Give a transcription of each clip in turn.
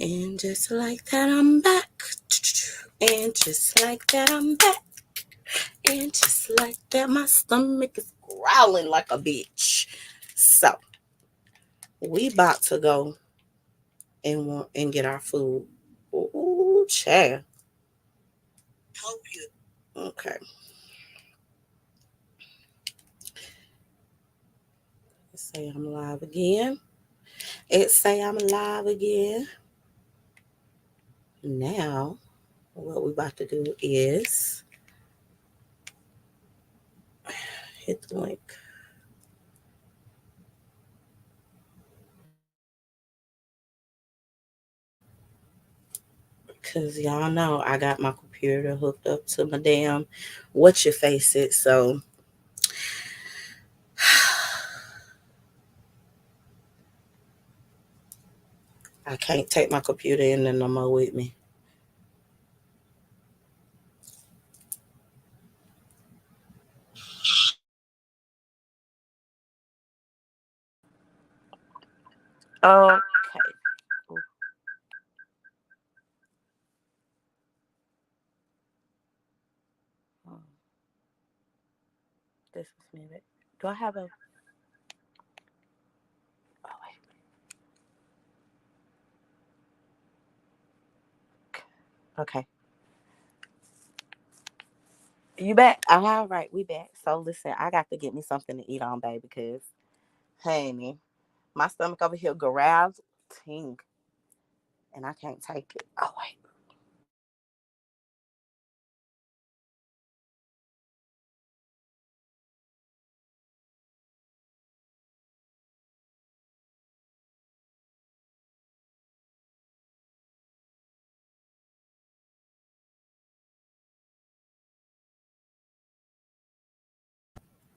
And just like that, I'm back. And just like that, I'm back. And just like that, my stomach is growling like a bitch. So we about to go and get our food. Ooh, child. Okay. Let's say I'm live again. It say I'm live again. Now, what we about to do is hit the link. Cause y'all know I got my computer hooked up to my damn what you face it. So I can't take my computer in there no more with me. Okay. Ooh, um, this was muted. Do I have a? Oh wait. Okay. You back? All right, we back. So listen, I got to get me something to eat on, baby, because honey, my stomach over here growls, ting, and I can't take it. Oh wait.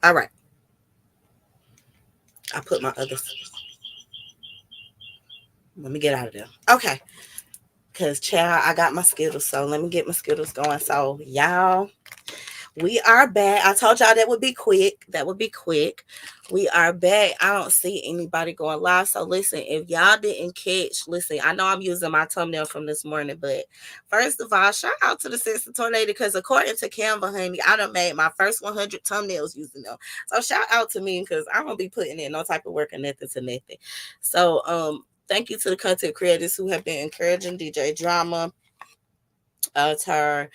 All right. I put my other. Let me get out of there. Okay. Cause child, I got my Skittles, so let me get my Skittles going. So y'all, we are back. I told y'all that would be quick. That would be quick. We are back. I don't see anybody going live. So listen, if y'all didn't catch, listen, I know I'm using my thumbnail from this morning, but first of all, shout out to the Sister Tornado because according to Canva, honey, I done made my first 100 thumbnails using them. So shout out to me because I'm gonna be putting in no type of work or nothing to nothing. So thank you to the content creators who have been encouraging DJ Drama, her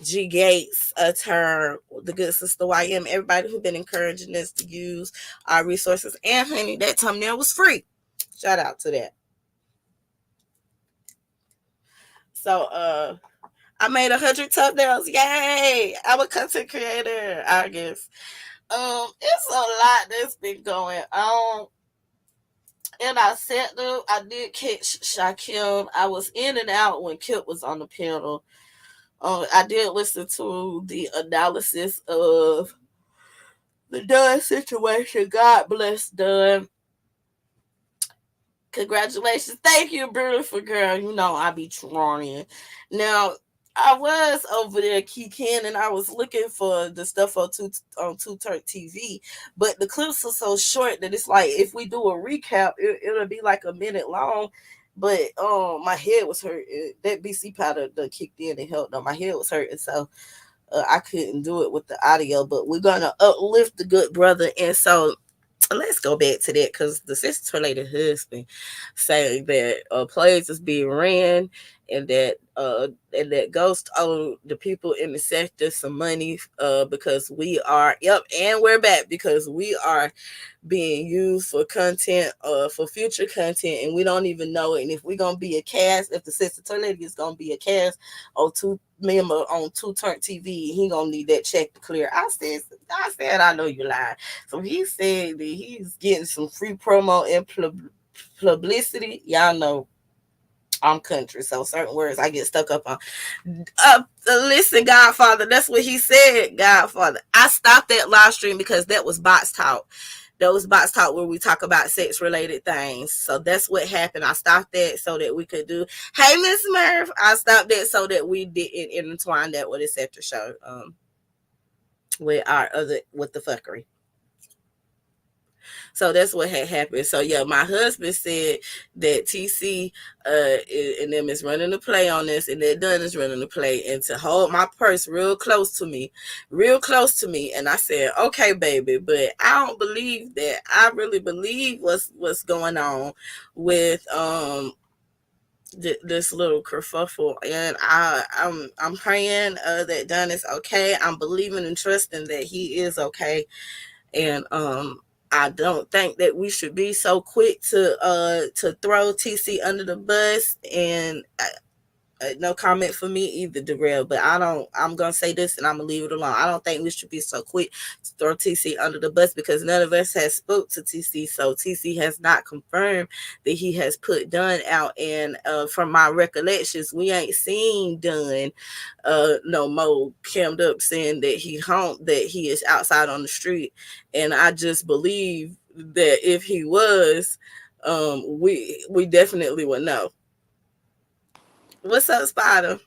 G Gates, her the good sister YM, everybody who been encouraging us to use our resources. And honey, that thumbnail was free. Shout out to that. So I made 100 thumbnails. Yay! I'm a content creator, I guess. It's a lot that's been going on. And I sat there, I did catch Shakim. I was in and out when Kip was on the panel. I did listen to the analysis of the Dunn situation. God bless Dunn. Congratulations. Thank you, beautiful girl. You know I be trying. Now, I was over there keying and I was looking for the stuff on Two Turk TV, but the clips are so short that it's like if we do a recap, it'll be like a minute long. But my head was hurting. That BC powder that kicked in and helped. No, my head was hurting, so I couldn't do it with the audio. But we're gonna uplift the good brother, and so let's go back to that because the sister related husband saying that plays is being ran and that ghost owe the people in the sector some money because we are and we're back because we are being used for content for future content and we don't even know it. And if we're gonna be a cast, if the sister lady is gonna be a cast or two member on Two Turn TV, he gonna need that check to clear. I said I know you lied. So he said that he's getting some free promo and publicity. Y'all know I'm country, so certain words I get stuck up on. Listen, Godfather, that's what he said, Godfather. I stopped that live stream because that was box talk. That was box talk where we talk about sex related things. So that's what happened. I stopped that so that we could do, hey, Miss Murph. I stopped that so that we didn't intertwine that with this after show with our other, with the fuckery. So that's what had happened. So yeah, my husband said that TC and them is running the play on this, and that Dunn is running the play, and to hold my purse real close to me. And I said, okay, baby, but I don't believe that. I really believe what's going on with this little kerfuffle, and I'm praying that Dunn is okay. I'm believing and trusting that he is okay, and I don't think that we should be so quick to throw TC under the bus. And no comment for me either, Darrell. But I'm gonna say this, and I'm gonna leave it alone. I don't think we should be so quick to throw TC under the bus, because none of us has spoke to TC. So TC has not confirmed that he has put Dunn out. And from my recollections, we ain't seen Dunn no more cammed up saying that he is outside on the street. And I just believe that if he was, we definitely would know. What's up, Spider?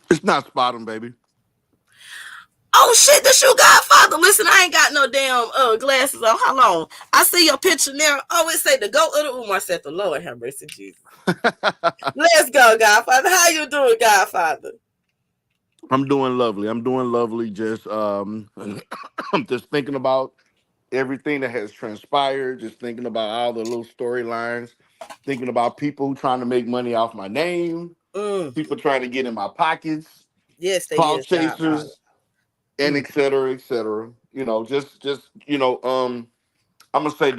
It's not spot on, baby. Oh shit, this your Godfather. Listen, I ain't got no damn glasses on. How long? I see your picture now. Oh, it say the goat of the I said, the Lord have mercy, Jesus. Let's go, Godfather. How you doing, Godfather? I'm doing lovely. I'm doing lovely. Just I'm just thinking about everything that has transpired. Just thinking about all the little storylines. Thinking about people trying to make money off my name. Mm. People trying to get in my pockets. Yes, they Clout is, Godfather. chasers and Mm. et cetera, et cetera. Just I'm gonna say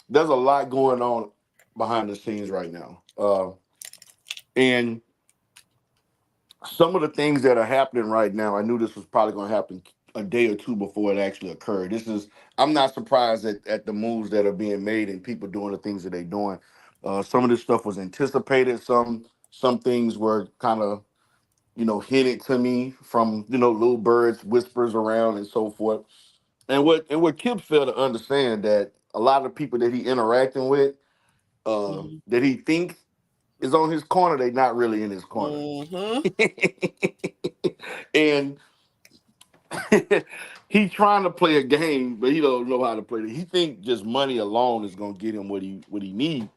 there's a lot going on behind the scenes right now. And some of the things that are happening right now, I knew this was probably going to happen a day or two before it actually occurred. I'm not surprised at the moves that are being made and people doing the things that they're doing. Some of this stuff was anticipated. Some things were kind of, hinted to me from, little birds, whispers around and so forth. And what Kip failed to understand that a lot of people that he interacting with, Mm-hmm. that he thinks is on his corner, they not really in his corner. Mm-hmm. And he trying to play a game, but he don't know how to play it. He think just money alone is gonna get him what he need,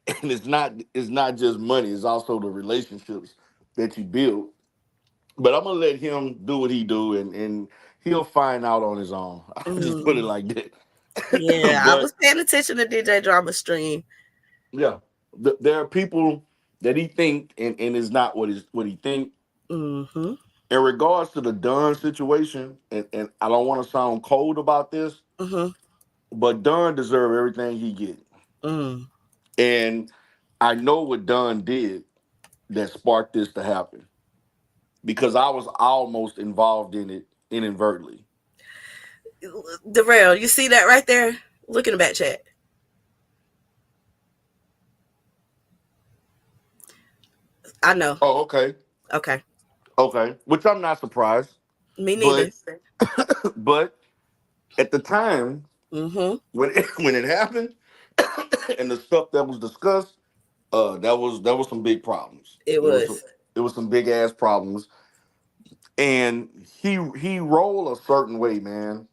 and it's not just money. It's also the relationships that you build. But I'm gonna let him do what he do, and he'll find out on his own. I'll just put it Mm. like that. Yeah, I But was paying attention to DJ Drama stream. yeah, there are people that he think and is not what he think. Mm-hmm. In regards to the Dunn situation, and I don't want to sound cold about this, Mm-hmm. but Dunn deserve everything he get. Mm. And I know what Dunn did that sparked this to happen because I was almost involved in it inadvertently. Darrell, you see that right there? Look in the back chat. I know. Oh, okay. Okay. Okay. Which I'm not surprised. Me neither. But but at the time Mm-hmm. when it happened and the stuff that was discussed, that was some big problems. It was. It was some big ass problems. And he rolled a certain way, man.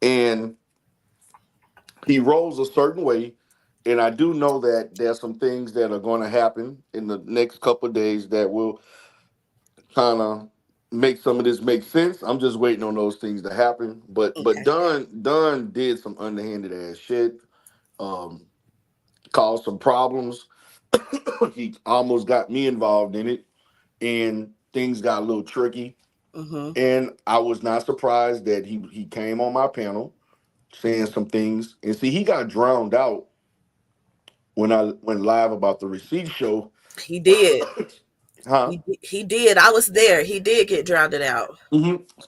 And he rolls a certain way. And I do know that there's some things that are going to happen in the next couple of days that will kind of make some of this make sense. I'm just waiting on those things to happen. But Okay. Dunn did some underhanded ass shit, um, caused some problems. He almost got me involved in it, and things got a little tricky. Mm-hmm. And I was not surprised that he came on my panel saying some things. And see, he got drowned out when I went live about the receipt show. He did. Huh? He did. I was there. He did get drowned out.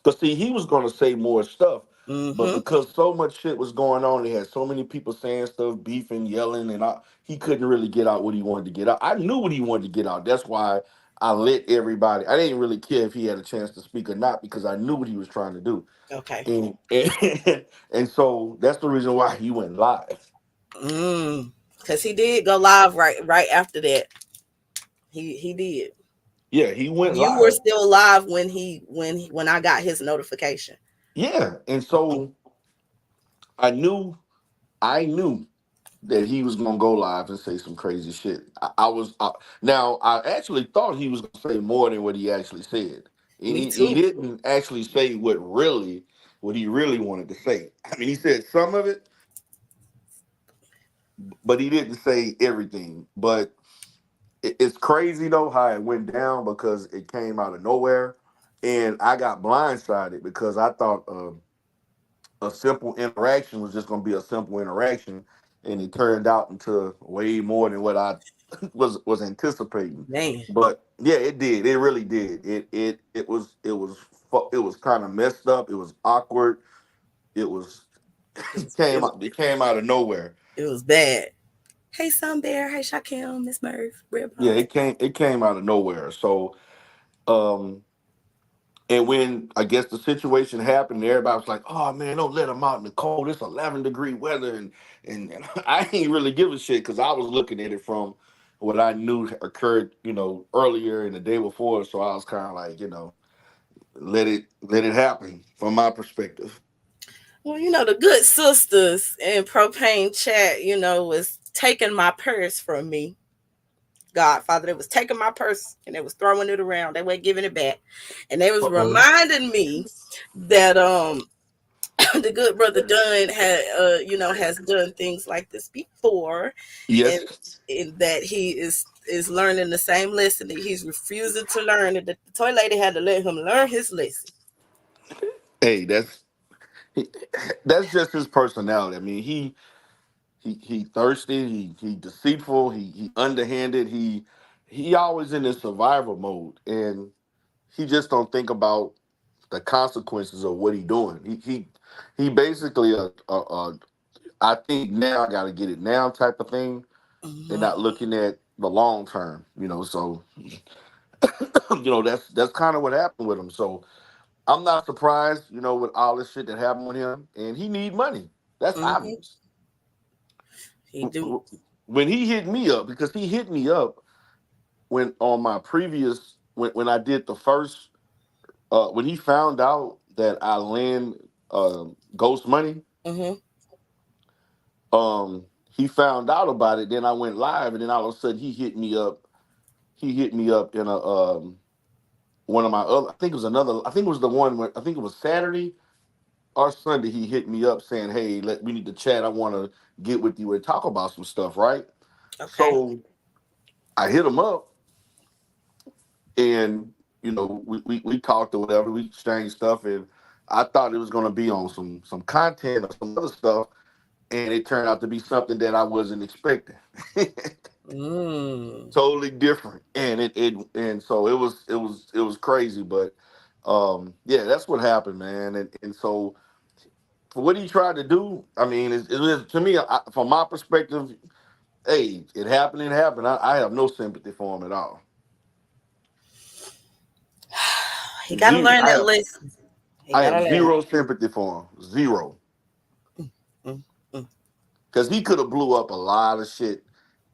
But see, he was going to say more stuff. But Mm-hmm. because so much shit was going on, he had so many people saying stuff, beefing, yelling, and he couldn't really get out what he wanted to get out. I knew what he wanted to get out. That's why I let everybody. I didn't really care if he had a chance to speak or not because I knew what he was trying to do. Okay. And so that's the reason why he went live. Because he did go live right after that. He did. Yeah, he went You were live. still live when I got his notification. Yeah, and Okay. so I knew, I knew that he was gonna go live and say some crazy shit. Now I actually thought he was gonna say more than what he actually said. Me He too. didn't actually say what he really wanted to say. I mean, he said some of it, but he didn't say everything. But it's crazy though how it went down because it came out of nowhere, and I got blindsided because I thought a simple interaction was just going to be a simple interaction, and it turned out into way more than what I was anticipating. Man, But yeah, it did. It really did. It was kind of messed up. It was awkward. It was it was it came was, out. It came out of nowhere. it was bad. Hey, Sun Bear. Hey, Shakim, Miss Murph, Red Yeah, Boss. it came out of nowhere. So um and when I guess the situation happened, everybody was like, "Oh man, don't let them out in the cold. It's 11-degree weather," and I ain't really give a shit because I was looking at it from what I knew occurred, earlier in the day before. So I was kind of like, let it happen from my perspective. Well, the good sisters in propane chat, was taking my purse from me. Godfather, they was taking my purse and they was throwing it around. They weren't giving it back, and they was Uh-oh. reminding me that the good brother Dunn has done things like this before, and Yes. that he is learning the same lesson that he's refusing to learn, and that the toy lady had to let him learn his lesson. Hey, he- that's just his personality. I mean, he thirsty. He deceitful. He underhanded. He always in this survival mode, and he just don't think about the consequences of what he doing. He basically I think now I got to get it now type of thing, and Hmm. not looking at the long term. So that's kind of what happened with him. So I'm not surprised, with all this shit that happened with him, and he need money. That's Hmm. obvious. He do. When he hit me up, because he hit me up when on my previous when I did the first when he found out that I land Ghost Money, Hmm. he found out about it. Then I went live, and then all of a sudden he hit me up. He hit me up in a one of my other. I think it was another. I think it was the one where I think it was Saturday or Sunday. He hit me up saying, "Hey, we need to chat. I want to get with you and talk about some stuff." Right. Okay. So I hit him up, and we talked or whatever. We exchanged stuff, and I thought it was going to be on some content or some other stuff, and it turned out to be something that I wasn't expecting. Mm. Totally different, and and so it was crazy, but yeah, that's what happened, man. And so for what he tried to do, I mean, to me, from my perspective, hey, it happened. It happened. I have no sympathy for him at all. He got to Zero. learn that lesson. He I got to have learn. zero sympathy for him. Zero. Mm, mm, Because he could have blew up a lot of shit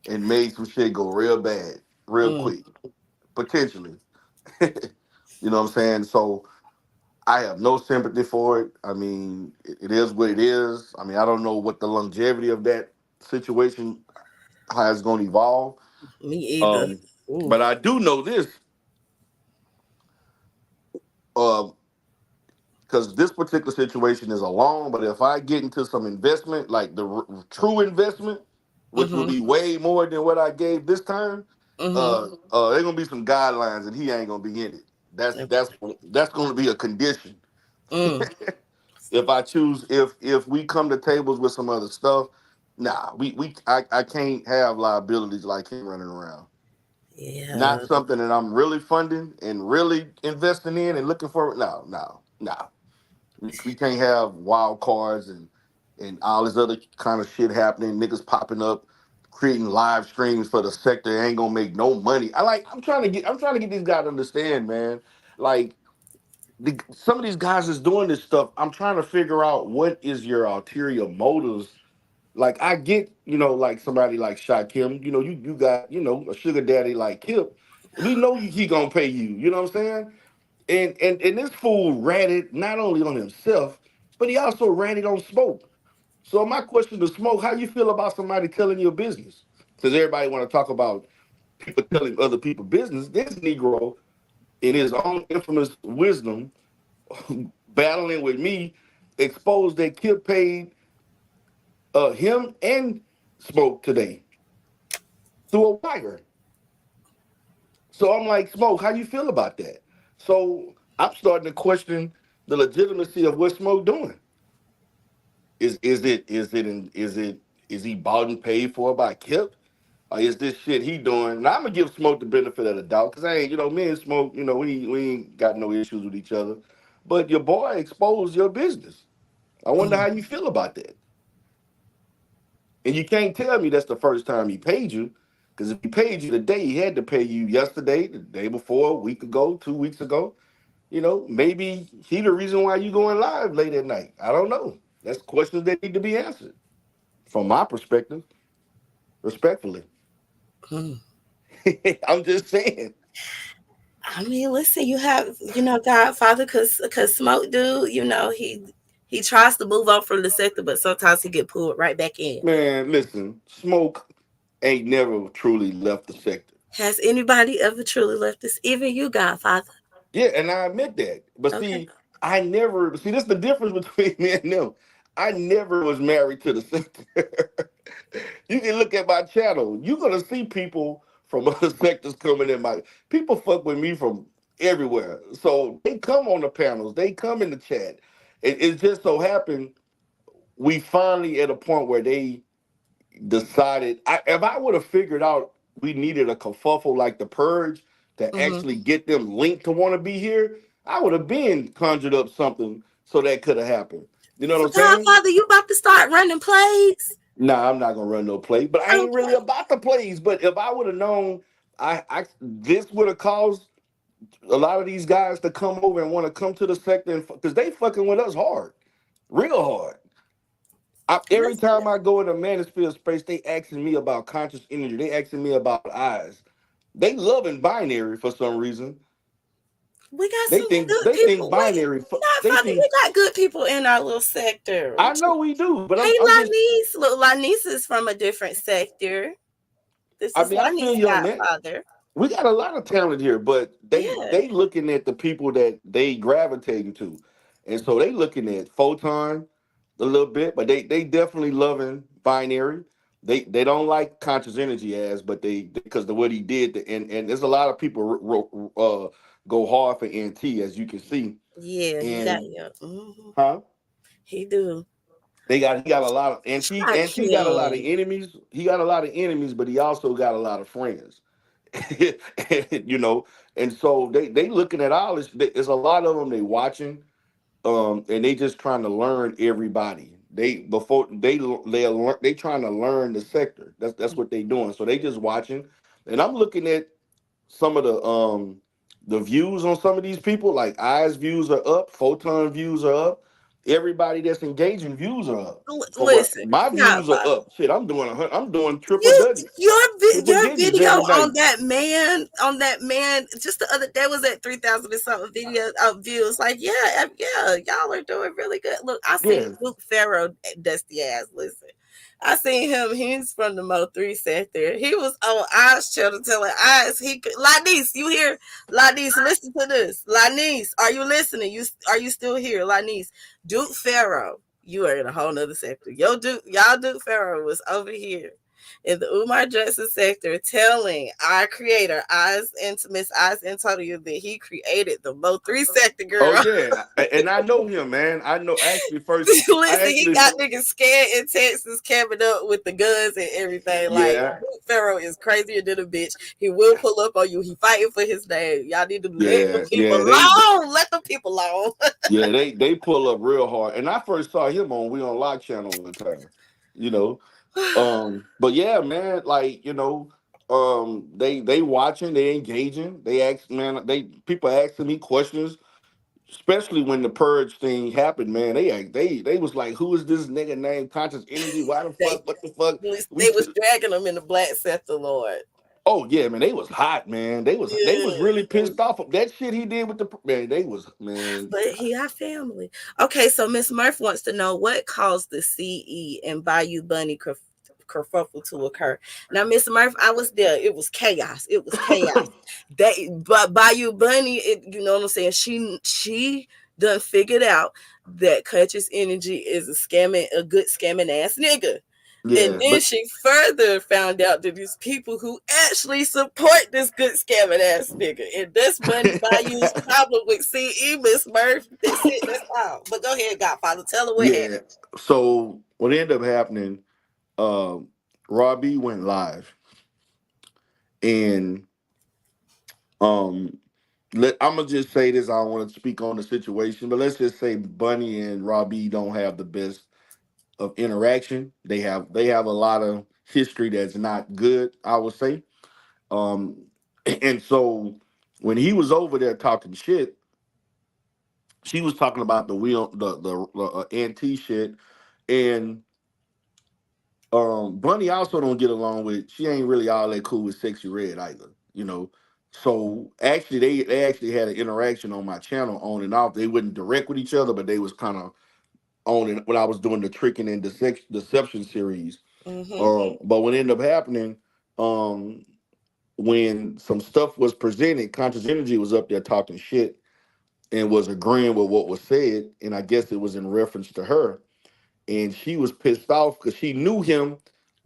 and made some shit go real bad, real mm. quick, potentially. You know what I'm saying? So I have no sympathy for it. I mean, it is what it is. I mean, I don't know what the longevity of that situation, how it's going to evolve. Me either. Um, Ooh. but I do know this, because this particular situation is a loan. But if I get into some investment, like the true investment, which will Mhm. be way more than what I gave this time, Mhm. there's gonna be some guidelines, and he ain't gonna be in it. That's gonna be a condition. Mm. If I choose, if we come to tables with some other stuff, nah, I can't have liabilities like him running around. Not Yeah. something that I'm really funding and really investing in and looking for. No, no, no. We can't have wild cards and all this other kind of shit happening. Niggas popping up, creating live streams for the sector ain't gonna make no money. I'm trying to get these guys to understand, man. Like some of these guys is doing this stuff. I'm trying to figure out what is your ulterior motives. Like I get, like somebody like Shakim, you got, a sugar daddy like Kip. We know he gonna pay you. You know what I'm saying? And this fool ratted not only on himself, but he also ratted on Smoke. So my question to Smoke, how you feel about somebody telling your business? Because everybody want to talk about people telling other people business. This Negro, in his own infamous wisdom, battling with me, exposed that Kip paid him and Smoke today through a wire. So I'm like, Smoke, how you feel about that? So I'm starting to question the legitimacy of what Smoke doing. Is he bought and paid for by Kip? Or is this shit he doing? Now I'm gonna give Smoke the benefit of the doubt, cause hey, me and Smoke, we ain't got no issues with each other. But your boy exposed your business. I wonder how you feel about that. And you can't tell me that's the first time he paid you, because if he paid you today, he had to pay you yesterday, the day before, a week ago, 2 weeks ago. Maybe he the reason why you going live late at night. I don't know. That's questions that need to be answered from my perspective, respectfully. Mm. I'm just saying. I mean, listen, you have, Godfather, cause Smoke dude, he tries to move on from the sector, but sometimes he get pulled right back in. Man, listen, Smoke ain't never truly left the sector. Has anybody ever truly left this? Even you, Godfather. Yeah, and I admit that. But Okay. see, I never see this is the difference between me and them. I never was married to the sector. You can look at my channel. You're gonna see people from other sectors coming in my people fuck with me from everywhere. So they come on the panels, they come in the chat. It just so happened we finally at a point where they decided if I would have figured out we needed a kerfuffle like the purge to Mm-hmm. actually get them linked to want to be here, I would have been conjured up something so that could have happened. You know what I'm saying? Godfather, you about to start running plays? Nah, I'm not gonna run no play, but I ain't really Okay. about the plays. But if I would have known, I this would have caused a lot of these guys to come over and want to come to the sector because they fucking with us hard, real hard. Every Listen, time I go in a manosphere space, they asking me about conscious energy. They asking me about eyes. They loving binary for some reason. we got They some think good they think people. Wait, binary. They Godfather, think we got good people in our little sector. I know we do, but Hey, I'm just. Lanice. Look, Lanice is from a different sector. This I is mean, I feel Lanice, you on that. Godfather. We got a lot of talent here, but they Yeah. they looking at the people that they gravitating to, and so they looking at photon a little bit, but they definitely loving binary. They don't like conscious energy as, but they because the what he did, and there's a lot of people go hard for NT as you can see, Yeah, he got and you. huh? He do. He got a lot of NT got a lot of Shakim. enemies. He got a lot of enemies, but he also got a lot of friends. you know, and so they looking at all this. There's a lot of them they watching, and they just trying to learn everybody. They trying to learn the sector. That's what they doing. So they just watching, and I'm looking at some of the views on some of these people. Like eyes views are up, photon views are up. Everybody that's engaging views are up. For what Listen, my views are Godfather. up. Shit, I'm doing You triple your digits video every night. on that man just the other day was at 3,000 and something video views. Like, yeah, y'all are doing really good. Look, I seen Yeah, Luke Farrow dusty ass. Listen, I seen him. He's from the Mo3 sector. He was on Eyes channel telling Eyes he could. Lanice, you here? Lanice, listen to this. Lanice, are you listening? Are you still here? Lanice, Duke Farrow, you are in a whole nother sector. Y'all Duke Farrow was over here in the Umar Johnson sector telling our creator, Eyes Antonio, that he created the Mo3 sector, oh girl. yeah, and I know him, man. I know actually first. I Listen, he actually, got niggas scared in Texas camping up with the guns and everything. Like, yeah, Pharaoh is crazier than a bitch. He will pull up on you. He fighting for his name. Y'all need to let the people yeah. alone. Let the people alone. They pull up real hard. And I first saw him on We on Lock channel one time. You know, but yeah, man, like they watching, they engaging. They ask, man, they people asking me questions. Especially when the purge thing happened, man, they was like, "Who is this nigga named Conscious Energy? Why the they fuck? What the fuck?" We they was dragging him in the black sector, Lord. Oh yeah, man, they was hot, man. They was really Yeah. pissed off of that shit he did with the man. They was man. But he got family. Okay, so Miss Murph wants to know what caused the CE and Bayou Bunny kerfuffle to occur. Now, Miss Murph, I was there. It was chaos. It was chaos. But Bayou Bunny, you know what I'm saying? She done figured out that Cutch's energy is a good scamming ass nigga. And Yeah, then but she further found out that these people who actually support this good scamming ass nigga. And that's Bunny Bayou's problem with CE, Miss Murph. That's it. That's all. But go ahead, Godfather. Tell her what yeah. happened. So what ended up happening? Um, Robbie went live, and um, I'm gonna just say this. I don't want to speak on the situation, but let's just say Bunny and Robbie don't have the best of interaction. They have a lot of history that's not good, I would say. Um, and so when he was over there talking shit, she was talking about the wheel, the anti shit, and Bunny also don't get along with. She ain't really all that cool with Sexy Red either, you know. So actually, they actually had an interaction on my channel on and off. They wouldn't direct with each other, but they was kind of on it when I was doing the tricking and deception series. Mm-hmm. But what ended up happening, um, when some stuff was presented, Conscious Energy was up there talking shit and was agreeing with what was said, and I guess it was in reference to her, and she was pissed off because she knew him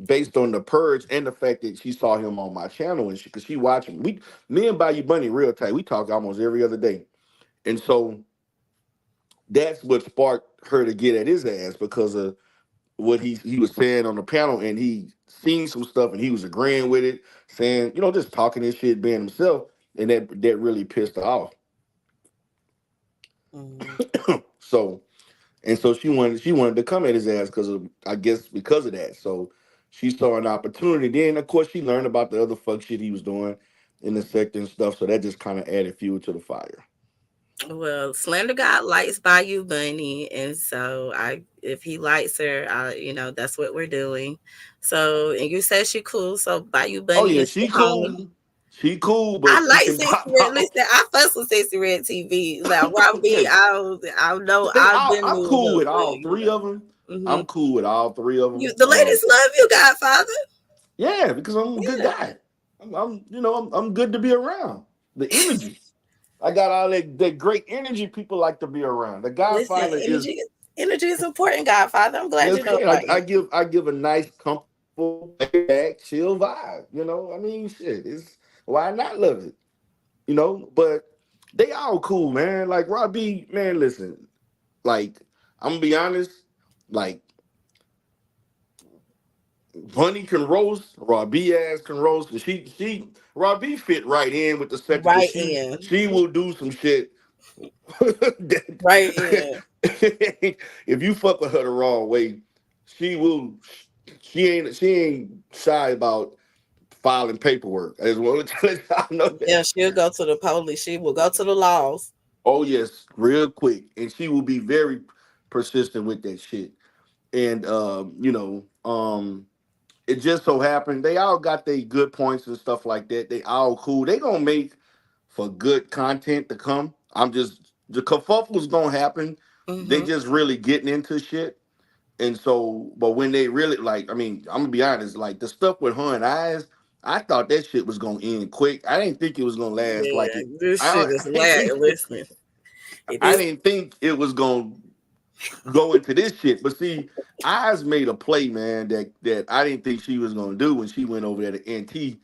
based on the purge and the fact that she saw him on my channel, and because she watching me and Bayou Bunny real tight. We talk almost every other day, and so that's what sparked her to get at his ass because of what he was saying on the panel, and he seen some stuff and he was agreeing with it, saying, just talking his shit, being himself, and that really pissed her off. Mm-hmm. So so she wanted to come at his ass because of, I guess, because of that. So she saw an opportunity. Then of course she learned about the other fuck shit he was doing in the sector and stuff. So that just kind of added fuel to the fire. Well, Slender God likes Bayou Bunny, and so if he likes her, that's what we're doing. So, and you said she cool, so Bayou Oh Bunny yeah, is she your homie. cool. She cool, I but she like can Sexy pop Red. off. Listen, I fuss with Sexy Red TV. Now, Robbie, Yeah, I know they I've all. been I'm knew cool her, with but all three of them. hmm I'm cool with all three of them. the ladies love you, Godfather. Yeah, because I'm a good Yeah. guy. I'm good to be around. The energy. I got all that great energy people like to be around. The Listen, Godfather is, energy is important, Godfather. I'm glad you yes, know man. about I give a nice, comfortable, laid back, chill vibe. I mean, shit. It's why not love it. But they all cool, man. Like Robbie, man. Listen, like I'm gonna be honest. Like Bunny can roast, Robbie ass can roast. And she Robbie fit right in with the sector because right she in, she will do some shit. right in. If you fuck with her the wrong way, she will. She ain't shy about filing paperwork. I just want to let y'all know that. Yeah, she'll go to the police. She will go to the laws. Oh yes, real quick, and she will be very persistent with that shit. And it just so happened they all got their good points and stuff like that. They all cool. They gonna make for good content to come. The kerfuffle's gonna happen. They Mm-hmm. just really getting into shit. And so, but when they really like, I mean, I'm gonna be honest, like the stuff with her and eyes, I thought that shit was gonna end quick. I didn't think it was gonna last like Yeah, it. this shit I, is I didn't think listen. It I is didn't think it was gonna go into this shit. But see, Eyes made a play, man, that I didn't think she was gonna do when she went over there to NT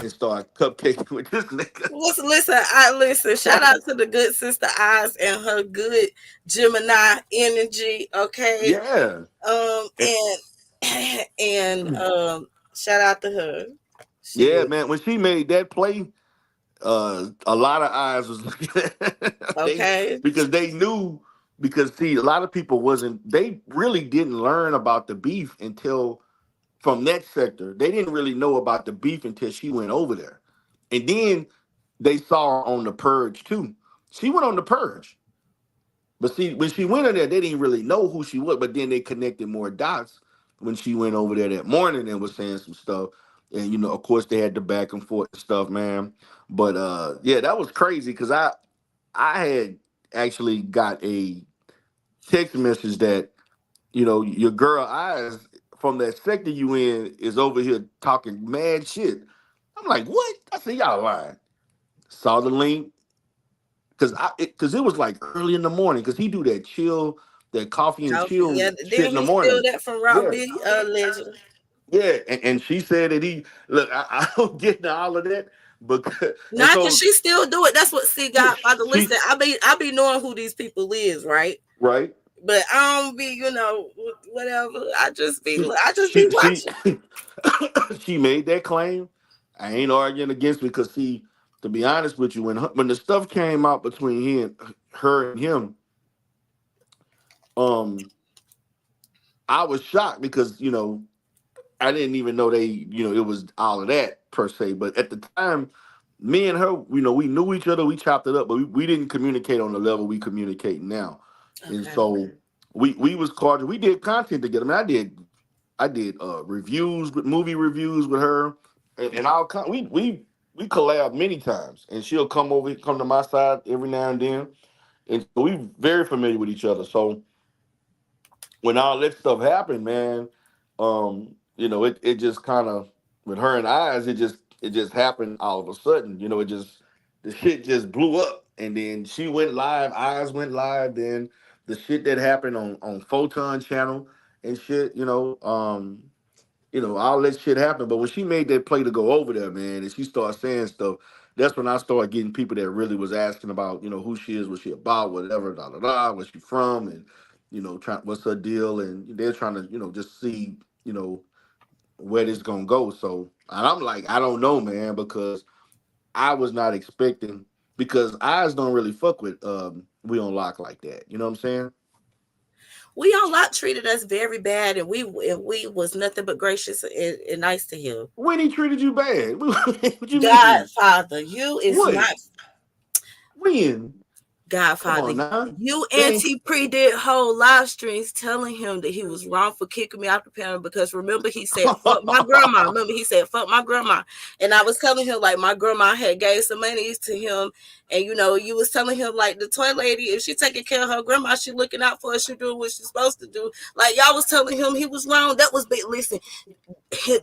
and started cupcaking with this nigga. listen. Shout out to the good sister Eyes and her good Gemini energy. Okay, Yeah. and And- shout out to her. She yeah, did man. When she made that play, a lot of eyes was they okay. because they knew because see a lot of people wasn't they really didn't learn about the beef until from that sector. They didn't really know about the beef until she went over there. And then they saw her on the purge too. She went on the purge. But see, when she went in there, they didn't really know who she was. But then they connected more dots when she went over there that morning and was saying some stuff. and of course they had the back and forth and stuff, man. But yeah, that was crazy because I had actually got a text message that your girl eyes from that sector you in is over here talking mad shit. I'm like, what? I said, y'all lying. Saw the link because it was like early in the morning because he do that chill, that coffee and Coffee. chill Yeah, shit didn't in the he steal morning. that from Rock Yeah. B, legend? Yeah, and she said that he look. I don't get into all of that, but and Not can so she still do it? That's what see Godfather. she Listen, I be knowing who these people is, right? right. But I don't be, whatever. I just be She watching. she made that claim. I ain't arguing against it because see, to be honest with you, when the stuff came out between her and him, um, I was shocked because I didn't even know it was all of that per se. But at the time, me and her, we knew each other, we chopped it up, but we didn't communicate on the level we communicate now. And Okay. so we was cordial. We did content together. I mean, I did reviews with movie reviews with her, and we collab many times, and she'll come to my side every now and then, and so we very familiar with each other. So when all that stuff happened, man, it just kind of with her and eyes, it just happened all of a sudden. It just the shit just blew up, and then she went live, eyes went live, then the shit that happened on Photon channel and shit, all that shit happened. But when she made that play to go over there, man, and she started saying stuff, that's when I started getting people that really was asking about, who she is, what she about, whatever, da da da, where she from, and what's her deal, and they're trying to, just see, you know, where this gonna go. So, and I'm like, I don't know, man, because I was not expecting because eyes don't really fuck with we on lock like that. You know what I'm saying? We on lot treated us very bad, and we was nothing but gracious and nice to him. When he treated you bad, what you mean? Godfather, you is What? not When? Come Godfather. on now. You They and ain't T Pre did whole live streams telling him that he was wrong for kicking me out the panel because remember he said fuck my grandma. Remember he said fuck my grandma, and I was telling him like my grandma had gave some money to him, and you was telling him like the toy lady if she taking care of her grandma, she looking out for her, she doing what she's supposed to do. Like y'all was telling him he was wrong. That was big. Listen,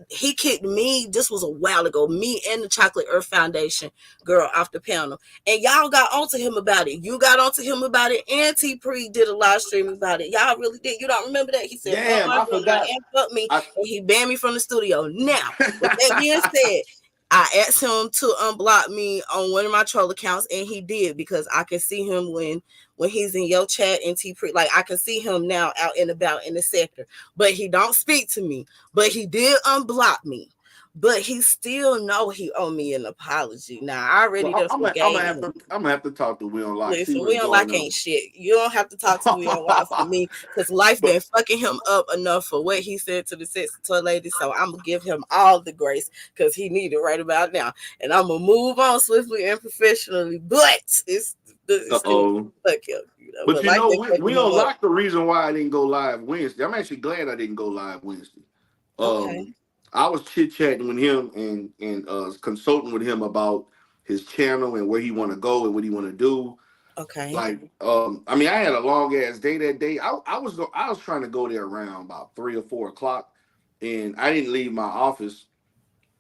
he kicked me. This was a while ago. Me and the Chocolate Earth Foundation girl off the panel, and y'all got onto him about it. You got onto him about it, and T Pre did a live stream about it. Y'all really did. You don't remember that? He said, "Fuck damn, my I grandma forgot. and fuck me," I and he banned me from the studio. Now, with that being said, I asked him to unblock me on one of my troll accounts, and he did because I can see him when he's in your chat and T Pre. Like I can see him now out and about in the sector, but he don't speak to me. But he did unblock me. But he still know he owe me an apology. Now I already well, done forgave him. I'm gonna have to talk to Will Lock, see Listen, what's we don't going like on. ain't shit. You don't have to talk to we don't like for me because life but been fucking him up enough for what he said to the sexy toy lady. So I'm gonna give him all the grace because he need it right about now. And I'm gonna move on swiftly and professionally. But it's still uh-oh. fuck him, But But life been we fucking him up. unlocked the reason why I didn't go live Wednesday. I'm actually glad I didn't go live Wednesday. Okay. Um, I was chit chatting with him and consulting with him about his channel and where he want to go and what he want to do. Okay. Like, I mean, I had a long ass day that day. I was trying to go there around about 3 or 4 o'clock, and I didn't leave my office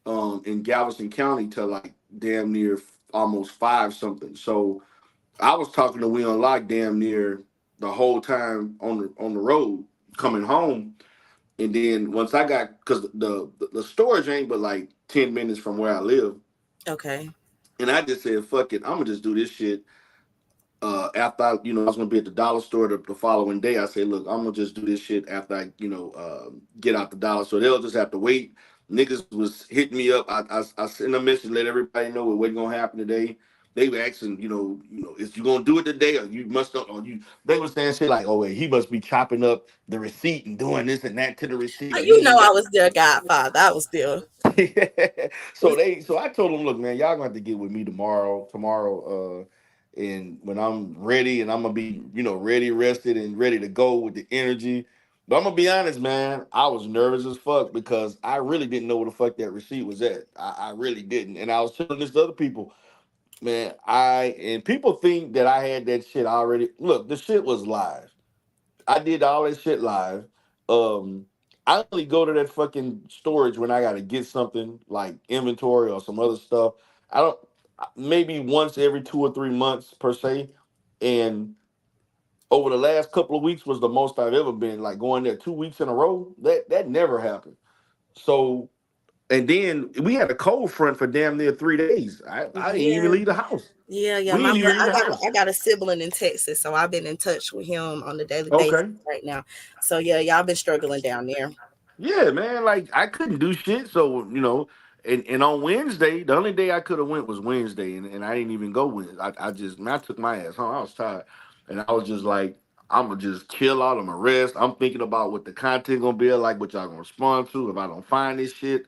in Galveston County till like damn near almost five something. So I was talking to We Unlocked damn near the whole time on the road coming home. And then once I got because the storage ain't but like 10 minutes from where I live, Okay. and I just said fuck it, I'm gonna just do this shit after I was gonna be at the dollar store the following day. I said, look, I'm gonna just do this shit after I, get out the dollar store. They'll just have to wait. Niggas was hitting me up. I sent a message, let everybody know what's gonna happen today. They were asking, is you gonna do it today or you must not, or you. They were saying shit like, oh wait, he must be chopping up the receipt and doing this and that to the receipt, or he You know ain't I got. was there, Godfather. I was there. So I told them, look, man, y'all gonna have to get with me tomorrow, and when I'm ready and I'm gonna be, ready, rested and ready to go with the energy. But I'm gonna be honest, man. I was nervous as fuck because I really didn't know where the fuck that receipt was at. I really didn't, and I was telling this to other people, man. And people think that I had that shit already. Look, the shit was live. I did all that shit live. Um, I only go to that fucking storage when I gotta get something like inventory or some other stuff. I don't maybe once every 2 or 3 months per se. And over the last couple of weeks was the most I've ever been. Like going there 2 weeks in a row. That never happened. So and then we had a cold front for damn near 3 days. I didn't even Yeah, leave the house. yeah. We didn't even leave I the got house. I got a sibling in Texas, so I've been in touch with him on a daily basis Okay. right now. So yeah, y'all been struggling down there. Yeah, man. Like I couldn't do shit. So, and on Wednesday, the only day I could have went was Wednesday, and I didn't even go Wednesday. I just man, I took my ass home. I was tired. And I was just like, I'm gonna just chill out, I'm gonna rest. I'm thinking about what the content gonna be like, what y'all gonna respond to if I don't find this shit.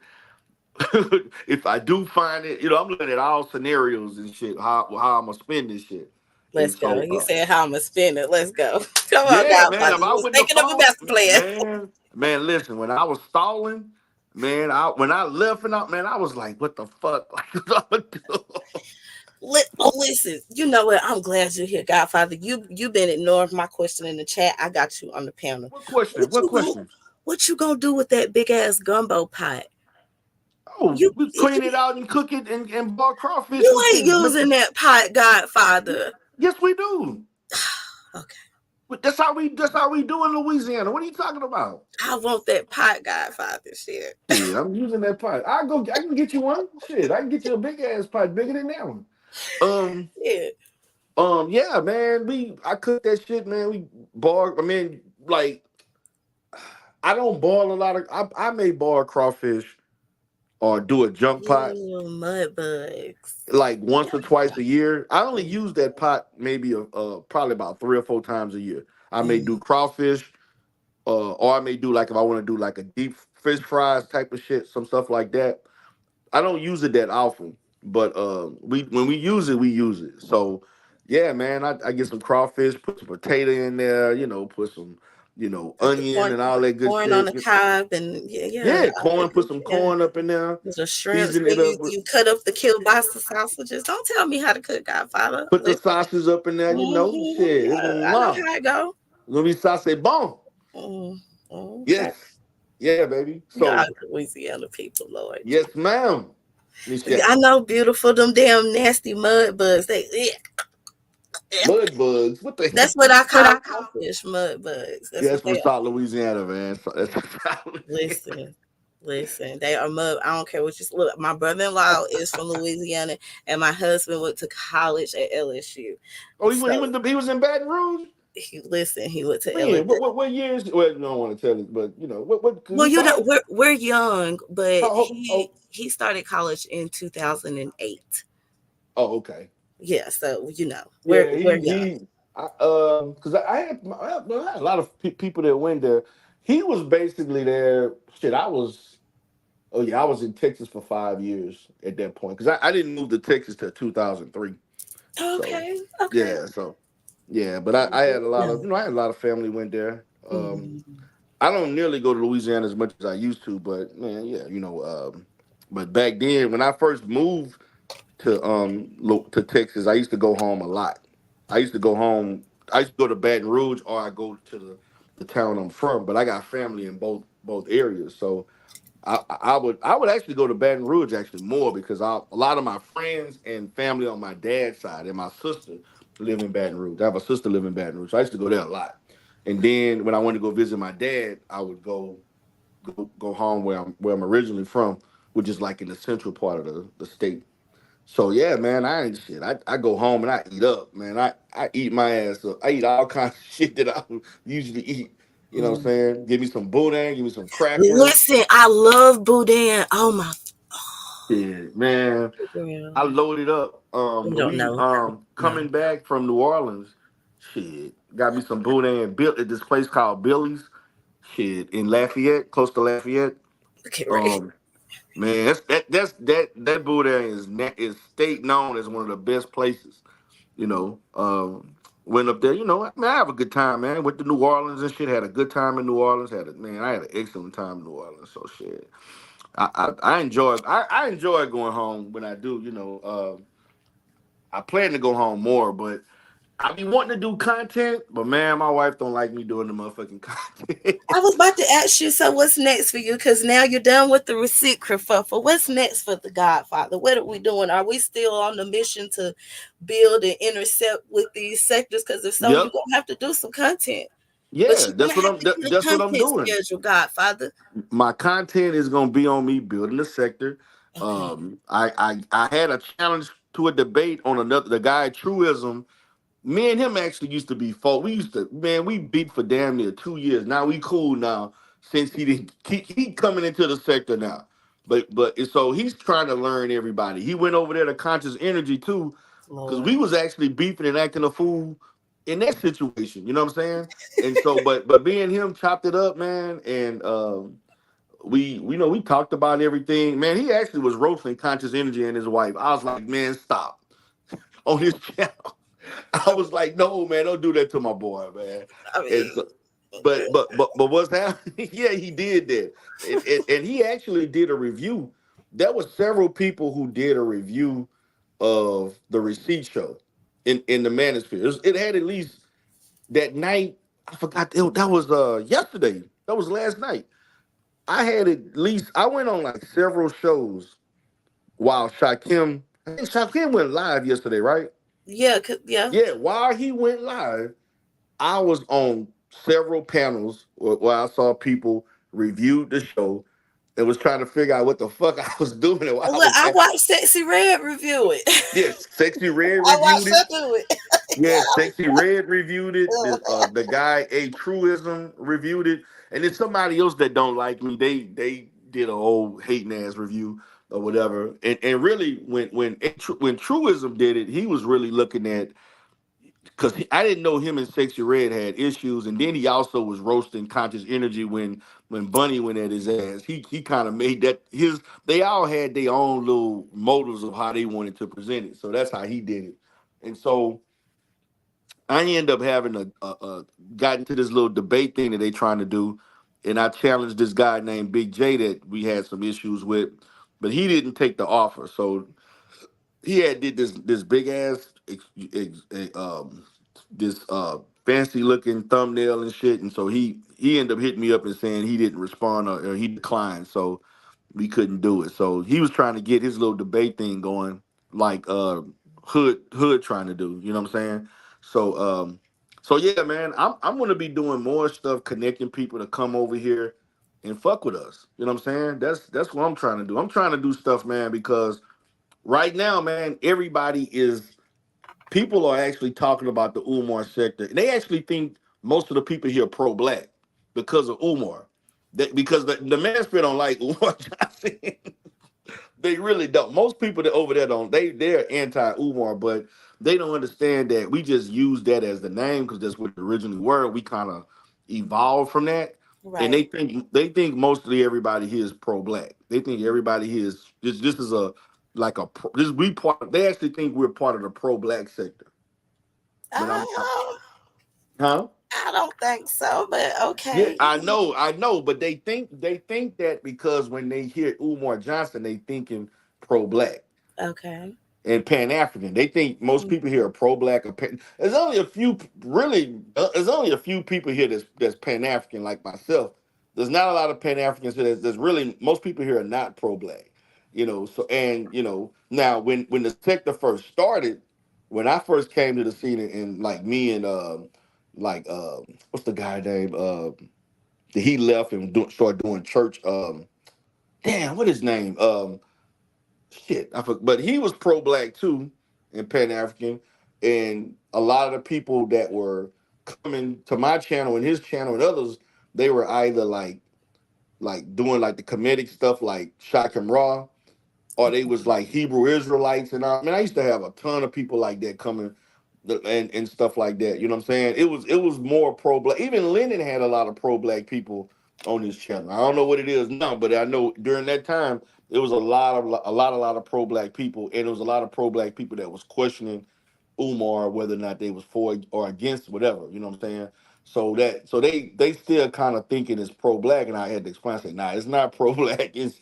If I do find it, I'm looking at all scenarios and shit, how I'm gonna spend this shit. And Let's go. so You said how I'm gonna spend it. Let's go. Come on, yeah, man. Godfather. If You I was wouldn't have thinking of a found, master plan. man, listen. When I was stalling, man, when I left and out, man, I was like, what the fuck? Like, what I'm do? Listen, you know what? I'm glad you're here, Godfather. You been ignoring my question in the chat. I got you on the panel. What question? What What you going question? what you gonna do with that big ass gumbo pot? Oh, we clean You it out and cook it and boil crawfish you and ain't shit. using that pot, Godfather. Yes, we do. Okay. But That's how we do in Louisiana. What are you talking about? I want that pot, Godfather. Shit. Yeah, I'm using that pot. I can get you one. Shit, I can get you a big ass pot bigger than that one. Um, Yeah. yeah, man. I cook that shit, man. We boil. I mean, like I don't boil a lot of. I may boil crawfish or do a junk pot Ew, mud bugs. like once or twice Yeah. a year. I only use that pot maybe probably about 3 or 4 times a year. I may do Mm. crawfish, or I may do like if I want to do like a deep fish fries type of shit, some stuff like that. I don't use it that often, but we when we use it, we use it. So yeah, man, I get some crawfish, put some potato in there, put some, Got the onion and all that good corn on shit. the cob and Yeah, all corn, that put good some yeah. corn up in there, With the shrimps, season then it up with you cut up the kielbasa sausages. Don't tell me how to cook, Godfather. put the Listen. sauces up in there, shit. It's I know mwah. how it go. It's gonna be sauce bon. Mm, okay. Yes. Yeah, baby. God, So Louisiana people, Lord. yes, ma'am. I Michelle. know, beautiful. Them damn nasty mud bugs. Mud bugs. What the That's what I call crawfish mud bugs. That's Yeah, what that's they from are. South Louisiana, man. That's from South Louisiana. Listen, listen. They are mud. I don't care what you look. My brother-in-law is from Louisiana, and my husband went to college at LSU. Oh, So he was in Baton Rouge. he went to Man, LSU. what years? Well, you don't want to tell it, but what? Cause Well, he you know, probably we're young, but oh he started college in 2008. oh okay. Yeah, so Yeah, we're young. because I had a lot of people that went there. He was basically there. Shit, I was. Oh yeah, I was in Texas for 5 years at that point because I didn't move to Texas till 2003. So Okay, okay. yeah, yeah, but I had a lot of No. I had a lot of family went there. Mm. I don't nearly go to Louisiana as much as I used to, but man, yeah, but back then when I first moved to Texas, I used to go home a lot. I used to go home. I used to go to Baton Rouge, or I go to the town I'm from. But I got family in both areas, so I would actually go to Baton Rouge actually more because a lot of my friends and family on my dad's side and my sister live in Baton Rouge. I have a sister live in Baton Rouge, so I used to go there a lot. And then when I wanted to go visit my dad, I would go home where I'm originally from, which is like in the central part of the state. So yeah, man, I ain't shit. I go home and I eat up, man. I eat my ass up. I eat all kinds of shit that I would usually eat. You know what I'm Mm. saying? Give me some boudin, give me some crackers. Listen, I love boudin. Oh my Yeah, man. girl. I loaded up. You don't We know. No. coming back from New Orleans. Shit, got me some boudin built at this place called Billy's. Shit in Lafayette, close to Lafayette. Okay, right. Um, man, that boudin is state known as one of the best places. You know, Went up there, man, I have a good time, man. Went to New Orleans and shit. Had a good time in New Orleans. I had an excellent time in New Orleans. So shit, I enjoy I enjoy going home when I do. I plan to go home more, but I be wanting to do content. But man, my wife don't like me doing the motherfucking content. I was about to ask you, so what's next for you? Because now you're done with the receipt kerfuffle. What's next for the Godfather? What are we doing? Are we still on the mission to build and intercept with these sectors? Because if so, you're Yep. gonna have to do some content. But Yeah, you're gonna have to get a that's what I'm content doing. schedule, Godfather. My content is gonna be on me building the sector. Okay. I had a challenge to a debate on another the guy Truism. Me and him actually used to be fault. We used to, man, we beat for damn near 2 years. Now we cool now since he didn't he coming into the sector now. But so he's trying to learn everybody. He went over there to Conscious Energy too, because Lord. we was actually beefing and acting a fool in that situation. You know what I'm saying? And so, but me and him chopped it up, man, and we talked about everything. Man, he actually was roasting Conscious Energy and his wife. I was like, man, stop on his channel. I was like, no, man, don't do that to my boy, man. I And mean, so, but what's happening? Yeah, he did that, and he actually did a review. There was several people who did a review of the Receipt Show in the Manosphere. It had at least that night. I forgot that was yesterday. That was last night. I had at least I went on like several shows while Shakim. I think Shakim went live yesterday, right? yeah, yeah. Yeah, while he went live, I was on several panels where I saw people review the show and was trying to figure out what the fuck I was doing and why I Look, was I at. watched Sexy Red review it. Yes, Sexy Red I watched reviewed it. her do it. Yes, Yeah. Sexy Red reviewed it. The guy A Truism reviewed it, and then somebody else that don't like me, they did a whole hating ass review or whatever. And really, when Truism did it, he was really looking at because I didn't know him and Sexy Red had issues, and then he also was roasting Conscious Energy when Bunny went at his ass. He kind of made that his. They all had their own little motives of how they wanted to present it, so that's how he did it. And so I end up having a got into this little debate thing that they trying to do, and I challenged this guy named Big J that we had some issues with, but he didn't take the offer. So he had did this big ass this fancy looking thumbnail and shit, and so he ended up hitting me up and saying he didn't respond or he declined, so we couldn't do it. So he was trying to get his little debate thing going, like Hood trying to do. You know what I'm saying? So so yeah, man, I'm gonna be doing more stuff, connecting people to come over here and fuck with us. You know what I'm saying? That's what I'm trying to do. I'm trying to do stuff, man, because right now, man, everybody is people are actually talking about the Umar sector, and they actually think most of the people here are pro-black because of Umar. Because the Manosphere don't like Umar Johnson. They really don't. Most people that over there don't. They're anti Umar, but they don't understand that we just use that as the name because that's what it originally were. We kind of evolved from that, and Right. they think mostly everybody here is pro black. They think everybody here is this is a like a this we part. They actually think we're part of the pro black sector. But I huh? I don't think so, but Yeah, okay. I know, but they think that because when they hear Umar Johnson, they thinking pro black Okay. and Pan African. They think most people here are pro black or Pan. There's only a few really. There's only a few people here that's Pan African like myself. There's not a lot of Pan Africans here. There's really most people here are not pro black. So and now when the sector first started, when I first came to the scene and like me and like what's the guy name he left and started doing church damn what his name shit, but he was pro-black too and Pan-African, and a lot of the people that were coming to my channel and his channel and others, they were either like doing like the comedic stuff like Shakim Raw, or they was like Hebrew Israelites and all. I mean, I used to have a ton of people like that coming and stuff like that. You know what I'm saying? It was more pro black. Even Lennon had a lot of pro black people on his channel. I don't know what it is now, but I know during that time it was a lot of pro black people, and it was a lot of pro black people that was questioning. Umar, whether or not they was for or against whatever. You know what I'm saying? So they still kind of thinking it's pro black, and I had to explain. I said, nah, it's not pro black. It's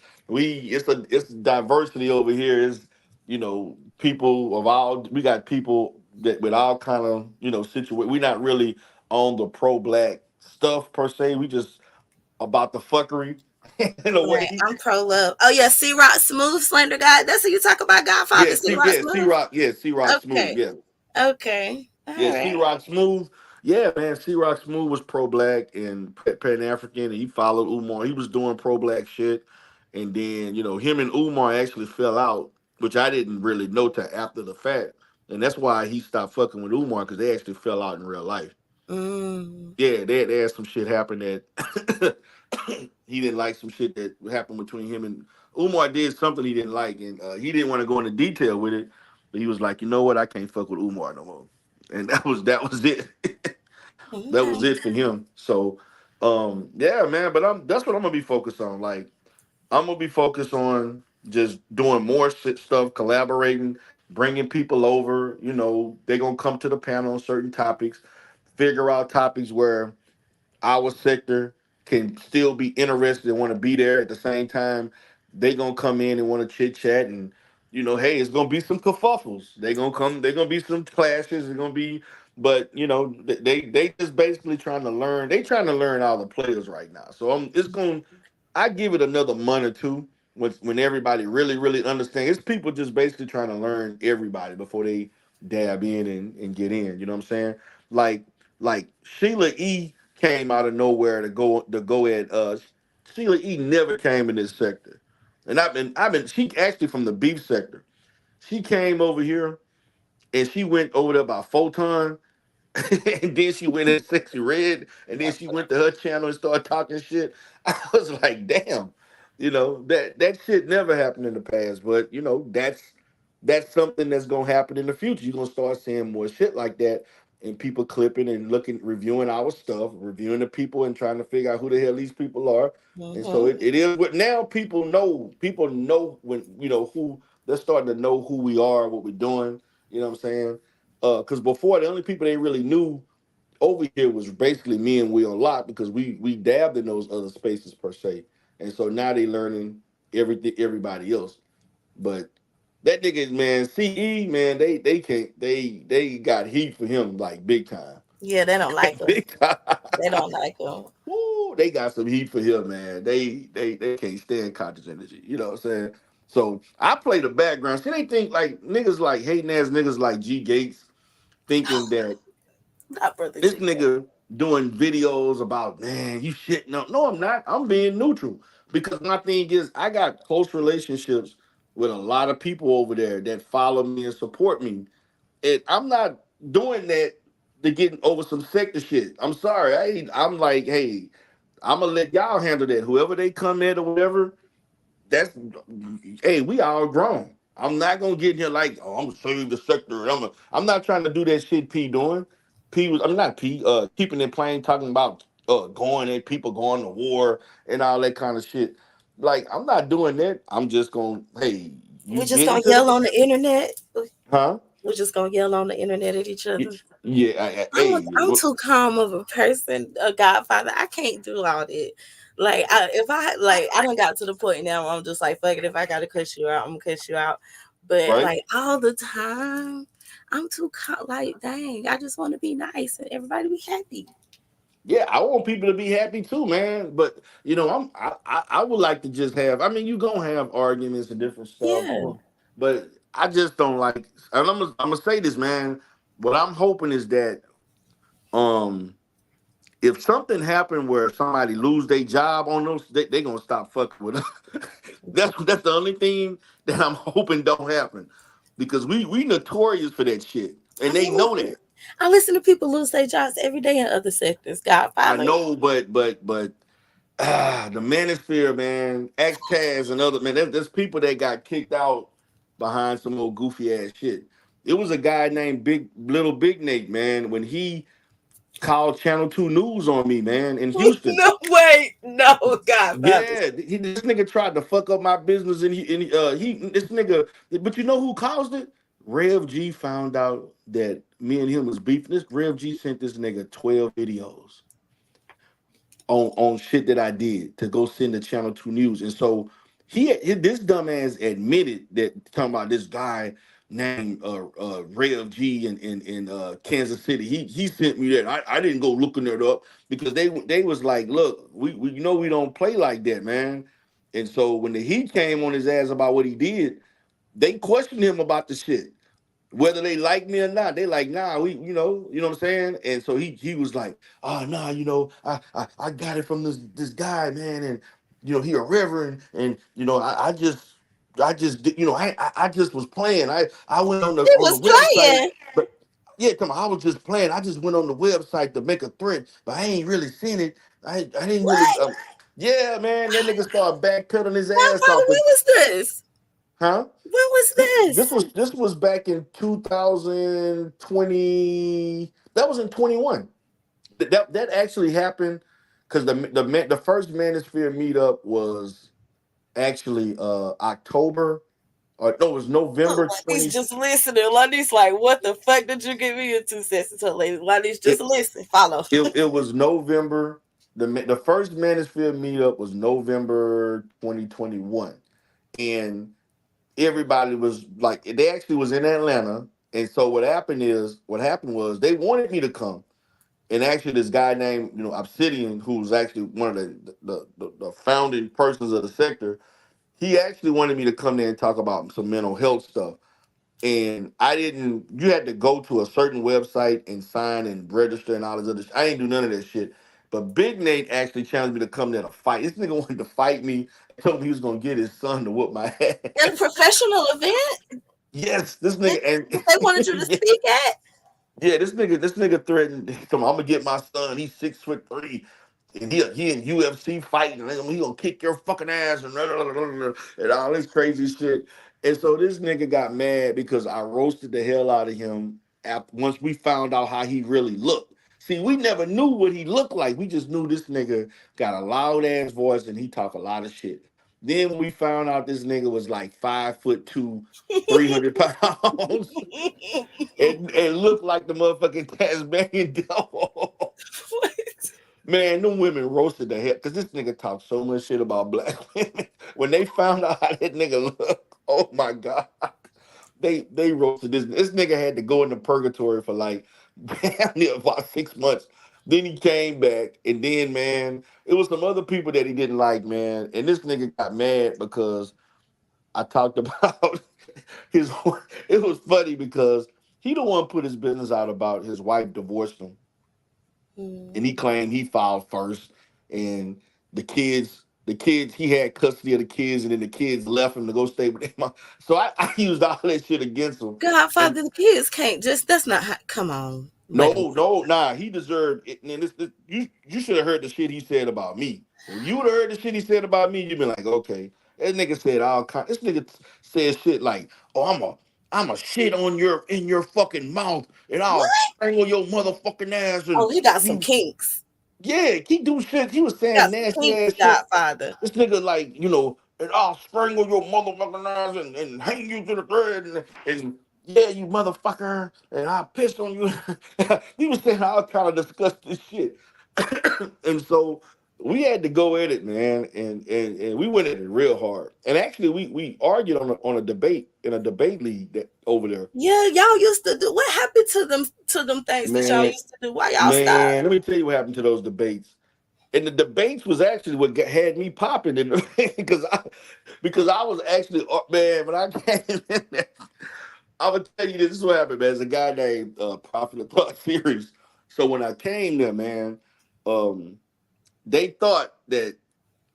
diversity over here. It's people of all, we got people that with all kind of situation. We're not really on the pro black stuff per se. We just about the fuckery in a Right. way. I'm pro love. Oh yeah, C Rock Smooth Slender God. That's who you talk about, Godfather. C Rock C Smooth. Rock, C Rock Smooth, Okay. yeah. Okay. All Yeah, C right. Rock Smooth. Yeah, man, C Rock Smooth was pro black and Pan African, and he followed Umar. He was doing pro black shit, and then him and Umar actually fell out, which I didn't really know till after the fact, and that's why he stopped fucking with Umar because they actually fell out in real life. Mm. Yeah, they had some shit happen that he didn't like some shit that happened between him and Umar did something he didn't like, and he didn't want to go into detail with it, but he was like, you know what, I can't fuck with Umar no more, and that was it. That was Okay. it for him. So, yeah, man. But that's what I'm gonna be focused on. Like, I'm gonna be focused on just doing more shit stuff, collaborating, bringing people over. They're gonna come to the panel on certain topics, figure out topics where our sector can still be interested and want to be there at the same time. They gonna come in and want to chit chat and hey, it's gonna be some kerfuffles. They gonna come. They gonna be some clashes. It's gonna be, but they just basically trying to learn. They trying to learn all the players right now. So it's going. I give it another month or two when everybody really understands. It's people just basically trying to learn everybody before they dab in and get in. You know what I'm saying? Like Sheila E came out of nowhere to go at us. Sheila E never came in this sector. And I've been she actually from the beef sector. She came over here and she went over there by Photon and then she went in sexy red, and then she went to her channel and started talking shit. I was like, damn, that shit never happened in the past, but that's something that's gonna happen in the future. You're gonna start seeing more shit like that, and people clipping and looking, reviewing our stuff, reviewing the people, and trying to figure out who the hell these people are. And so Mm-hmm. it is what now people know when who they're starting to know who we are, what we're doing. You know what I'm saying? Because before the only people they really knew over here was basically me and Will Lot because we dabbed in those other spaces per se, and so now they learning everybody else. But that nigga man, CE man, they can't they got heat for him like big time, Yeah, they don't like him. big time. They don't like him. Woo, they got some heat for him, man. They can't stand conscious energy. You know what I'm saying? So I play the background. See, they think like niggas like hating ass niggas like G Gates thinking that Not brother this G. nigga doing videos about, man, you shit. No, I'm not. I'm being neutral because my thing is I got close relationships with a lot of people over there that follow me and support me. And I'm not doing that to get over some sector shit. I'm sorry. I'm like, hey, I'm gonna let y'all handle that. Whoever they come at or whatever, that's hey, we all grown. I'm not gonna get in here like, oh, I'm gonna save the sector. I'm not trying to do that shit P doing. I'm not P keeping it plain, talking about going at people going to war and all that kind of shit. Like, I'm not doing that. I'm just gonna, hey, you We're just get gonna into yell the on the internet. huh? We're just gonna yell on the internet at each Y- other. Yeah, hey, I'm too calm of a person, a Godfather. I can't do all that. Like if I like, I don't got to the point now where I'm just like, fuck it. If I gotta cuss you out, I'm gonna cuss you out. But right? like all the time, I'm too calm. Like dang, I just want to be nice and everybody be happy. Yeah, I want people to be happy too, man. But I would like to just have. I mean, you gonna have arguments and different stuff, Yeah, but I just don't like. And I'm gonna say this, man. What I'm hoping is that um if something happened where somebody lose their job on those, they gonna stop fucking with us. That's the only thing that I'm hoping don't happen because we notorious for that shit, I and they know listen. that. I listen to people lose their jobs every day in other sectors. I Godfather. know, but the manosphere, man, X Taz and other man, there's people that got kicked out behind some old goofy ass shit. It was a guy named Big Nate, man, when he called Channel 2 News on me, man, in Houston. No way, no Godfather. Yeah, this nigga tried to fuck up my business and he this nigga, but you know who caused it? Rev G found out that me and him was beefing. This Rev G sent this nigga 12 videos on shit that I did to go send the Channel 2 News. And so this dumbass admitted that talking about this guy named Rev G in Kansas City. He sent me that. I didn't go looking it up because they was like, look, we you know we don't play like that, man. And so when the heat came on his ass about what he did, they questioned him about the shit whether they like me or not. They like, nah, we, you know what I'm saying? And so he was like, oh nah, I got it from this guy, man, and he a reverend, and I just I just was playing. I went on the He on the was website, playing. but yeah, come on, I was just playing. I just went on the website to make a threat, but I ain't really seen it. I didn't really What? yeah, man, that nigga started backpedaling his ass Godfather, off. when was this? Huh? When was This this? was this was back in 2020. That was in 21. That actually happened because the first Manosphere meetup was actually October, or no, it was Look, November Lonnie's 20. just listening. Lonnie's like, what the fuck did you get me into, Sassy Told Lady? Lonnie's just It, listen, follow. it was November. The first Manosphere meetup was November 2021, and everybody was like, they actually was in Atlanta. And so what happened was they wanted me to come. And actually this guy named, Obsidian, who's actually one of the founding persons of the sector, he actually wanted me to come there and talk about some mental health stuff. And I didn't, you had to go to a certain website and sign and register and all this other shit. I ain't do none of that shit. But Big Nate actually challenged me to come there to fight. This nigga wanted to fight me, told me he was gonna get his son to whoop my At a ass. professional event Yes, this that, nigga, that they wanted you to and speak at. yeah, this nigga threatened. Come on, I'm gonna get my son. He's 6'3", and he in UFC fighting. And he gonna kick your fucking ass and all this crazy shit. And so this nigga got mad because I roasted the hell out of him. Once we found out how he really looked. See, we never knew what he looked like. We just knew this nigga got a loud ass voice and he talk a lot of shit. Then when we found out this nigga was like 5'2", 300 pounds. And looked like the motherfucking Tasmanian devil. What? Man, them women roasted the hell because this nigga talked so much shit about black women. When they found out how that nigga looked, oh my god, they roasted this. This nigga had to go into purgatory for like damn near about 6 months. Then he came back, and then man, it was some other people that he didn't like, man. And this nigga got mad because I talked about his. It was funny because he the one put his business out about his wife divorced him, and he Mm. claimed he filed first, and the kids, he had custody of the kids, and then the kids left him to go stay with their mom. So I used all that shit against him, and Godfather, the kids can't just, that's not how, come on. Wait a no, minute. no, nah, he deserved it. And you should have heard the shit he said about me. If you would have heard the shit he said about me, you'd been like, okay. That nigga said all kind. This nigga said shit like, oh, I'm a shit on your in your fucking mouth, and I'll What? strangle your motherfucking ass, Oh, and he got some you, kinks. yeah, he do shit. He was He got saying some nasty kinks, ass shit. Godfather. This nigga like, and I'll strangle your motherfucking ass and hang you to the thread and yeah, you motherfucker, and I'll piss on you. He was saying all kind of disgusting shit. And so we had to go at it, man, and we went at it real hard. And actually we argued on a debate in a debate league that over there. Yeah, y'all used to do. What happened to them things that y'all Man, used to do? Why y'all stopped? man, let me tell you what happened to those debates. And the debates was actually what had me popping in the because I was actually man when I came in there, I'm gonna tell you this is what happened, man. There's a guy named Prophet of Thought Series. So when I came there, man, um, they thought that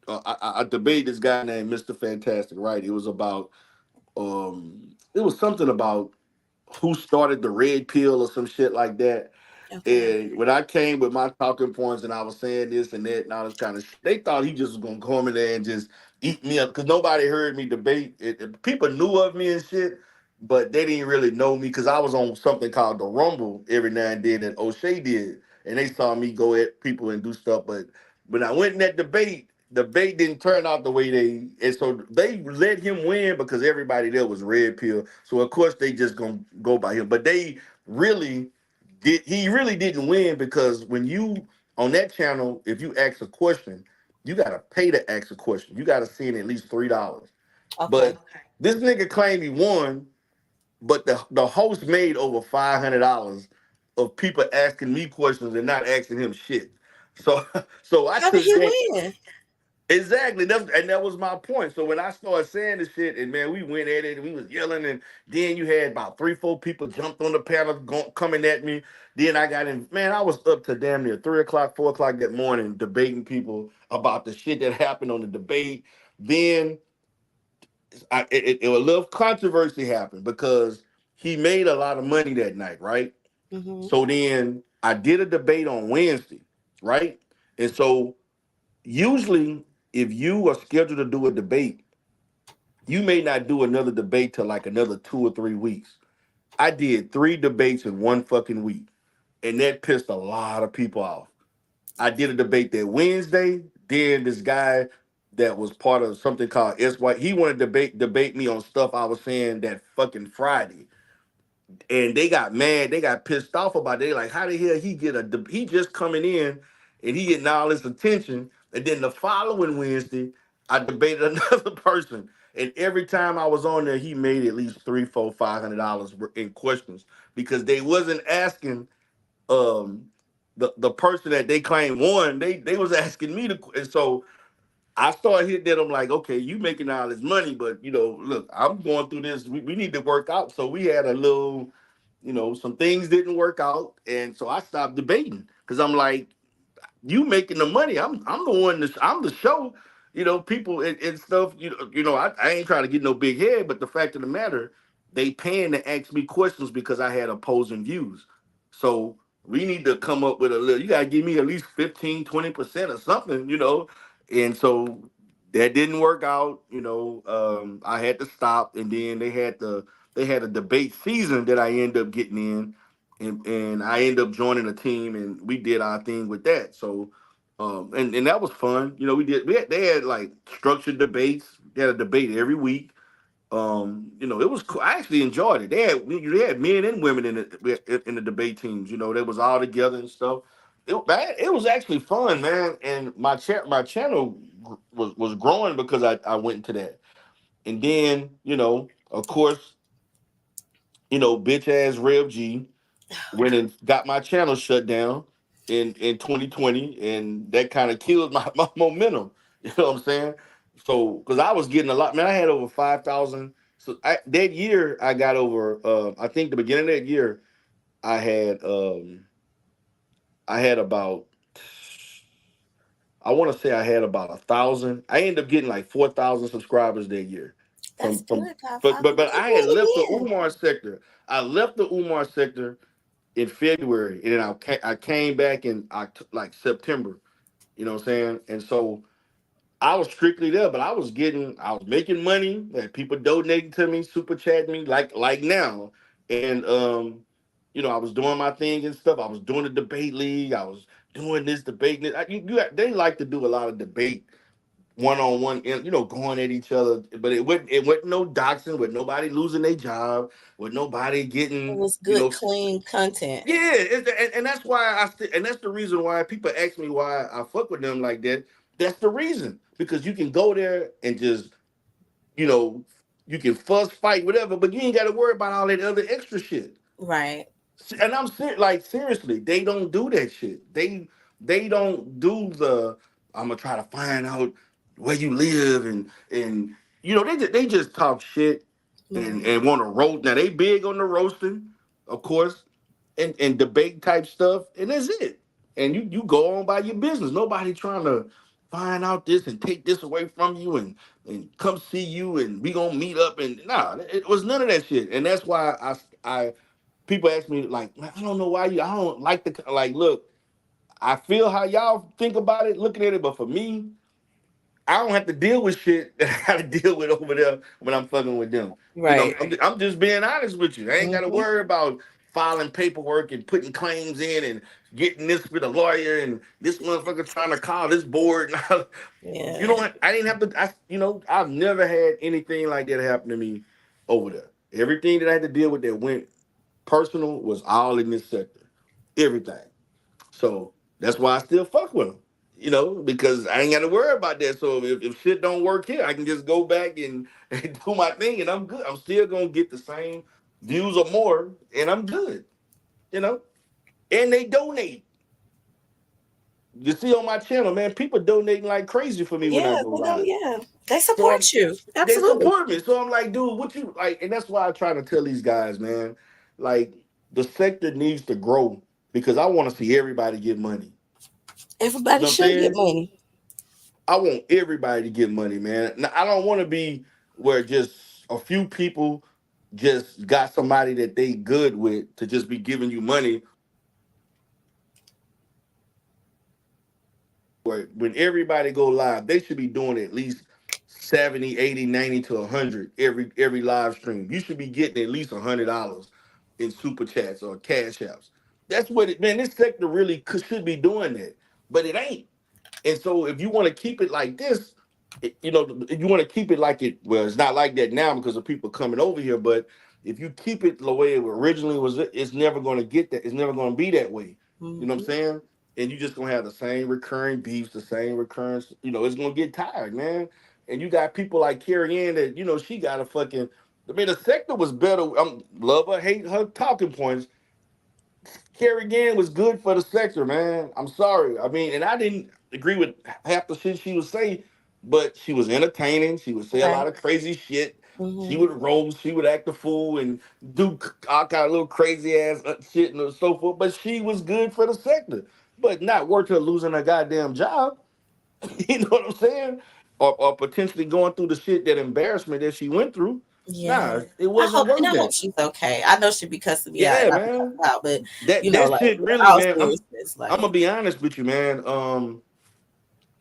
I debated this guy named Mr. Fantastic, right? It was about it was something about who started the red pill or some shit like that. Okay. And when I came with my talking points and I was saying this and that and all this kind of shit, they thought he just was gonna come in there and just eat me up because nobody heard me debate. People knew of me and shit, but they didn't really know me because I was on something called the Rumble every now and then that O'Shea did, and they saw me go at people and do stuff. But when I went in that debate, the debate didn't turn out the way and so they let him win because everybody there was red pill. So of course they just gonna go by him. But they really he really didn't win because when you on that channel, if you ask a question, you gotta pay to ask a question. You gotta send at least $3. Okay. But this nigga claimed he won, but the host made over $500 of people asking me questions and not asking him shit. So so I How did took he that. win? Exactly. And that was my point. So when I started saying this shit, and man, we went at it and we was yelling, and then you had about 3, 4 people jumped on the panel coming at me. Then I got in, man, I was up to damn near 3 o'clock, 4 o'clock that morning debating people about the shit that happened on the debate. Then a little controversy happened because he made a lot of money that night, right? Hmm. So then I did a debate on Wednesday, right? And so usually if you are scheduled to do a debate, you may not do another debate till like another 2 or 3 weeks. I did 3 debates in one fucking week, and that pissed a lot of people off. I did a debate that Wednesday. Then this guy that was part of something called SY, he wanted to debate me on stuff I was saying that fucking Friday, and they got mad. They got pissed off about it. They like, how the hell he get he just coming in and he getting all this attention. And then the following Wednesday, I debated another person. And every time I was on there, he made at least three, four, $500 in questions because they wasn't asking um the person that they claimed won. They was asking me to. And so I started hitting at them like, okay, you making all this money, but look, I'm going through this. We need to work out. So we had a little, some things didn't work out, and so I stopped debating because I'm like, you making the money. I'm the one. I'm the show. People and stuff. I ain't trying to get no big head, but the fact of the matter, they paying to ask me questions because I had opposing views. So we need to come up with a little. You gotta give me at least 15, 20% or something. And so that didn't work out. I had to stop, and then they had a debate season that I ended up getting in, and I ended up joining a team, and we did our thing with that. So, and that was fun. They had like structured debates. They had a debate every week. It was cool. I actually enjoyed it. They had men and women in the debate teams. They was all together and stuff. It was actually fun, man. And my channel was growing because I went into that. And then of course, bitch ass Rev G went and got my channel shut down in 2020, and that kind of killed my momentum. You know what I'm saying? So because I was getting a lot, man, I had over 5,000. So that year I got over. I think the beginning of that year I had about. I want to say I had about 1,000. I ended up getting like 4,000 subscribers that year. That's From good, Godfather. but Keep I had doing left the it again. Umar sector. I left the Umar sector in February, and then I came back in like September. You know what I'm saying? And so I was strictly there, but I was making money. Had people donating to me, super chatting me, like now. And I was doing my thing and stuff. I was doing the debate league. I was doing this debate. They like to do a lot of debate one on one, going at each other. But it wasn't no doxing, with nobody losing their job, with nobody It getting, was good, clean content. yeah, and that's why and that's the reason why people ask me why I fuck with them like that. That's the reason, because you can go there and just, you know, you can fuss, fight, whatever, but you ain't got to worry about all that other extra shit. Right. And like seriously, they don't do that shit. They don't do the I'm gonna try to find out where you live, and they just talk shit and Right. want to roast. Now they big on the roasting, of course, and debate type stuff, and that's it. And you go on by your business. Nobody trying to find out this and take this away from you, and come see you, and we gonna meet up, and nah, it was none of that shit. And that's why I people ask me like, "Man, I don't know why I don't like like, look, I feel how y'all think about it, looking at it, but for me, I don't have to deal with shit that I got to deal with over there when I'm fucking with them. Right. I'm just being honest with you. I ain't got to Hmm. worry about filing paperwork and putting claims in and getting this with a lawyer and this motherfucker trying to call this board. You Yeah. know what? I didn't have to. I've never had anything like that happen to me over there. Everything that I had to deal with that went personal was all in this sector. Everything. So that's why I still fuck with them. Because I ain't got to worry about that. So if shit don't work here, I can just go back and, and do my thing, and I'm good. I'm still gonna get the same views or more, and I'm good. You know, and they donate. You see on my channel, man, people donating like crazy for me when I Yeah, go they don't, live. yeah. They So I'm support you. they Absolutely. support me. So I'm like, dude, what you like? And that's why I try to tell these guys, man, like the sector needs to grow because I want to see everybody get money. You Everybody know what I'm should get saying? money. I want everybody to get money, man. Now, I don't want to be where just a few people just got somebody that they good with to just be giving you money. Where when everybody go live, they should be doing at least 70, 80, 90 to 100 every live stream. You should be getting at least $100 in super chats or cash apps. That's what it, man. This sector really should be doing that, but it ain't. And so if you want to keep it like this, if you want to keep it like it, well, it's not like that now because of people coming over here. But if you keep it the way it originally was, it's never going to get that. It's never going to be that way. You know what I'm Hmm. saying? And you just gonna have the same recurring beefs, the same recurrence. It's gonna get tired, man. And you got people like Carrie Ann that she got a fucking. I mean, the sector was better. Love her, hate her talking points. Carrie Gann was good for the sector, man. I'm sorry. I mean, and I didn't agree with half the shit she would say, but she was entertaining. She would say a Right. lot of crazy shit. She Hmm. would roast. She would act a fool and do all kind of little crazy ass shit and so forth. But she was good for the sector, but not worth her losing her goddamn job. You know what I'm saying? Or potentially going through the shit, that embarrassment that she went through. Yeah. Nah, it wasn't And worth I hope that. she's okay. I know she'd be cussing me out Yeah, not to talk man. about, but That like shit in really, all man. seriousness, I'm like gonna be honest with you, man.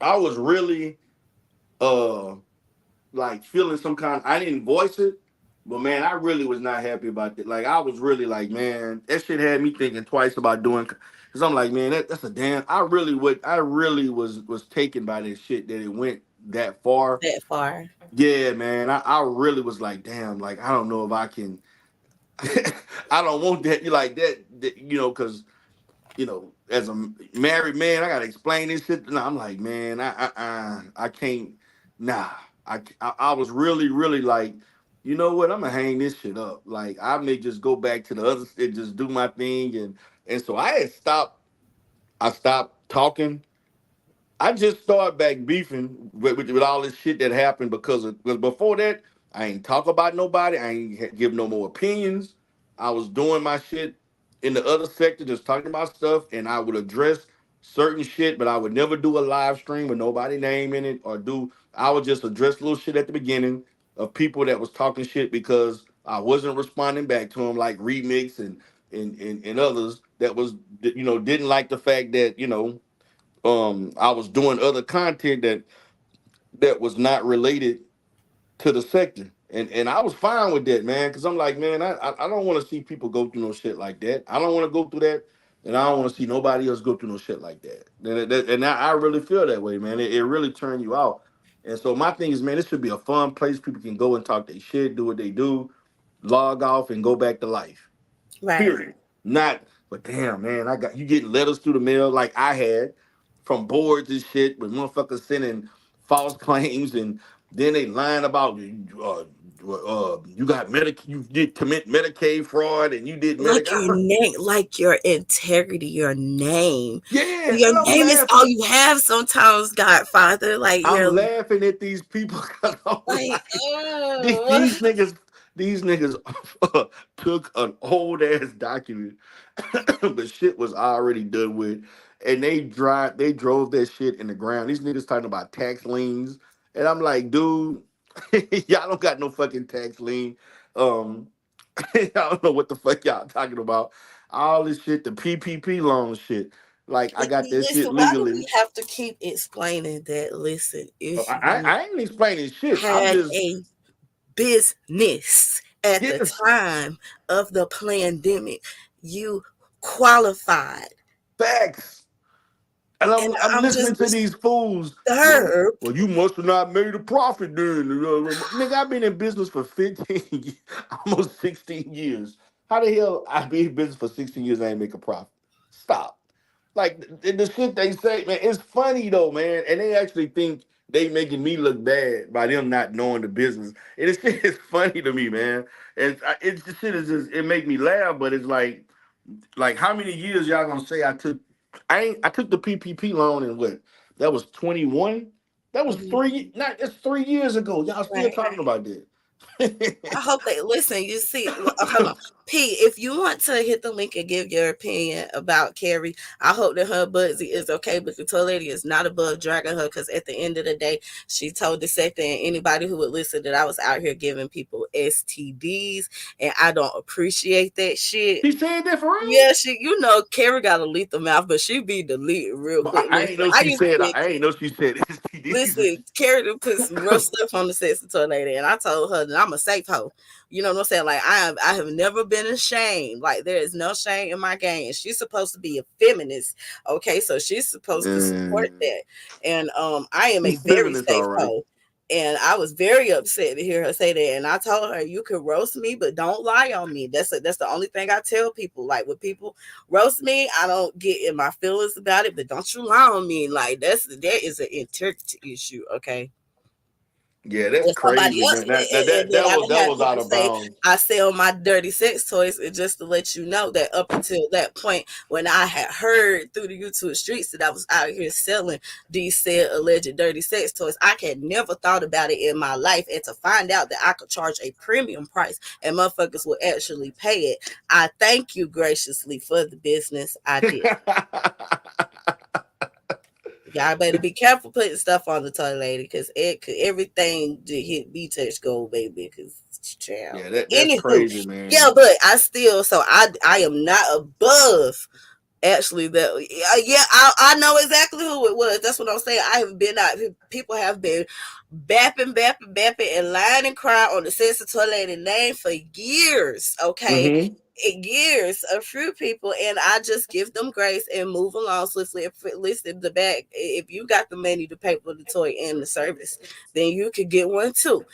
I was really uh like feeling some kind. I didn't voice it, but man, I really was not happy about that. Like I was really like, man, that shit had me thinking twice about doing. Because I'm like, man, that's a damn. I really was taken by this shit that it went that far. that far. Yeah, man. I really was like, damn. Like I don't know if I can. I don't want that. You like that, because as a married man, I gotta explain this shit. No, I'm like, man, I can't. Nah, I was really, really like, you know what? I'm gonna hang this shit up. Like, I may just go back to the other and just do my thing, and so I had stopped. I stopped talking. I just started back beefing with all this shit that happened because before that, I ain't talk about nobody. I ain't give no more opinions. I was doing my shit in the other sector, just talking about stuff, and I would address certain shit, but I would never do a live stream with nobody name in it or do. I would just address little shit at the beginning of people that was talking shit because I wasn't responding back to them like Remix and others that was didn't like the fact that I was doing other content that was not related to the sector. And I was fine with that, man, because I'm like, man, I don't want to see people go through no shit like that. I don't want to go through that, and I don't want to see nobody else go through no shit like that. And I really feel that way, man. It really turned you out. And so my thing is, man, this should be a fun place. People can go and talk their shit, do what they do, log off, and go back to life. Right. Period. Not, but damn, man, I got you getting letters through the mail like I had from boards and shit with motherfuckers sending false claims and then they lying about you got you did commit Medicaid fraud and you did Like your Medicaid. name, like your integrity, your name. Yeah, Your and I'm name is all laughing. you have sometimes, Godfather. Like I'm you're laughing at these people because I'm like, like, these, oh. these niggas, these niggas took an old ass document, but shit was already done with, and they drove that shit in the ground. These niggas talking about tax liens, and I'm like, dude, y'all don't got no fucking tax lien. Um, I don't know what the fuck y'all talking about. All this shit, the PPP loan shit. Like I got that Listen, shit why do we legally. have to keep explaining that? Listen, if you I ain't explaining shit. I'm had just a business at the yes. time of the pandemic, You qualified. Facts. And And I'm I'm just listening to these fools. disturbed. Well, you must have not made a profit then. Nigga, I've been in business for 15, almost 16 years. How the hell I be in business for 16 years and I ain't make a profit? Stop. Like the shit they say, man, it's funny though, man. And they actually think they making me look bad by them not knowing the business. And it's shit is funny to me, man. And it's the shit is just it make me laugh, but it's like how many years y'all gonna say I took? I took the PPP loan in what? That was 21. That was Mhm. not it's 3 years ago. Y'all still Right. talking about I that? hope they listen. You see, hold on, P. If you want to hit the link and give your opinion about Carrie, I hope that her Budsy is okay. But the toy lady is not above dragging her because at the end of the day, she told the sector and anybody who would listen that I was out here giving people STDs, and I don't appreciate that shit. She said that for real? Yeah, Carrie got a lethal mouth, but she be deleted real But quick. I ain't Listen, know I she used to said be I ain't know she said STDs. Listen, Carrie done put some rough stuff on the sexy toy lady, and I told her that I'm a safe hoe. You know what I'm saying? Like I have never been ashamed. Like there is no shame in my game. And she's supposed to be a feminist, okay? So she's supposed to support Man, that. And I am a she's very feminist, safe all right. hoe. And I was very upset to hear her say that. And I told her, you can roast me, but don't lie on me. That's the only thing I tell people. Like when people roast me, I don't get in my feelings about it, but don't you lie on me. Like that is an integrity issue, okay? Yeah, that's And somebody crazy, else, man. That that and that, then that I was done that had was out people of say bounds. I sell my dirty sex toys, and just to let you know that up until that point, when I had heard through the YouTube streets that I was out here selling these said alleged dirty sex toys, I had never thought about it in my life, and to find out that I could charge a premium price and motherfuckers would actually pay it, I thank you graciously for the business. I did. Y'all better be careful putting stuff on the toilet, lady, because it could everything to hit B touch gold, baby. Because child. Yeah, But that's anywho, crazy, yeah, man. but I still I am not above actually that yeah I know exactly who it was. That's what I'm saying. I have been out. People have been bapping and lying and crying on the sensitive toilet name for years. Okay, Mm-hmm. years, a few people, and I just give them grace and move along swiftly. If listen, the back, if you got the money to pay for the toy and the service, then you could get one too.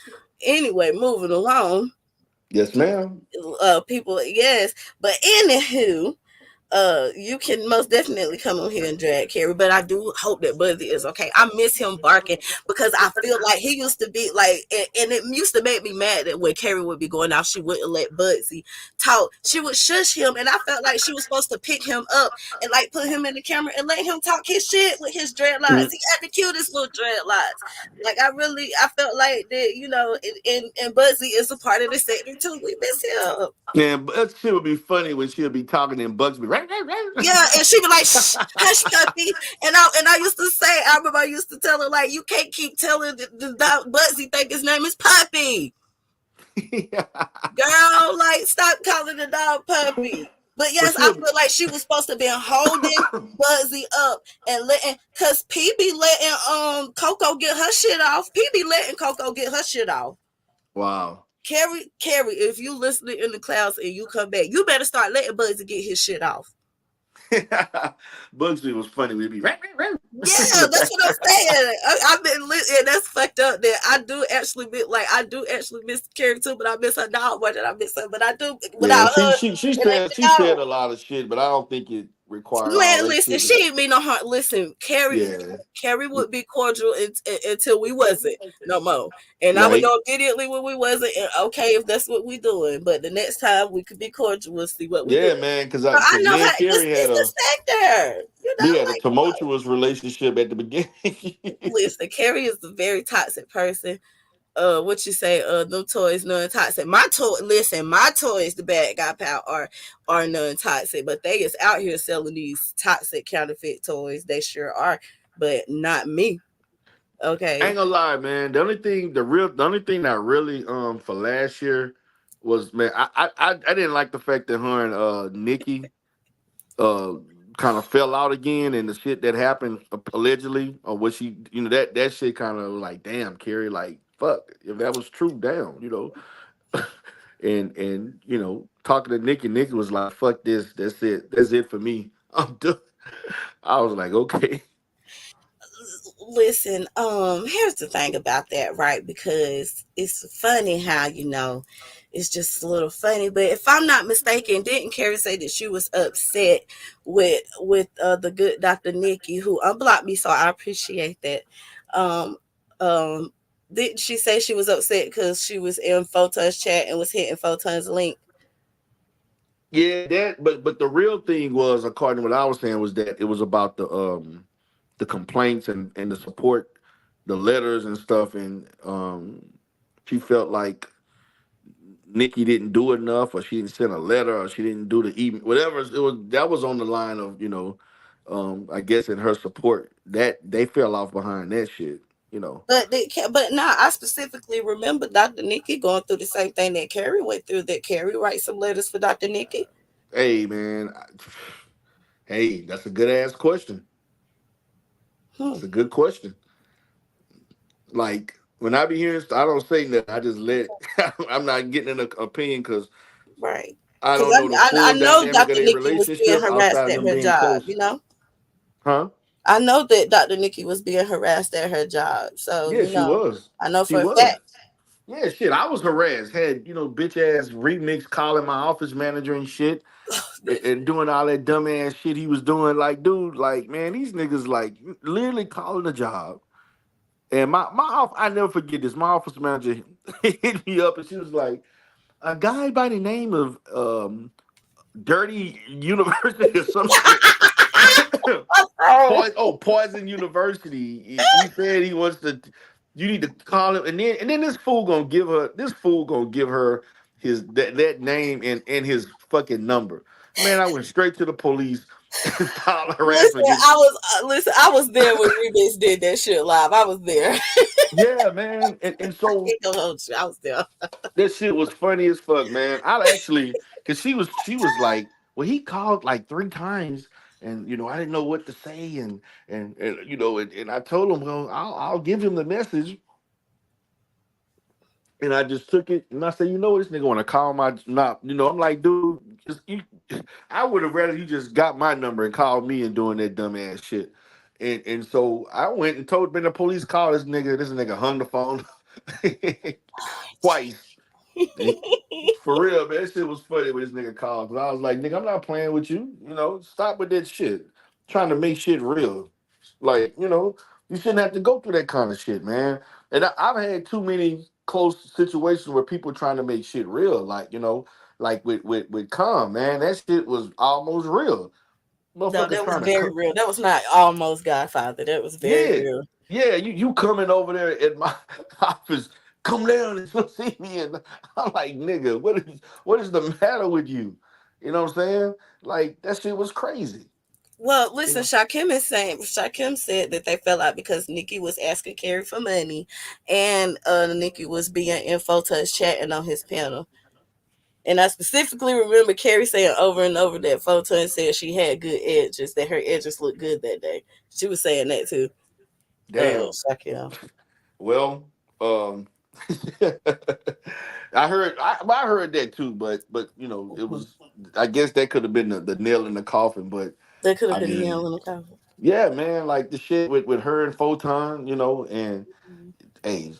Anyway, moving along, Yes, ma'am. people, yes, but anywho, you can most definitely come on here and drag Carrie, but I do hope that Buzzy is okay. I miss him barking because I feel like he used to be like, and it used to make me mad that when Carrie would be going off, she wouldn't let Buzzy talk. She would shush him, and I felt like she was supposed to pick him up and like put him in the camera and let him talk his shit with his dreadlocks. He had the cutest little dreadlocks. Like I felt like that, and Buzzy is a part of the sector too. We miss him. Yeah, but that shit would be funny when she'll be talking and Bugs be right. Yeah, and she was like, "Shh, hush, puppy." And I used to say, I remember I used to tell her like, "You can't keep telling the dog Buzzy think his name is Puppy, girl. Like, stop calling the dog Puppy." But But yes, I she'll feel like she was supposed to be holding Buzzy up and letting, cause P be letting Coco get her shit off. P be letting Coco get her shit off. wow. Carrie, if you listening in the clouds and you come back, you better start letting Buzzy get his shit off. Bugsy was funny. We'd be Yeah, that's what I'm saying. I've been and that's fucked up. That I do actually miss Carrie too, but I miss her dog more than I miss her. But I do Yeah, without she her, she she it ain't said she the said dog. a lot of shit, but I don't think it required all Man, that listen, shit. she ain't mean no harm. Listen, Yeah, Carrie would be cordial until we wasn't no more, and I would right. know immediately when we wasn't. And okay, if that's what we doing, but the next time we could be cordial. We'll see what we do. Yeah, man, because So I because know me how and Carrie had it's a the sector. we had a Like tumultuous relationship at the beginning. listen, Carrie is a very toxic person. What you say, them toys non-toxic. My toys, the bad guy pal are non-toxic, but they is out here selling these toxic counterfeit toys. They sure are, but not me. I ain't Okay. gonna lie, man. The only thing that really for last year was, man, I didn't like the fact that her and Nikki uh kind of fell out again, and the shit that happened allegedly, or what she, that shit kind of like, damn, Carrie, like, fuck, if that was true, damn. and talking to Nikki. Nikki was like, "Fuck this. That's it for me. I'm done." I was like, "Okay." Listen, here's the thing about that, right? Because it's funny how, it's just a little funny. But if I'm not mistaken, didn't Carrie say that she was upset with the good Dr. Nikki who unblocked me, so I appreciate that. Um um didn't she say she was upset because she was in Photon's chat and was hitting Photon's link? Yeah, that. But the real thing was, according to what I was saying, was that it was about the complaints and the support, the letters and stuff, and she felt like Nikki didn't do enough, or she didn't send a letter, or she didn't do the email, whatever it was. That was on the line of I guess in her support that they fell off behind that shit. You know, But now I specifically remember Dr. Nikki going through the same thing that Carrie went through. That Carrie writes some letters for Dr. Nikki. hey man, hey, that's a good ass question. Hmm. It's a good question. Like when I be hearing, I don't say nothing. I just let. I'm not getting an opinion because Right. I Because don't know the I full know dynamic of Dr. their Nikki was being relationship harassed outside of at them her being job, close. Huh? I know that Dr. Nikki was being harassed at her job. So, Yeah, she was. I know She for a was. fact. Yeah, shit. I was harassed. Had bitch ass remix calling my office manager and shit, and doing all that dumb ass shit he was doing. Like, dude, like, man, these niggas like literally calling a job. And I never forget this. My office manager hit me up and she was like, a guy by the name of Dirty University or some shit. Oh, Poison University. He said he wants to. You need to call him, and then this fool gonna give her his that name and his fucking number. Man, I went straight to the police and filed listen, harassment against. I was there when Remix did that shit live. I was there. Yeah, man, and I so can't go hold you. I was there. that shit was funny as fuck, man. I actually, cause she was like, well, he called like 3 times, and I didn't know what to say, and I told him, well, I'll give him the message, and I just took it, and I said, this nigga want to call my not, I'm like, dude, I would have rather you just got my number and called me and doing that dumb ass shit, and so I went and told when the police called this nigga. This nigga hung the phone twice. For real, man, that shit was funny when this nigga called. Cause I was like, nigga, I'm not playing with you. Stop with that shit. Trying to make shit real. Like, you shouldn't have to go through that kind of shit, man. And I've had too many close situations where people trying to make shit real. Like, like with Calm, man, that shit was almost real. No, Motherfucker that was trying to very come. real. That was not almost Godfather. That was very Yeah, real. yeah, you coming over there at my office, come down and see me, and I'm like, nigga, what is the matter with you? You know what I'm saying? Like that shit was crazy. Well, You listen, know? Shakim said that they fell out because Nikki was asking Carrie for money, and Nikki was being in Photos chatting on his panel. And I specifically remember Carrie saying over and over that Photon said she had good edges, that her edges looked good that day. She was saying that too. Damn. Shakim. Well, um, I heard that too, but it was. I guess that could have been the nail in the coffin, but That could have I been the nail mean, in the coffin. yeah, man, like the shit with her and Photon, and hey.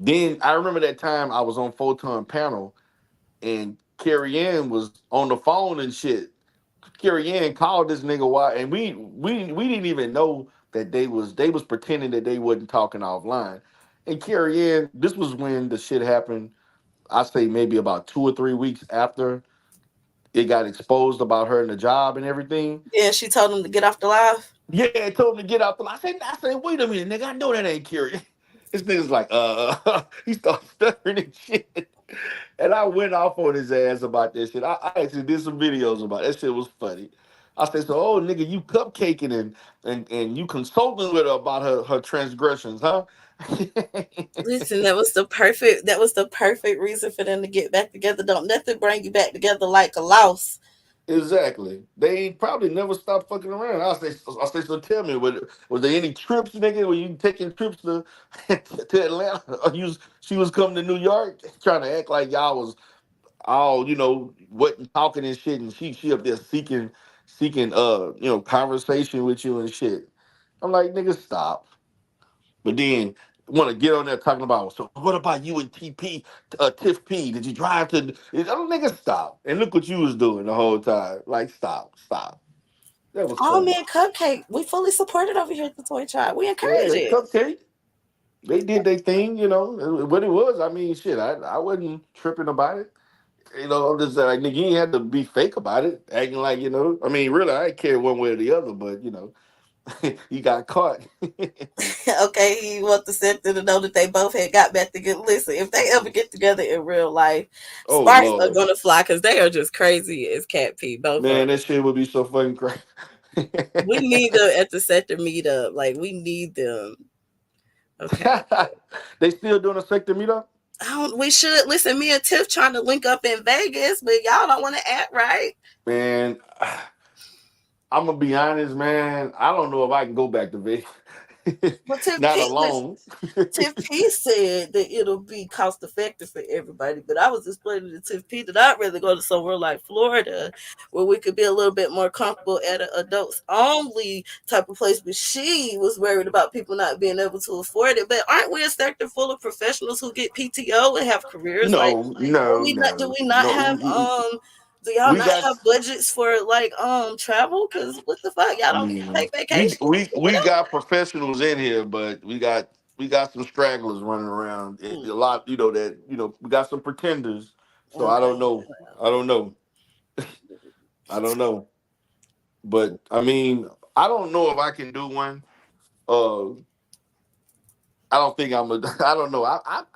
Then I remember that time I was on Photon panel and Carrie Ann was on the phone and shit. Carrie Ann called this nigga why, and we didn't even know that they was pretending that they wasn't talking offline. And Carrie Ann, this was when the shit happened. I say maybe about 2 or 3 weeks after it got exposed about her and the job and everything. Yeah, she told him to get off the live. Yeah, I told him to get out the. I said, wait a minute, nigga. I know that ain't Carrie. This nigga's like, he started stuttering and shit. And I went off on his ass about this shit. I actually did some videos about it. That shit was funny. I said, so, oh, nigga, you cupcaking and you consulting with her about her transgressions, huh? Listen, that was the perfect reason for them to get back together. Don't nothing bring you back together like a loss. Exactly. They probably never stop fucking around. I say, so tell me, was there any trips, nigga? Were you taking trips to to Atlanta? Or she was coming to New York, trying to act like y'all was all, wasn't talking and shit, and she up there seeking conversation with you and shit. I'm like, nigga, stop. But then want to get on there talking about, so what about you and TP, Tiff P? Did you drive to? Oh, nigga, stop. And look what you was doing the whole time. Like, stop, stop. That was Oh funny. man, Cupcake, we fully supported over here at the Toy Tribe. We encourage Yeah, it. Cupcake. They did their thing, what it was. I mean, shit, I wasn't tripping about it. I'm just like, nigga, you ain't had to be fake about it, acting like, I mean, really, I didn't care one way or the other, but, you got caught. Okay, he want the center to know that they both had got back together. Listen, if they ever get together in real life, Oh, sparks are Lord. gonna fly because they are just crazy as cat pee, both of Man, them. that shit would be so fucking crazy. We need them at the sector meetup. Like we need them. Okay. They still doing a sector meetup? I don't, we should listen. Me and Tiff trying to link up in Vegas, but y'all don't want to act right. Man, I'm gonna be honest, man. I don't know if I can go back to Vegas. But Tiff Not P, alone. Tiff P said that it'll be cost effective for everybody, but I was explaining to Tiff P that I'd rather go to somewhere like Florida where we could be a little bit more comfortable at an adults only type of place. But she was worried about people not being able to afford it. But aren't we a sector full of professionals who get PTO and have careers? Like, No, no, do no, we not have no. do y'all We not got have budgets for like travel? Cause what the fuck? Y'all don't mm, take vacations or we whatever. got professionals in here, but we got some stragglers running around. A Mm, lot, that we got some pretenders. So I okay. don't know. I don't know. I don't know. But I mean, I don't know if I can do one. Uh, I don't think I'm a. I don't know.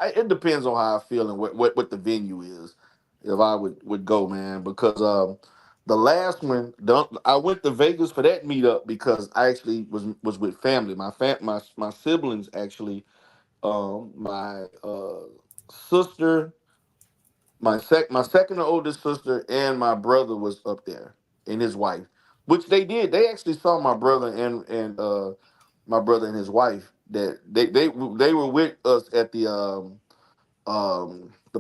It depends on how I feel and what the venue is. If I would go, man, because the last one, I went to Vegas for that meetup because I actually was with family. My siblings actually. My sister, my second to oldest sister, and my brother was up there, and his wife, which they did. They actually saw my brother and my brother and his wife. That they were with us at the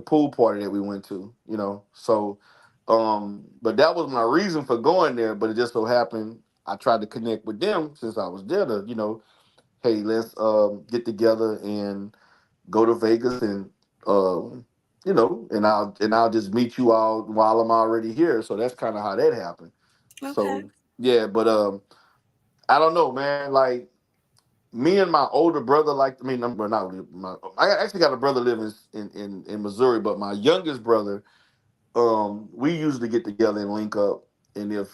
pool party that we went to. So but that was my reason for going there. But it just so happened I tried to connect with them since I was there to hey, let's get together and go to Vegas and and I'll just meet you all while I'm already here. So that's kind of how that happened. Okay. So yeah, but I don't know, man. Like me and my older brother, like I mean, not really, I actually got a brother living in Missouri, but my youngest brother, we usually get together and link up. And if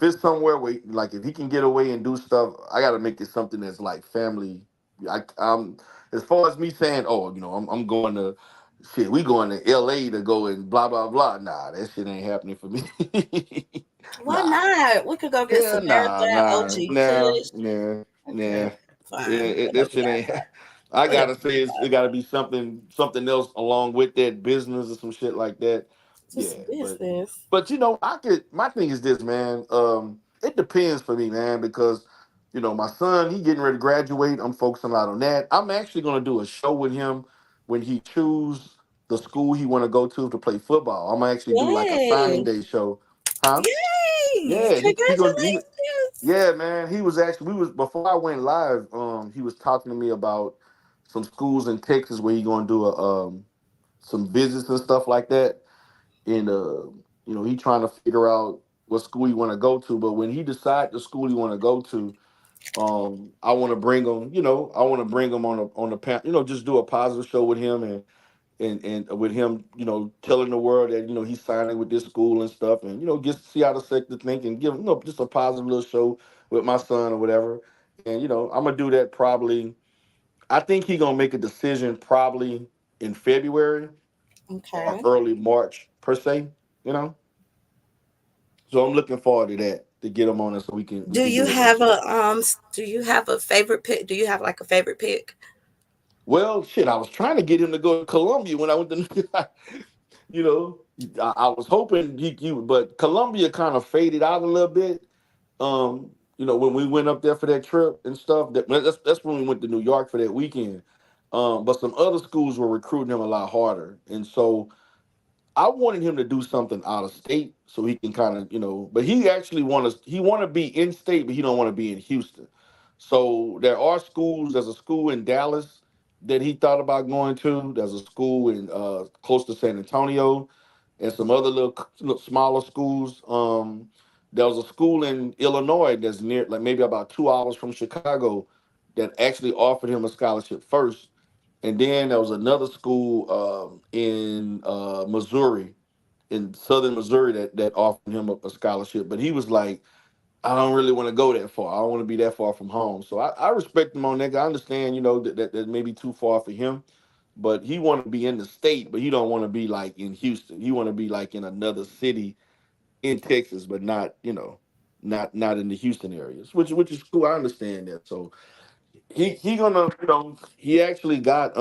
it's somewhere where like if he can get away and do stuff, I got to make it something that's like family. I'm as far as me saying, oh, I'm going to shit. We going to L.A. to go and blah blah blah. Nah, that shit ain't happening for me. Why Nah, not? We could go get hell some nah, marathon nah, OG nah, Kush. nah, nah. Okay, fine. That Whatever shit y'all ain't. got. I Whatever gotta say, y'all it got. got to be something else along with that business or some shit like that. Just Yeah, but business. I could. My thing is this, man. It depends for me, man, because my son he getting ready to graduate. I'm focusing a lot on that. I'm actually gonna do a show with him when he choose the school he want to go to play football. I'm gonna actually do like a signing Yay! day show, huh? Yay! Yeah, he gonna Congratulations! yeah, man. He was actually we was before I went live. He was talking to me about some schools in Texas where he gonna do some visits and stuff like that. And he trying to figure out what school he want to go to. But when he decide the school he want to go to, I want to bring him. I want to bring him on the path. Just do a positive show with him and with him, telling the world that he's signing with this school and stuff, and just see how the sector think and give him just a positive little show with my son or whatever. And I'm gonna do that probably. I think he gonna make a decision probably in February or Okay. early March per se. You know, so I'm looking forward to that to get him on it so we Do can you do it. have do you have a favorite pick? Do you have like a favorite pick? Well, shit, I was trying to get him to go to Columbia when I went to, you know. I was hoping but Columbia kind of faded out a little bit. When we went up there for that trip and stuff, that's when we went to New York for that weekend. But some other schools were recruiting him a lot harder, and so I wanted him to do something out of state so he can kind of, but he actually want to be in state, but he don't want to be in Houston. So there are schools. There's a school in Dallas that he thought about going to. There's a school in close to San Antonio, and some other little smaller schools. There was a school in Illinois that's near, like maybe about 2 hours from Chicago, that actually offered him a scholarship first, and then there was another school in Missouri, in southern Missouri, that offered him a scholarship. But he was like, I don't really want to go that far. I don't want to be that far from home. So I respect him on that. I understand, that may be too far for him, but he want to be in the state, but he don't want to be like in Houston. He want to be like in another city in Texas, but not, not in the Houston areas, which is cool. I understand that. So he gonna, he actually got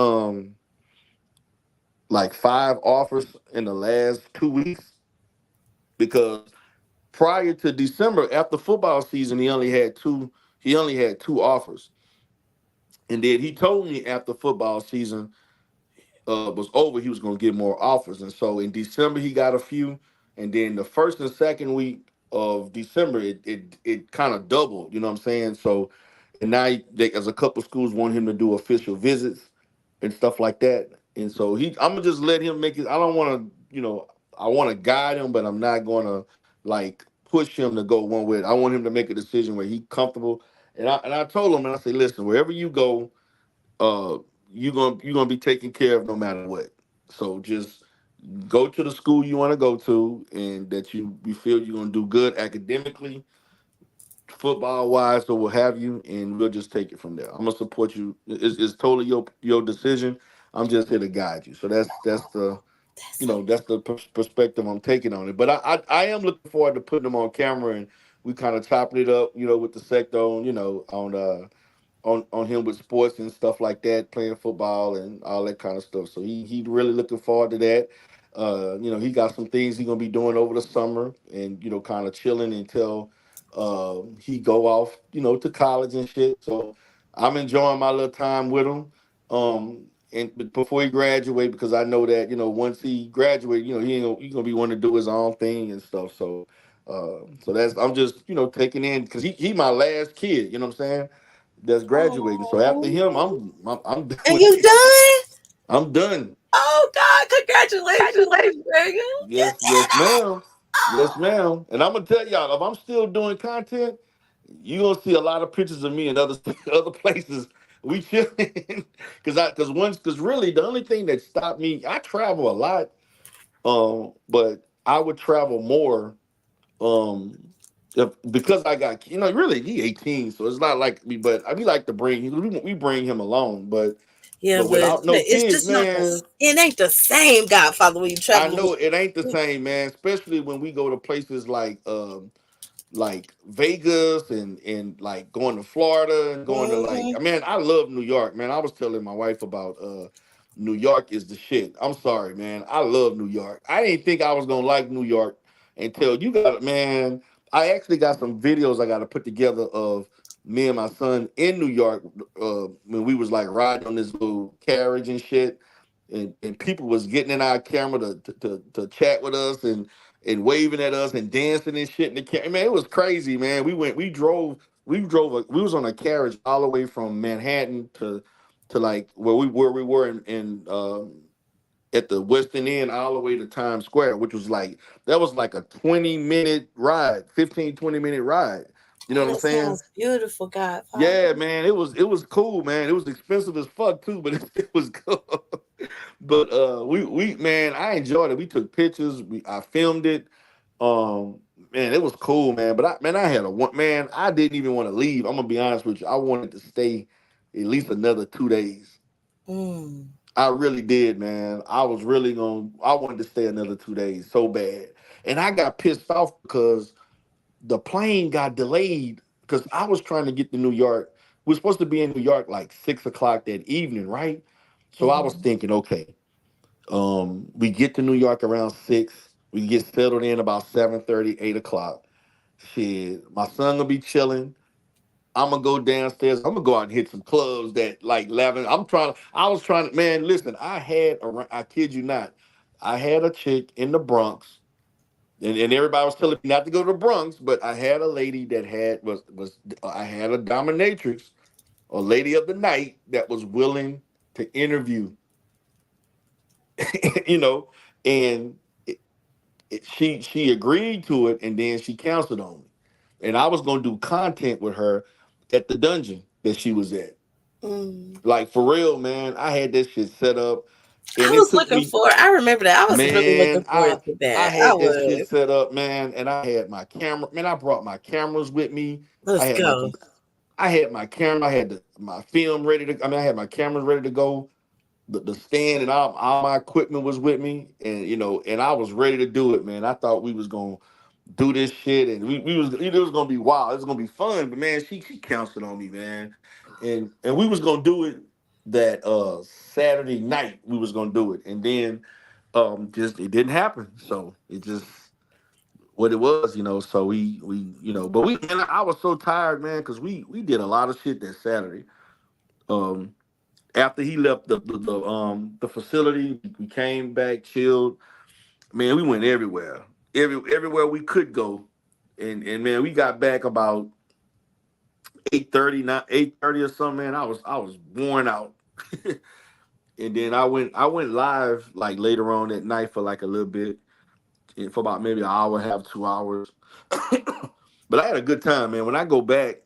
like 5 offers in the last 2 weeks, because prior to December, after football season, he only had two offers. And then he told me after football season was over, he was going to get more offers. And so in December, he got a few. And then the first and second week of December, it kind of doubled. You know what I'm saying? So, and now there's a couple schools want him to do official visits and stuff like that. And so I'm gonna just let him make it. I don't want to, I want to guide him, but I'm not gonna like push him to go one way. I want him to make a decision where he's comfortable. And I told him, and I said, listen, wherever you go, uh, you're gonna be taken care of no matter what. So just go to the school you want to go to, and that you feel you're gonna do good academically, football wise, or what have you, and we'll just take it from there. I'm gonna support you. It's totally your decision. I'm just here to guide you. So That's so that's the perspective I'm taking on it. But I am looking forward to putting them on camera, and we kind of chopping it up, with the sector, on him with sports and stuff like that, playing football and all that kind of stuff. So he really looking forward to that. He got some things he gonna be doing over the summer, and kind of chilling until he go off, to college and shit. So I'm enjoying my little time with him. Before he graduate, because I know that once he graduate, he gonna be wanting to do his own thing and stuff. So that's I'm just taking in, because he my last kid. You know what I'm saying? That's graduating. So after him, oh. I'm done And with you it. done? I'm done. Oh God, congratulations, Reagan. Yes, yes, ma'am. Yes, ma'am. And I'm gonna tell y'all, if I'm still doing content, you gonna see a lot of pictures of me in other other places. We chilling, because really the only thing that stopped me, I travel a lot, but I would travel more, because I got, really he 18, so it's not like me, but we like to we bring him along, Yeah, but but without no it's kids, just not the. man. It ain't the same Godfather when you I travel know it ain't the with. same, man. Especially when we go to places like Vegas, and like going to Florida, and going to, like, Mhm. man, I love New York, man. I was telling my wife about New York is the shit. I'm sorry, man. I love New York. I didn't think I was gonna like New York until you got it, man. I actually got some videos I got to put together of me and my son in New York, when we was like riding on this little carriage and shit, and people was getting in our camera to chat with us, and waving at us and dancing and shit in the camera. Man, it was crazy, man. We was on a carriage all the way from Manhattan to like where we were in at the Western End, all the way to Times Square, which was like, that was like a 20-minute ride, 15-20 minute ride. You know Oh, what I'm that saying? sounds beautiful, Godfather. Yeah, man, it was cool, man. It was expensive as fuck too, but it was cool. But we man, I enjoyed it. We took pictures. I filmed it. Man, it was cool, man. But I had man. I didn't even want to leave. I'm gonna be honest with you. I wanted to stay at least another 2 days. Mm. I really did, man. I wanted to stay another 2 days so bad, and I got pissed off because the plane got delayed, because I was trying to get to New York. We're supposed to be in New York like 6 o'clock that evening, right? So I was Mhm. thinking, okay, we get to New York around 6. We get settled in about 7:30, 8 o'clock. Shit, my son gonna be chilling. I'm gonna go downstairs. I'm gonna go out and hit some clubs that like 11. I was trying to, man, listen, I kid you not, I had a chick in the Bronx, and everybody was telling me not to go to the Bronx, but I had a lady that I had a dominatrix, a lady of the night that was willing to interview, you know, and she agreed to it, and then she counseled on me, and I was gonna do content with her at the dungeon that she was at. Mm. Like for real, man. I had this shit set up, I and it was took looking me, for. I remember that. I was really looking man. forward I to I that. I had this shit was. set up, man, and I had my camera. Man, I brought my cameras with me. I Let's had my go. com- I had my camera. I had my film ready to. I mean, I had my cameras ready to go. The stand and all my equipment was with me, and and I was ready to do it, man. I thought we was gonna do this shit, and it was gonna be wild. It was gonna be fun, but man, she counseled on me, man, and we was gonna do it that Saturday night. We was gonna do it, and then just it didn't happen. So it just what it was, So but man, I was so tired, man, because we did a lot of shit that Saturday. Um, After he left the facility, we came back, chilled. Man, we went everywhere, everywhere we could go, and man, we got back about 8:30, not 8:30 or something. Man, I was worn out, and then I went live like later on that night for like a little bit, and for about maybe an hour, and a half, 2 hours. But I had a good time, man. When I go back,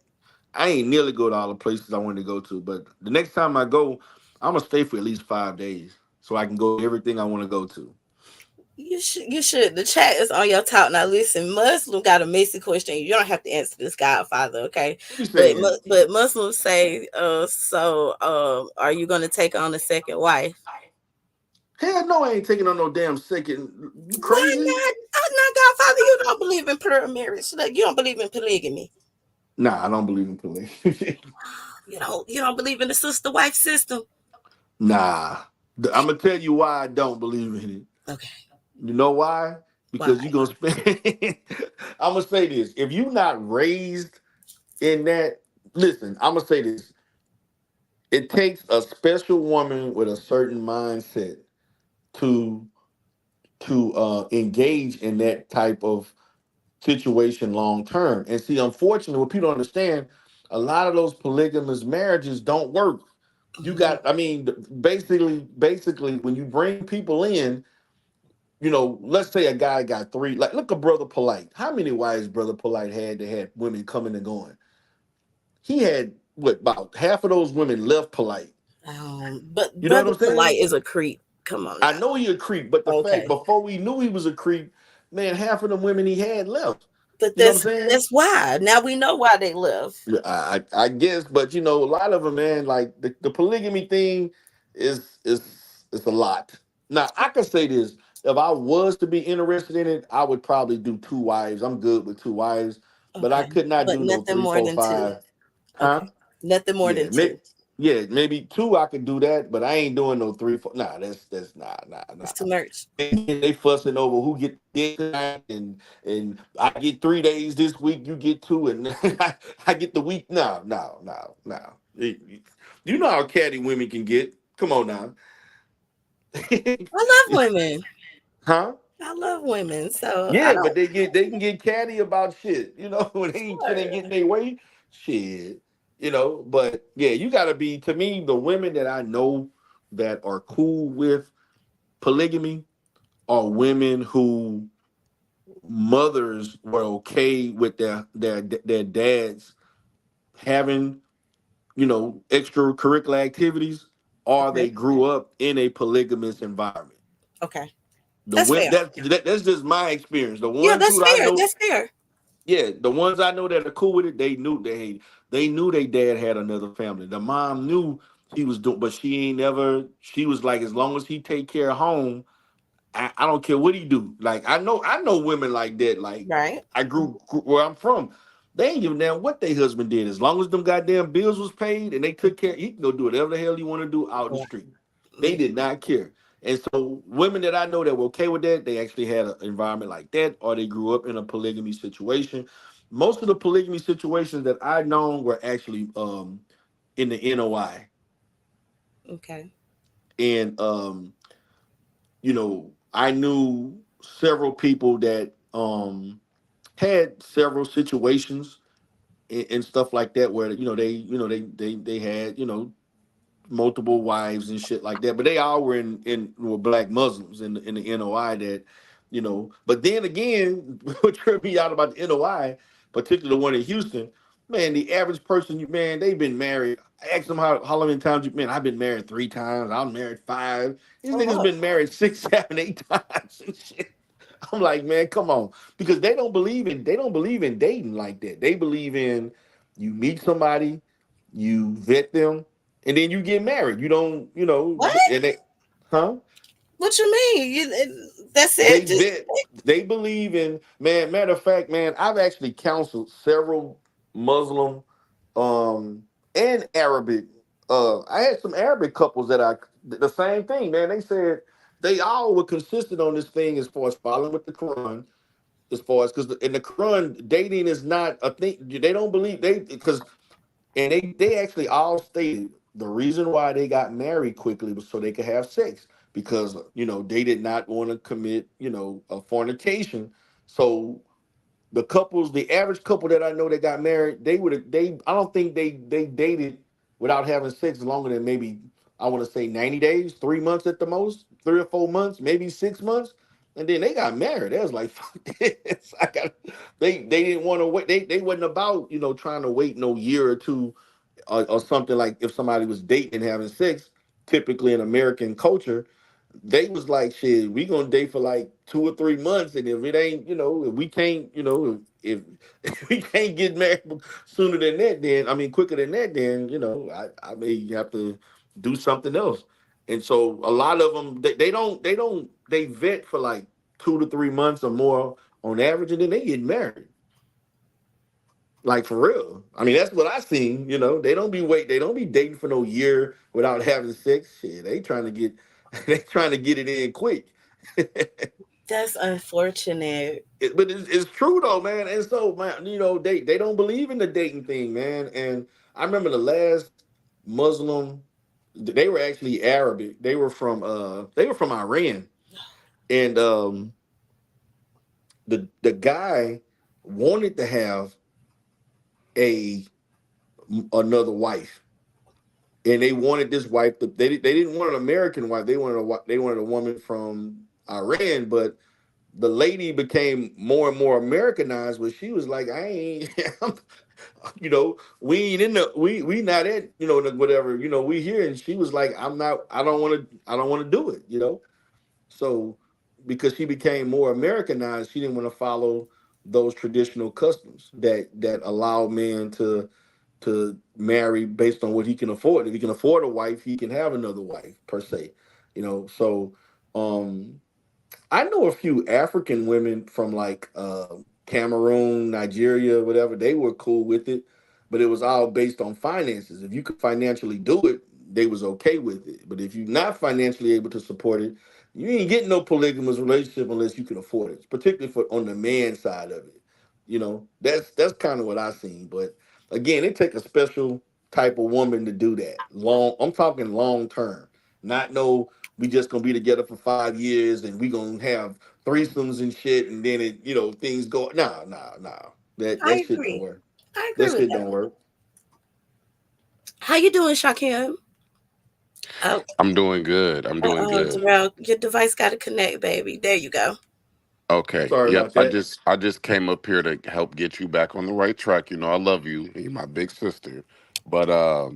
I ain't nearly go to all the places I wanted to go to, but the next time I go, I'm gonna stay for at least 5 days so I can go to everything I want to go to. You should. You should. The chat is on your talk now. Listen, Muslim got a messy question. You don't have to answer this, Godfather, okay? What you saying? But Muslims say, so, are you gonna take on a second wife? Hell no, I ain't taking on no damn second. You Why crazy? not? Oh, not Godfather. You don't believe in marriage. Like, you don't believe in polygamy. Nah, I don't believe in polygamy. You don't believe in the sister wife system. Nah, I'm gonna tell you why I don't believe in it. Okay. You know why? Why? Because you're gonna spend. I'm gonna say this: if you're not raised in that, listen, I'm gonna say this: it takes a special woman with a certain mindset to engage in that type of situation long term. And see, unfortunately, what people don't understand, a lot of those polygamous marriages don't work. You Mhm. got, I mean, basically, when you bring people in, let's say a guy got three. Like, look at Brother Polite. How many wives Brother Polite had that had women coming and going? He had what about half of those women left Polite. But You know what Brother I'm Polite saying? is a creep. Come on I now. know he a creep, but the fact Okay. before we knew he was a creep, man, half of the women he had left. But You know what I'm that's saying? that's why. Now we know why they left. Yeah, I guess, but a lot of them, man, like the polygamy thing is a lot. Now I could say this: if I was to be interested in it, I would probably do two wives. I'm good with two wives, but I Okay. could not But do no nothing three, more four, than two. five. Huh? Okay. Nothing more Yeah, than two. maybe two. I could do that, but I ain't doing no three, four. Nah, that's nah. It's too much. Then they fussing over who get the dick tonight, and I get 3 days this week, you get two, and I get the week. No. You know how catty women can get. Come on now, I love women. huh? I love women. So I Yeah, but don't. they can get catty about shit. When shit ain't Sure. getting their way, shit. But yeah, you gotta be, to me, the women that I know that are cool with polygamy are women who mothers were okay with their dads having extracurricular activities, or Okay. they grew up in a polygamous environment. Okay. The That's women fair. that's just my experience. The Yeah, ones that's who I fair. know, That's fair. yeah, the ones I know that are cool with it, they knew their dad had another family. The mom knew he was doing, but she ain't never. She was like, as long as he take care of home, I don't care what he do. Like I know women like that. Like Right. I grew where I'm from. They ain't giving damn what their husband did. As long as them goddamn bills was paid and they took care, he can go do whatever the hell he want to do out in the Right. street. They Mm. did not care. And so women that I know that were okay with that, they actually had an environment like that, or they grew up in a polygamy situation. Most of the polygamy situations that I known were actually in the NOI. Okay. And I knew several people that had several situations and stuff like that where they had multiple wives and shit like that. But they all were in were black Muslims in the NOI that, But then again, what tripped me out about the NOI, particularly the one in Houston, man, the average person, man, they've been married. I asked them how many times man, I've been married 3 times. I'm married 5. These Oh niggas Lord. been married 6, 7, 8 times and shit. I'm like, man, come on, because they don't believe in dating like that. They believe in you meet somebody, you vet them, and then you get married. You don't, What? and they, huh? What you mean? That's They it? Just vet. They believe in man. Matter of fact, man, I've actually counseled several Muslim, um, and Arabic. I had some Arabic couples that the same thing, man. They said they all were consistent on this thing as far as following with the Quran, as far as because in the Quran, dating is not a thing. They don't believe they because and they actually all stated the reason why they got married quickly was so they could have sex because they did not want to commit a fornication. So the average couple that I know that got married, they I don't think they dated without having sex longer than maybe I want to say 90 days, 3 months at the most, 3 or 4 months, maybe 6 months. And then they got married. They was like, fuck this. They didn't want to wait. They wasn't about, trying to wait no year or two or something like if somebody was dating and having sex, typically in American culture, they was like, shit, we gonna date for like 2 or 3 months, and if it ain't, if we can't, if, if we can't get married sooner than that, then I mean quicker than that, then I may have to do something else. And so a lot of them, they vet for like 2 to 3 months or more on average, and then they get married. Like for real. I mean, that's what I seen. They don't be dating for no year without having sex. Shit, they trying to get it in quick. that's unfortunate. But it's true though, man. And so, man, they don't believe in the dating thing, man. And I remember the last Muslim, they were actually Arabic. They were from Iran, and the guy wanted to have a another wife, and they wanted this wife. They didn't want an American wife. They wanted a woman from Iran, but the lady became more and more Americanized. Where she was like, I ain't, we ain't in the we not at whatever we here. And she was like, I'm not. I don't want to do it. So because she became more Americanized, she didn't want to follow those traditional customs that allow men to marry based on what he can afford. If he can afford a wife, he can have another wife per se. So um I know a few African women from like Cameroon, Nigeria, whatever. They were cool with it, but it was all based on finances. If you could financially do it, they was okay with it. But if you're not financially able to support it, you ain't getting no polygamous relationship unless you can afford it, particularly for on the man side of it. That's kind of what I seen. But again, it take a special type of woman to do that. I'm talking long term, not no we just gonna be together for 5 years and we gonna have threesomes and shit and then things go nah. That I shit don't agree. work. I agree That with shit that. don't work. How you doing, Shakim? Oh, I'm doing good. I'm doing good. Darrell, your device got to connect, baby. There you go. Okay. Sorry Yep. about I that. just I just came up here to help get you back on the right track. I love you. You're my big sister. But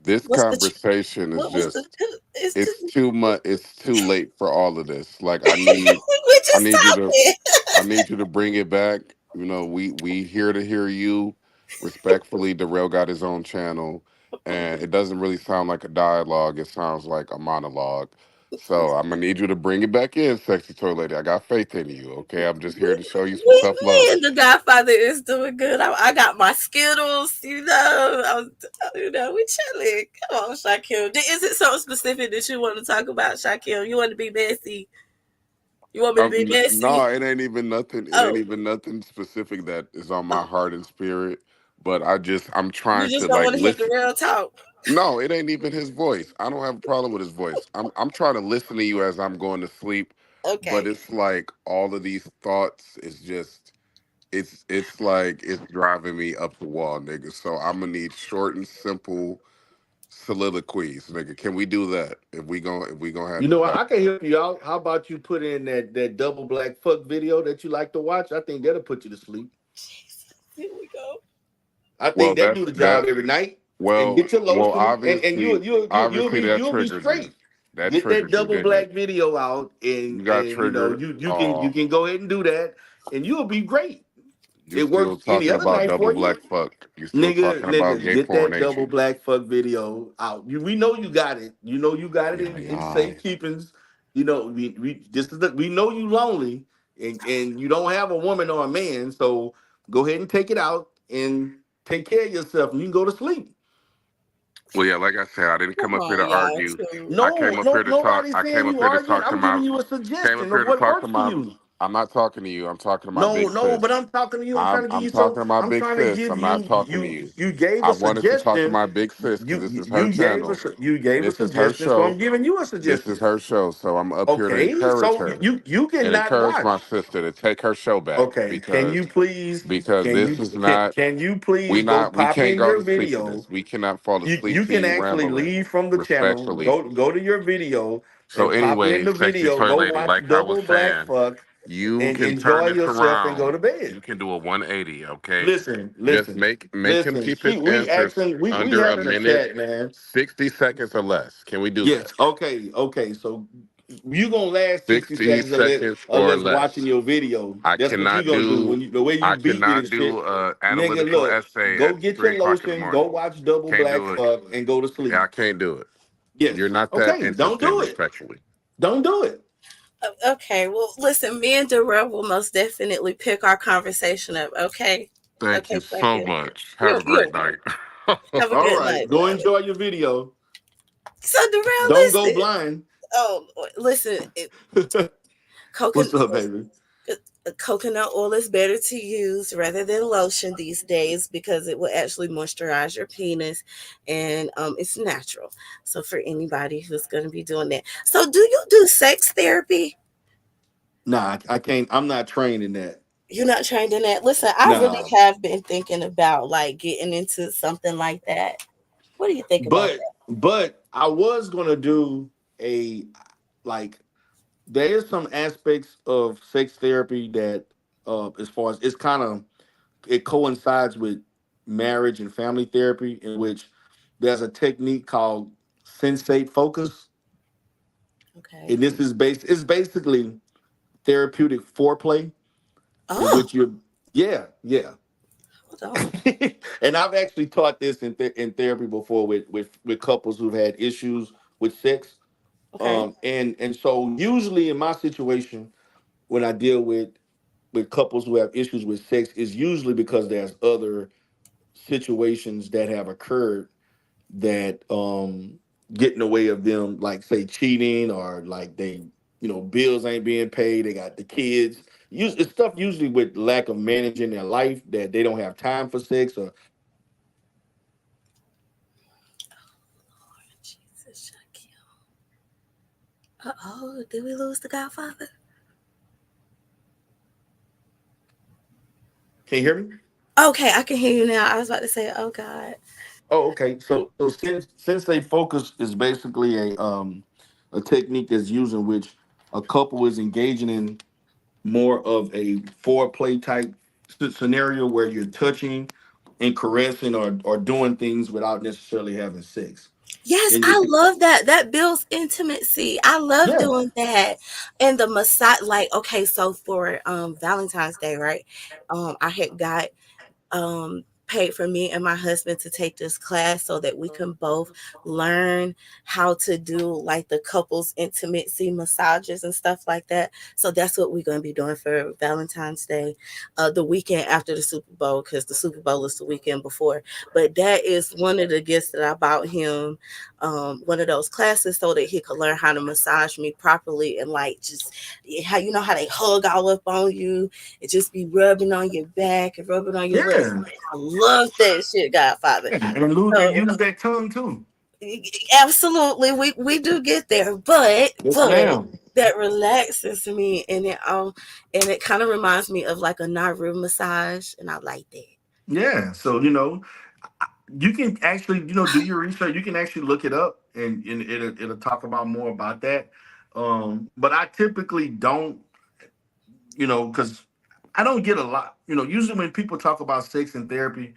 this What's the? conversation is What was the? just It's the. it's too much. It's too late for all of this. Like I need We're I just need you to talking. I need you to bring it back. We here to hear you. Respectfully, Darrell got his own channel, and it doesn't really sound like a dialogue. It sounds like a monologue. So I'm gonna need you to bring it back in, sexy toy lady. I got faith in you. Okay, I'm just here to show you some tough Me love. and the Godfather is doing good. I got my Skittles, we chilling. Come on, Shakim. Is it something specific that you want to talk about, Shakim? You want to be messy? You want me to be No, messy? it ain't even nothing. It ain't Oh, even nothing specific that is on my oh, heart and spirit. But I'm you trying just to don't like want to hit the listen. real talk. No, it ain't even his voice. I don't have a problem with his voice. I'm trying to listen to you as I'm going to sleep, but Okay. it's like all of these thoughts is just it's like it's driving me up the wall, nigga. So I'm gonna need short and simple soliloquies, nigga. Can we do that? If we gonna You have know, have I can help you out. How about you put in that double black fuck video that you like to watch? I think that'll put you to sleep. Jesus. Here we go. I well think that that's do the that job every night. And well get your well lotion, and obviously obviously that you'll be triggered you. straight. That Get that triggered you, double didn't it? black video out, You got and triggered. you can go ahead and do that, and you'll be great. You It still works any talking other about night double for you. black fuck. You still Nigga, talking about nigga, gay get porn, that ain't double you? black fuck video out. We know you got it. You know you got it Yeah, in yeah. safe keepings. You know we know you lonely, and you don't have a woman or a man. So go ahead and take it out and take care of yourself, and you can go to sleep. Well, yeah, like I said, I didn't come Come up here on, to y'all. argue. Too. I No, came up no, here to talk. nobody's I came saying up you here to arguing. talk to I'm my. giving you a Came up suggestion here of to what talk to works for my. you. I'm not talking to you. I'm talking to my No, big no, but sis. I'm talking to you. I'm trying to give I'm you talking some. to my I'm big trying to sis. give I'm not you. talking to you. You gave I a wanted to talk to suggestion. my big sis because this is her You gave channel. us you gave a This is her suggestion, so show. I'm giving you a This is suggestion. her show. So I'm up here to Okay, encourage so her you and cannot encourage my watch. sister to take her show back Okay, can because you please this is not. can you please go We copy can't in go your to sleep to video? this. We cannot fall asleep You to can you actually rambling leave from the channel, respectfully. go to your video So and copy in anyway, the sexy video, toy go lady, watch like I was Double Black saying, Fuck you and can turn enjoy this yourself and go around. to bed. You can do a 180, okay? Listen, Just listen, make him listen. keep his We answers asking we under a having a minute, chat, man. 60 seconds or less. Can we do that? Yes. Okay. Okay. So you gonna last 60 60 seconds seconds or unless watching less. your video. I That's what you cannot gonna do do when the way you I beat it cannot and do shit. a Nigga, analytical look, essay go at get your 3 o'clock in the lotion, go morning. watch Double Can't Black do it. Fuck, and go to Yeah, sleep. I can't do it. You're Yes. not that Okay. Don't interesting, do it. respectfully. Don't do it. Okay, well, listen, me and Darrell will most definitely pick our conversation up. Okay, Thank you okay, so Shakim. much. Have a You're great night. welcome. Have a All good right. night, Go darling. enjoy your video. So Darrell, Don't go listen. blind. Oh, listen. What's Coconut. up, baby? Coconut oil is better to use rather than lotion these days because it will actually moisturize your penis, and it's natural. So for anybody who's going to be doing that, so do you do sex therapy? Nah, I can't. I'm not trained in that. You're not trained in that. Listen, I really Nah. have been thinking about like getting into something like that. What do you think about But I was gonna do a like there is some aspects of sex therapy that as far as it's kind of it coincides with marriage and family therapy in which there's a technique called sensate focus. that? Okay. And this is it's basically therapeutic foreplay in Oh, which you're yeah. hold on. And I've actually taught this in therapy before with couples who've had issues with sex. Okay. And so usually in my situation, when I deal with couples who have issues with sex, is usually because there's other situations that have occurred that get in the way of them, like say cheating or like they, bills ain't being paid, they got the kids. It's stuff usually with lack of managing their life that they don't have time for sex or Jesus, Shakim. Oh, did we lose the Godfather? can you hear me? Okay, I can hear you now. I was about to say, oh God. Oh, okay. So since they focus is basically a technique that's used in which a couple is engaging in more of a foreplay type scenario where you're touching and caressing or doing things without necessarily having sex. Yes, And I love that. That builds intimacy. I love yeah, doing that. And the massage, like, okay, so for Valentine's Day, right? I had got paid for me and my husband to take this class so that we can both learn how to do like the couples intimacy massages and stuff like that. So that's what we're going to be doing for Valentine's Day, the weekend after the Super Bowl, because the Super Bowl is the weekend before. But that is one of the gifts that I bought him, one of those classes so that he could learn how to massage me properly and like just how you know how they hug all up on you and just be rubbing on your back and rubbing on your legs. Yeah. I love that shit, Godfather. Yeah. And So use that tongue too. absolutely, we do get there, but Damn. that relaxes me, and it kind of reminds me of like a Nauru massage, and I like that. Yeah. So, you can actually, do your research. You can actually look it up and it'll talk about more about that. But I typically don't, because I don't get a lot, usually when people talk about sex and therapy,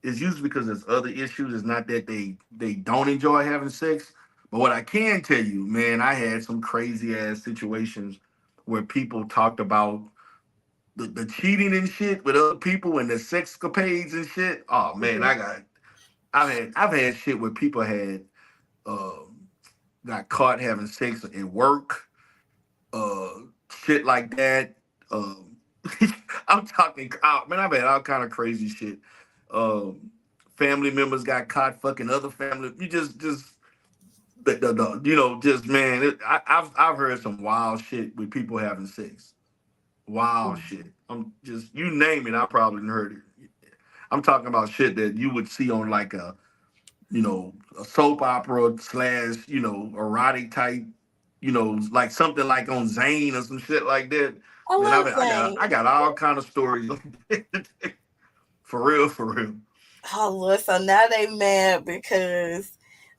it's usually because there's other issues. It's not that they don't enjoy having sex. But what I can tell you, man, I had some crazy ass situations where people talked about the cheating and shit with other people and the sexcapades and shit. Oh man, Mhm. I've had shit where people had um got caught having sex at work, uh shit like that. Um I'm talking out, man, I've had all kind of crazy shit. Um Family members got caught fucking other family. You just just man, I've heard some wild shit with people having sex. Wild shit. I'm just you name it, I probably heard it. I'm talking about shit that you would see on like a soap opera slash, erotic type, like something like on Zane or some shit like that. I Man, love I Zane. got all kind of stories like that. For real, for real. Oh Lord, so now they mad because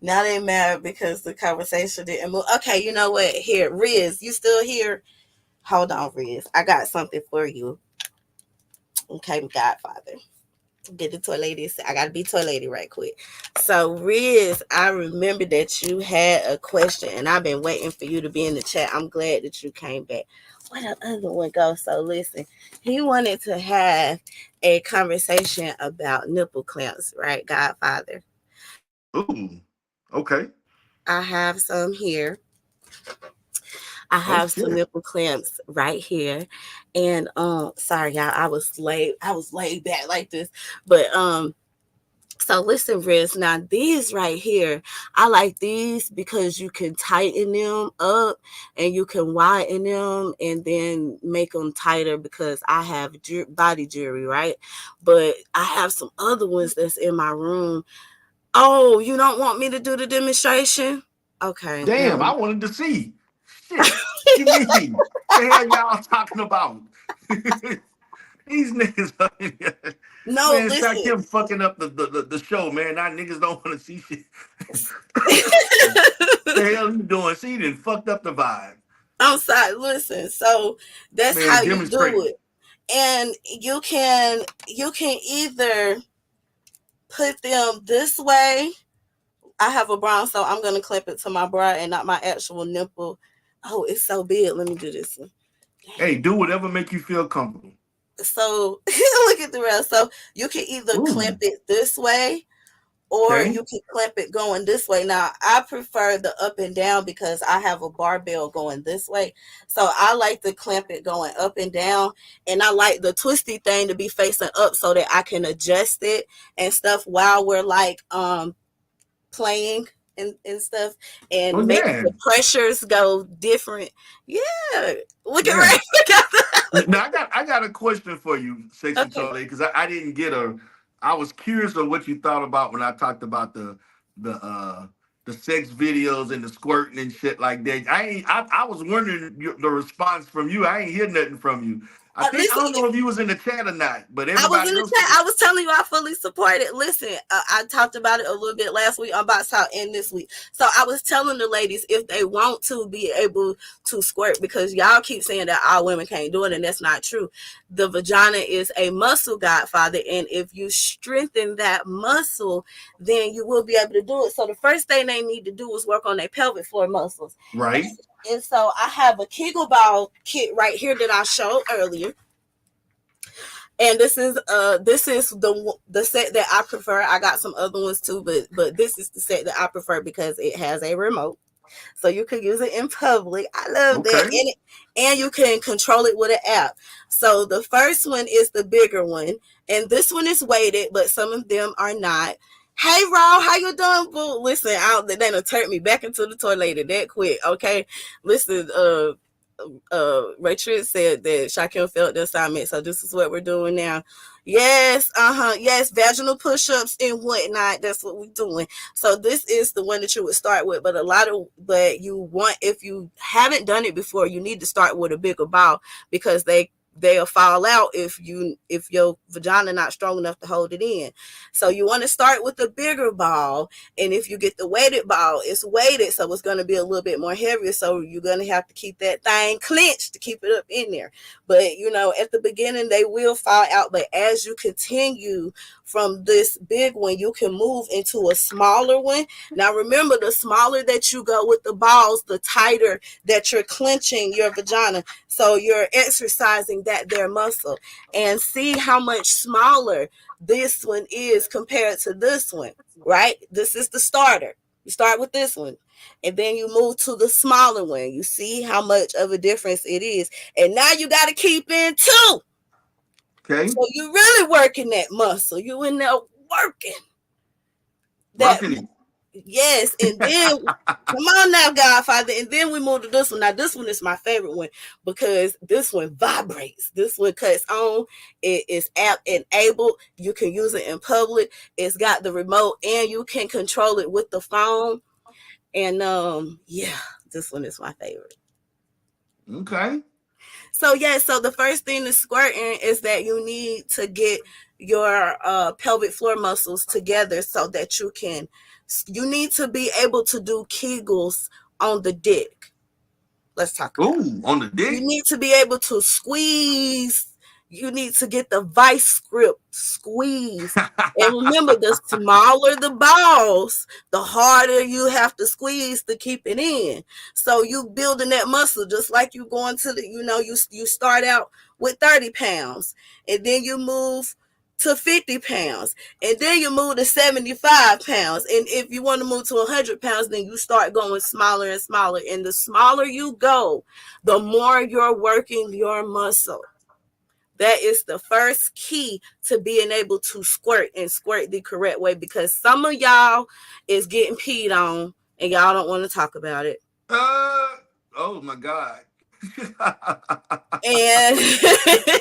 the conversation didn't move. Okay, you know what? Here, Riz, you still here? Hold on, Riz. I got something for you. Okay, Godfather. Get the toy lady. I gotta be toy lady right quick. So, Riz, I remember that you had a question, and I've been waiting for you to be in the chat. I'm glad that you came back. Where the other one go? So, listen, he wanted to have a conversation about nipple clamps, right, Godfather? Ooh. Okay. I have some here. I Oh have some shit. nipple clamps right here, and sorry y'all, I was laid back like this, but so listen, Riz. Now these right here, I like these because you can tighten them up and you can widen them and then make them tighter because I have body jewelry, right? But I have some other ones that's in my room. Oh, you don't want me to do the demonstration? Okay, Damn, never. I wanted to see. Shit. You mean the hell y'all talking about? These niggas up in here. No, Man, listen. Shakim fucking up the show, man. Now niggas don't want to see shit. The hell you doing? See, you done fucked up the vibe. I'm sorry. Listen. So that's Man, how you do demonstrate. it, and you can either put them this way. I have a bra, so I'm gonna clip it to my bra and not my actual nipple. Oh, it's so big. Let me do this one. Hey, do whatever make you feel comfortable. So look at the rest. So you can either Ooh, clamp it this way or okay. you can clamp it going this way. Now, I prefer the up and down because I have a barbell going this way. So I like to clamp it going up and down. And I like the twisty thing to be facing up so that I can adjust it and stuff while we're like playing and stuff and Oh make yeah, the pressures go different. Yeah. Look at yeah. right. Now I got a question for you, sexy Okay. Charlie, because I didn't get a. I was curious of what you thought about when I talked about the the sex videos and the squirting and shit like that. I was wondering the response from you. I ain't hear nothing from you. I Listen, don't know if you was in the chat or not, but I was in everybody the else chat. was. I was telling you I fully support it. Listen, I talked about it a little bit last week. I'm about to talk in this week. So I was telling the ladies if they want to be able to squirt, because y'all keep saying that all women can't do it, and that's not true. The vagina is a muscle, Godfather, and if you strengthen that muscle, then you will be able to do it. So the first thing they need to do is work on their pelvic floor muscles. Right. And so I have a Kegel ball kit right here that I showed earlier. And this is the set that I prefer. I got some other ones too, but this is the set that I prefer because it has a remote, so you can use it in public. I love that, Okay. and you can control it with an app. So the first one is the bigger one, and this one is weighted, but some of them are not. Hey, Raw, how you doing, boo? Listen, they done turned me back into the toilet that quick. Okay, listen, Rachel said that Shakim failed the assignment, so this is what we're doing now. Yes, yes, vaginal push-ups and whatnot. That's what we're doing. So this is the one that you would start with, but you want, if you haven't done it before, you need to start with a bigger ball because they'll fall out if your vagina not strong enough to hold it in. So you want to start with the bigger ball, and if you get the weighted ball, it's weighted, so it's going to be a little bit more heavier. So you're going to have to keep that thing clenched to keep it up in there. But at the beginning they will fall out, but as you continue from this big one, you can move into a smaller one. Now remember, the smaller that you go with the balls, the tighter that you're clenching your vagina. So you're exercising that there muscle, and see how much smaller this one is compared to this one, right? This is the starter. You start with this one, and then you move to the smaller one. You see how much of a difference it is. And now you got to keep in two. Okay. So you really working that muscle. You in there working that. Working it. Yes, and then come on now, Godfather, and then we move to this one. Now, this one is my favorite one because this one vibrates. This one cuts on. It is app enabled. You can use it in public. It's got the remote, and you can control it with the phone. And yeah, this one is my favorite. Okay. So yeah, so the first thing to squirting is that you need to get your pelvic floor muscles together so that you need to be able to do Kegels on the dick. Let's talk about it. Ooh, on the You dick. need to be able to squeeze. You need to get the vice grip squeeze. And remember, the smaller the balls, the harder you have to squeeze to keep it in. So you building that muscle just like you going to you start out with 30 pounds, and then you move to 50 pounds, and then you move to 75 pounds. And if you want to move to 100 pounds, then you start going smaller and smaller. And the smaller you go, the more you're working your muscle. That is the first key to being able to squirt, and squirt the correct way, because some of y'all is getting peed on and y'all don't want to talk about it. uh. Oh my God. And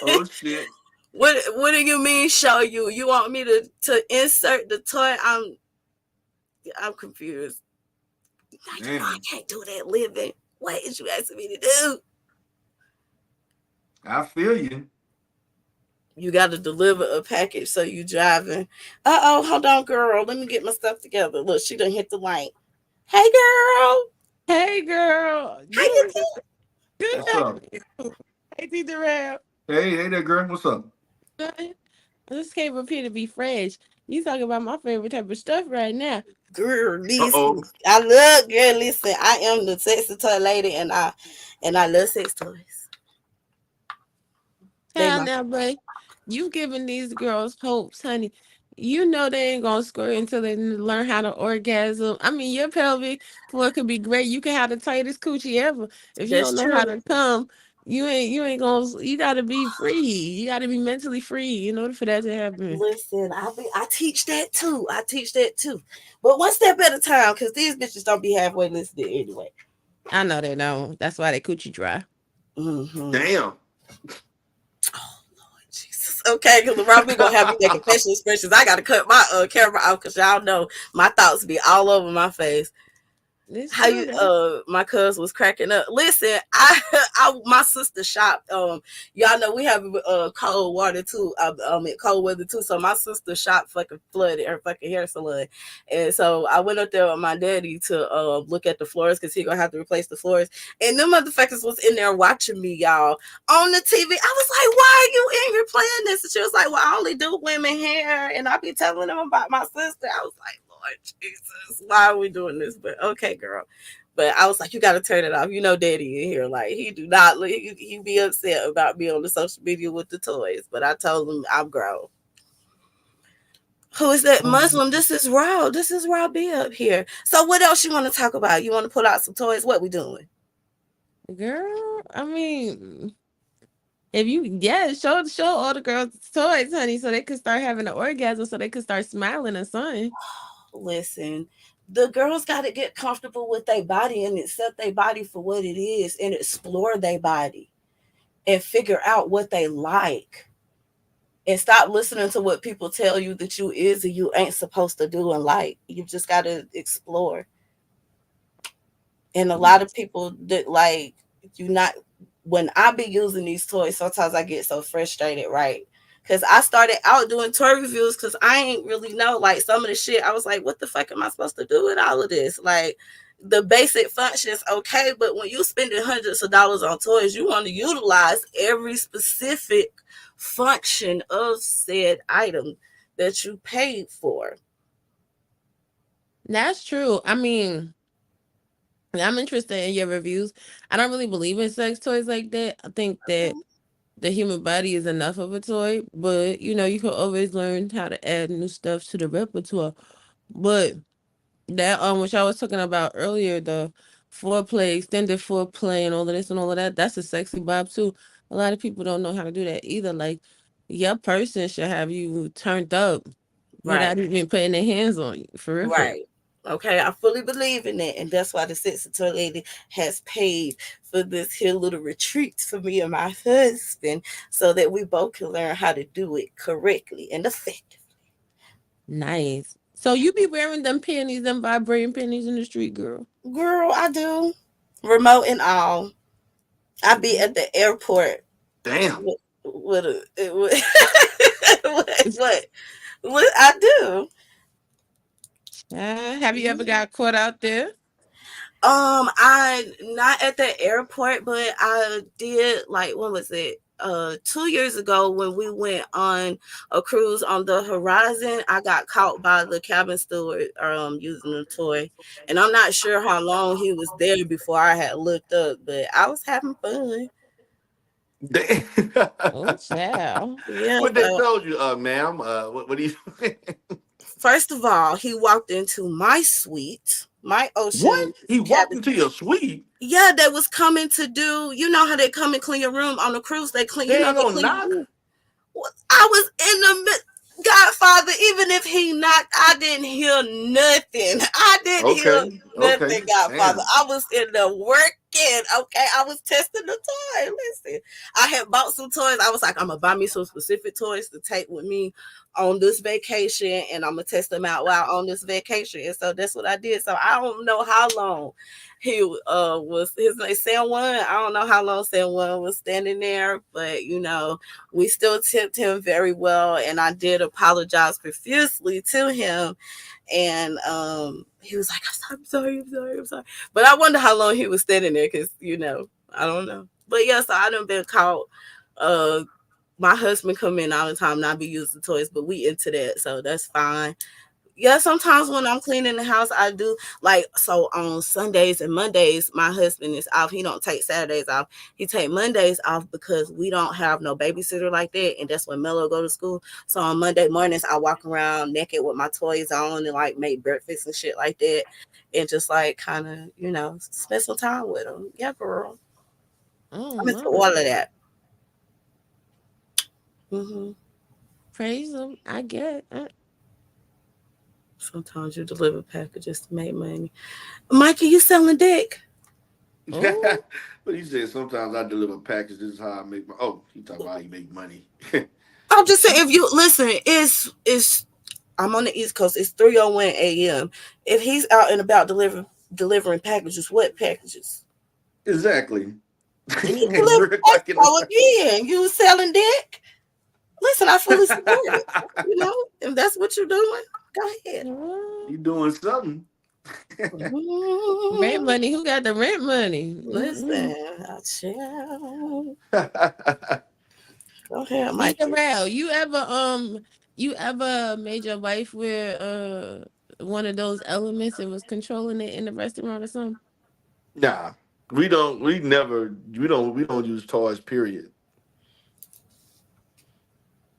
Oh shit. what do you mean show you? You want me to insert the toy? I'm confused. Now you know I Damn. can't do that living. What is you asking me to do? I feel you. You got to deliver a package, so you driving. Uh-oh, hold on, girl. Let me get my stuff together. Look, she done hit the light. Hey, girl. Hey girl, How you good, doing? good. What's How up? you? Hey T Durrell. Hey, hey there, girl. What's up? I just came up here to be fresh. You talking about my favorite type of stuff right now. Girl, Uh listen. oh. I love, girl, listen. I am the sexy toy lady, and I love sex toys. They Hell my now, buddy. You giving these girls hopes, honey. You know they ain't gonna squirt until they learn how to orgasm. I mean, your pelvic floor could be great. You can have the tightest coochie ever. If you That's don't know how true. to come, you ain't gonna. You gotta be free. You gotta be mentally free in order for that to happen. Listen, I teach that too. I teach that too. But one step at a time, because these bitches don't be halfway listening anyway. I know they don't. That's why they coochie dry. Mm-hmm. Damn. Oh, Lord Jesus. Okay, because around me gonna have me making facial expressions. I gotta cut my camera off because y'all know my thoughts be all over my face. It's How true you though. my cuz was cracking up. Listen, I my sister shopped. Y'all know we have cold water too. Cold weather too. So my sister shop fucking flooded her fucking hair salon. And so I went up there with my daddy to look at the floors because he gonna have to replace the floors. And them motherfuckers was in there watching me, y'all, on the TV. I was like, why are you in here playing this? And she was like, well, I only do women hair, and I be telling them about my sister. I was like, Lord Jesus, why are we doing this? But okay, girl. But I was like, you gotta turn it off. You know, Daddy in here, like he do not. He be upset about me on the social media with the toys. But I told him I'm grown. Who is that Um, Muslim? This is Raw. This is Raw B up here. So what else you want to talk about? You want to pull out some toys? What we doing? Girl, I mean, if you yeah, show all the girls toys, honey, so they could start having an orgasm, so they could start smiling or something. Listen, the girls got to get comfortable with their body and accept their body for what it is and explore their body and figure out what they like and stop listening to what people tell you that you is or you ain't supposed to do and like. You just got to explore. And a lot of people that like you not when I be using these toys, sometimes I get so frustrated, right? Cause I started out doing toy reviews because I ain't really know like some of the shit. I was like, what the fuck am I supposed to do with all of this? Like the basic functions, okay, but when you spending hundreds of dollars on toys, you want to utilize every specific function of said item that you paid for. That's true. I mean, I'm interested in your reviews. I don't really believe in sex toys like that. I think that the human body is enough of a toy, but you can always learn how to add new stuff to the repertoire. But that which I was talking about earlier, the foreplay, extended foreplay and all of this and all of that, that's a sexy bob too. A lot of people don't know how to do that either. Like your person should have you turned up Right. without even putting their hands on you. For real, for real. Right. Okay, I fully believe in that. And that's why the Sexatory lady has paid for this here little retreat for me and my husband so that we both can learn how to do it correctly and effectively. Nice. So you be wearing them panties, them vibrating panties in the street, girl. Girl, I do. Remote and all. I be Mhm. at the airport Damn. with a what? What I do. Have you ever got caught out there? I not at the airport, but I did like when was it? 2 years ago when we went on a cruise on the Horizon, I got caught by the cabin steward using a toy. And I'm not sure how long he was there before I had looked up, but I was having fun. Damn. Oh, child. Yeah, What they so told you, ma'am? What do you? first of all, he walked into my suite, my What? ocean He walked cabin. into your suite? Yeah, they was coming to do, you know how they come and clean your room on the cruise. They clean, They ain't they gonna clean your knock. room. I was in the Godfather. Even if he knocked, I didn't hear nothing. I didn't hear Okay. Okay. nothing, Godfather. Damn. I was in the working. Okay, I was testing the toy. Listen, I had bought some toys. I was like, I'm gonna buy me some specific toys to take with me on this vacation, and I'm gonna test them out while on this vacation. And so that's what I did. So I don't know how long he was his name San Juan. I don't know how long San Juan was standing there, but we still tipped him very well, and I did apologize profusely to him. And he was like, I'm sorry, I'm sorry, I'm sorry. But I wonder how long he was standing there because I don't know. But yeah, so I done been caught. Uh, my husband come in all the time, and I be using toys, but we into that, so that's fine. Yeah, sometimes when I'm cleaning the house, I do like so on Sundays and Mondays. My husband is off. He don't take Saturdays off. He take Mondays off because we don't have no babysitter like that, and that's when Mello go to school. So on Monday mornings, I walk around naked with my toys on and like make breakfast and shit like that, and just like kind of spend some time with him. Yeah, girl, Oh, I'm into my. all of that. hmm Praise them. I get it. Sometimes you deliver packages to make money. Mikey, you selling dick? Oh, But he said sometimes I deliver packages. This is how I make my. Oh, he talking about how you make money. I'm just saying, if you listen, it's I'm on the East Coast. It's 3:01 a.m. If he's out and about delivering packages, what packages? Exactly. And he It's delivers 3 o'clock in the so again. You selling dick? Listen, I fully support it. If that's what you're doing, go ahead. oh. You doing something? Rent Mhm. money. Who got the rent money? Mm-mm. Listen, I chill. Go ahead, Be Mikey. around. You ever made your wife wear one of those elements and was controlling it in the restaurant or something? Nah, we don't. We never. We don't. We don't use toys. Period.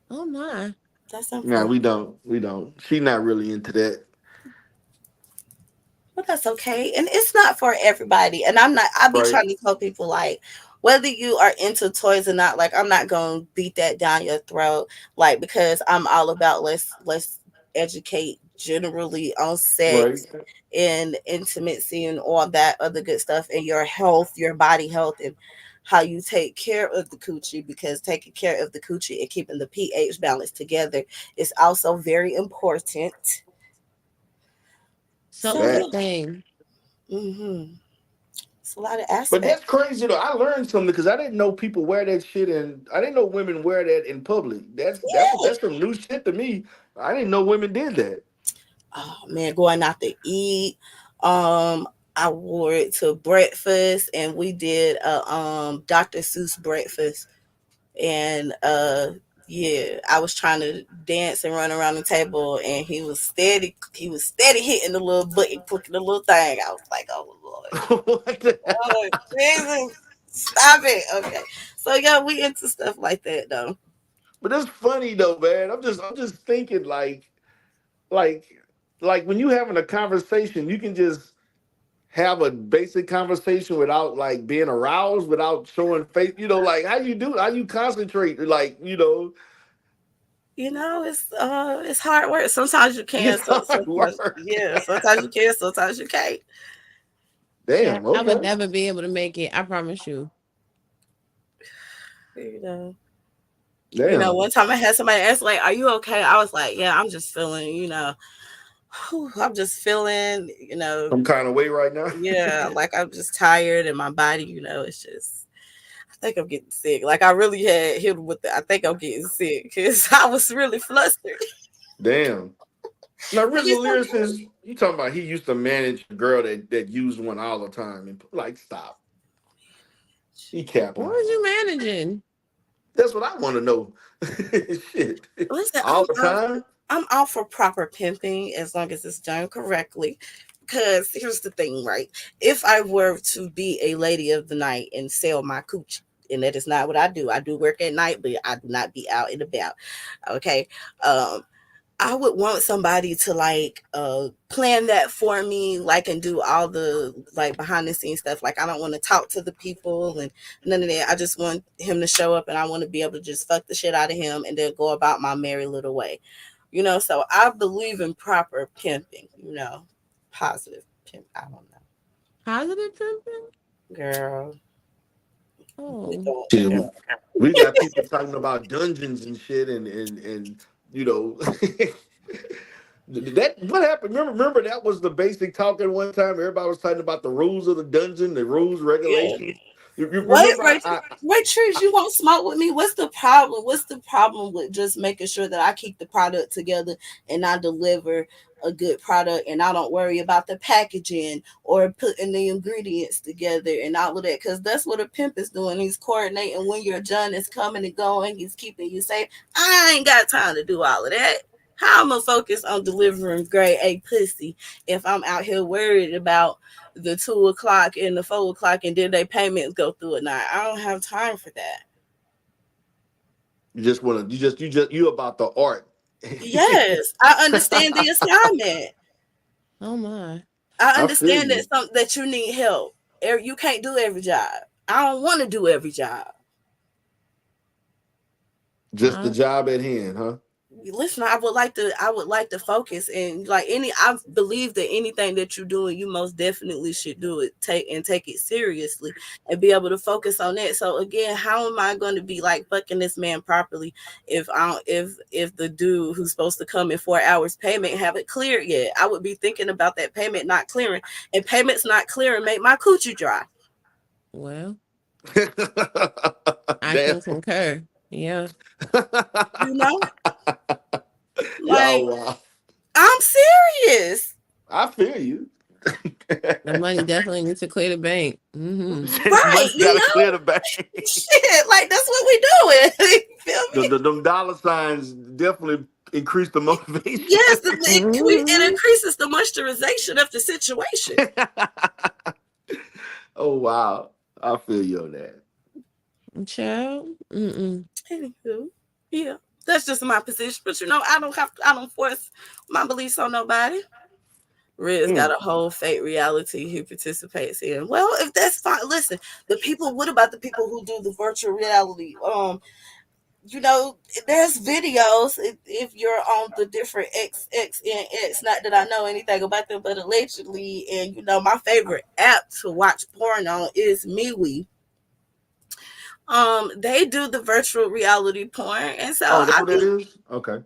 Oh my. That's Nah, unfortunate. we don't. We don't. She not really into that. But that's okay. And it's not for everybody. And I'm not, I be Right. trying to tell people like, whether you are into toys or not, like I'm not gonna beat that down your throat. Like, because I'm all about let's educate generally on Right. sex and intimacy and all that other good stuff and your health, your body health and how you take care of the coochie, because taking care of the coochie and keeping the pH balance together is also very important. So So is the yeah. Facts. thing. Mm-hmm. It's a lot of But aspects. that's crazy though. I learned something because I didn't know people wear that shit, and I didn't know women wear that in public. That's some new shit to me. I didn't know women did that. Oh man, going out to eat. Um, I wore it to breakfast, and we did a Dr. Seuss breakfast, and yeah, I was trying to dance and run around the table, and he was steady hitting the little button, clicking the little thing. I was like, oh Lord, What the oh Jesus, stop it. Okay, so yeah, we into stuff like that though. But it's funny though, man. I'm just thinking like like when you having a conversation, you can just have a basic conversation without like being aroused, without showing face. Like how you concentrate, like It's hard work. Sometimes you can, it's so hard sometimes work. yeah, sometimes you can, sometimes you can't. Yeah, Damn. I would Okay. never be able to make it. I promise you. You know. Damn. One time I had somebody ask like, "Are you okay?" I was like, "Yeah, I'm just feeling, I'm just feeling, Some kind of way right now. yeah, like I'm just tired and my body, it's just I think I'm getting sick. Like I really had hit with the I think I'm getting sick because I was really flustered. Damn. Now, But RZA it's lyricist, you talking about he used to manage a girl that used one all the time and like stop. He What capping. was you managing? That's what I want to know. Shit. Listen, All the time? I'm all for proper pimping as long as it's done correctly. Because here's the thing, right? If I were to be a lady of the night and sell my cooch, and that is not what I do. I do work at night, but I do not be out and about. Okay. Um, I would want somebody to like plan that for me, like and do all the like behind the scenes stuff. Like I don't want to talk to the people and none of that. I just want him to show up and I want to be able to just fuck the shit out of him and then go about my merry little way. So I believe in proper pimping, positive pimp. I don't know. Positive pimping? Girl, we Oh. don't Shit, we got people talking about dungeons and shit and you know that what happened. Remember that was the basic talking one time. Everybody was talking about the rules of the dungeon, the rules, yeah. regulations. You Wait, remember wait, I wait, Trish, you won't smoke with me? What's the problem? What's the problem with just making sure that I keep the product together and I deliver a good product and I don't worry about the packaging or putting the ingredients together and all of that? Because that's what a pimp is doing. He's coordinating when your John is coming and going. He's keeping you safe. I ain't got time to do all of that. How am I focus on delivering grade A pussy if I'm out here worried about the 2 o'clock and the 4 o'clock, and then they payments go through at night? I don't have time for that. you just want to you about the art. Yes, I understand the assignment. Oh my. I I feel understand that you. that you need help. You can't do every job. I don't want to do every job. Just the I, job at hand, huh? Listen, I would like to focus and like I believe that anything that you're doing, you most definitely should do it, take it seriously and be able to focus on that. So again, how am I going to be like fucking this man properly if I don't if the dude who's supposed to come in 4 hours payment haven't cleared yet? I would be thinking about that payment not clearing, and payments not clearing make my coochie dry. well, I Damn. can concur. Yeah. You know, Yo, like wow. I'm serious. I feel you. The money definitely needs to clear the bank. Right, Money gotta clear the bank. shit, like that's what we doing. You feel me? Them dollar signs definitely increase the motivation. Yes, it Hmm. increases the moisturization of the situation. Oh wow, I feel you on that. Child. Mm-mm. Anywho, yeah, that's just my position. But I don't have to, I don't force my beliefs on nobody. Red's got Mm. a whole fake reality he participates in. Well, if that's fine, listen. The people. What about the people who do the virtual reality? You know, there's videos if you're on the different X and X. Not that I know anything about them, but allegedly, and my favorite app to watch porn on is MeWe. They do the virtual reality porn, and so Oh, that's I what that think, is. Okay.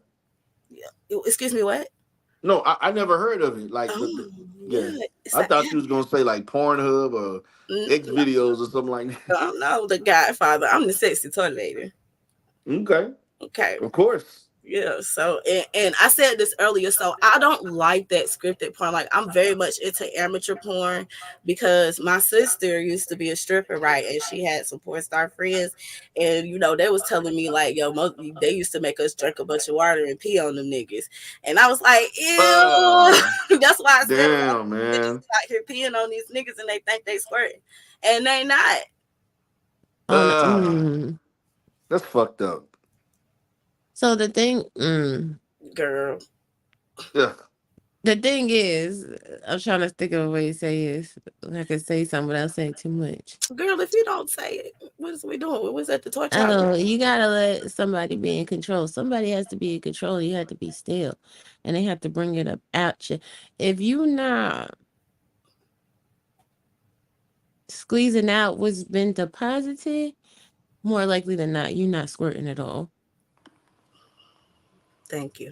excuse me, what? No, I never heard of it. Like Oh, yeah, yeah, it's I an thought app. you was gonna say like Pornhub or X No, videos or something like that. no, the Godfather. I'm the sexy toy lady. Okay, Okay. of course. Yeah, so and I said this earlier, so I don't like that scripted porn. Like I'm very much into amateur porn because my sister used to be a stripper, right? And she had some porn star friends, and they was telling me like, yo, they used to make us drink a bunch of water and pee on them niggas, and I was like, Uh, ew. That's why I said a lot of damn, these bitches man. is out here peeing on these niggas and they think they squirting, and they not, On Uh, mm. that's fucked up. So girl. Yeah. the thing is, I'm trying to think of a way to say this. I could say something without saying too much. Girl, if you don't say it, what is we doing? What was that? The torch out? Oh, you gotta let somebody be in control. Somebody has to be in control. You have to be still, and they have to bring it up at you. If you not squeezing out what's been deposited, more likely than not, you're not squirting at all. Thank you.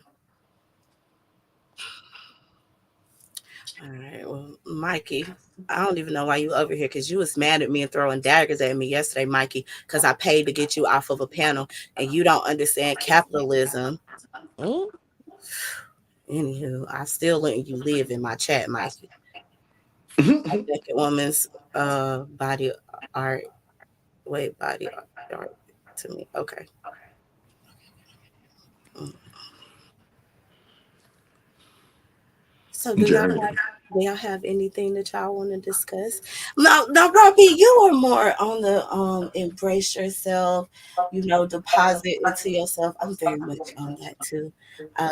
All right. Well, Mikey, I don't even know why you over here because you was mad at me and throwing daggers at me yesterday, Mikey, because I paid to get you off of a panel and you don't understand capitalism. Oh, Anywho, I still letting you live in my chat, Mikey. A naked woman's body art. Wait, body art to me. Okay. Mm. So Journey. do y'all have anything that y'all want to discuss? No, Robbie, you are more on the embrace yourself, deposit into yourself. I'm very much on that too.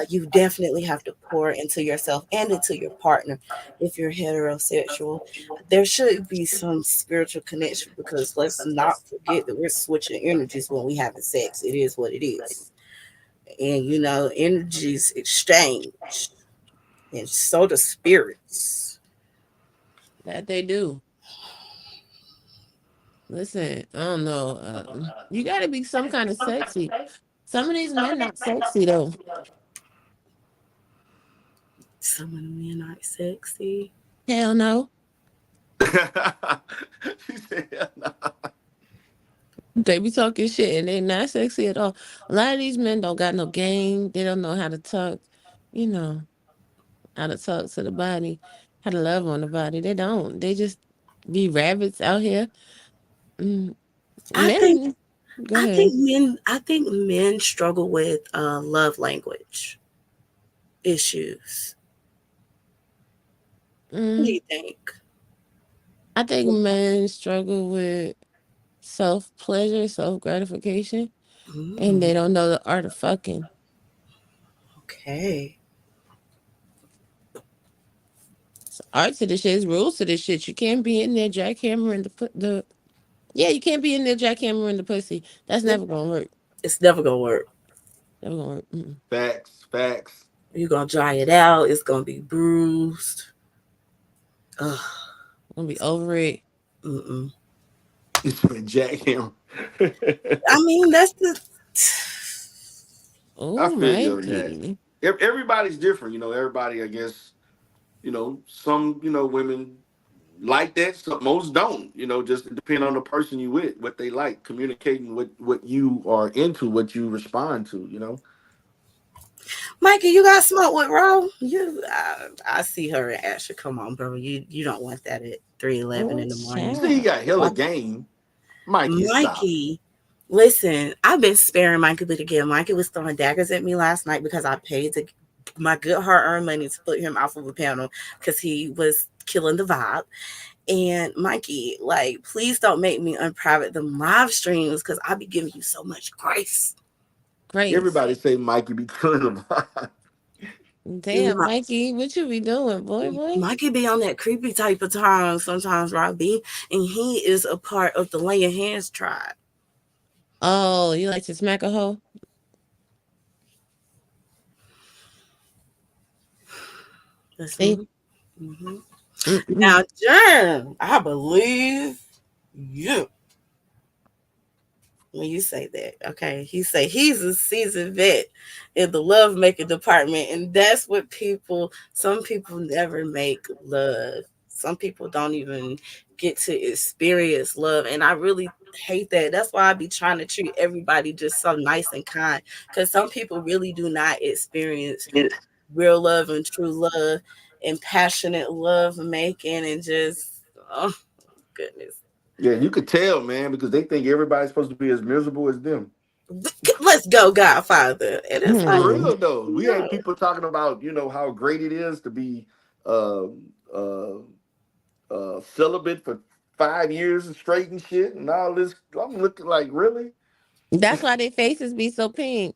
You definitely have to pour into yourself and into your partner if you're heterosexual. There should be some spiritual connection because let's not forget that we're switching energies when we having sex. It is what it is. And energies exchange and so do spirits. that they do. Listen, I don't know. You gotta be some kind of sexy. Some of these men not sexy though. Some of the men aren't sexy. Hell no. She said, nah. They be talking shit and they not sexy at all. A lot of these men don't got no game. They don't know how to talk, you know, how to talk to the body, how to love on the body. They don't. They just be rabbits out here. Mm, I think men, go ahead. I think men struggle with love language issues. What do Mm, you think? I think men struggle with self pleasure, self gratification, and Mm, they don't know the art of fucking. okay. It's art to this shit. It's rules to this shit. You can't be in there jackhammering the. Yeah, you can't be in there jackhammering the pussy. That's It, never gonna work. it's never gonna work. Never gonna work. Mm-mm. Facts, facts. You're gonna dry it out. It's gonna be bruised. Ugh. Gonna be over it. Mm-mm. It's been Jack Him. I mean, that's the. I Oh, feel you on that. Mikey. Everybody's different, everybody, I guess, some, women like that, some, most don't, just depend on the person you with, what they like, communicating what you are into, what you respond to. Mikey, you got smoke with Ro? I see her and Asher. Come on, bro. You don't want that at 3:11 Oh, in the You morning. see, he child. got hella game. Mikey, stop. Mikey, listen, I've been sparing Mikey, but again, Mikey was throwing daggers at me last night because I paid my good hard earned money to put him off of a panel because he was killing the vibe. And Mikey, like, please don't make me unprivate the live streams because I be giving you so much grace. Grace. Everybody say Mikey be killing them. Damn, Mikey, what you be doing, boy? Mikey be on that creepy type of time sometimes, Robbie, and he is a part of the laying hands tribe. Oh, you like to smack a hoe? See? Listen. Hmm. Mm-mm. Now, Jen, I believe you when you say that. Okay, he say he's a seasoned vet in the love making department, and that's what people. Some people never make love. Some people don't even get to experience love, and I really hate that. That's why I be trying to treat everybody just so nice and kind, because some people really do not experience real love and true love and passionate love making and just oh goodness. Yeah, you could tell, man, because they think everybody's supposed to be as miserable as them. Let's go, Godfather. And it's like, For Hmm. real though, we no. had people talking about how great it is to be uh, uh, celibate for 5 years straight and shit and all this. I'm looking like, really? That's why their faces be so pink.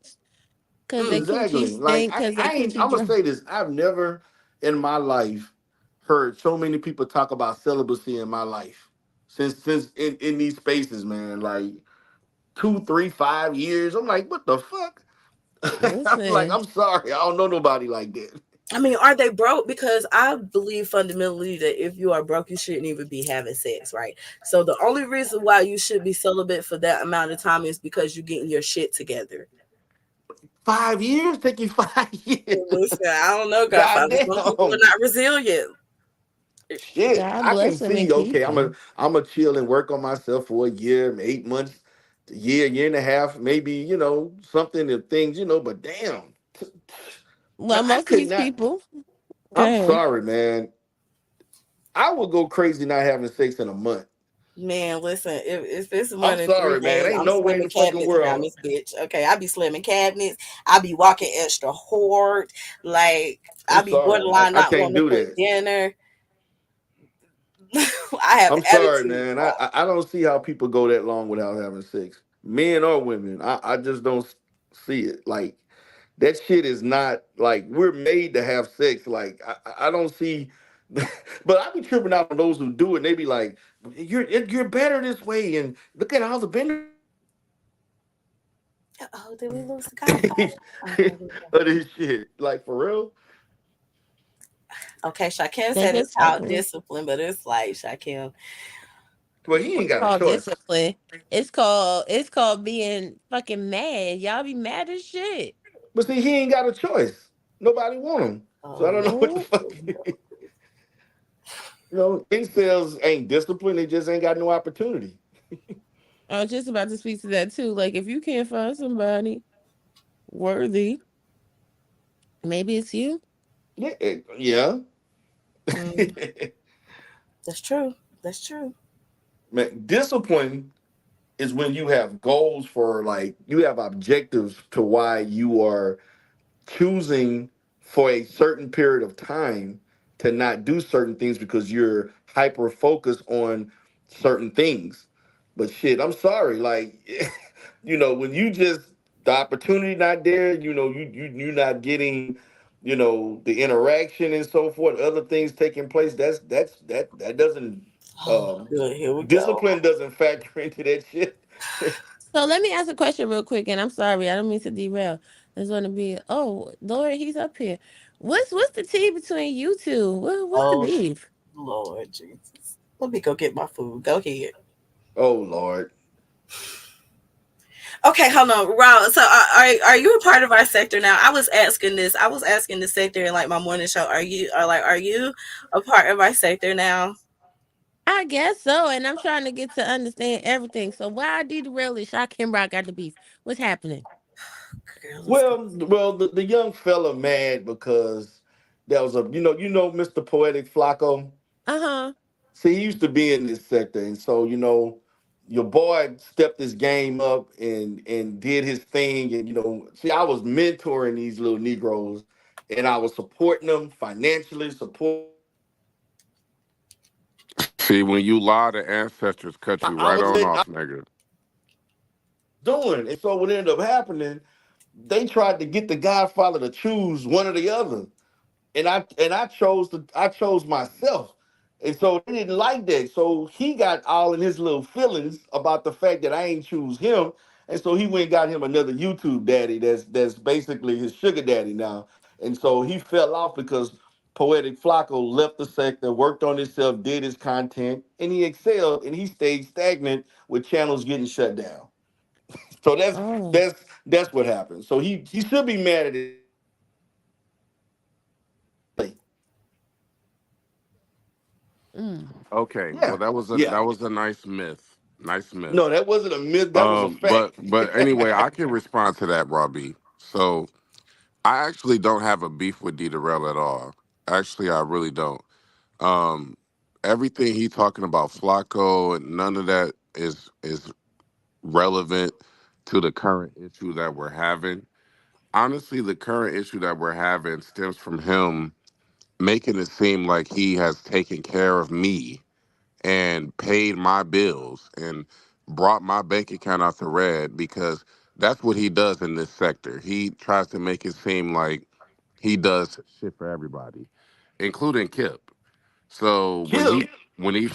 Cause they Mm, coochie Exactly. Like stink, cause they I ain't. coochie I'm gonna dry. say this. I've never in my life heard so many people talk about celibacy in my life since in these spaces, man. Like 2, 3, 5 years. I'm like, what the fuck? I'm like, Listen, I'm sorry, I don't know nobody like that. I mean, are they broke? Because I believe fundamentally that if you are broke, you shouldn't even be having sex, right? So the only reason why you should be celibate for that amount of time is because you're getting your shit together. 5 years? Take you 5 years. Listen, I don't know, God Godfather. Some people are damn. not resilient. Shit. God I can bless them and see, keep okay, them. I'm a chill and work on myself for a year, 8 months, a year and a half, maybe, something of things, but damn. Man, Well, I most of could these not. people, go I'm ahead. sorry, man. I would go crazy not having sex in a month. Man, listen, if it's more I'm than three sorry, man. days, Ain't I'm no way in slamming the fucking cabinets around world. this bitch. Okay, I be slamming cabinets. I be walking extra hard. Like I'm I be sorry. borderline I not can't wanting to do cook that. dinner. I have I'm sorry, attitude man. I, problems. I I don't see how people go that long without having sex, men or women. I just don't see it. Like that shit is not like we're made to have sex. Like I don't see, but I be tripping out on those who do it. And they be like, you're better this way, and look at all the benefits Oh, did we lose the Godfather? Oh, there we go. of this shit. Like for real. Okay, Shakim They said it's just called talking. discipline, but it's like Shakim. Well, he ain't It's got a called choice. discipline. It's called being fucking mad. Y'all be mad as shit. But see, he ain't got a choice. Nobody want him. So Oh I don't know what the Lord. fuck. Incels ain't disciplined. They just ain't got no opportunity. I was just about to speak to that too. Like, if you can't find somebody worthy, maybe it's you. Yeah, yeah. Mm, that's true. That's true. Man, discipline is when you have goals for like you have objectives to why you are choosing for a certain period of time to not do certain things because you're hyper focused on certain things. But shit, I'm sorry, like when you just the opportunity not there, you're not getting, the interaction and so forth, other things taking place. That doesn't Oh, um good. Here we go. discipline doesn't factor into that shit. So let me ask a question real quick, and I'm sorry, I don't mean to derail. I just want to be. Oh, Lord, he's up here. What's the tea between you two? What's the Oh beef? Lord Jesus. Let me go get my food. Go ahead. Oh Lord. Okay, hold on, Rob. So, are you a part of our sector now? I was asking this. I was asking the sector in like my morning show. Are you a part of our sector now? I guess so, and I'm trying to get to understand everything. So why did really Shakim Rock got the beef? What's happening? Girl, let's go. Well, the young fella mad because there was Mr. Poetic Flacco. Uh huh. See, he used to be in this sector, and so your boy stepped his game up and did his thing, and see, I was mentoring these little Negroes, and I was supporting them financially, supporting them See, when you lie, the ancestors cut you I right was on letting off, nigga. doing. And so what ended up happening, they tried to get the Godfather to choose one or the other. And I chose myself. And so they didn't like that. So he got all in his little feelings about the fact that I ain't choose him. And so he went and got him another YouTube daddy that's basically his sugar daddy now. And so he fell off because Poetic Flacco left the sector, worked on himself, did his content, and he excelled and he stayed stagnant with channels getting shut down. So that's Oh. that's that's what happened. So he should be mad at himself. Mm. Okay, Yeah, well that yeah. was a nice myth. Nice No, myth. that wasn't a myth. That was a But fact. anyway, I can respond to that, Robbie. So I actually don't have a beef with D Darrell at all. Actually, I really don't. Um, everything he talking about Flacco and none of that is relevant to the current issue that we're having. Honestly, the current issue that we're having stems from him making it seem like he has taken care of me and paid my bills and brought my bank account out the red because that's what he does in this sector. He tries to make it seem like he does shit for everybody, including Kip. So Killed. when he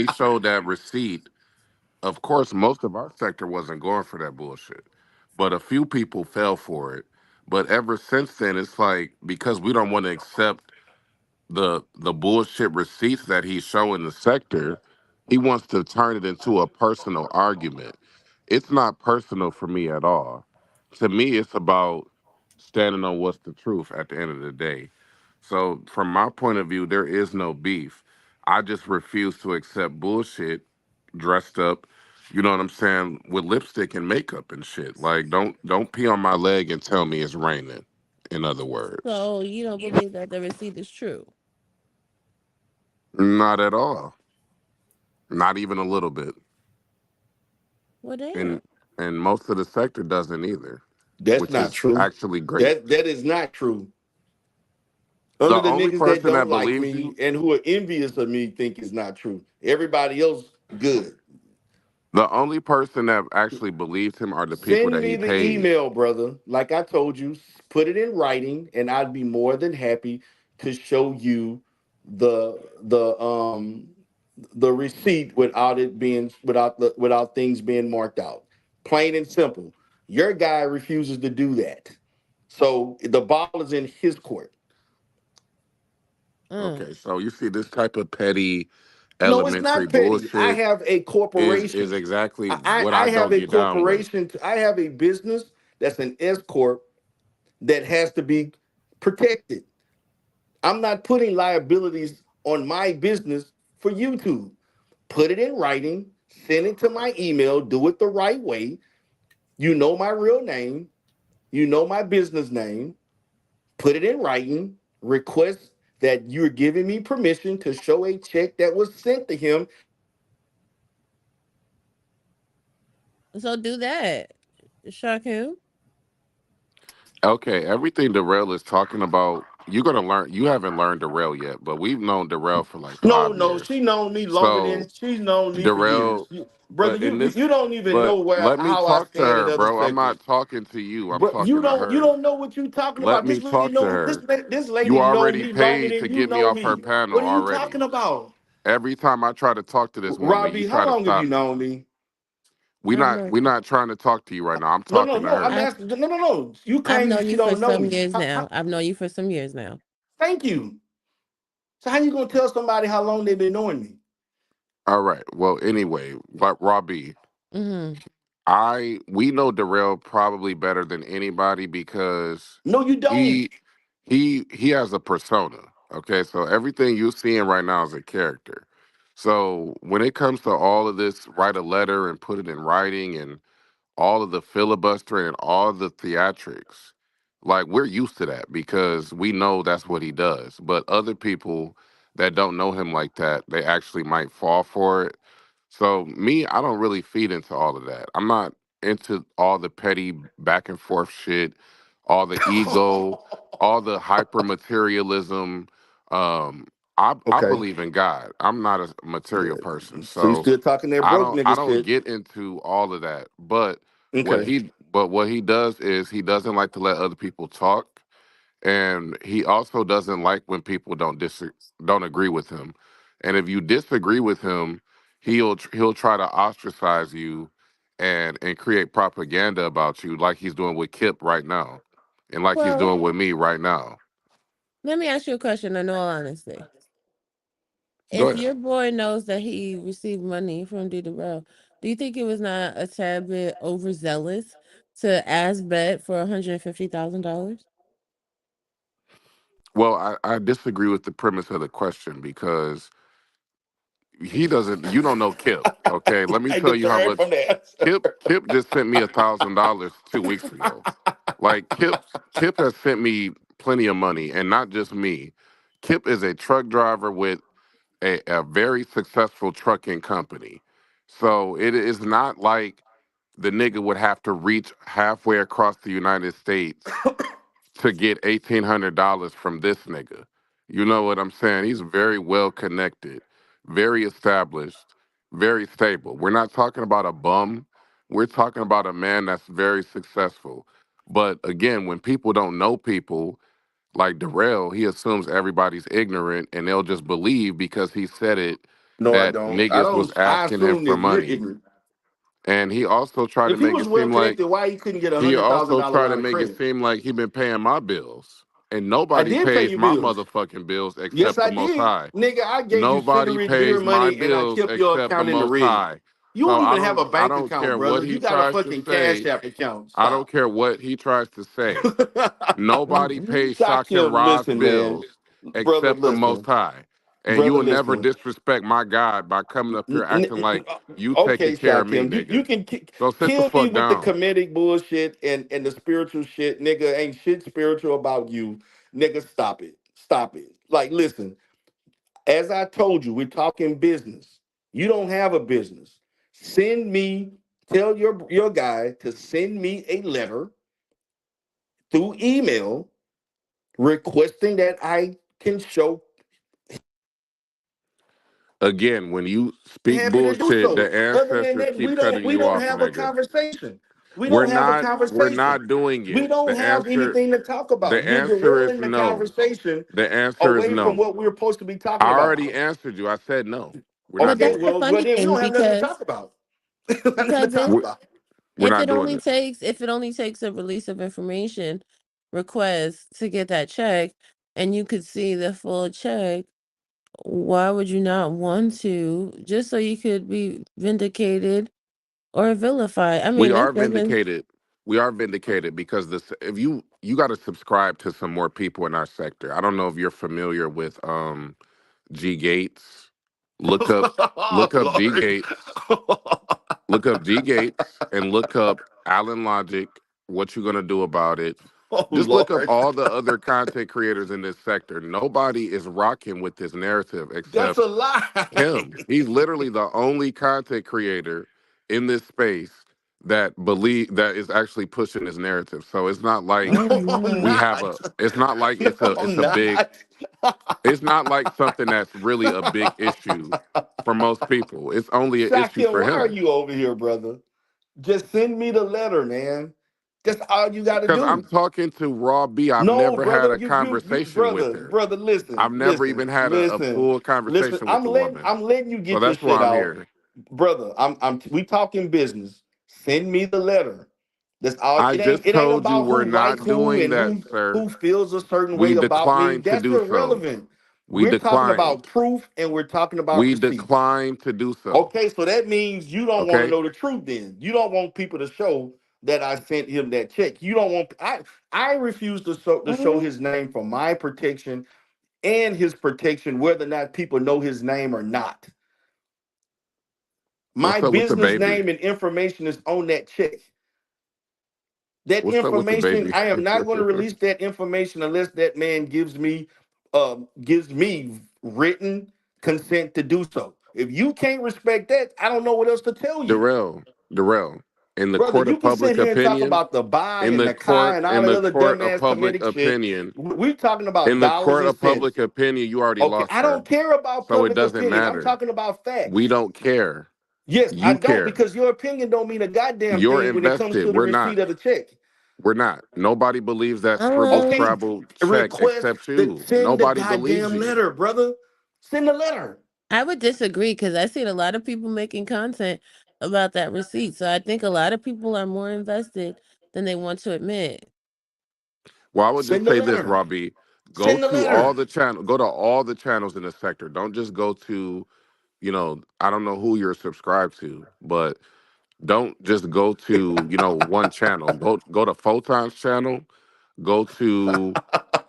showed that receipt, of course most of our sector wasn't going for that bullshit. But a few people fell for it. But ever since then it's like because we don't want to accept the bullshit receipts that he's showing the sector, he wants to turn it into a personal argument. It's not personal for me at all. To me, it's about standing on what's the truth at the end of the day. So, from my point of view, there is no beef. I just refuse to accept bullshit dressed up, you know what I'm saying, with lipstick and makeup and shit. Like, don't pee on my leg and tell me it's raining. In other words, So you don't believe that the receipt is true? not at all. Not even a little bit. Well, damn. And most of the sector doesn't either, That's which not is true. actually great. That is not true. Only The the only niggas that person don't that like believes you, me and who are envious of me think it's not true. Everybody else, good. the only person that actually believes him are the people Send that me he the pays. email, brother. Like I told you, put it in writing, and I'd be more than happy to show you the the receipt without it being without things being marked out. Plain and simple. Your guy refuses to do that. So the ball is in his court. Mm. Okay, so you see this type of petty, No, it's elementary not petty. I bullshit have a is corporation. exactly I, what I I have don't a get down with. corporation. I have a business that's an S corp that has to be protected. I'm not putting liabilities on my business for YouTube. Put it in writing, send it to my email, do it the right way. You know my real name, you know my business name. Put it in writing, request that you're giving me permission to show a check that was sent to him. So do that, Shakim. Okay, everything Darrell is talking about, you're gonna learn. You haven't learned Darrell yet, but we've known Darrell for like No, 5 years. she known me longer than So she's known me for years. Darrell, Brother, but in this, you don't even but know where let me how I talk to stand in her, other bro. I'm sectors. not talking to you. I'm But talking to you her. don't know what you talking Let about. me This lady talk to know her. this You lady know already me longer paid than to you get me know off her me. panel What are you already. talking about? Every time I try to talk to this woman, you Robbie, try how to long have stop you me. known me? I've known We not trying to talk to you right now. I'm No, no, talking to no. I'm her. I've asking. No, no, no. You I've claim known that you you for don't know some me. years now. I've known you for some years now. Thank you. So how you gonna tell somebody how long they've been knowing me? All right. Well, anyway, but Robbie, Mm-hmm. I we know Darrell probably better than anybody because No, you don't. he he has a persona. Okay, so everything you're seeing right now is a character. So when it comes to all of this, write a letter and put it in writing and all of the filibustering and all the theatrics, like we're used to that because we know that's what he does. But other people that don't know him like that, they actually might fall for it. So me, I don't really feed into all of that. I'm not into all the petty back and forth shit, all the ego, all the hyper materialism. Um, I Okay. believe in God. I'm not a Yeah. material person, So you so still talking that broke I nigga don't shit? get into all of that. Okay. But what he does is he doesn't like to let other people talk, and he also doesn't like when people don't agree with him. And if you disagree with him, he'll try to ostracize you and create propaganda about you, like he's doing with Kip right now, and like he's Well, doing with me right now. let me ask you a question in all honesty. Go If ahead. your boy knows that he received money from D Bro, do you think it was not a tad bit overzealous to ask Bet for $150,000? Well, I disagree with the premise of the question because he doesn't. You don't know Kip, okay? Let me I tell you how deterred much from the answer. Kip just sent me $1,000 2 weeks ago. Like Kip has sent me plenty of money, and not just me. Kip is a truck driver with a very successful trucking company, so it is not like the nigga would have to reach halfway across the United States to get $1,800 from this nigga. You know what I'm saying? He's very well connected, very established, very stable. We're not talking about a bum. We're talking about a man that's very successful. But again, when people don't know people like Darrell, he assumes everybody's ignorant and they'll just believe because he said it No, I that don't. I niggas was don't. I asking him assume for that you're money. ignorant. And he also tried to If he make was it well seem like connected, why he couldn't get a he also $100,000 tried to line of make it credit? seem like he been paying my bills. And I nobody did pay pays your my bills. motherfucking bills Yes, except the I most did, high. nigga. I gave you Nobody cigarette beer pays my money, and I bills kept your except the account in the most red. high. You don't So even have a I bank don't account, care brother. what You he got a tries to fucking Cash say. App account. I don't Stop. care what he tries to say. Nobody pays Shakim Shakim, Ra's listen, man, bills brother, except the most listen, high. And you brother, will never listen. disrespect my God by coming up here N- acting n- like you taking Okay, care of me, Shakim, you nigga. can So sit the kill me fuck with the down. comedic bullshit and the spiritual shit, nigga. Ain't shit spiritual about you, nigga. Stop it, stop it. Like, listen, as I told you, we're talking business. You don't have a business. Send me, tell your guy to send me a letter through email requesting that I can show Again, when you speak happy to do bullshit, so. the Other than ancestors that, keep cutting we you don't off, have a nigga. conversation. We don't have a We're conversation. not doing We it. don't have anything to talk about. The You're answer is derailing the no. conversation The answer is away from no. what we're supposed to be I talking about. already answered you. I said no. We're not But Okay, doing that's the it. well funny then we thing don't have nothing to because talk about. Nothing to because talk We- about. We're not doing it. if it only takes a release of information request to get that check and you could see the full check, why would you not want to just so you could be vindicated or vilified? I We mean, this are doesn't. vindicated. We are vindicated because this. If you got to subscribe to some more people in our sector. I don't know if you're familiar with G Gates. Look up Oh look up G Lord. Gates. Look up G Gates and look up Allen Logic. What you gonna do about it? Oh Just look up Lord. all the other content creators in this sector. Nobody is rocking with this narrative That's except a lie. him. He's literally the only content creator in this space that is actually pushing this narrative. So it's not like Oh No, I'm we my. have a not. it's not like No, it's I'm a big not. it's not like something that's really a big issue for most people. It's only an issue Shakim, for why are him. you over here, brother? Just send me the letter, man. That's all you got to Because I'm do. talking to Raw B. I've No, never had brother, a conversation with her. brother, I've listen, never even had a full listen. conversation with the woman. I'm letting you So get your that's why shit I'm out, here. brother. We talking business. Send me the letter. That's all. I just It ain't told you about we're who like not who doing and that, sir. who feels a certain We way about me. declined to That's do so. irrelevant. We We're talking declined. about proof and we're talking about We receipts. declined to do so. Okay, so that means you don't want to Okay? know the truth then. You don't want people to show that I sent him that check. You don't want I refuse to show Mm, his name for my protection and his protection, whether or not people know his name or not. My What's up with the business baby? name and information is on that check. That What's up with the information, baby? I am not going to release that information unless that man gives me written consent to do so. If you can't respect that, I don't know what else to tell you. Darrell, Darrell. in the Brother, court you of can sit public here and talk opinion, about the buy in and the the Kai court, and all in that the other court of dumbass public comedic shit. opinion, We're talking about in the dollars court and of public cents. opinion, you already Okay, lost I her. don't care about So it public doesn't opinion. I'm matter. talking about We facts. don't care. Yes, I You don't care. because your opinion don't mean a goddamn You're thing when it comes invested. to the We're receipt not. of the check. We're not. Nobody believes that scribble Okay, Um, scrabble check request except that you. send the Nobody believes goddamn you. letter, brother. Send the letter. I would disagree because I seen a lot of people making content about that receipt. So I think a lot of people are more invested than they want to admit. Well, I would just Send the say this, letter. Robbie. Go Send the to all letter. the channel. Go to all the channels in the sector. Don't just go to, I don't know who you're subscribed to, but don't just go to, one channel. Go to Photon's channel. Go to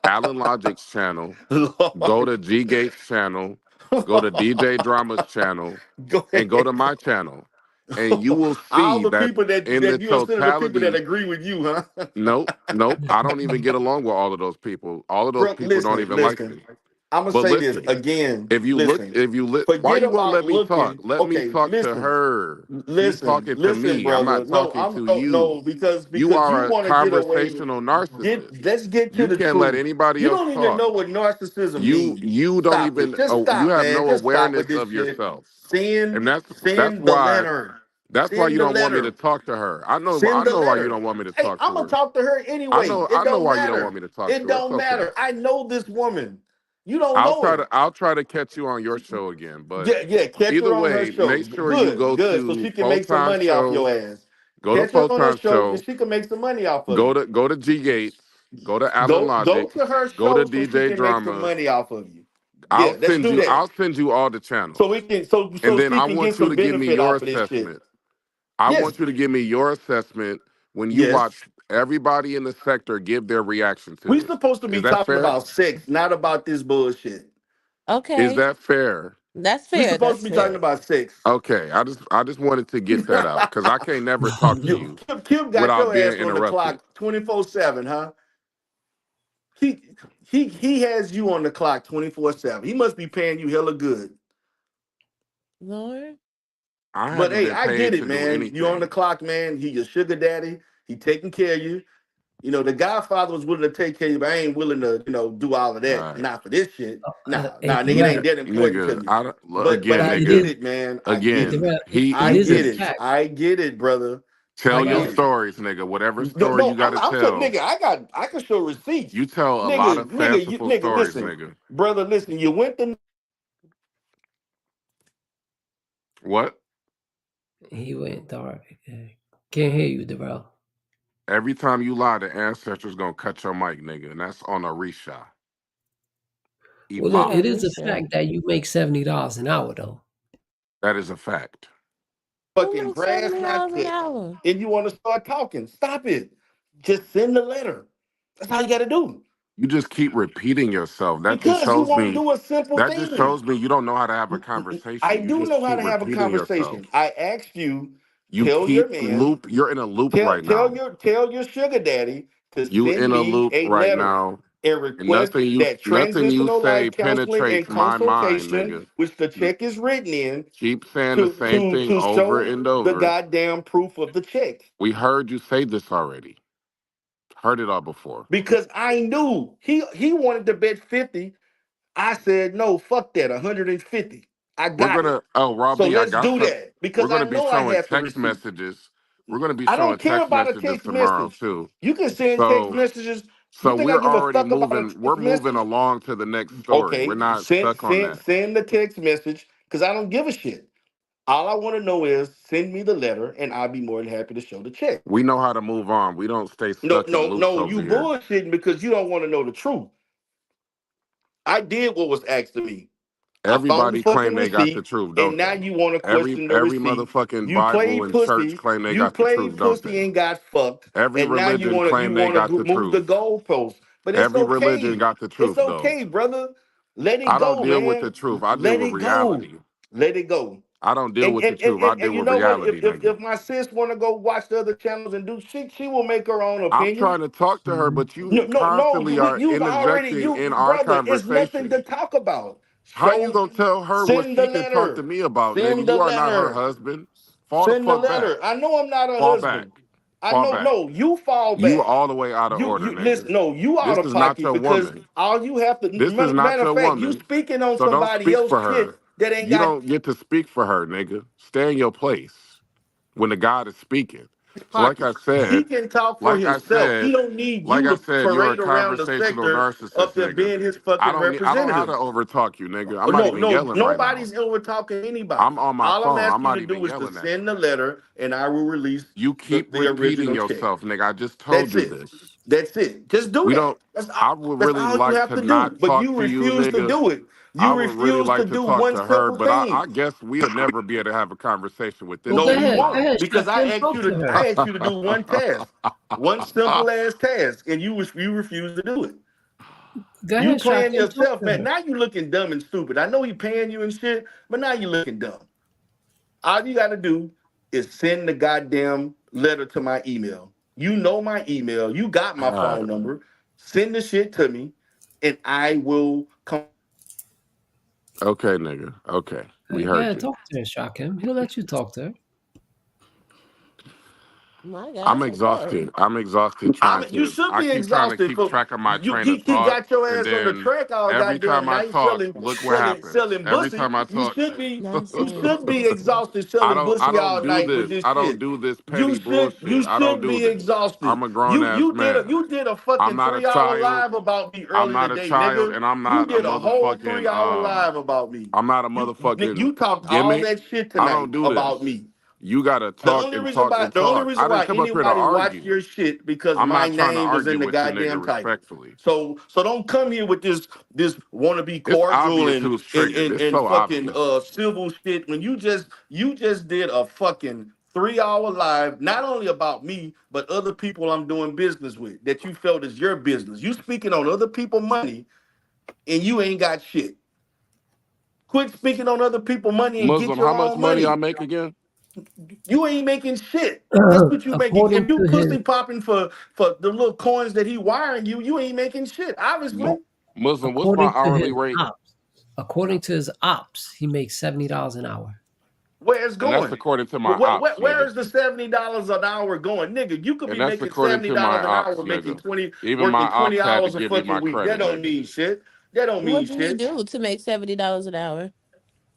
Alan Logic's channel. Go Lord. to G Gates channel. Go to DJ Drama's channel, Go and go to ahead. my channel, and you will All see the that people that, in the that you'll send the people that totality. agree with you, huh? Nope, nope. I don't even get along with all of those people. All of those Bro, people don't listen, even like listen. me. I'm gonna But say this listen, again. Listen, if you look, why forget you won't about let me talk? looking. Let me Okay, talk to listen, her. She's listen, talking to listen, me. I'm brother. not No, talking I'm to no, no, you. because You you are a want to get away. conversational narcissist. Let's get to You the can't let truth. anybody You else don't even talk. know what narcissism You means. you don't Stop it. even Just you stop, have man. no Just stop with awareness this of shit. yourself. Send, And that's send the why letter. you Send the don't want me to letter. talk to her. I Send the know why you letter. don't want me to Hey, talk I'm to gonna her. talk to her anyway. It I know don't why you don't want matter. me to talk It to her. It's don't okay. matter. I know this woman. You don't know her. I'll try to catch you on your show again. But Yeah, yeah. Catch either her on her way, show. make sure you Good, go good. So to she can make some Photon's money off show. your ass. Go to Catch her on her Photon's show, and show. she can make some money off of you. Go to G Gates. Go to Alan Go Logic. to her Go to show so she DJ can make some Drama. money off of you. Yeah, let's do that. I'll send you all the So channels. we can And so then she I can get want you some to give me benefit your off of this shit. assessment. I Yes, want you to give me your assessment when you yes. watch everybody in the sector give their reaction We to it. supposed to Is be that talking fair? about sex, not about this bullshit. Is Okay, that fair? that's We fair. supposed to That's be talking fair. about sex. Okay, I just wanted to get that out because I can't never talk to you Kim got without your being ass on the interrupted. clock 24/7, huh? He he has you on the clock 24/7. He must be paying you hella good. Lord. I But haven't hey, been I paid get to it, do man. You on the anything. clock, man. He your sugar daddy. He taking care of you. You know, the Godfather was willing to take care of you, but I ain't willing to, do all of All that. right, Not for this shit. Nah, Hey, nah, nigga, it ain't Darrell, that important to nigga. me. But Again, I it get nigga. is. it, man. I get Hey, it. Again, Darrell, I it is get a it. fact. I get it, brother. tell I your get Uh, it. stories, nigga. Whatever No, story you no, got to I'm telling tell. nigga, I can show receipts. You tell a lot Nigga, of fanciful nigga, stories, listen. nigga. Brother, listen, you went to What? he went dark. Can't hear you, Darrell. Every time you lie, the ancestors gonna cut your mic, nigga, and that's on a reshot. Well, look, Not it Iman. is a Alicia. fact that you make $70 an hour, though. That is a fact. Who fucking makes grass not $70 an cut hour? and you want to start talking. Stop it. Just send the letter. That's all you gotta do. You just keep repeating yourself. Because you won't do a simple That just thing. shows me you don't know how to have a I conversation. You do just know how keep to have a repeating yourself. conversation. I asked you, You tell your keep man, loop. You're in a loop tell right tell now. your tell your sugar daddy to You send in a me loop a right letter now, and and request that nothing you transitional say life counseling penetrates and my mind, consultation, nigga. which the You check is written in, keep saying the to same to thing to over show and the over. goddamn proof of the check. We heard you say this already. Heard it all before. Because I knew he wanted to bet 50. I said, no, fuck that, 150. I We're got it. gonna. Oh, So Robbie, I let's got do some. that We're because I gonna be know I showing have the text receipt. messages. We're gonna be I don't showing care text about a messages text tomorrow message. too. You can send text So, messages. You so think I we're give a already fuck about a moving. We're text moving message? along to the next story. We're Okay, not stuck on that. send the text message because I don't give a shit. All I want to know is send me the letter and I'll be more than happy to show the check. We know how to move on. We don't stay No, stuck in no, loops no, over you here. bullshitting because you don't want to know the truth. I did what was asked of me. I found the Everybody fucking claim they got the receipt, truth, and don't now they? you want to question the Every receipt. motherfucking You Bible played and church pussy. claim they You got the played truth, don't pussy they? and got fucked, Every and now religion you claim they want got to the move the truth. goalposts. But it's Every religion okay. got the It's truth, though. okay, brother. Let it I don't go, deal with the man. truth. I deal Let with it go. reality. Let it go. I don't deal And with the and and, truth. I and, deal and you with know what? reality, nigga. If my sis want to go watch the other channels and do, she will make her own I'm opinion. trying to talk to her, but you No, no, no. constantly are You've already, interjecting in our brother. It's nothing to conversation. talk about. How you Show, gonna tell her what send the she can talk to letter. me about, nigga? Send the You are not her letter. husband. Fall the Send the fuck back. letter. I know I'm not a Fall back. husband. I Fall know. back. No, you fall You back. all the way out of order, You nigga. listen. No, you out This of is not pocket your because woman. all you have to. This is not Matter of your fact, you woman. speaking on So don't somebody speak else for shit her. that ain't You got don't get to speak for her, nigga. Stay in your place when the God is speaking. his So like pocket. I He said, can talk for like I himself. He said, don't need like you I to said, you're a parade around the conversational sector up narcissist, there nigga. being his fucking I don't know how to representative. overtalk you, nigga. I'm Oh, not no, even no, yelling right now. nobody's over talking anybody. I'm on my All I'm phone. I'm asking you not to even do is to yelling at send you. the letter, and I will release You keep the repeating original check. yourself, nigga. I just told That's you it. this. That's it. Just do We that. don't. I would That's really all you like have to to do. not But talk you to you, refuse to nigga. do it. I You would really refuse to like to do talk one to her, simple but I thing. guess we'll never be able to have a conversation with Well, this No, go we nigga. ahead. Go won't ahead, because Shakim. Talk to her. I asked you to do one task, one simple ass task, and you refuse to do it. Go You ahead, playing Shakim. Talk yourself, to man. her. Now you looking dumb and stupid. I know he paying you and shit, but now you looking dumb. All you gotta do is send the goddamn letter to my email. You know my email. You got my phone number. Send the shit to me, and I will comply with it. Okay, nigga. Okay, we Go heard ahead, you. talk to her, Shakim. He'll let you talk to her. My God, I'm so fast. exhausted. I'm exhausted I trying mean, you to. should I be keep trying to exhausted keep for track of my you. train of He thought, got your and ass on the then track all every goddamn time I night talk, look what happens. selling Every bussy. time I talk, You Nonsense. should be exhausted I selling don't. I bussy don't all do night with this. this I don't shit. do this petty You bullshit. I don't should do be this. exhausted. I'm a grown ass man. You did a I'm fucking not a 3 hour child. live about me I'm earlier not a today, child, nigga. and I'm You not a did a whole three motherfucking. hour live about me. I'm not a You motherfucking talked all gimmick. that shit I tonight don't do about this. me. You gotta talk and talk and The only talk. I reason didn't why come up here to anybody watched argue. your shit because I'm my not trying to name was in argue the with you, nigga, goddamn title. respectfully. So don't come here with this wannabe It's cordial obvious who's triggered. It's and so fucking obvious. civil shit when you just did a fucking 3 hour live not only about me but other people I'm doing business with that you felt is your business. You speaking on other people money and you ain't got shit. Quit speaking on other people money and get Muslim, your how much own money I money. make again? You ain't making shit. That's what you making. according If you to his pussy popping for the little coins that he wiring you, you ain't making shit. Mu- Obviously, Muslim, what's my according to hourly his rate? ops, according to his ops, he makes $70 an hour. where it's And that's going? according to my ops, Where nigga. is the $70 an hour going, nigga? You could And be that's making according seventy to my dollars an ops, hour, making nigga. 20, Even my working twenty ops had to hours a give me fucking my week. That credit, don't nigga. mean shit. That don't What mean do you shit, do to make $70 an hour?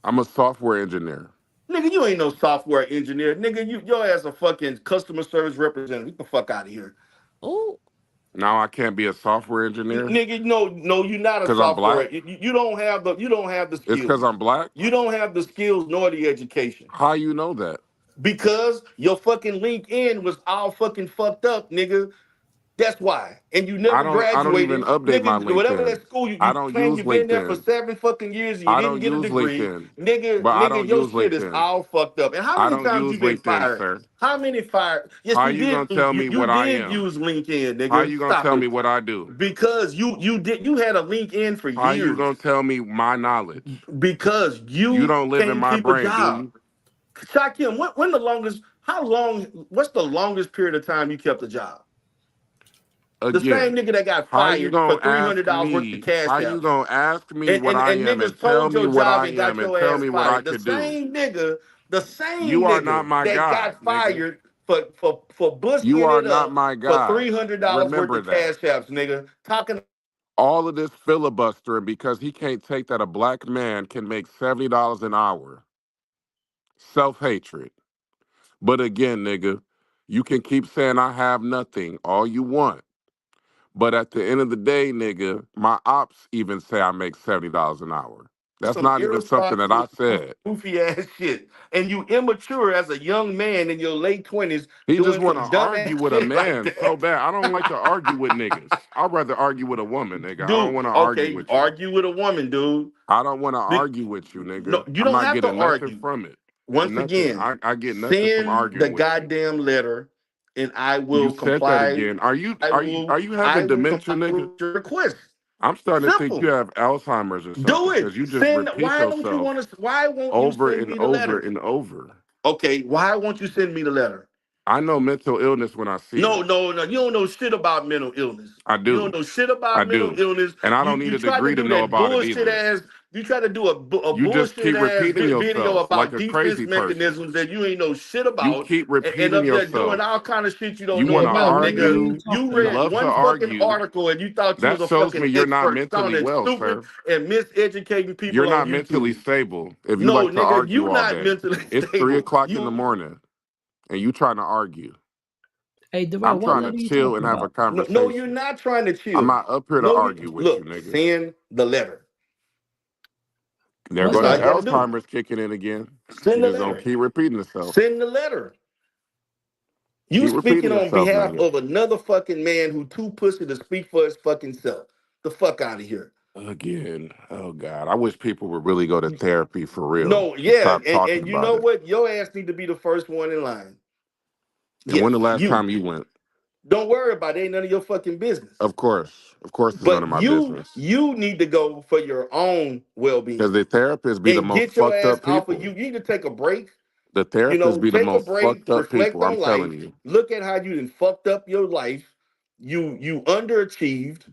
I'm a software engineer. nigga. You ain't no software engineer, nigga. Your ass a fucking customer service representative. Get the fuck out of here. Oh, Now I can't be a software engineer Nigga, no, you're not a because I'm black. software. You don't have the It's because skills. I'm black. You don't have the skills nor the education. How you know that? Because your fucking LinkedIn was all fucking fucked up, nigga. That's why. And you never I don't even graduated. update my Nigga, whatever LinkedIn. that school I you don't claim use you been there for LinkedIn. 7 fucking years and you I didn't don't get a use degree. LinkedIn. Nigga, But I nigga, don't your use shit is LinkedIn. all fucked up. And how I many don't times use you been LinkedIn, fired? sir. How many fired? Yes, How you you did. gonna tell me You what I did am? use LinkedIn, How nigga. you gonna Stop tell me it. what I do? Because you had a LinkedIn for How you years. gonna tell me my knowledge? Because You you don't live in can't my keep a brain, do job. you? Shakim, when the longest, how long, what's the longest period of time you kept a job? The same Again, nigga that got how you fired for gonna ask $300 worth of me? cash How you apps gonna ask me what I and am niggas and tell told me your what job I and got am and your tell ass me what I fired. could do? The You same are not nigga my that God, got nigga. fired for You busting are it not up my for God. $300 worth Remember of that. cash apps, nigga. Talking All of this filibustering because he can't take that a black man can make $70 an hour. Self hatred. But again, nigga, you can keep saying I have nothing all you want. But at the end of the day, nigga, my ops even say I make $70 an hour. That's some not even something that I irresponsible, said. goofy ass shit. And you immature as a young man in your late 20s He just doing want to some dumb argue ass with a shit like man so that. bad. I don't like to argue with niggas. I'd rather argue with a woman, nigga. I don't Dude, want to argue okay, with you. argue with a woman, dude. I don't want to Be- argue with you, no, nigga. you I'm don't not have to getting nothing argue. from it. Once Nothing. again, I get nothing from send the arguing with you. goddamn letter and I You will said that comply. again. Are you having dementia, Comply nigga? with your request. I'm starting to think you Simple. have Alzheimer's or Do something it. because you just Send repeat why don't you yourself want to why won't you over send and me the over letter? and over. Okay, why won't you send me the letter? I know mental illness when I see it. No. You don't know shit about mental illness. I You don't do. know shit I about mental do. illness. And I don't need You a tried to degree to do know that about it bullshit either. ass You try to do a You just bullshit keep ass repeating video yourself like about a defense crazy person. mechanisms that you ain't know shit You about, keep and repeating up there doing yourself. all kind of shit you don't You know want to about, Darrell, what are nigga. you argue. You talking You read about? love to one fucking argue. article and you thought you That was a shows me fucking you're not expert mentally sounding well, stupid sir. and miseducating You're people on not mentally YouTube. stable if you No, like to nigga, argue you all not day. mentally It's three stable. o'clock in the You morning and you trying to argue. Hey, Darrell, I'm what trying to letter are you chill and talking have a about? no, you're conversation. not trying to I'm chill. not up here to No, you argue with you, look, nigga. send the letter. There What go That's all that you letter? gotta do. Alzheimer's kicking in again. Send You the just gonna letter. keep repeating itself. Send the letter. You Keep speaking repeating on yourself, behalf nigga. of another fucking man who too pussy to speak for his fucking self. The fuck out of here. Again. Oh God. I wish people would really go to therapy for real No, and yeah, stop talking and you about know it. what? Your ass need to be the first one in line. And when Yes, the last you. time you went? Don't worry about it. Ain't none of your fucking business. Of course. Of course it's none But of my you business. you need to go for your own Because well-being the therapists be the and most get your fucked ass up off of people. you. You need to take a break. The You therapists know, be the take a most break, fucked up reflect people. I'm on telling life, you. look at how you done fucked up your life. You underachieved.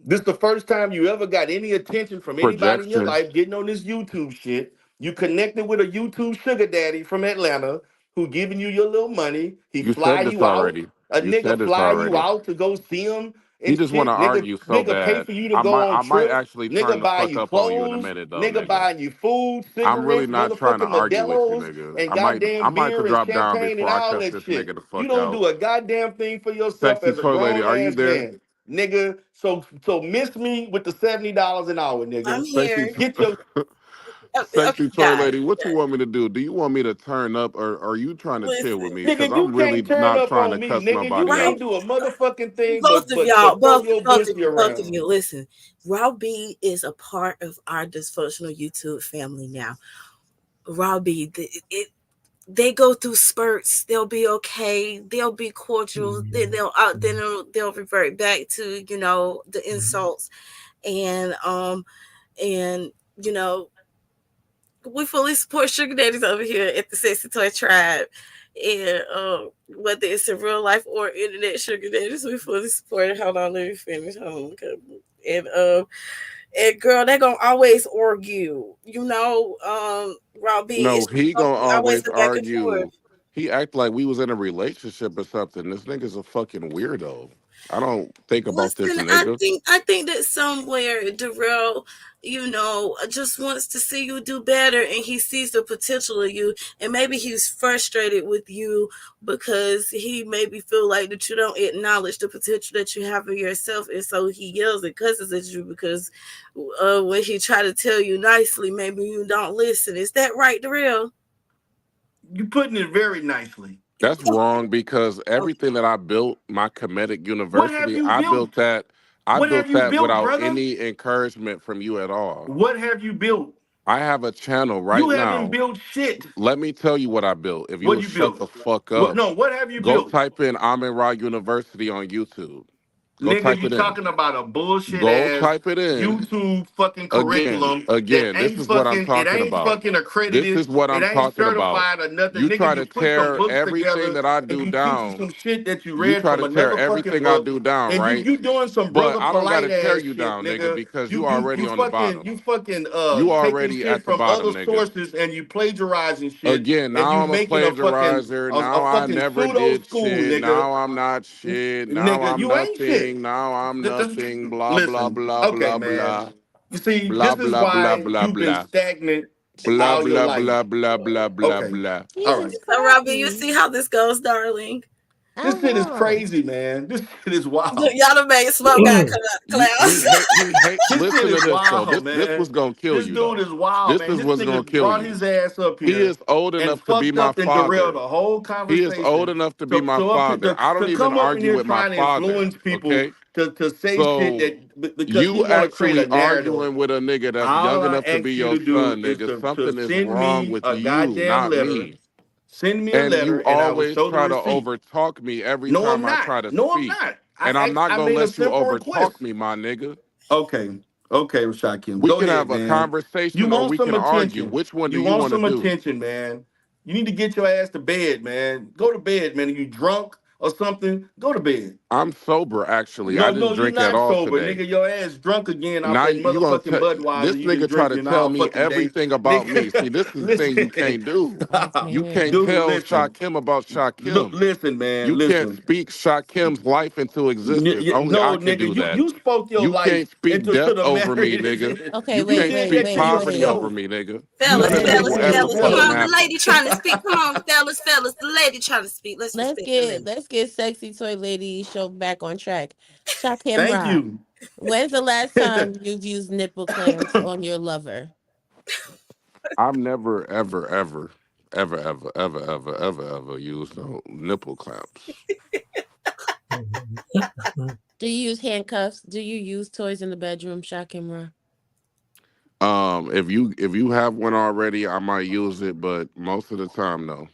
This is the first time you ever got any attention from anybody in your Projection. life getting on this YouTube shit. You connected with a YouTube sugar daddy from Atlanta who giving you your little money. He You fly said this you out. already. A You nigga said this fly you already. out to go see him He and just want to shit. Nigga, argue so nigga pay bad. for you to go on I might trips. actually turn Nigga the buy fuck you up on you in a clothes. minute though, Nigga nigga. buying you food, I'm really cigarettes, not trying to motherfucking argue with you, Modelo's, nigga. and I goddamn might to beer and drop down champagne and before I all cuss that this shit. nigga the You fuck don't out. do a goddamn thing for yourself Sexy as a toy lady, grown are you ass there? man, nigga. So miss me with the $70 an hour, I'm nigga. Sexy, here. Get your Okay, sexy toy guys. lady. What you want me to do? Do you want me to turn up, or are you trying to chill with Listen, me? Because nigga. You I'm really can't turn not up trying on to me, cuss nigga. You nobody Rob, can't out. do a motherfucking thing both of but y'all, throw your both of pussy you, both of around. you. Listen, Robbie is a part of our dysfunctional YouTube family now. Robbie, they go through spurts. They'll be okay. They'll be cordial. Then they'll revert back to the insults and you know we fully support sugar daddies over here at the Sexy Toy Tribe. And whether it's in real life or internet sugar daddies, we fully support it. Hold on, let me finish. Hold on. Okay. And and girl, they're gonna always argue. Robbie, No, it's just he gonna gonna be always always a back and forth. argue. He act like we was in a relationship or something. This nigga's a fucking weirdo. I don't think about this Listen, I nigga. think I think that somewhere Darrell, just wants to see you do better, and he sees the potential of you, and maybe he's frustrated with you because he maybe feel like that you don't acknowledge the potential that you have in yourself, and so he yells and cusses at you because when he try to tell you nicely, maybe you don't listen. Is that right, Darrell? You putting it very nicely. That's wrong because everything that I built, my comedic What have university, you built? I What have built you that built, without brother? any encouragement from you at all. What have you built? I have a channel You right haven't now. built shit. Let me tell you what I built. If you What will you shut built? the fuck What? up, No. What have you go built, type in Amin Ra University on YouTube. Go nigga? type You it in. talking about a bullshit Go ass type it in. YouTube fucking Again, curriculum that again, this ain't is what I'm fucking. It talking ain't about. fucking This accredited. is what It I'm ain't talking about. certified or nothing, You nigga. try You to put some tear books everything together that I and do you teaching down. some shit that you You read try from to tear another fucking everything I book, do down, and right? you doing some But brother I don't polite gotta tear ass you shit, down, nigga, nigga. because You you you already you on the fucking bottom. you fucking You taking already shit at the from other bottom, nigga. sources and you plagiarizing shit Again, and now you I'm a making a fucking plagiarizer. a Now I fucking never pseudo did school, shit. nigga. Now I'm not shit. Now Nigga, I'm you ain't shit. nothing. Now I'm nothing. Blah blah Listen, blah okay, blah man. blah. You see, Blah this is blah blah why blah you've been blah. stagnant Blah all your blah life. blah blah blah blah Okay, blah. all He's right. So, Robbie, you distracting. see how this goes, darling. I This shit is know. crazy, man. This shit is wild. Y'all done made smoke guy come out the He clouds. hate he hate. This shit Listen is to this though. wild, This was man. gonna kill This you dude though. is wild, This man. is This what's gonna nigga kill brought you. his ass up He here is old and enough to be fucked my up and derailed father. the whole He is old conversation. enough to be To my to up here, father. I don't to even come up in argue here with my trying to father. influence people Okay, to say shit so that because he you want to create actually a narrative. arguing with a nigga that's All young I enough to be ask you your to do son, is nigga. to Something is send wrong me with a you, goddamn not letter. me. Send me a And letter, you and I will always show the try to receipt. overtalk me every No, I'm time I not. try to No, I'm speak. not. And I'm not I gonna made a let you simple overtalk request. me, my nigga. Okay. Okay, Shakim. We Go can ahead, have a man. You conversation or want we some can argue. attention. Which one do You you want want to some do? attention, man. You need to get your ass to bed, man. Go to bed, man. You drunk. or something, go to bed. I'm sober actually. I No, didn't no, you're drink at not all sober, today. nigga. Your ass drunk again off Now that you gonna motherfucking tell Budweiser this you've been nigga try to drinking tell all me fucking day, everything about me. See, nigga. this is the thing you Listen, can't do. I You can't can't. dude, tell listen. Shakim about Look, Shakim. listen, You man, can't listen. speak Shakim's life into existence. Only No, I can nigga, do you that. you spoke your You life can't speak into death the over me, marriage. nigga. Okay, You You wait, can't did wait, speak that to wait, poverty wait. over yourself. me, nigga. Fellas, None of that Wait, will fellas, ever wait, fellas, come fucking on. wait. The happen. lady trying to speak. Come on, fellas. The lady trying to speak. Let's respect the lady. Let's get sexy toy lady show back on track. Shakim Thank Rock. you. When's the last time you've used nipple clamps on your lover? I've never, ever, ever, ever, ever, ever, ever, ever, ever used no nipple clamps. Do you use handcuffs? Do you use toys in the bedroom, Shakim Rock? If you have one already, I might use it, but most of the time, no.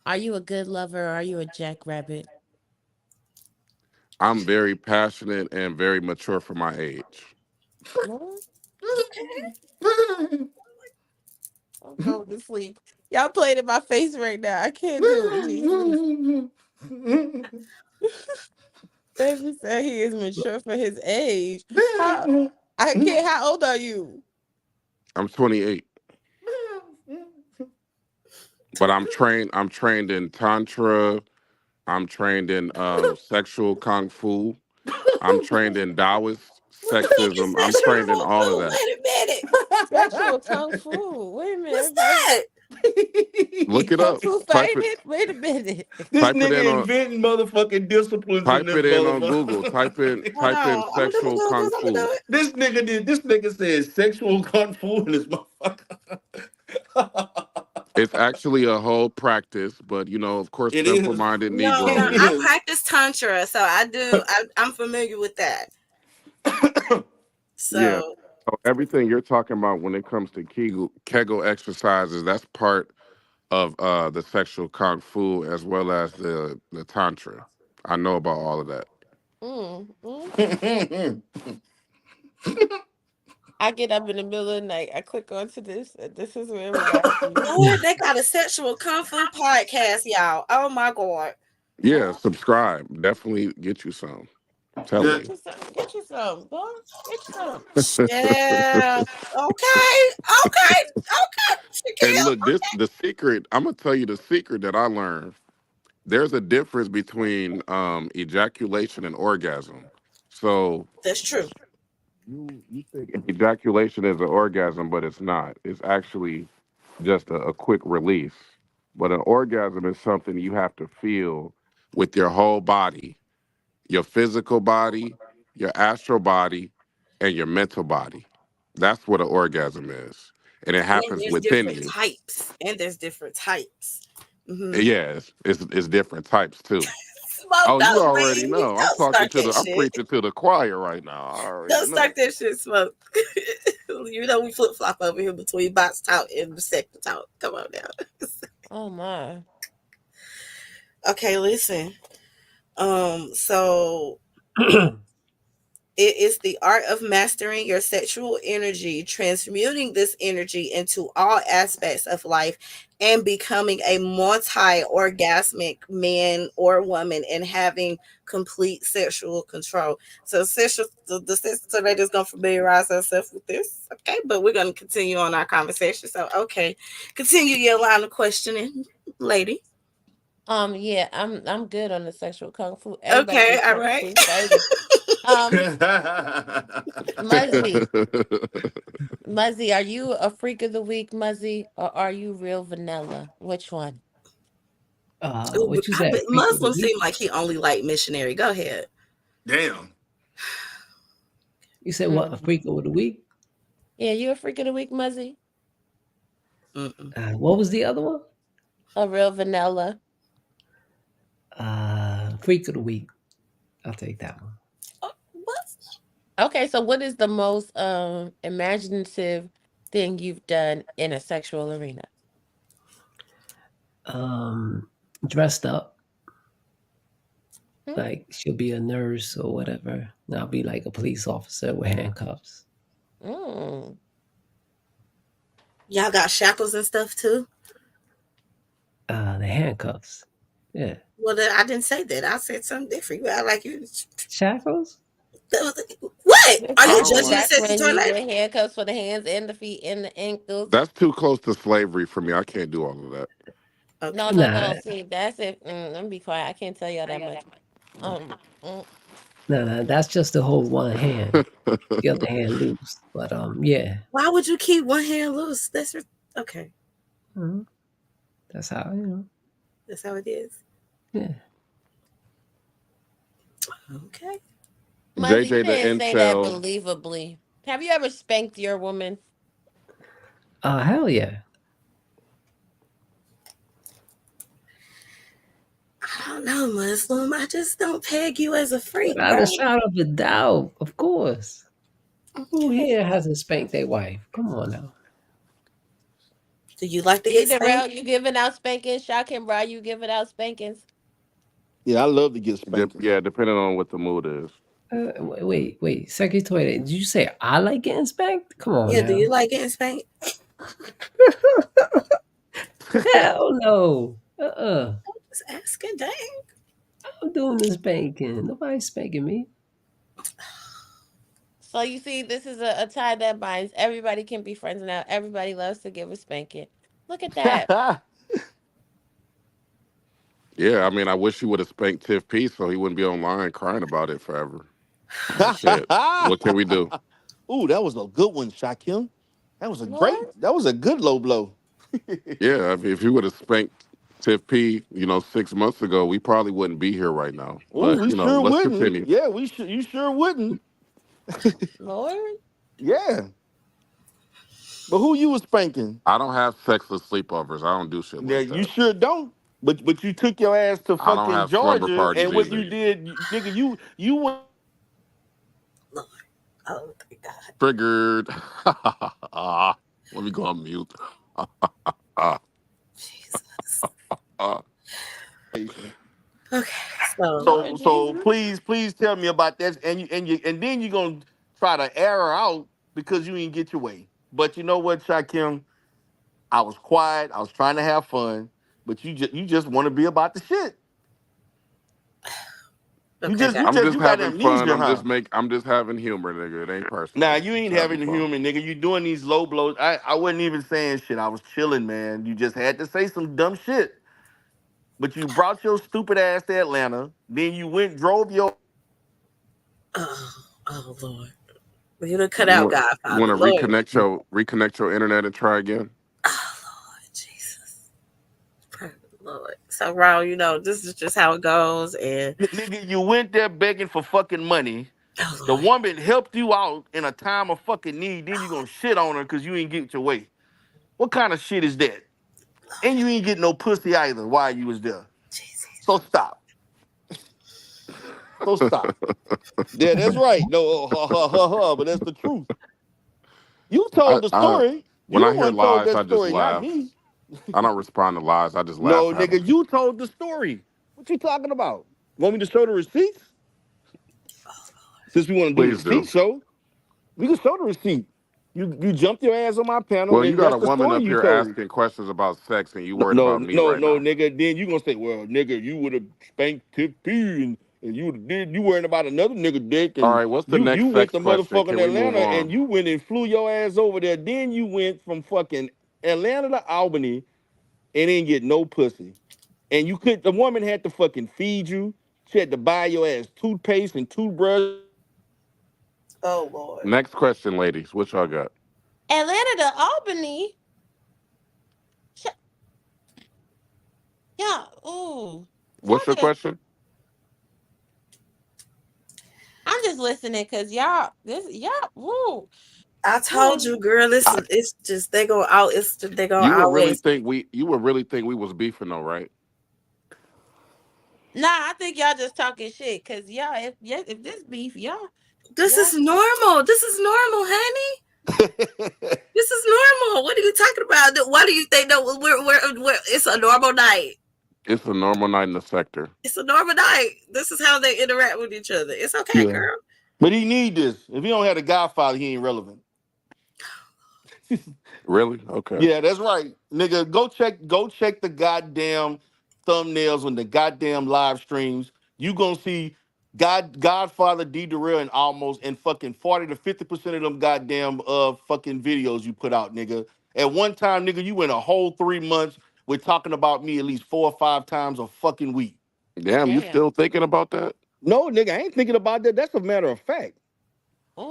Are you a good lover or are you a jackrabbit? I'm very passionate and very mature for my age. What? I'm going to sleep. Y'all playing in my face right now. I can't do it, Jesus. Baby said he is mature for his age. How I can't. How old are you? I'm 28, but I'm trained in tantra. I'm trained in sexual kung fu. I'm trained in Taoist It's sexism. I'm sexual trained in kung all of fu. that. Wait a minute. Sexual kung fu. Wait a What's minute. that? Look it Kung up. fu Type it. fighting? Wait a minute. This Type it in nigga on. inventing motherfucking disciplines in Type this it in on Google. Type in Hold type in on. I'm gonna do my sexual kung googles. I'm gonna fu. do it. This nigga did. This nigga said sexual kung fu in this motherfucker. It's actually a whole practice, but of course, It is. simple-minded No, no. It Negroes. I is. practice tantra, so I do. I'm familiar with that. Yeah. So So everything you're talking about when it comes to Kegel exercises, that's part of the sexual kung fu as well as the tantra. I know about all of that. Mm. I get up in the middle of the night. I click onto this. And this is where it reminds me. Lord, they got a sexual kung fu podcast, y'all. Oh my god. Yeah, Huh? subscribe. Definitely get you some. I'm telling Get you. you some. Get you some, boy. Get you some. Yeah. Okay. Okay. Okay. And Shaquille. look, the secret. I'm gonna tell you the secret that I learned. There's a difference between ejaculation and orgasm. So That's true. you think ejaculation is an orgasm, but it's not. It's actually just a quick release. But an orgasm is something you have to feel with your whole body, your physical body, your astral body, and your mental body. That's what an orgasm is. And it And happens there's within different you. types. And there's different types. Mm-hmm. Yes, it's different types too. Smoke, Oh, you don't already leave. know. Don't start that I'm shit. preaching to the choir right now. I already Don't know. start that shit, Smoke. You know we flip flop over here between box talk and the sector talk. Come on now. Oh my. Okay, listen. So it is the art of mastering your sexual energy, transmuting this energy into all aspects of life, and becoming a multi orgasmic man or woman and having complete sexual control. So, the sister lady is going to familiarize herself with this. Okay, but we're going to continue on our conversation. So, okay, continue your line of questioning, lady. Yeah, I'm good on the sexual kung fu. Everybody Okay, get all kung right. fu fighting. Um, Muzzy, Muzzy, are you a freak of the week, Muzzy, or are you real vanilla? Which one? What you said? Freak of the Muslims week? seem like he only like missionary. Go ahead. Damn. You said what? A Mm. freak of the week? Yeah, you a freak of the week, Muzzy? Mm-mm. What was the other one? A real vanilla. Freak of the week. I'll take that one. What? Okay, so what is the most imaginative thing you've done in a sexual arena? Um, Dressed up Hmm? like she'll be a nurse or whatever. And I'll be like a police officer with handcuffs. Mm. Y'all got shackles and stuff too? The handcuffs. Yeah. Well, I didn't say that. I said something different. You act like you. Shackles? What? Are I you don't judging like. the That's sexy when toy you lady? get handcuffs for the hands and the feet and the ankles. That's too close to slavery for me. I can't do all of that. No, Okay. no, Nah, no. See, that's it. Let me be quiet. I can't tell y'all that much. Um, mm, nah, that's just to hold one hand, the other hand loose. But yeah, Why would you keep one hand loose? Okay. mhm, that's how you know. That's how it is. Yeah. Okay. Muzzy, you JJ the didn't say that incel. believably. Have you ever spanked your woman? Hell yeah. I don't know, Muslim. I just don't peg you as a freak, Without bro. a shadow of a doubt, of course. Who Okay. here hasn't spanked their wife? Come on now. Do you like to get Either spanked? Darrell, you giving out spankings? Shakim, bro, you giving out spankings? Yeah, I love to get spankings. Yeah, depending on what the mood is. Wait. Second toilet. Did you say I like getting spanked? Come on Yeah, do you now. like getting spanked? Hell no. Just asking, dang. I'm doing the spanking. Nobody's spanking me. So you see, this is a tie that binds. Everybody can be friends now. Everybody loves to give a spanking. Look at that. Yeah, I mean, I wish he would have spanked Tiff P so he wouldn't be online crying about it forever. Shit. What can we do? Ooh, that was a good one, Shakim. That was a Lord, great. That was a good low blow. Yeah, I mean, if he would have spanked Tiff P, 6 months ago, we probably wouldn't be here right now. Ooh, But, we sure let's wouldn't. continue. Yeah, we should. You sure wouldn't. Lord. Yeah, but who you was spanking? I don't have sexless sleepovers. I don't do shit Yeah, like you that. sure don't. But you took your ass to I don't fucking have slumber Georgia, parties and what either. you did, nigga, you went. Lord. Oh, thank God. Triggered. Let me go on mute. Uh, Jesus. uh, Okay, so So Lord so Jesus. please tell me about that, and then you gonna try to air her out because you didn't get your way. But you know what, Shakim? I was quiet. I was trying to have fun, but you just want to be about the shit. You okay, just guys. you I'm just just you got having fun. amnesia, huh? I'm just having humor, nigga. It ain't Nah, personal. you Just ain't having having the fun. human, nigga. You doing these low blows. I wasn't even saying shit. I was chilling, man. You just had to say some dumb shit. But you brought your stupid ass to Atlanta. Then you went drove your Oh, oh Lord. Well, you done cut You out want you want Godfather. to Lord. reconnect your internet and try again? Oh Lord, Jesus. Lord. So Ron, this is just how it goes. And nigga. You went there begging for fucking money. oh The Lord. woman helped you out in a time of fucking need. Then you gonna shit on her because you ain't get your way. What kind of shit is that? And you ain't get no pussy either while you was there. Jesus. So stop. So stop. Yeah, that's right. No, but that's the truth. You I, told the I story. when You I the hear one told lies, that I just story, not laugh. me. I don't respond to lies. I just laugh No, at them. nigga, you told the story. What you talking about? Want me to show the receipts? Since we want to do the Please receipt do. show, we can show the receipt. You jumped your ass on my panel, Well, you and got that's a the woman story up you here told. asking questions about sex, and you No, worried no, about me no, right no, now. nigga. Then you gonna say, well, nigga, you would have spanked Tip P, and you did. You worrying about another nigga dick, All and right, what's the you next went sex to question? motherfucking Can we move Atlanta, and on? you went and flew your ass over there. Then you went from fucking Atlanta to Albany, and didn't get no pussy. And you could. The woman had to fucking feed you. She had to buy your ass toothpaste and toothbrush. Oh Lord. Next question, ladies. What y'all got? Atlanta to Albany. Sh- Yeah. Ooh. Y'all What's your just. question? I'm just listening because y'all. This. Y'all. Woo. I told Woo. you, girl. I, Listen, it's just they go out. They go always. you would really think we was beefing though, right? Nah, I think y'all just talking shit. Cause y'all, if this beef, This y'all. is normal. This is normal, honey. This is normal. What are you talking about? Why do you think that we're it's a normal night? It's a normal night in the sector. It's a normal night. This is how they interact with each other. It's okay, Yeah. girl. But he need this. If he don't have the Godfather, he ain't relevant. Really? Okay. Yeah, that's right, nigga. Go check the goddamn thumbnails on the goddamn live streams. You gonna see Godfather D Durrell and almost in fucking 40 to 50% of them goddamn fucking videos you put out, nigga. At one time, nigga, you went a whole 3 months with talking about me at least 4 or 5 times a fucking week. Damn, you Damn. still thinking about that? No, nigga, I ain't thinking about that. That's a matter of fact.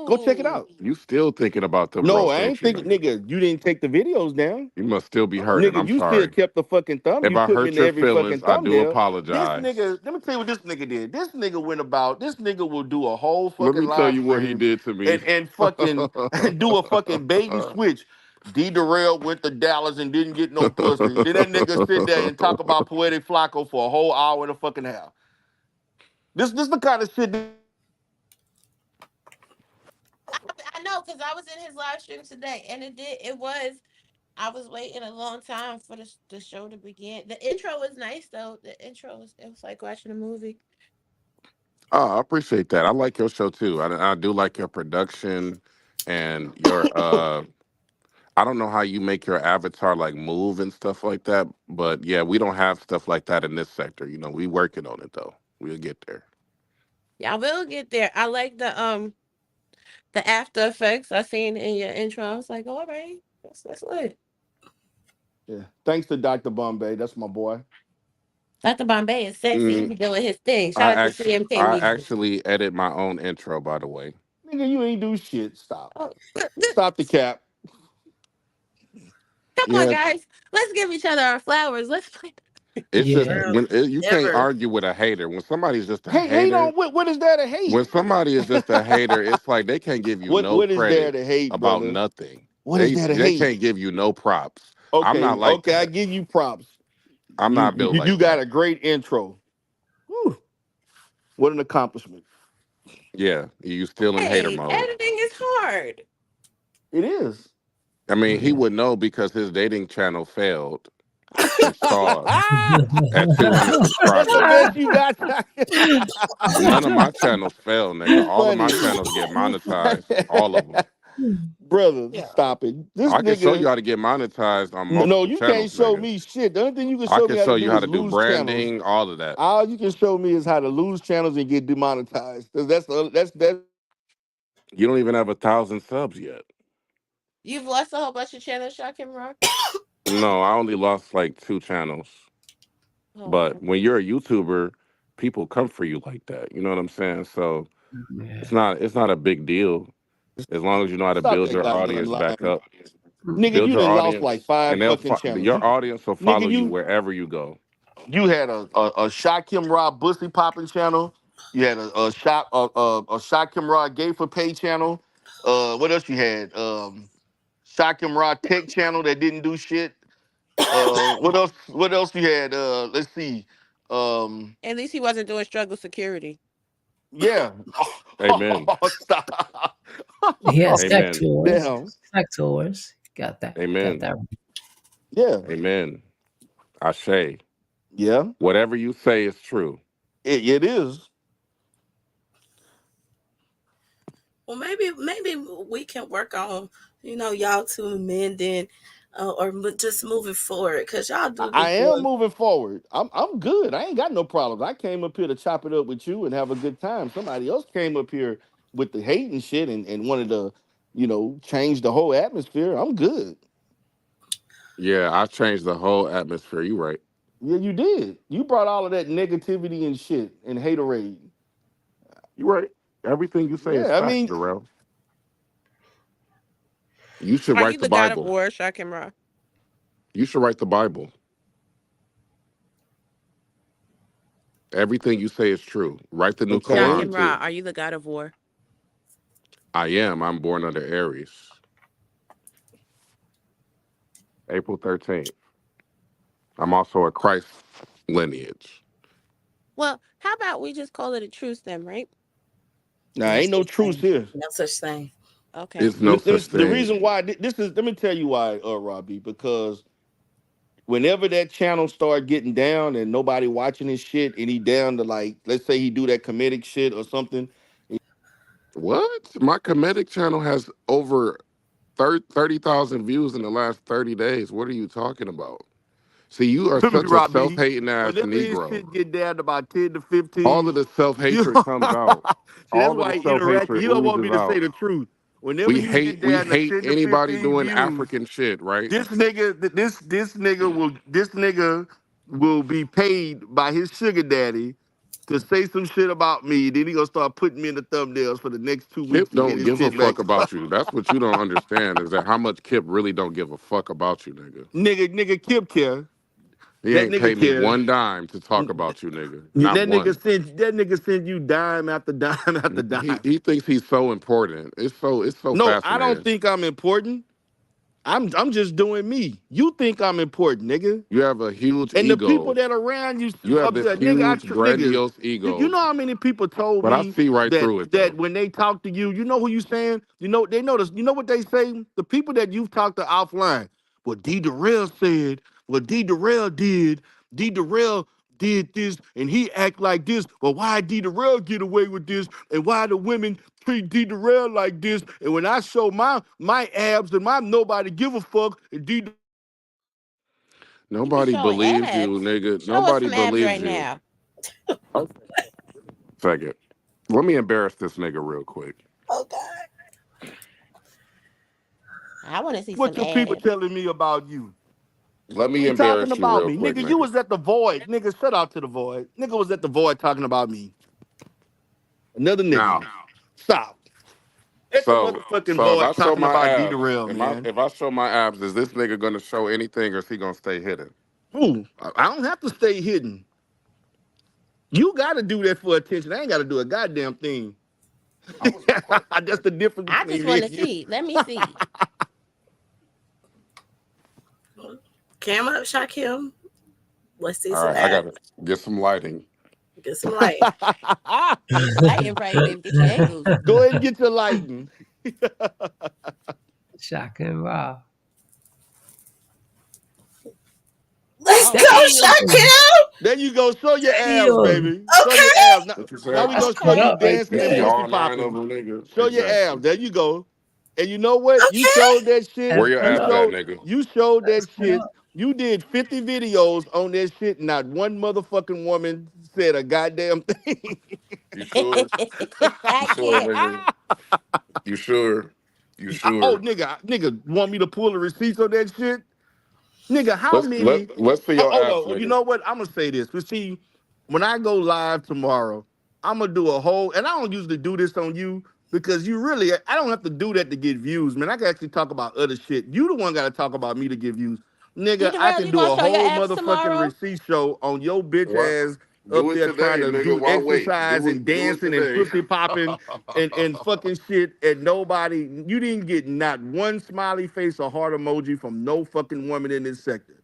Go check it Ooh. out. You still thinking about them No, bros, I ain't ain't you, thinking, nigga? nigga, you didn't take the videos down. You must still be hurting. Nigga, I'm you still sorry. kept the fucking thumb. If You I put me hurt into your every fucking feelings, I do thumbnail. This apologize. nigga, let me tell you what this nigga did. This nigga went about, this nigga will do a whole Let fucking me tell live you what he stream did to me. and fucking do a fucking bait and switch. D Durrell went to Dallas and didn't get no pussy. Then that nigga sit there and talk about Poetic Flacco for a whole hour and a fucking half. This the kind of shit this nigga do. I know because I was in his live stream today, and it was. I was waiting a long time for the show to begin. The intro was nice though. The intro was it was like watching a movie. Oh, I appreciate that. I like your show too. I do like your production and your I don't know how you make your avatar like move and stuff like that, but yeah, we don't have stuff like that in this sector. You know, we working on it though. We'll get there. Yeah, I will get there. I like the after effects I seen in your intro. I was like, all right, that's lit. Yeah. Thanks to Dr. Bombay. That's my boy. Dr. Bombay is sexy. He Mm, be doing his thing. Shout out to CMK I Music. actually edit my own intro, by the way. Nigga, you ain't do shit. Stop. Oh, Stop the cap. come on, Yeah, guys. Let's give each other our flowers. Let's play. it's just Yeah. Girl, when you can't never. argue with a hater. When somebody's just a Hate hater, on what is there to hate? when somebody is just a hater, it's like they can't give you no What is there credit to hate, about brother? nothing. What is there to They hate? can't give you no props. I'm not Okay, like okay, I that. give you props. I'm You not you, built you like got that. a great intro. Whew, what an accomplishment. Yeah, you still in hater Hey, mode. editing is hard. It is. I mean, he Yeah. would know because his dating channel failed to stars at 200 That's the subscribers. best you got. None of my channels fail, nigga. You All of my funny. channels get You funny. monetized. All of them. Brother, Yeah. stop it. This I can show you nigga. how to get monetized on No, multiple you can't channels, show nigga. me shit. The only thing you can I show can me how to show you do how is to do lose channels. branding, all of that. All you can show me is how to lose channels and get demonetized. That's You don't even have 1,000 subs yet. You've lost a whole bunch of channels, Shakim Rock. No, I only lost like 2 channels. Oh, But when you're a YouTuber, people come for you like that. You know what I'm saying? So Yeah. it's not a big deal as long as you know how to stop build that your goddamn audience back line. up. Nigga, Build you your done lost like audience, five and fucking channels. your audience will follow Nigga, you wherever you go. you had a Shakim Rod Bussy popping channel. You had a Shakim Rod Gay for Pay channel. What else you had? Shakim Rod Tech channel that didn't do shit. What else? What else you had? Let's see. Um, at least he wasn't doing struggle security. yeah. Amen. Stop. He has Amen. sectors. Damn. Sectors. Got that. Got Amen. that. Yeah. Amen. Ashe. Yeah. Whatever you say is true. It is. Well, maybe we can work on, y'all two men then, just moving forward because y'all do I be am doing. moving forward. I'm good. I ain't got no problems. I came up here to chop it up with you and have a good time. Somebody else came up here with the hate and shit and wanted to, change the whole atmosphere. I'm good. Yeah, I changed the whole atmosphere. You right. Yeah, you did. You brought all of that negativity and shit and haterade. You right. Everything you say is Yeah, I fact, mean, Darrell. You should Are write you the the god of Bible. war, Shakim Rock? You should write the Bible. Everything you say is true. Write the new okay. Quran Shakim Ra, too. are you the god of war? I am. I'm born under Aries. April 13th. I'm also a Christ lineage. Well, how about we just call it a truce then, right? Now, No ain't no such truce thing. here. No such thing. Okay. It's no such The thing. reason why this is, let me tell you why, Robbie, because whenever that channel start getting down and nobody watching his shit and he down to like, let's say he do that comedic shit or something. What? My comedic channel has over 30,000 views in the last 30 days. What are you talking about? See, you are Let me such a rock me. self-hating ass Whenever his Negro. shit get down to about 10 to All 15, of the you self-hatred comes out. see, that's All of the why he interacting. self-hatred He don't want me oozes to say out. the truth. Whenever he get We down to hate 10 to anybody 15 doing views, African shit, right? this nigga will be paid by his sugar daddy to say some shit about me. Then he gonna start putting me in the thumbnails for the next 2 weeks Kip to get don't his give a shit back. fuck about you. That's what you don't understand is that how much Kip really don't give a fuck about you, nigga. Nigga, Kip care. He That ain't nigga paid me care. one dime to talk about you, nigga. Not one. That nigga sent you dime after dime after dime. He thinks he's so important. It's so No, I don't fascinating. think I'm important. I'm just doing me. You think I'm important, nigga. You have a huge And the people ego. that around you You have up this there, nigga, huge, nigga, grandiose you ego, know how many people told but I me see right that through it that though. when they talk to you, you know who you saying? You know they notice. You know what they say? The people that you've talked to offline. What D. Darrell said. What D. Darrell did. D. Darrell did this, and he act like this. Well, why D. Darrell get away with this, and why the women treat D. Darrell like this? And when I show my abs and my nobody give a fuck, and D. You be Nobody showing believes you, abs. nigga. Show us Nobody some abs believes right you. now. Okay. Second. Let me embarrass this nigga real quick. Oh God. I want to see What some your people abs. telling me about you? Let me They talking embarrass you about real me. quick, Nigga, you nigga. was at the void. Nigga, shout out to the void. Nigga was at the void talking about me. Another nigga. Now, Stop. At the motherfucking so if I void show talking my about D abs, Darrell, man. if I show my abs, is this nigga gonna show anything or is he gonna stay hidden? Ooh, I don't have to stay hidden. You gotta do that for attention. I ain't gotta do a goddamn thing. I was requesting That's the attention. difference I just between me want to and you. see. Let me see. Cam up, Shakim. Let's see All some right, I abs. gotta get some lighting. Get some light. Lighting probably said, get your angles. Go ahead and get your lighting. Shaka and Raw. Let's go, Damn. Shakim. There you go. Show your abs, Damn. baby. Show your Okay. abs. Now, What you now said? we That's gonna show cut Okay. you up right dancing You and see there. pussy all nine of popping. them, nigga? Show your Exactly. abs. There you go. And you know what? You Okay. showed that shit. That's Where your cut You abs up. at, showed nigga? you showed That's that cut shit. up. You did 50 videos on that shit. Not one motherfucking woman said a goddamn thing. You sure? You I sure, can't. nigga? You sure? You Oh, sure? nigga, want me to pull the receipts on that shit? Nigga, how Let's many? let's see your Hold abs, on. You nigga. know what? I'm gonna say this. But see, when I go live tomorrow, I'm gonna do a whole. And I don't usually do this on you because you really. I don't have to do that to get views, man. I can actually talk about other shit. You the one got to talk about me to get views, D nigga. I Darrell, can you do gonna a show your whole abs motherfucking tomorrow? receipt show on your bitch What? ass Do up it there trying today, to nigga. do Why wait? exercise and Do it dancing and today. pussy popping and fucking shit, and nobody. You didn't get not one smiley face or heart emoji from no fucking woman in this sector.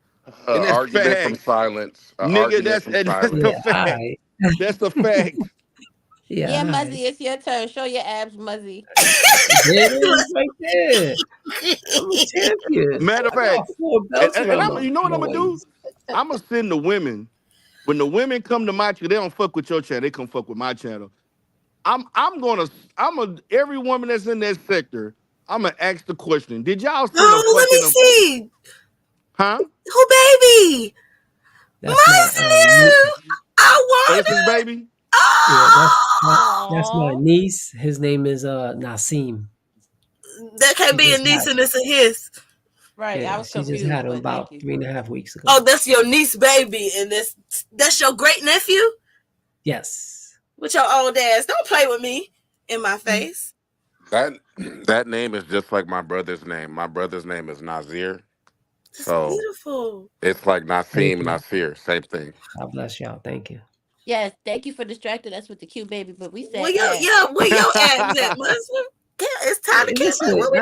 And that's Argument from facts. silence. Nigga, Argument that's from and that's Yeah, the silence. fact. alright. That's the fact. Yeah, Yeah, alright. Muzzy, it's your turn. Show your abs, Muzzy. There it is right there. I'm a champion. Matter of I got fact, 4 and, belts and, and around I'm you know what I'm my gonna do? waist. I'm gonna send the women. When the women come to my channel, they don't fuck with your channel, they come fuck with my channel. I'm gonna every woman that's in that sector, I'm gonna ask the question, did y'all send a Oh, let me fucking see. huh? Oh, baby. That's My my Slim. I Oh, this want is it. baby? yeah, that's my Aww. niece. His name is Nasim. That can't She be a just niece had and it's a his. Right, I yeah, was she just had confused, him but thank about you. 3.5 weeks Oh, ago. that's your niece baby, and that's your great nephew Yes. with your old ass. Don't play with me in my face. That that name is just like my brother's name. My brother's name is Nazir. That's So beautiful. it's like Thank Nasim you. Nasir, same thing. God bless y'all. Thank you. Yes, thank you for distracting us with the cute baby, but we Where said your abs. yeah, where your abs at, Muslim? Yeah, it's time Hey, to catch listen, up. What we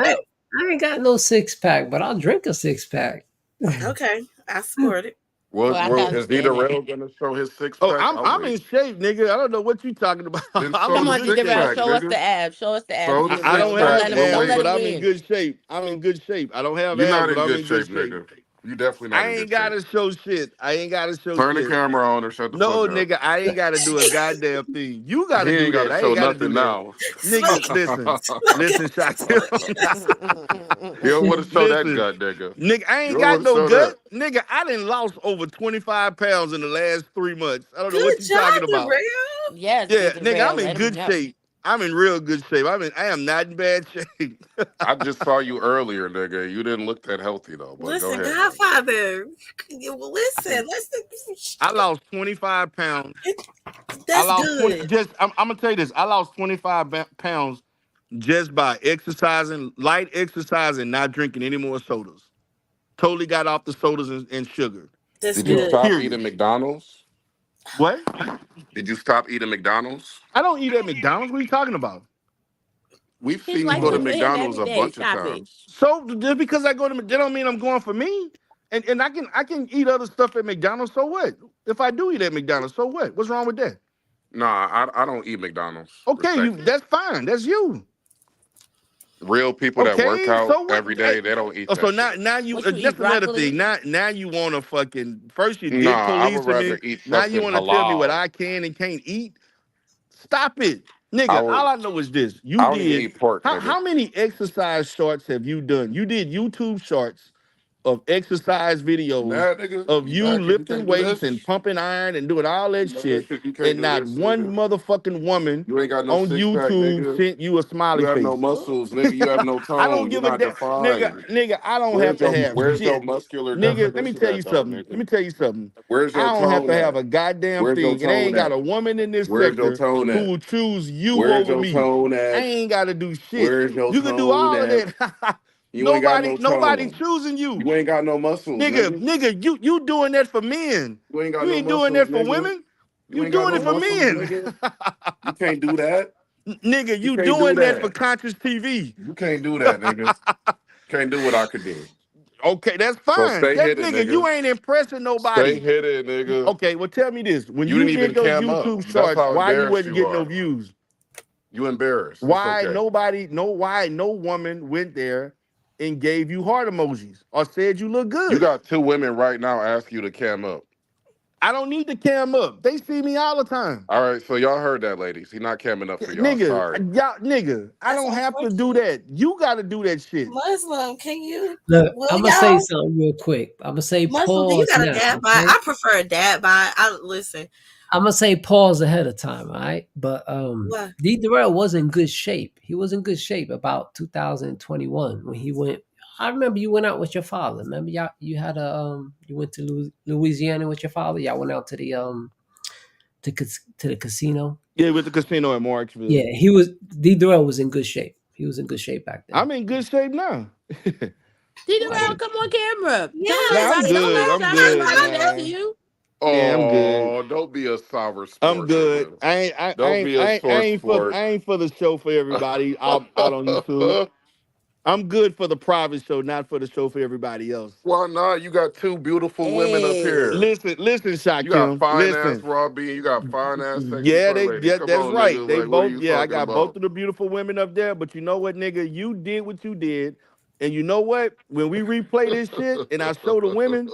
I ain't got no 6 pack, but I'll drink a 6 pack. do? Okay, I support it. Well, I can Is Vita understand that. Rail gonna show his six Oh, pack? I'll I'm wait. in shape, nigga. I don't know what you talking about. Then I'm show Come in the on, good D six shape. Darrell, pack, show us the nigga. abs. Show us the abs, Show D the I six Darrell. don't Don't pack have let and him we'll don't abs, let wait. but him I'm in win. good shape. I'm in good shape. I don't have You're abs, not but in I'm good in good shape, shape. nigga. You definitely not I in ain't good shape. gotta show shit. I ain't gotta show Turn the shit. camera on or shut the fuck No, up. nigga, I ain't gotta do a goddamn thing. You He gotta do ain't that. gotta I show ain't gotta do nothing that. now. Smoke Nigga, it. listen. Smoke it. Listen, Shakim. You don't want to show that Listen, gut, nigga. nigga, I You ain't don't got want to no show gut. that. Nigga, I done lost over 25 pounds in the last 3 months. I don't know Good what you talking job, about. Darrell. Yes, Yeah, good nigga, Darrell. I'm in Let him good know. shape. I'm in real good shape. I am not in bad shape. I just saw you earlier, nigga. You didn't look that healthy though. But go Listen, ahead, man. Godfather. Listen, I lost 25 pounds. I that's lost 20. good. I'm gonna tell you this. I lost 25 pounds just by exercising, light exercise, and not drinking any more sodas. Totally got off the sodas and sugar. That's Did you good. stop eating Period. McDonald's? What? Did you stop eating McDonald's? I don't eat at McDonald's. What are you talking about? We've His seen you wife go to cook for him McDonald's every a day. bunch of Stop it. times. So just because I go to that don't mean I'm going for me. And I can eat other stuff at McDonald's. So what? If I do eat at McDonald's, so what? What's wrong with that? Nah, I don't eat McDonald's. Okay, you Respectfully, that's fine. That's you. real people that work Okay, out so what? every day, they don't eat Oh, so that now shit. now you What you eat, that's another thing. broccoli? Now you want to fucking first you dick Nah, I would policing rather me. eat Now you something want to tell me what halal. I can and can't eat. Stop it, I nigga. All would. I know is this: you I don't even did eat pork, nigga. how many exercise shorts have you done? You did YouTube shorts of exercise You videos mad, nigga? of You you mad because you lifting can't do weights and this? pumping iron and doing all that You mad shit, because you can't and do not this, one nigga? motherfucking woman You ain't got no on six pack, YouTube nigga. sent you a You smiley have no face. muscles, nigga. You have no I don't tone. You're give a not damn, defined. nigga. I don't have to have Where's your shit, muscular nigga. Let me definition tell you at though, something. Let nigga? me tell you something. Where's I your don't have tone to have at? a goddamn Where's your thing, and I ain't tone got a at? woman in this Where's your sector tone who at? will choose you Where's over your me. tone I at? ain't got to do shit. Where's your You can do tone all of at? that. You ain't got nobody, no nobody tone. choosing you, You ain't got no muscles, nigga. nigga. Nigga, you doing that for men. You ain't got You no ain't doing muscles, that for nigga. women. You You ain't got doing no it for muscles, men. nigga. You can't do that. Nigga, You you can't do doing that for that. conscious TV. You can't do that, nigga. Can't do what I could do. Okay, that's So fine. stay That hidden, nigga, you nigga. ain't impressing Stay nobody. hidden, nigga. Okay, well tell me this. When You you didn't did even those cam up. YouTube That's shorts, how why you embarrassed wasn't you getting no are. views? You embarrassed. It's Why okay. nobody, no, why no woman went there and gave you heart emojis or said you look You good? got two women right now asking you to cam up. I don't need to cam up. They see me all the time. All right, so y'all heard that, ladies. He not camming up for y'all. Nigga, Sorry. nigga, I That's don't have to do unfortunate. that. You gotta do that shit. Muslim, can you? Look, Well, I'm gonna say y'all, something real quick. I'm gonna say Muslim, do you pause got a now, dad bod? okay? I prefer a dad bod. I listen. I'm gonna say pause ahead of time, all right? But What? D Durrell was in good shape. He was in good shape about 2021 when he went. I remember you went out with your father. Remember y'all you had a you went to Louisiana with your father. Y'all went out to the to the casino. Yeah, with the casino in Marksville. Yeah, he was D Durrell was in good shape. He was in good shape back then. I'm in good shape now. See the What? round, come on camera. Tell Nah, Yes, I'm everybody. Don't good. let I'm Shakim good, say that Godfather. to man. you. Yeah, I'm good. Oh, don't be a sour I'm sport, good. nigga. I ain't I Don't ain't be a I ain't, I sore ain't for sport. I ain't for the show for everybody out on YouTube. I'm good for the private show, not for the show for everybody else. Why not? You got two beautiful women up here. Hey. Listen, You got Shakim. fine ass Listen. Raw bean. You got fine ass sexy Yeah, fur lady. Come that's on, right. nigga. They Like, what are both, you yeah, I talking got both about? of the beautiful women up there, but you know what, nigga? You did what you did. And you know what? When we replay this shit and I show the women,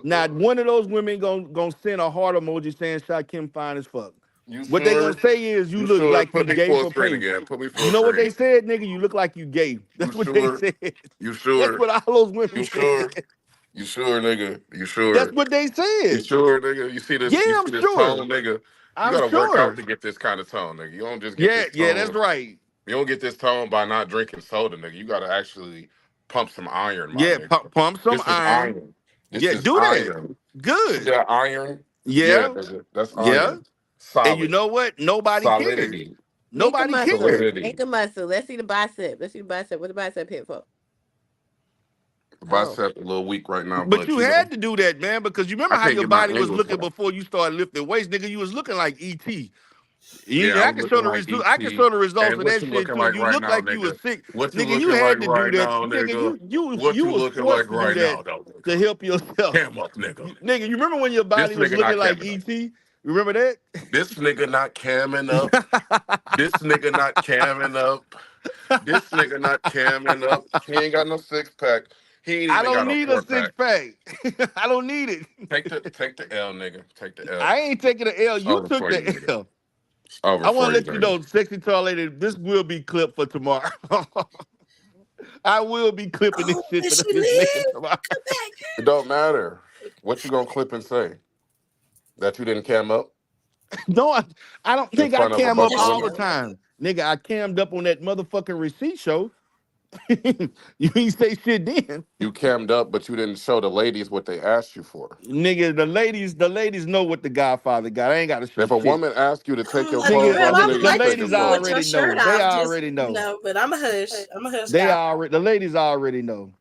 not one of those women gonna send a heart emoji saying Shakim fine as fuck. You What they gonna sure? say is you You look sure? like you Put me gay full for screen paint. again. Put me You full know what they screen. said, nigga? You look like you gay. You That's what they sure? said. You That's sure? what all those You women said. sure? You sure, nigga? You That's sure? what they You said. sure, nigga? You see Yeah, this? You I'm see this sure. tone, nigga? You I'm gotta work out sure. to get this kind of tone, nigga. You don't just get Yeah, this yeah, that's tone. right. You don't get this tone by not drinking soda, nigga. You gotta actually pump some iron, my Yeah, nigga. pump some This is iron. iron. This Yeah, is do that. iron. See Good. that iron? Yeah, Yeah, nigga. That's yeah. iron. And you Solid. know what? Nobody cared. Solidity. Make a Nobody muscle. cared. Solidity. Make a muscle. Let's see the bicep. Let's see the bicep. What the bicep hit for? Oh. Bicep a little weak right now, But but you you know, had to do that, man, because you remember I how can't your get my body was angles looking right. before you started lifting weights, nigga. You was looking like ET. Yeah, I I was can show looking the like results. I can ET. show the results And of what that you shit looking too. like You right look now, like you was nigga? sick, What you nigga. You looking like had to do right that, now, nigga. nigga? What You you was looking like forced to do right that now, though, to nigga? help yourself, Cam up, nigga. nigga. You remember when your This body was nigga looking not like camming up. ET? You remember that? This nigga not camming up. This nigga not camming up. This nigga not camming up. He ain't got no six pack. He ain't I even don't got a need a four pack. six pack. I don't need it. Take the L, nigga. Take the L. I ain't taking the L. It's You over took for you, the nigga. L. It's over I want for to you, let you nigga. know, sexy tall lady, this will be clipped for tomorrow. I will be clipping this Oh, shit where to she this nigga live? tomorrow. Come back, It don't matter. What you gonna clip and say? That you didn't cam up No, I don't in think I front of a cam bunch up of girl. all the women? time. Nigga, I cammed up on that motherfucking receipt show. You ain't say shit then. You cammed up, but you didn't show the ladies what they asked you for. Nigga, the ladies know what the Godfather got. I ain't gotta show If a shit. woman asks you to take I'm your like, clothes Nigga, girl, off, I would nigga, the you like for taking ladies you to them put off. your already shirt know. They off. Just already know. but I'm a hush. I'm a hush They guy. already the ladies already know.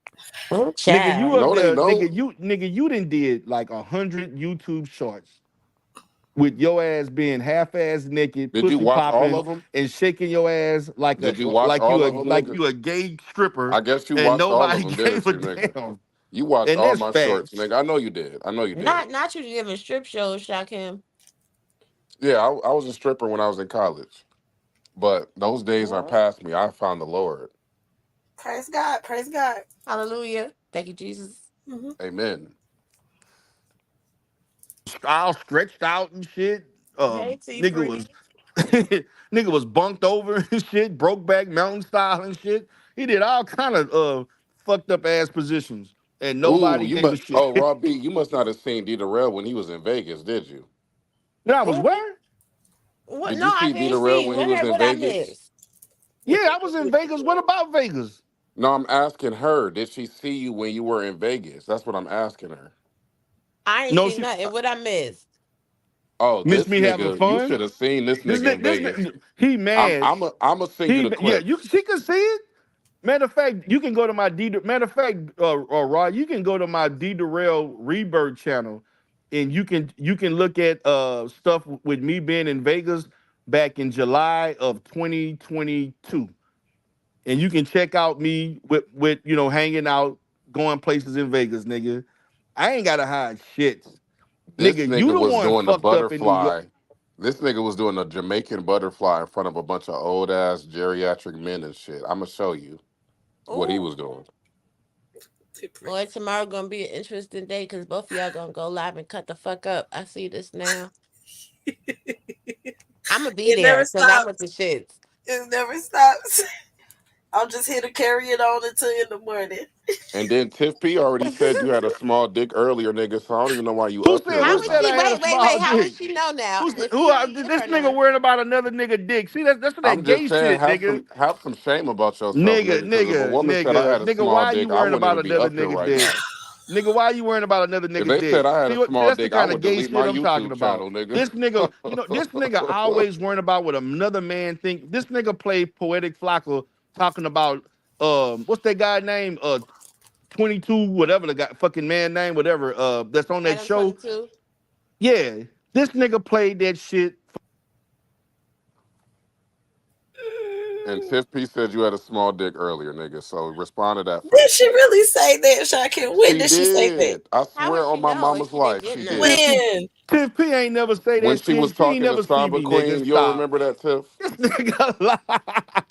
Oh, Nigga, you child. up No, they there, don't. nigga, you done did like 100 YouTube shorts with your ass being half-ass naked, Did you pussy watch all popping, of them? and shaking your ass Did you watch all of them, like nigga? you a gay stripper, I guess you and watched all of nobody them, gave didn't a you, nigga? damn. You watched And all that's my shorts, facts. nigga. I know you did. I know you did. Not you giving strip shows, Shakim. Yeah, I was a stripper when I was in college, but those days are What? past me. I found the Lord. Praise God. Praise God. Hallelujah. Thank you, Jesus. Hmm. Amen. All stretched out and shit. Hey, T Nigga Free. was nigga was bunked over and shit, broke back mountain style and shit. He did all kind of fucked up ass positions, and Ooh, nobody you gave a must. shit. Oh, Rob B, you must not have seen D Darrell when he was in Vegas, did you? Then I was Who? where? What? Did No, you I see D didn't Darrell see. when he was in What I Vegas? miss? Yeah, I was in Vegas. What about Vegas? No, I'm asking her. Did she see you when you were in Vegas? That's what I'm asking her. I ain't No, seen she nothing. What I missed? Oh, missed this me having nigga, you fun. should have seen this This nigga in Vegas. he mad. I'm a send you the Yeah. clips. She can see it. Matter of fact, you can go to my D. Matter of fact, Rod, you can go to my D Darrell Rebirth channel, and you can look at stuff with me being in Vegas back in July of 2022, and you can check out me with hanging out, going places in Vegas, nigga. I ain't gotta hide shit, This nigga. You nigga the was one doing the fucked up in New York. butterfly. This nigga was doing a Jamaican butterfly in front of a bunch of old ass geriatric men and shit. I'm gonna show you what he Oh, was doing. boy, tomorrow gonna be an interesting day because both of y'all gonna go live and cut the fuck up. I see this now. I'm gonna be It never there because I'm with stops. the shits. It never stops. I'm just here to carry it on until in the morning. And then Tiff P already said you had a small dick earlier, nigga. So I don't even know why you Who up said here How who right would said now. she? I had a Wait. small How would dick? she know now? Who's If who? she ain't give This her nigga none. worrying about another nigga dick. See, that's that I'm gay just saying, shit, nigga. have some shame about yourself, Nigga, nigga. Because if a nigga, woman said I nigga, had a nigga. small Why you dick, I worrying wouldn't about even be another up here nigga right dick? now. Nigga, why you worrying about another If nigga they said dick? I had See a what? See, small that's the dick, I kind of would gay delete my shit I'm talking YouTube about. channel, nigga. This nigga always worrying about what another man think. This nigga play poetic flocka talking about what's that guy name? 22, whatever the guy fucking man name, whatever. That's on that Adam show. 22. Yeah, this nigga played that shit. And Tiff P said you had a small dick earlier, nigga. So respond to that Did first. she really say that, Shakim? When She did she say that? did. I How swear would on she my know if mama's she didn't life, get she none? did. When? Tiff P ain't never say When that she was shit. She ain't talking to never see Saba me, nigga. Queen, you don't Stop. remember that, Tiff? This nigga lie.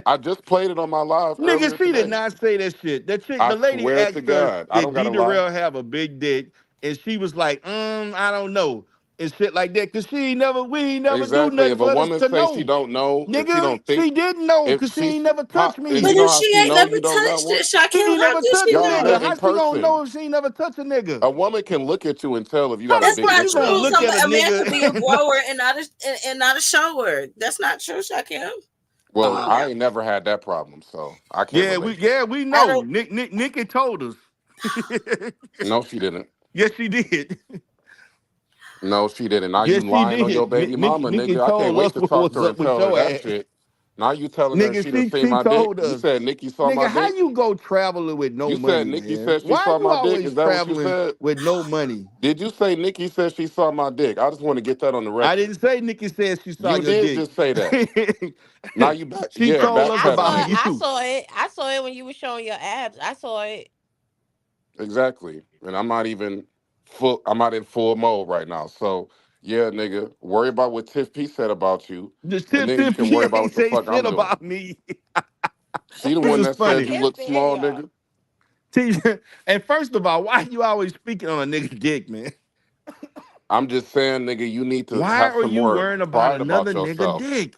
I just played it on my live Nigga, earlier she did today. not say that shit. That chick, I the lady swear to asked her, God, I don't did D gotta lie. Darrell have a big dick? And she was like, I don't know. And shit like that. Cause she ain't never, we ain't never do Exactly. nothing If a for us woman to say she know. don't know, if she Nigga, don't think, she didn't know if because she ain't she's never how, touched and But you me. know if how she she ain't know never you don't got touched one, it, She Shakim, ain't how never could touched she a y'all nigga. met know? in How she gonna person. know if she ain't never touched a nigga? A woman can look at you and tell if you How got a the That's big fuck not you dick or gonna true. not. look at a A man could be a nigga? grower and not a shower. That's not true, Shakim. Come Well, on I now. ain't never had that problem, so I can't yeah, relate. we I know. don't. Nikki told us. No, she didn't. Yes, she did. No, she didn't. Now you Yes, she lying on your did. baby mama, Nikki nigga. I can't told wait us to what talk to was her and up with tell her your that ass. shit. Now you telling her Nigga, she done seen she my dick. told You us. said Nikki saw my Nigga, how dick. you go traveling with no You said money, Nikki man? said she Why saw you my dick. Is always that what you traveling said? with no money? Did you say Nikki said she saw my dick? I just want to get that on the I record. didn't say Nikki said she saw You your did dick. just say that. Now you back, She yeah, told us I saw about backpedaling. it. I you. saw it. I saw it when you were showing your abs. I saw it. Exactly. And I'm not even full. I'm not in full mode right now. So yeah, nigga, worry about what Tiff P said about you, Just and tip then you tip can worry about ain't what the say fuck shit I'm doing. about me. She the This one is that said funny. you Tiff look in small, y'all. nigga. And first of all, why you always speaking on a nigga dick, man? I'm just saying, nigga, you need to Why have are some you more worrying about pride another about nigga yourself. dick?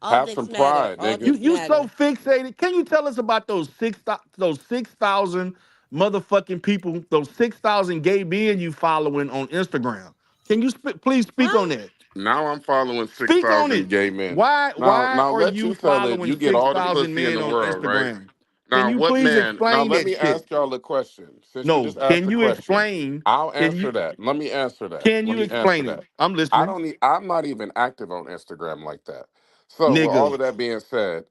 All Have dicks some matter. pride, All nigga. dicks You so matter. fixated. Can you tell us about those 6,000 motherfucking people, those 6,000 gay men you following on Instagram? Can you please speak on Huh? that? Now I'm following six Speak on thousand it. gay men. Why Now, why now are let you you tell it. following You get all the 6,000 pussy in men the on world, right? Instagram? Can Now, you what please man? Now, explain let that me shit? ask y'all a question. Since you No, just asked can the you question, explain? I'll Can answer you that. Let me answer that. can Let you me answer explain it? that. I'm I listening. don't need. I'm not even active on Instagram like that. So, with all Nigga. of that being said,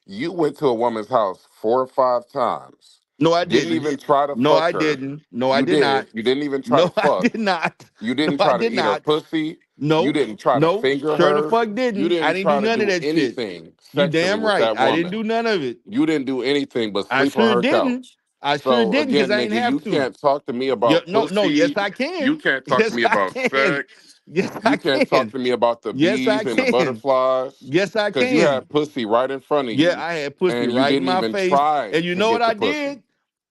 you went to a woman's house 4 or 5 times. No, I Didn't didn't. even try to No, fuck I her. didn't. No, I You did not. did. You didn't even try to No, I fuck. did not. You No, didn't I try to did eat her not. pussy. You No, didn't try to no, finger sure the her. fuck You didn't. I didn't didn't do try to none of do that shit. anything You sexually damn with right. that I didn't woman. do none of it. You didn't do anything but I sleep on sure her didn't. couch. I sure So didn't because again, I ain't nigga, you have to. can't talk to me Yeah, about no, no, yes pussy. I You can. can't talk to Yes me I about can. sex. Yes I You can't talk can. to me about the Yes I bees and the can. butterflies. Yes I Cause you can. had pussy right in front of Yeah, you I had pussy and you right in didn't my even face. try And you to know what get the I pussy. did?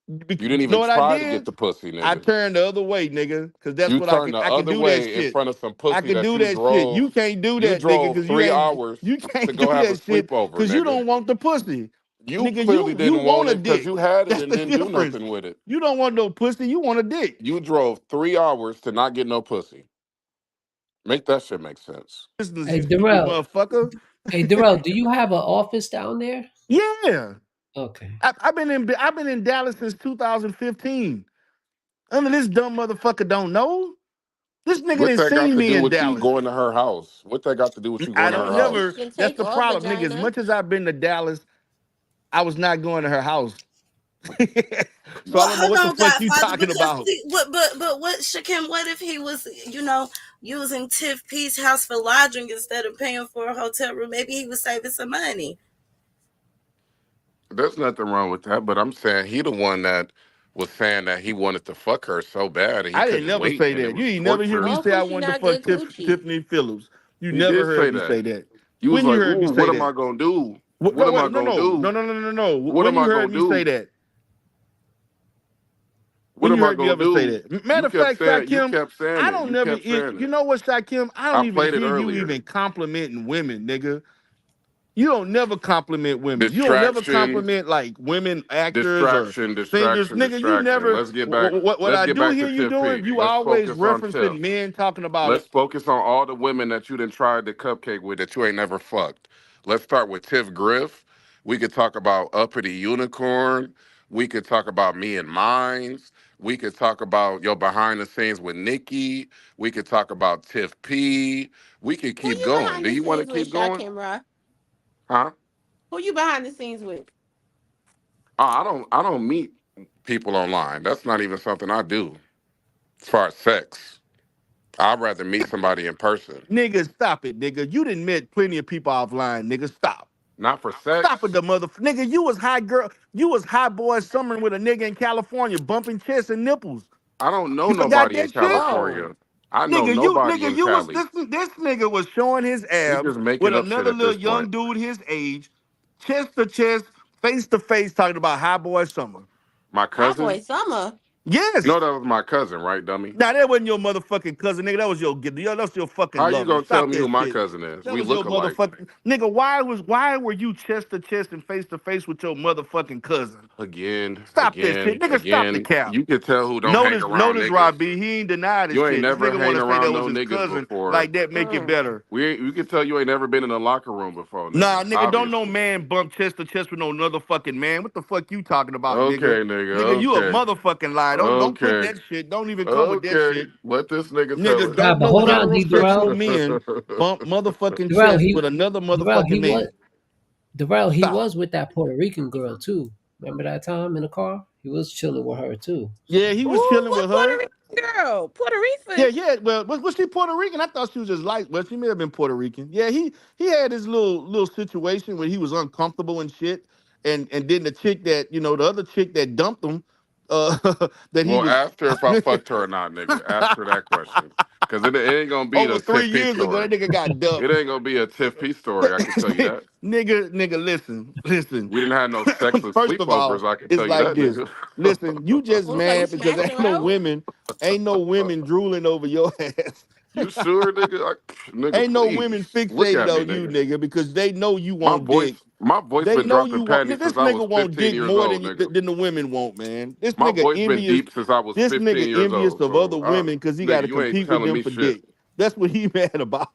You You didn't know even what I try to get did? the pussy, I nigga. turned the other way, nigga, because that's You what I turned can. the I can other do that way in shit. front of some I pussy can that do that shit. You can't do you that, nigga, drove because you three ain't. hours You to can't do go have a that shit sleepover, because you nigga. don't want the pussy, You nigga. clearly You didn't want want a it because dick. you had it That's and the didn't do difference. nothing with it. You don't want no pussy. You want a dick. You drove 3 hours to not get no pussy. Make that shit make sense. Business, Hey you stupid Darrell, motherfucker. hey Darrell, do you have an office down there? Yeah, Okay. I've been in Dallas since 2015. Under this dumb motherfucker don't know. This nigga What done that got seen to me do in with you Dallas. going to her house? What that got to do with you I going to her don't Well, you never. house? can That's take the all problem, nigga. As vagina. much as I've been to Dallas, I was not going to her house. So I Well, don't know hold what the on, fuck you Godfather, talking because about. see, but what Shakim? What if he was, using Tiff P's house for lodging instead of paying for a hotel room? Maybe he was saving some money. There's nothing wrong with that, but I'm saying he the one that was saying that he wanted to fuck her so bad and he I didn't couldn't never wait say and it that. You was ain't never hear me torture. say I Mostly she wanted to got fuck good coochie. Tiffany Phillips. You He never did heard say me that. say that. You was When you like, heard me "Ooh, say what am that? I gonna do? What No, am I wait, no, gonna no, no, do? no, no, no, no. What When am you I heard gonna me say do? that? What When you am I heard me gonna ever say do?" that? You Matter of kept fact, saying, you Shakim, kept saying I it. don't You never. kept saying You it. know what, Shakim? I I don't even played it hear you earlier. even complimenting women, nigga. You don't never compliment women. You don't never Distraction, compliment like women actors or distraction, singers, distraction, nigga. You distraction. never. Let's get back. What Let's I get do back hear to you Tiff doing, P. you Let's always focus on referencing Tiff. men talking about it. Let's focus on all the women that you done tried to cupcake with that you ain't never fucked. Let's start with Tiff Griff. We could talk about Uppity Unicorn. We could talk about Me and Mines. We could talk about your behind the scenes with Nikki. We could talk about Tiff P. We could Who keep you going. behind Do the you want to scenes with, keep going? Shakim, Ra? Huh? Who you behind the scenes with? Oh, I don't meet people online. That's not even something I do. As far as sex, I'd rather meet somebody in person. Nigga, stop it, nigga. You done met plenty of people offline, nigga. Stop. Not for Stop it, sex. the mother nigga. You was high girl. You was high boy summering with a nigga in California, bumping chests and nipples. I don't know You forgot nobody in that shit? Oh, California. I know nobody Nigga, in you was Cali. this nigga was showing his You abs just with making up shit another at little this point. young dude his age, chest to chest, face to face, talking about high boy summer. My Hot Boy cousin, Summer. you know Yes. that was my cousin, right, dummy? Now that wasn't your motherfucking cousin, nigga. That was that's your fucking How you lover. gonna tell Stop me who that my shit. cousin is? That We was your look alike. motherfucking nigga. Why were you chest to face with your motherfucking cousin? Again, Stop that shit, again, nigga. Stop the again. cap. You can tell who don't hang around Notice, niggas. Robbie. He ain't denied his You ain't shit. This never nigga want hang to say that around was no his niggas cousin. before. Like that make it Mm. better. You can tell you ain't never been in a locker room before, Nah, nigga. nigga, don't no Obviously. man bump chest to chest with no another fucking man. What the fuck you talking about, nigga? Okay, nigga. Nigga, you a Okay. motherfucking lie. Don't put Okay. that shit. Don't even come with that Okay. shit. Let this nigga tell Nigga, it. Nah, don't but no hold on, D heterosexual Darrell. men bump motherfucking Darrell, chest he with another Darrell, motherfucking he was man. Darrell, he Stop. was with that Puerto Rican girl too. Remember that time in the car? He was chilling with her too. Yeah, So he was Ooh, chilling what with Puerto her. Rican girl? Puerto Yeah, Rican. yeah. Well, was she Puerto Rican? I thought she was just like. Well, she may have been Puerto Rican. Yeah, he had this little situation where he was uncomfortable and shit, and then the chick that the other chick that dumped him, that he Well, was ask her if I fucked her or not, nigga. Ask her that question. Cause it ain't gonna be over the three Tiff P years ago. That story. nigga got It dumped. ain't gonna be a Tiff P story, I can tell you that. Nigga, listen. We didn't have no sexless First of all, sleepovers, I can it's tell you like that, this. nigga. Listen, you just Oh, so you mad because smashed her out? ain't no women drooling over your ass. You sure, nigga? Nigga, Ain't no women please look fixated at me, on you, nigga. nigga, because they know you My want dick. voice, my voice They been know dropping you want. panties This since I was nigga want 15 dick years more old, nigga. than the women want, man. This My nigga voice been envious. deep since I was This 15 nigga years envious old. of other So, women because he got nigga, to you ain't compete with telling them me for shit. dick. That's what he mad about.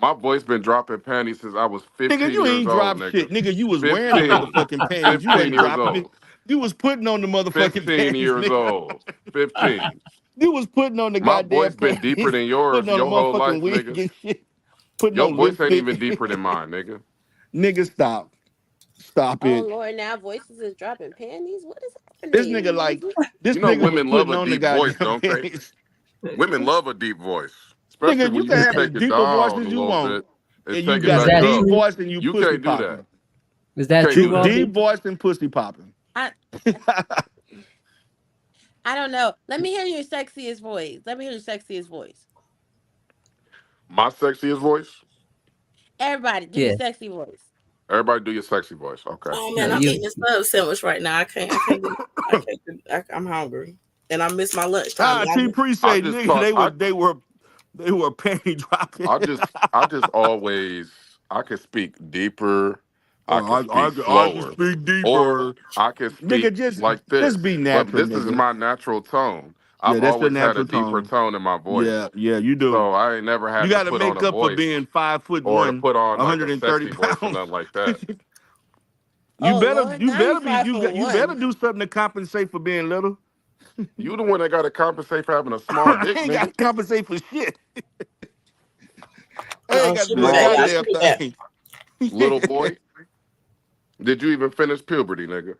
My voice been dropping panties since I was Nigga, 15 you years ain't old, drop nigga. shit. Nigga, you was wearing the 15. motherfucking panties. You 15 wasn't years dropping it. old. You was putting on the motherfucking 15 panties, years nigga. old. 15. You was putting on the My goddamn voice been deeper panties, than yours putting on the your whole motherfucking life, wig nigga. and shit, putting Your on voice ain't lipstick. even deeper than mine, nigga. Nigga, stop. Stop Oh it. Lord, now voices is dropping panties. What is This nigga happening? like this You know nigga was women love putting a on the deep voice, goddamn don't they? panties. Women love a deep voice, especially Nigga, when you you can can have the take it deeper voice down as a you little want, bit and and you take it Is got back that deep up. true? voice and you You pussy can't do popping. that. Is You that can't true, do that. Deep Grumpy? voice and pussy popping. I I don't know. Let me hear your sexiest voice. Let me hear your sexiest voice. My sexiest voice? Everybody, do your Yeah. sexy voice. Everybody do your sexy voice. Okay. Oh No, man, I'm you. eating this sub sandwich right now. I can't. I'm hungry, and I miss my lunchtime. Ah, T Y'all, I appreciate just nigga. talk They were penny dropping. I just always I can speak deeper, I Oh, can speak I can slower, speak or deeper. I can Nigga, speak just like just this. be But natural, this is nigga. my natural tone. Yeah, I've that's your always had a natural deeper tone. tone in my voice. Yeah, yeah, you do. So I ain't never You had to got to put on make a up for voice being 5 foot or to one, put on like a 130 sexy voice or pounds. nothing like that. you Oh better, Lord, you now you better be, five foot you better one. do something to compensate for being little. You the one that got to compensate for having a small I dick, ain't got nigga. to compensate for shit. I ain't no, got to she do be a back, Small y'all. dick, She goddamn be back. thing. little boy. Did you even finish puberty, nigga?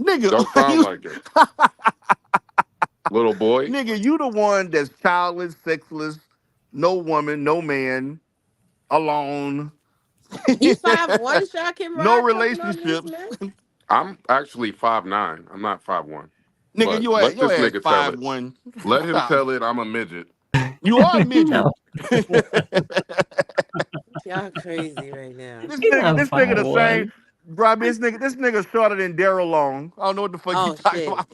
Nigga, Don't sound you, like it. Little boy. nigga, you the one that's childless, sexless, no woman, no man, alone, You 5'1", Shakim no Rod talking on this relationships. man. I'm actually 5'9". I'm not 5'1". Nigga, But let your this ass nigga tell five it. one. Let him Stop. tell it I'm a midget. You are a midget. No, this Y'all crazy right now. you're nigga, not this nigga the same. 5'1". Bro, this nigga shorter than Daryl Long. I don't know what the fuck you Oh talking shit. about.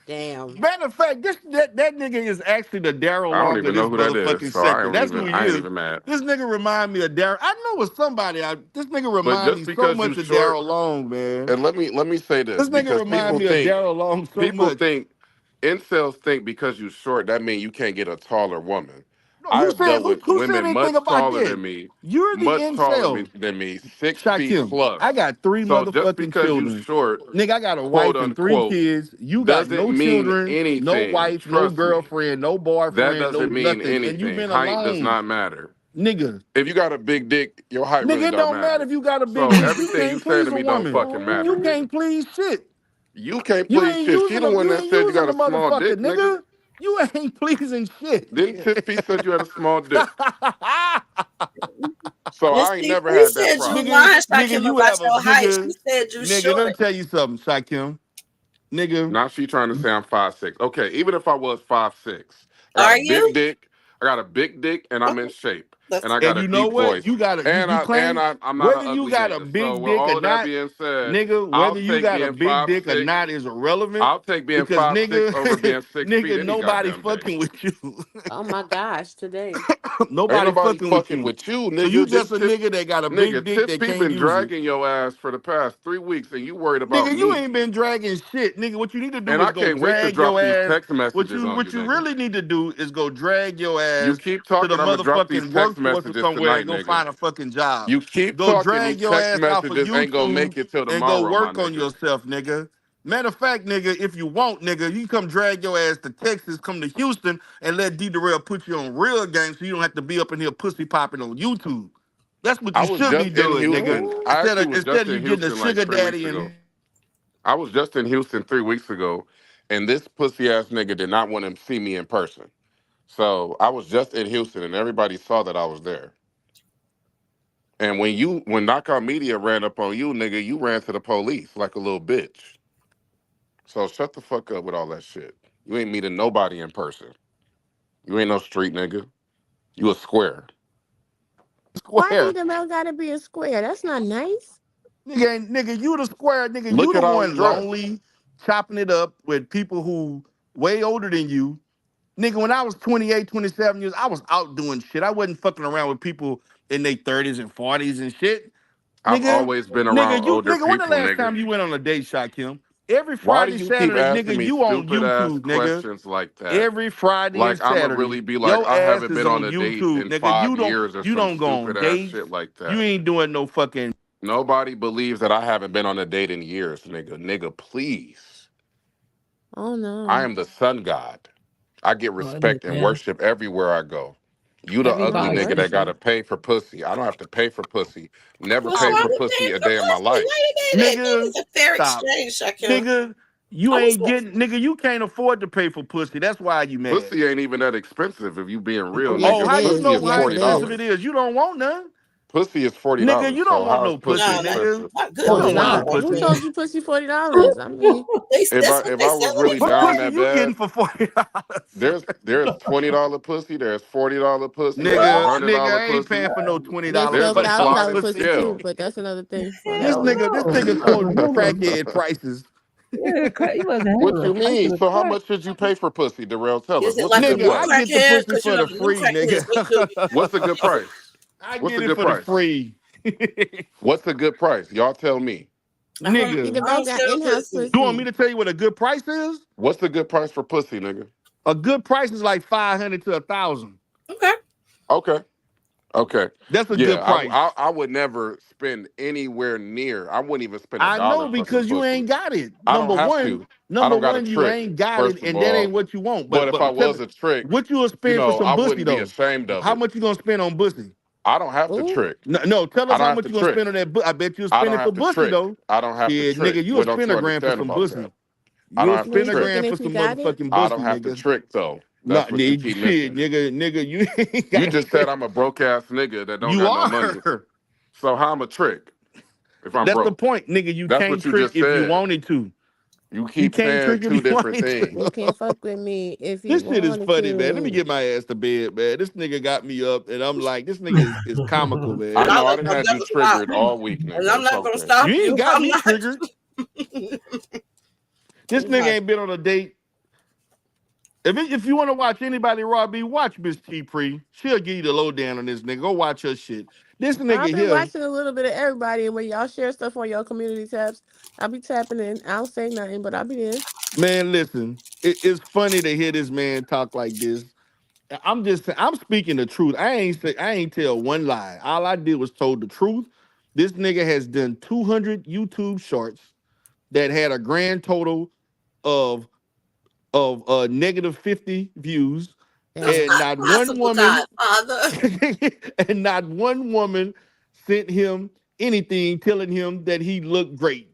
Damn. Matter of fact, that nigga is actually the Daryl I don't Long of even this know who that is, motherfucking so I sector. don't That's even who he I ain't is. even mad. This nigga remind me of Daryl. I know it's somebody. This nigga But remind just me so because you much of short, Daryl Long, man. and let me say this This nigga because remind me of Daryl Long so people much. think incels think because you short that means you can't get a taller woman. No, I who have said dealt with who said women anything much about taller that? than me, You're the much taller incel. than me, 6 feet Shakim, plus. I got three So just motherfucking because you children. short, Nigga, I got a quote wife and three unquote, kids. You got doesn't no mean children, no anything. wife, no Trust me. girlfriend, no That boyfriend, no doesn't mean nothing. And you've anything. been Height does alone. not matter. Nigga. If you got a big dick, your height really Nigga, it don't don't matter matter. if you got a big So dick. You everything you can't say please to a me don't woman. fucking matter, You Oh, nigga. can't please shit. You can't please shit. She the one You that ain't said you using got the a small motherfucker, dick, nigga. nigga. You ain't pleasing shit. Then 10 Feet said you had a small dick. So Miss I ain't T never Free had that said you problem. lying, Nigga, Shakim, you about have a your height. She said you nigga, let me short. tell you something, Shakim. Nigga, Now she trying to say I'm 5'6". Okay, even if I was 5'6", I got Are a big you? dick. I got a big dick, and I'm in Okay, shape, and that's I got and a you know deep what? voice, You gotta and you claim I'm not an whether you ugly got a nigga. So big with dick or all of that not, being said, nigga, I'll whether you take got a being big five dick or six. not is irrelevant I'll take being because 5'6" nigga, over being 6 feet nigga, any nobody goddamn day. fucking with you. oh my gosh, today. Ain't Nobody nobody fucking with fucking you. with you, So you nigga. just a nigga that got a big dick Tip that P can't been use it. dragging your ass for the past 3 weeks, and you worried about Nigga, you me. ain't been dragging shit. Nigga, what you need to do And is I go can't wait to drag drop your these ass. text messages on you, What you nigga. really need to do is go drag your You ass keep to the talking, I'm gonna drop these motherfucking text workforce or messages somewhere and tonight, go nigga. find a fucking job. You keep Go talking, drag these your text ass off of messages ain't gonna YouTube make it till and go tomorrow, my work on nigga. yourself, nigga. Matter of fact, nigga, if you want, nigga, you come drag your ass to Texas, come to Houston, and let D Darrell put you on real game so you don't have to be up in here pussy popping on YouTube. That's what I you was should be just in doing, nigga. Houston. Oh, I actually was Instead just of you in getting a Houston like sugar 3 weeks daddy ago. and I was just in Houston 3 weeks ago, and this pussy ass nigga did not want to see me in person. So I was just in Houston, and everybody saw that I was there. And when Knockout Media ran up on you, nigga, you ran to the police like a little bitch. So shut the fuck up with all that shit. You ain't meeting nobody in person. You ain't no street nigga. You a square. why square. Nita Mel gotta be a square? That's not nice. Nigga, you the square, nigga, you Look the at how he one dressed. lonely, chopping it up with people who way older than you, Nigga, when I was 28, 27 years, I was out doing shit. I wasn't fucking around with people in their 30s and 40s and shit. I've Nigga, always been around older when the people, last nigga. time you went on a date, Shakim? Every Why do Friday, you keep Saturday, asking nigga, me you on stupid ass YouTube, nigga. questions like that? Every Friday Like and I'ma Saturday, really be like, your I ass haven't is been on on a date YouTube, in nigga. 5 years or You some don't go on stupid ass dates. shit like You that. ain't doing no fucking Nobody believes that I haven't been on a date in years, nigga. Nigga, please. Oh I no. am the sun god. I get Oh, look, respect and man. worship everywhere I go. You the ugly Not Everybody's nigga that worship. gotta different. pay for pussy. I don't have to pay for pussy. Never What's paid wrong for with pussy paying a for day in my pussy? life. Why you say that? That nigga. is a fair Stop, exchange, Shakim. nigga. You I was ain't getting, nigga. You can't afford to pay for pussy. That's why you mad. Pussy ain't even that expensive if you being real, Yes, Oh, nigga. it how you is. Pussy know? is How Yes, it expensive is. $40. it is? You don't want none, Pussy is forty nigga. dollars. You So don't want how is no pussy pussy, no, not nigga. expensive? not good You No, it's don't want no not. $40. Who pussy. told you pussy $40? I mean, that's what If they I was selling really it What down for. pussy that you getting bad, for $40? there's $20 pussy, there's $40 pussy, there's Nigga, hundred nigga, dollar I ain't paying pussy. for no $20 they sell There's a $40 $1,000 sliding pussy pussy. too, scale. but that's another thing for This another day. nigga, this No, nigga he wasn't quoting handling. crackhead prices. Yeah, he wasn't What handling you the price of mean? the So how crack. much should you pay for pussy, Darrell? Tell us. Is it What's a like a good Nigga, new I price? get the crackhead? pussy Because for the new free, crackheads, they do be nigga. What's a good price? I What's get a it good for the price? free. What's a good price? Y'all tell me. See, Nigga, I DeVoe don't got sell in-house pussy. you want me pussy. to tell you what a good price is? What's a good price for pussy, nigga? A good price is like 500 to 1,000. Okay. Okay. Okay. That's a Yeah, good price. I would never spend anywhere near. I wouldn't even spend a I know dollar for some because you pussy. ain't got it. I don't have to. I Number don't got a one, you trick, ain't got it, first of and that ain't all. what you want. But if I But tell me, was a trick, what you will you spend for know, some I bussy wouldn't be though? ashamed of How it. much you gonna spend on bussy? I don't have to Ooh, trick. No, no, tell I us don't how have much to you gonna trick. spend on that. I bet you'll I spend don't it for have to bussy trick. though. I don't have to Shit, trick. nigga, you'll What don't spend you a grand for understand some about that? bussy. I don't You'll have to you spend ain't a trick. tricking grand for if you some got it. motherfucking I don't bussy, have to nigga. trick though. No, That's what you keep shit, missing. nigga, you ain't You got just said I'm a broke ass nigga that don't You got no money. are. So how I'm a trick if I'm That's the broke? point, nigga. You That's can't what you trick just if you said. wanted to. You You keep can't saying trick if two you different wanted You to. things. can't fuck with me if you This shit is wanted funny, man. Let me to. get my ass to bed, man. This nigga got me up, and I'm like, this nigga is comical, I And man. I know I was didn't gonna have you never stop. triggered all week, And nigga. I'm It's not gonna okay. stop You ain't you. got I'm me not. triggered. This It's nigga like, ain't been on a date. If you want to watch anybody raw B, watch Miss T Pre. She'll give you the lowdown on this nigga. Go watch her shit. This I've nigga been here, watching a little bit of everybody, and when y'all share stuff on your community tabs, I'll be tapping in. I don't say nothing, but I'll be there. man, listen. It's funny to hear this man talk like this. I'm speaking the truth. I ain't tell one lie. All I did was told the truth. This nigga has done 200 YouTube shorts that had a grand total of negative 50 views, That's Damn. and not not one possible, woman Godfather. and not one woman sent him anything telling him that he looked great.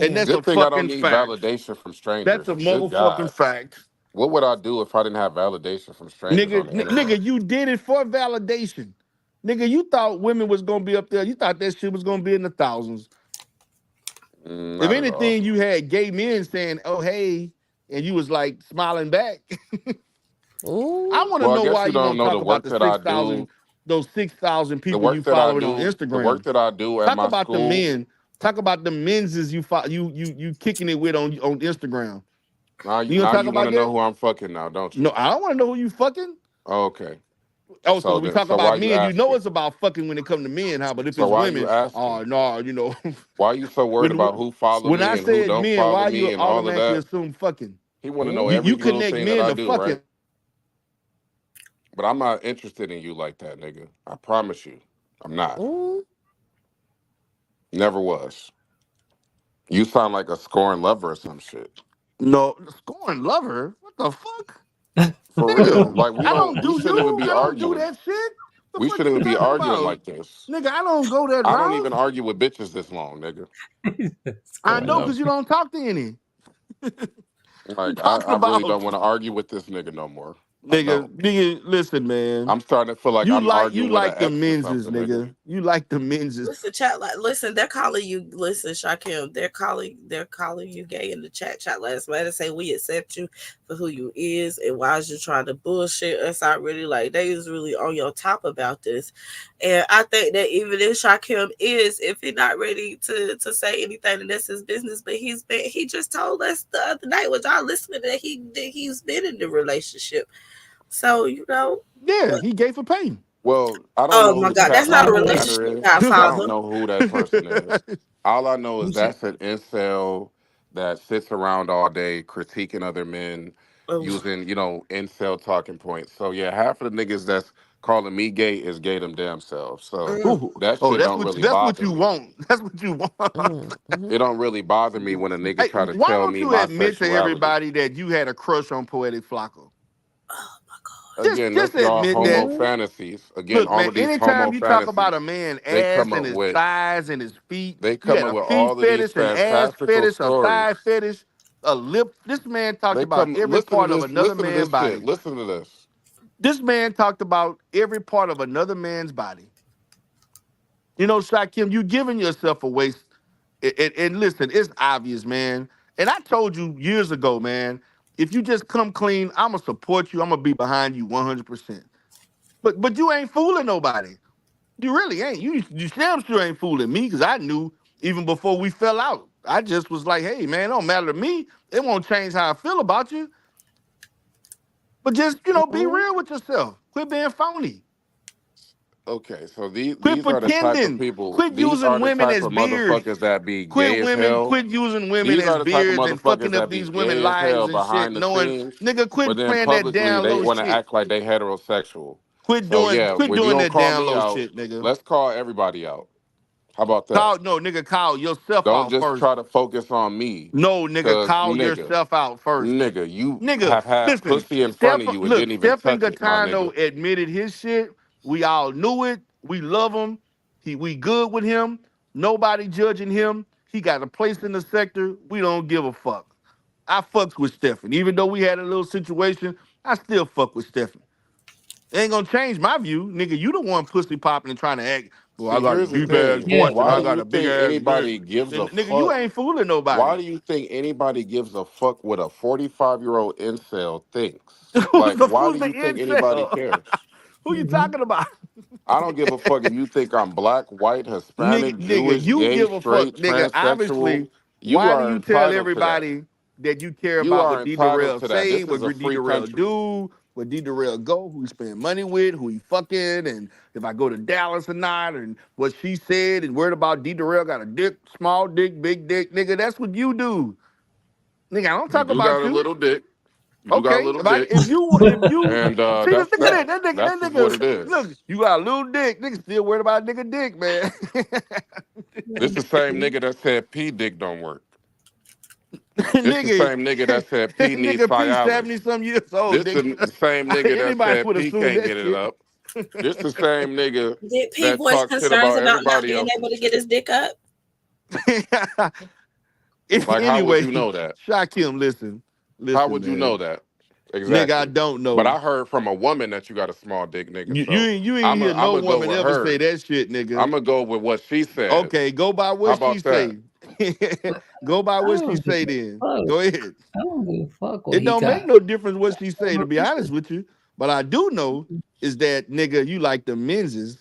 And Damn. that's a Good thing I don't fucking need fact. validation from That's strangers. a Good motherfucking God. fact. What would I do if I didn't have validation from strangers on the internet? Nigga, you did it for validation. Nigga, you thought women was gonna be up there. You thought that shit was gonna be in the thousands. If Not at all. anything, you had gay men saying, "Oh hey," and you was like smiling back. I Ooh. want to Well, I know guess why you you don't don't know talk the about work the that I 6,000, do. those 6,000 The people you work that I following on do, the work Instagram. that I do at Talk my about the school. men. Talk about the menses you kicking it with on Instagram. You gonna Now talk you want about to know that? who I'm fucking now, don't No, you? I don't want to know who you fucking. Okay. Oh, so So when we then, talk so why about you men, you know asking? it's about fucking when it come to men, huh? But if So it's why you women, asking? oh no, Why you so worried when about who follow when I me and who said don't men, follow why you me and all of automatically that? assume fucking? He want to know Ooh. every You little connect thing that men I to do, right? fucking. But I'm not interested in you like that, nigga. I promise you, I'm not. Ooh. Never was. You sound like a scorned lover or some shit. No, scorn lover. What the fuck? For real. Nigga, Like I don't we do shouldn't even you. be I don't do arguing. that shit. The We fuck shouldn't you even be talking arguing about? like this. Nigga, I don't go that I don't route. even argue with bitches this long, nigga. It's I going know up. because you don't talk to any. You Like talking I really about? don't want to argue with this nigga no more. Nigga, No, nigga, listen, man. I'm starting to feel like I'm You arguing with an like the ex or menses, something, nigga. nigga. You like the menses. Listen, chat like listen, they're calling you listen, Shakim, they're calling you gay in the chat last night and say we accept you for who you is and why is you trying to bullshit us already? Like they is really on your top about this. And I think that even if Shakim is, if he's not ready to say anything, and that's his business, but he just told us the other night, was y'all listening, that he's been in the relationship. So, Yeah, he gay for pain. Well, I don't oh know my who God, that's chat not a life Oh, chatter relationship, is. I don't Godfather. know who that person is. All I know is you should. that's an incel that sits around all day critiquing other men Oh, using, incel talking points. So yeah, half of the niggas that's calling me gay is gay them damn selves. So mm, Ooh. that Oh, shit don't really that's what bother you me. want. That's what you want. It don't really bother me when a nigga Hey, try to why tell don't me you my admit to sexuality. everybody that you had a crush on Poetic Flocko? oh my God. Again, Just that's y'all admit that. homo What? fantasies. Again, Look, all man, of these homo anytime you talk about a fantasies, man they ass come and up his with thighs and his feet, they you come had up a with feet all of these fetish, an ass fantastical fetish, a thigh stories. fetish, a lip. This man talked They about come every listen to part of this, another listen to man's this shit. body. Listen to this. This man talked about every part of another man's body. You know, Shakim, you giving yourself a waste. And listen, it's obvious, man. And I told you years ago, man, if you just come clean, I'ma support you. I'm gonna be behind you 100%. But you ain't fooling nobody. You really ain't. You damn sure ain't fooling me because I knew even before we fell out. I just was like, hey, man, it don't matter to me. It won't change how I feel about you. But just, be Mhm. real with yourself. Quit being phony. Okay, so these Quit these are the type of pretending. people. Quit These are using the women type as of beards. motherfuckers that be gay as hell. Quit using women These as are the type of beards and motherfuckers fucking up that be these women gay as lives hell and shit, behind the knowing scenes, nigga but quit then playing that publicly down they low want to shit. act like they heterosexual. Quit So doing yeah, quit when you doing don't that call down me low out, shit, nigga. let's call everybody out. How about that? Call no nigga, call yourself Don't out just first. try to focus on me, No, nigga, cause call yourself out first. you Nigga, have had listen, pussy in front of you and didn't even Stephen touch it, my Gatano nigga. admitted his shit. We all knew it. We love him. We good with him. Nobody judging him. He got a place in the sector. We don't give a fuck. I fucks with Stephen. Even though we had a little situation, I still fuck with Stephen. It ain't gonna change my view. Nigga, you the one pussy popping and trying to act, well, I See, got a here's the deep ass thing. Yeah, voice and Why I do got you a big think ass dick. anybody gives Then, a nigga, you fuck? ain't fooling Why nobody. do you think anybody gives a fuck what a 45-year-old incel thinks? who's Like, the why do who's the you think anybody incel? cares? Who you hmm talking about? I don't give a fuck if you think I'm black, white, Nigga, Hispanic, nigga, Jewish, you gay, give a fuck, straight, nigga. transsexual. Obviously, You why do are you tell entitled to that. everybody that you care You about are what D entitled Darrell to that. say, This what is a D free Darrell country. do, where D Darrell go, who he spend money with, who he fucking, and if I go to Dallas or not, and what she said, and worried about D Darrell got a dick, small dick, big dick, nigga. That's what you do, nigga. I don't You talk do got about a you. little dick. You do got a Okay, little dick. if you And see this that's nigga, that. that That's just what nigga, it is. look, you got a little dick, nigga still worried about nigga dick, man. This the same nigga that said P dick don't work. This the nigga, same nigga that said P needs nigga P Cialis. 70 some years old, This nigga. the same nigga that Anybody said would P assume can't that get it shit. up. This the same nigga Did P that voice talks shit concerns about about not everybody being able else's to get chick. his dick up? Like, how would Anyway, you know that? Shakim, How listen, would you know man. that? Nigga, I Exactly. don't But know. I heard from a woman that you got a small dick, nigga. So You ain't hear I'm no gonna go woman with ever say her. that shit, nigga. I'm gonna go with what she said. Okay, go by How what she about that? say. Go by I what she don't give say a then. fuck. Go ahead. I don't give a fuck what It he don't make got. no difference what she say, to be honest with you. But I do know is that nigga, you like the menses.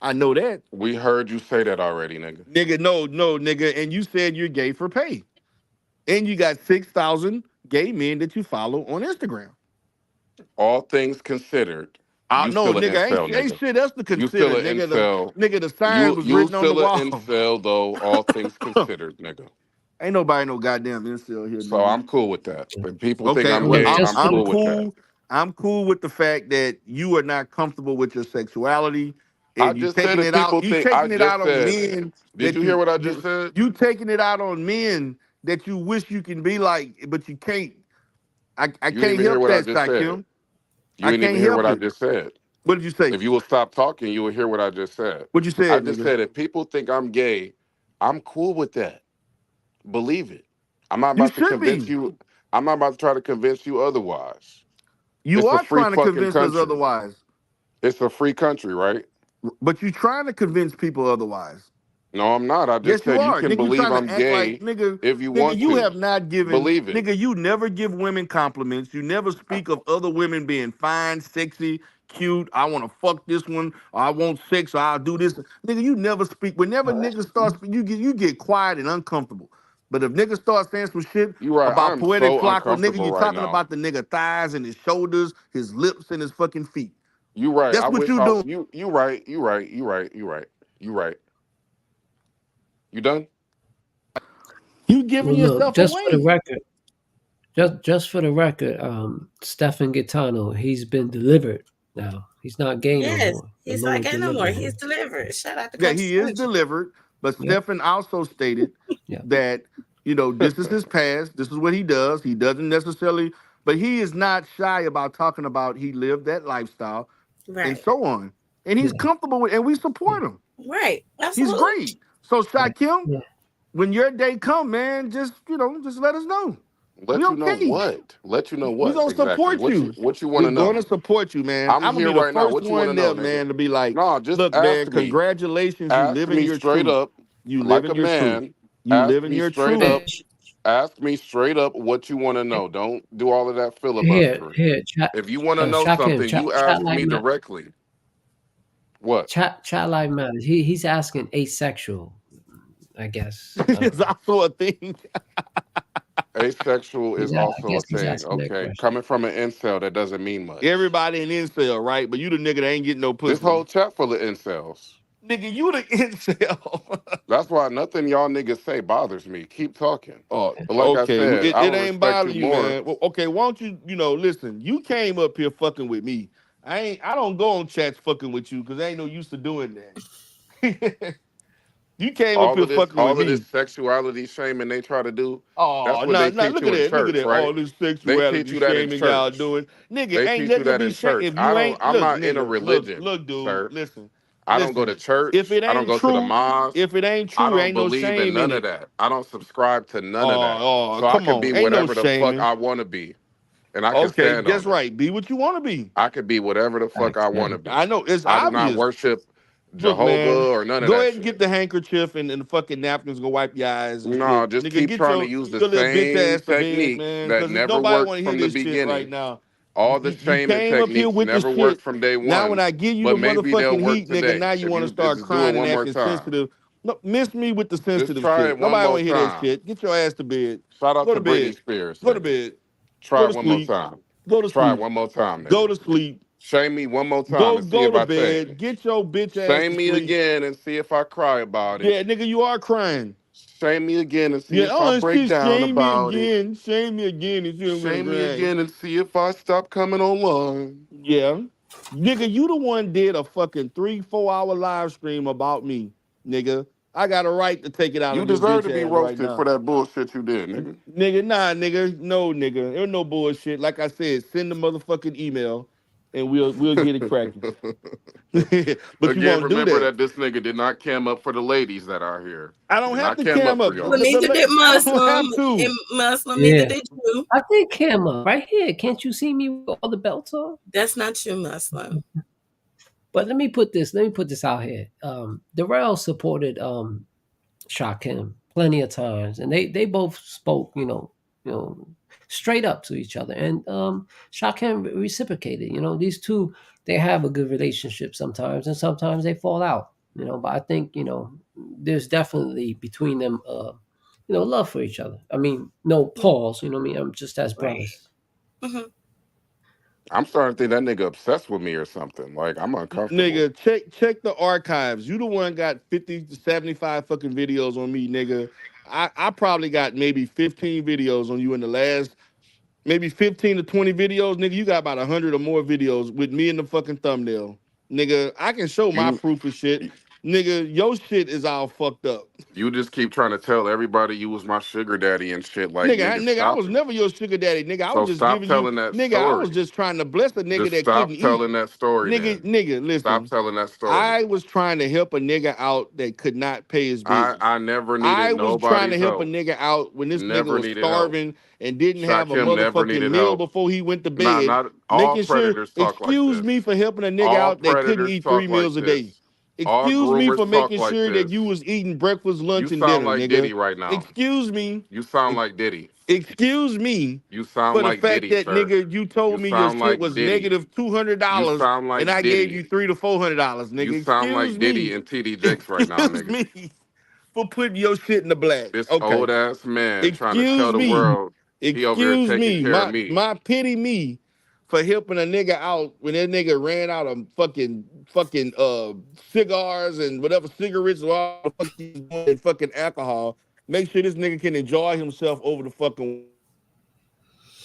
I know that. We heard you say that already, nigga. Nigga, no, nigga. And you said you're gay for pay. And you got 6,000 gay men that you follow on Instagram. All things considered, I you no, still an nigga, incel, ain't nigga. shit else to You consider, still an nigga. incel. The sign was You written on the still an wall. incel though. All things considered, nigga. Ain't nobody no goddamn incel here, So nigga. I'm cool with that. When people think Okay, I'm well, Look, gay, just I'm for the cool with that. I'm cool with the fact that you are not comfortable with your sexuality, I and you just said taking if it out. people You think I taking it just out on said. men Did that you hear what I just said? you taking it out on men that you wish you can be like, but you can't. I You didn't can't even hear help what I that, just said. Kim. You I didn't even can't hear what help I it. just said. What did you say? If you will stop talking, you will hear what I just said. What you I said, just nigga? said if people think I'm gay, I'm cool with that. Believe it. I'm not You about to should convince be. you. I'm not about to try to convince you otherwise. You It's a are free trying to fucking convince us country. otherwise, It's a free country, right? but you trying to convince people otherwise. No, I'm not. I just Yes, you said you are, can nigga. You believe trying to I'm act like gay nigga, if you nigga. want You to. have not given, Believe it. nigga. You never give women compliments. You never I- speak of other women being fine, sexy, cute. I want to fuck this one, or I want sex, or I'll do this, nigga. You never speak. Whenever Oh, that's niggas start, you get quiet and uncomfortable. But if niggas start saying some shit You're right. about I'm poetic so flocka, nigga, uncomfortable you right talking now. about the nigga thighs and his shoulders, his lips and his fucking feet. You right. I That's what wish you I doing. you right. You right. You right. You right. You right. You done? You giving well, look, yourself away. just for the record, Stefan Gitano, he's been delivered now. He's not gay no Yes, more. The he's not Lord gay no more. delivered He's him. delivered. Shout out to Yeah, Coach he is Sanders. delivered. But Yep, Stefan also stated yep, that, this is his past. This is what he does. He doesn't necessarily, but he is not shy about talking about he lived that lifestyle and Right. so on. And he's yeah, comfortable with, and we yeah, support him. Right. He's Absolutely. great. So yeah, Shakim, yeah. when your day come, man, just let us know. We Let you know okay. what? Let you know We what gonna exactly? support you. What you want We're to know? gonna support you, man. I'm I'm gonna here be the right now. first What you want to one know, there, nigga? man, to be like, No, just look, man, ask me. congratulations. You Ask live in me your straight truth. up, You live like in a your truth. man. You live Ask in me your straight truth. Hey, up. Ask me straight up what you want to know. Don't do all of that filibustering. here, chat, If you want to know Shakim, something, you chat ask like me Matt, directly. What? chat like matters. He's asking asexual, I guess. I don't It's know. also a thing. Asexual is I also guess a he's thing. asking that Okay, question. coming from an incel, that doesn't mean much. Everybody in incel, right? But you the nigga that ain't getting no This pussy. whole chat full of incels. Nigga, you the incel. That's why nothing y'all niggas say bothers me. Keep talking. Oh, But like I okay. said, I It will ain't respect you bothering you, more. man. Well, okay, why don't you, listen, you came up here fucking with me. I don't go on chats fucking with you because I ain't no used to doing that. You came up here fucking with All of this me. sexuality shaming they try to do, that's Oh, what nah, they nah, teach look you at in that. Look at church, that. right? All this They teach sexuality you that in shaming y'all church. doing. Nigga, They ain't teach you nothing to that be in shame. church. If you ain't, I'm look, not in a nigga, religion, look, dude, sir. listen, I don't go to listen. If church. it I don't ain't go to the true, mosque. if it ain't I true, don't ain't no believe in shame in none of it. that. I don't subscribe to none of that. Oh, So I come could on. be Ain't no whatever the fuck shaming. I want to be, and I can Okay, stand guess on it. right. Be what you want to be. I could be whatever the fuck I Facts, want to man. be. I know it's I do not obvious. worship Look, Jehovah man, or none of go that ahead and get shit. the handkerchief and the fucking napkins. Go wipe your eyes and No, shit, just nigga. keep Get trying to use the your little bitch same ass to bed, technique man. that Because never nobody worked want to hear from the this shit right beginning. now. All the You shaming came up here techniques with the never worked shit. from day Now when one, I give you the but maybe they'll motherfucking work heat, nigga, today now you if want to you start just do it crying and one more acting time. sensitive. No, miss me with the Just sensitive try it shit. one Nobody more want to hear that time. shit. Get your ass to bed. Shout out Go to to Britney bed. Spears, Go to nigga. bed. Try Go it to one more sleep. time. Go to Try it sleep. one more time, Go nigga. to sleep. Shame me one more time and see Go if to I change. bed. Get your bitch ass to Shame me sleep. again and see if I cry about it. Yeah, nigga, you are crying. Shame me again and see Yeah, if I oh break shit, down shame me about it. again. Shame me again and see I'm gonna Shame me cry. again and see if I stop coming online. Yeah. Nigga, you the one did a fucking 3-4 hour live stream about me, nigga. I got a right to take it out You on your deserve bitch to be ass right roasted for now. that bullshit you did, nigga. Nigga, nah, nigga. No, nigga. There's no bullshit. Like I said, send the motherfucking email and we'll get it cracking. But you Again, won't do remember that. that this nigga did not cam up for the ladies that are here. I He don't did have not to cam cam up for up. Well, y'all. neither did I don't Muslim, have and to. Muslim, neither Yeah, did you. I think Camera right here. Can't you see me with all the belts on? That's not you, Muslim. But let me put this out here. Darrell supported Shakim plenty of times, and they both spoke, you know, straight up to each other, and Shakim reciprocated. These two, they have a good relationship sometimes, and sometimes they fall out. But I think there's definitely between them, love for each other. I mean, no pause. You know what I mean? I'm just as Right. brothers. Hmm. I'm starting to think that nigga obsessed with me or something. Like I'm uncomfortable. Nigga, check the archives. You the one got 50 to 75 fucking videos on me, nigga. I probably got maybe 15 videos on you in the last maybe 15 to 20 videos, nigga. You got about 100 or more videos with me in the fucking thumbnail. Nigga, I can show my You proof of shit. nigga, your shit is all fucked up. You just keep trying to tell everybody you was my sugar daddy and shit. Like, nigga, Nigga, I stop was it. never your sugar daddy, nigga. I was So just stop giving you, telling that nigga. I was story. just trying to bless a nigga Just that couldn't stop eat. telling that story then. Nigga, Stop listen. telling that story. I was trying to help a nigga out that could not pay his bills. I never needed I was trying to nobody's help a help. nigga out when this nigga Never was needed help. starving and didn't have a Shakim never motherfucking needed meal help. before he went to Nah, bed. not all Making sure, predators talk like excuse me this. for helping a nigga All out that couldn't predators eat talk 3 meals like a day. this. All Excuse me for groomers talk making like sure that you this. was eating breakfast, You lunch, and sound dinner, like nigga. Diddy right now. Excuse me. You sound like Diddy. Excuse me You sound for the like fact Diddy, that sir. nigga, you You told me your sound shit like was Diddy. negative two hundred You dollars, sound and like I gave you Diddy. $300 to $400, You nigga. sound Excuse like me. Diddy and TD Jakes right now, Excuse nigga. me for putting your shit in the black. This Okay. old ass man trying to tell Excuse the me. world he over here Excuse taking me. care of My me. my pity me for helping a nigga out when that nigga ran out of fucking cigars and whatever cigarettes or all the fuck he was doing and fucking alcohol. Make sure this nigga can enjoy himself over the fucking weekend.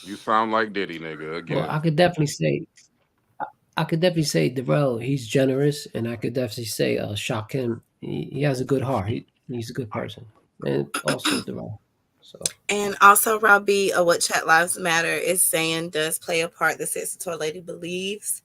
You sound like Diddy, nigga, Well, again. I could definitely say Darrell, he's generous, and I could definitely say Shakim, he has a good heart. He's a good person, and also Darrell. So And also, Robbie, what Chat Lives Matter is saying does play a part. The Sexy Toy Lady believes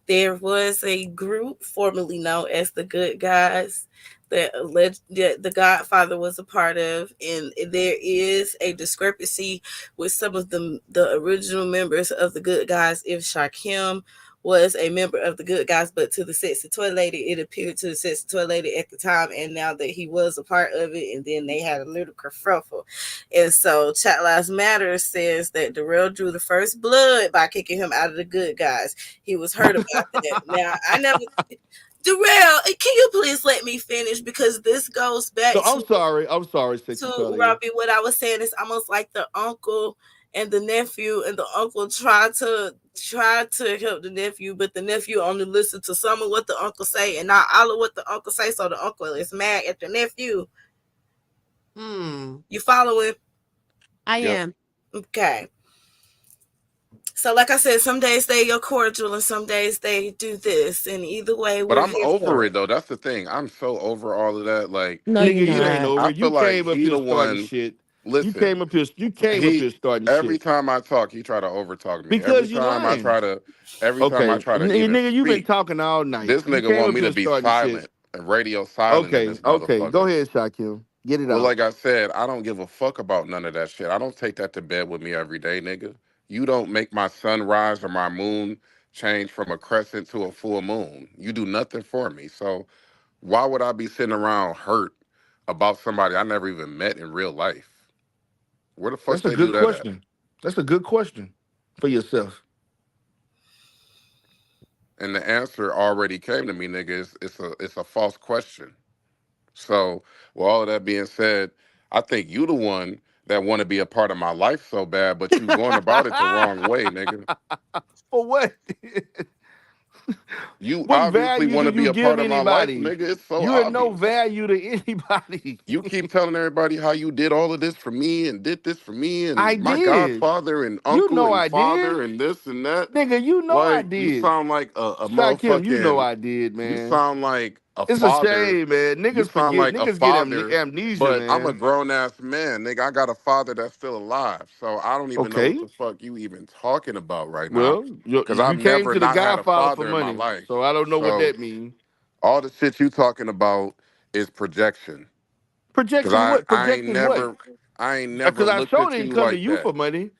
there was a group formerly known as the Good Guys that the Godfather was a part of, and there is a discrepancy with some of the original members of the Good Guys. If Shakim was a member of the Good Guys, but to the Sexy Toy Lady, it appeared to the Sexy Toy Lady at the time, and now that he was a part of it, and then they had a little kerfuffle. And so Chat Lives Matter says that Darrell drew the first blood by kicking him out of the Good Guys. He was hurt about that. Now, I never. Darrell, can you please let me finish? Because this goes back So I'm to sorry. I'm sorry, sexy toy lady. Robbie. What I was saying is almost like the uncle and the nephew, and the uncle tried to help the nephew, but the nephew only listened to some of what the uncle say and not all of what the uncle say. So the uncle is mad at the nephew. Hmm. You following? I Yep. am. Okay. So, like I said, some days they are cordial and some days they do this. And either way, But we're I'm here over for it it. though. That's the thing. I'm so over all of that. Like, No, you're Nigga, you ain't not. over I it. feel You like came up he here the starting one. shit. Listen, You came up he here starting every shit. time I talk, he try to overtalk me. Because you lying. Every time I Okay. try to even Nigga, you been speak, talking all night. this You nigga came want up me to here be starting shit. silent and radio silent in Okay, this okay. Go motherfucker. ahead, Shakim. Get it Well, out. like I said, I don't give a fuck about none of that shit. I don't take that to bed with me every day, nigga. You don't make my sunrise or my moon change from a crescent to a full moon. You do nothing for me. So why would I be sitting around hurt about somebody I never even met in real life? Where the fuck That's a they do good that at? question. That's a good question for yourself. And the answer already came to me, nigga. It's a false question. So, with all of that being said, I think you the one that want to be a part of my life so bad, but you going about it the wrong way, nigga. For what? You What obviously value want do to be you a part give of my life, anybody? nigga. It's so You are no obvious. value to anybody. You keep telling everybody how you did all of this for me and did this for me I and my did. godfather and You uncle know and I did. father and this and that. Nigga, you know I Like you did. sound like a Shakim, you know motherfucking. I did, You man. sound like a It's a father. shame, man. You Niggas sound forget. like a Niggas get father, amnesia, but I'm a man. grown ass man, nigga. I got a father that's still alive, so I don't even know what Okay. the fuck you even talking about right now, Well, you, because I've you came never to the not had a Godfather for father in my money, life. so I don't know what So that means. all the shit you talking about is projection, because Projection I what? I ain't Projecting what? never I ain't never Because I looked sure at didn't you come to like you that, for money.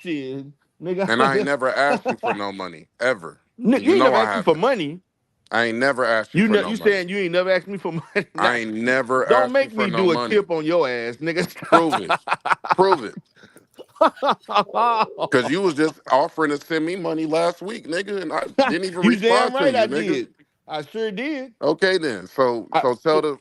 Shit, and I ain't nigga. never asked you for no money ever, and You you ain't know never I asked me for haven't. money. I ain't never asked you for no You money. saying you ain't never asked me for money? Nah, I ain't never don't asked you make for me no do a money. tip on your ass, nigga. Prove it. Prove it. Cause you was just offering to send me money last week, nigga, and I didn't even You damn respond to right I you, nigga. did. I sure did. Okay then. So I, so tell the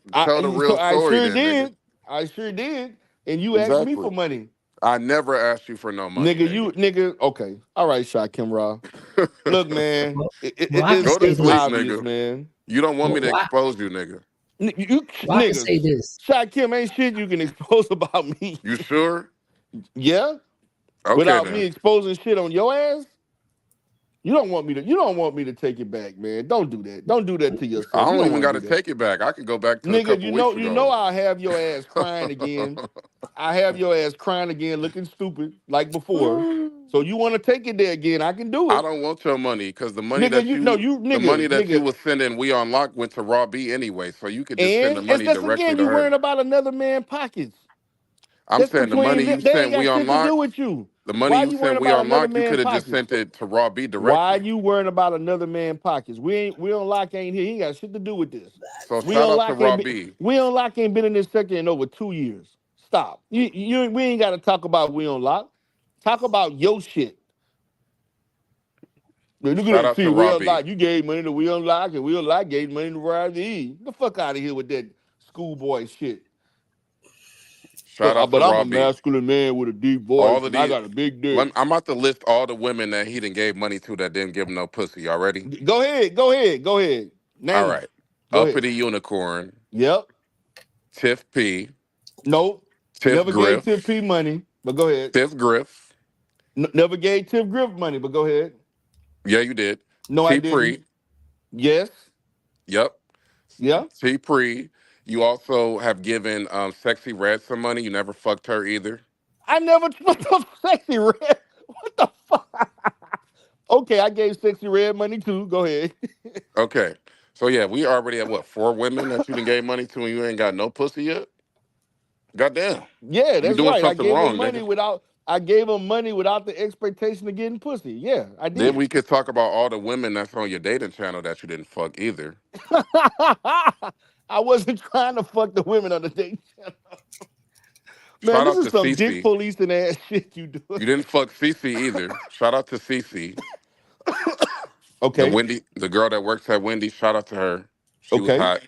so real I story sure then, nigga. did. I sure did. And you asked me Exactly. for money. I never asked you for no money, nigga. Okay. All right, Shakim Ra. Look, man, well, well, I can Go to say it's sleep, this. obvious, nigga. man. You don't want me Well, to well, I, expose you, nigga. You well, I can say niggas, this. Shakim ain't shit you can expose about me. You sure? Yeah, Okay without me then. exposing shit on your ass. You don't want me to take it back, man. Don't do that. Don't do that to I yourself. You don't don't even want got to to do that. take it back. I can go back to a Nigga, couple weeks you know ago. I'll have your ass crying again. I have your ass crying again, looking stupid like before. So you want to take it there again? I can do I it, don't want your money because nigga. You no, you the money that you nigga. was sending we unlocked went to Raw B anyway, so you could just send the And it's money just directly again, to you her. worrying about another man's pockets. I'm That's saying the money between them. you They ain't sent we got shit to do unlocked, with you. the money Why you you worrying sent we about another unlocked, you could man's have just pockets? sent it to Raw B Why directly. you worrying about another man's pockets? We on lock ain't here. He ain't got shit to do with this. So shout out to Raw B. We on lock ain't been in this sector in over 2 years. Stop. We ain't got to talk about we on lock. Talk about your shit. Man, look at Shout that. out See, to we Raw B. unlock. You gave money to we unlock, and we unlock gave money to Riley. Get the fuck out of here with that schoolboy shit. Shout out to But I'm Raw a B. masculine man with a deep All voice, of and I these. got a big dick. I'm about to list all the women that he done gave money to that didn't give him no pussy. Y'all ready? Go ahead. Go ahead. Go ahead. All Name them. right. Go ahead. Uppity Unicorn, Yep. Tiff P, Nope. Tiff Never gave Tip Griff, P money, but go ahead. Tiff Griff. Never gave Tiff Griff money, but go ahead. Yeah, you did. No, I T didn't. Pre. Yes. Yep. Yeah. T Pre. You also have given Sexy Red some money. You never fucked her either. I never. What the sexy red? What the fuck? Okay, I gave sexy red money too. Go ahead. Okay. So yeah, we already have what, 4 women that you done gave money to and you ain't got no pussy yet? Goddamn. Yeah, You that's doing right. I something gave him wrong, money nigga. without. I gave him money without the expectation of getting pussy. Yeah, I Then did. we could talk about all the women that's on your dating channel that you didn't fuck either. I wasn't trying to fuck the women on the date. Man, Shout this out is to some dick Cece. policing ass shit you doing. You didn't fuck Cece either. Shout out to Cece. Okay. The girl that works at Wendy, shout out to her. She was Okay. hot.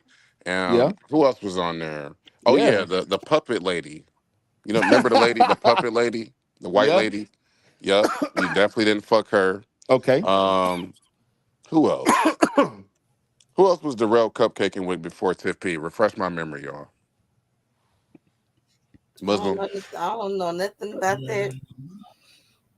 Yeah. Who else was on there? Oh Yeah. yeah, the puppet lady. You know, remember the lady, the puppet lady, the white Yeah. lady? Yep. You definitely didn't fuck her. Okay. Um, who else? Who else was Darrell cupcaking with before Tiff P? Refresh my memory, y'all. Muslim. I don't know nothing about that.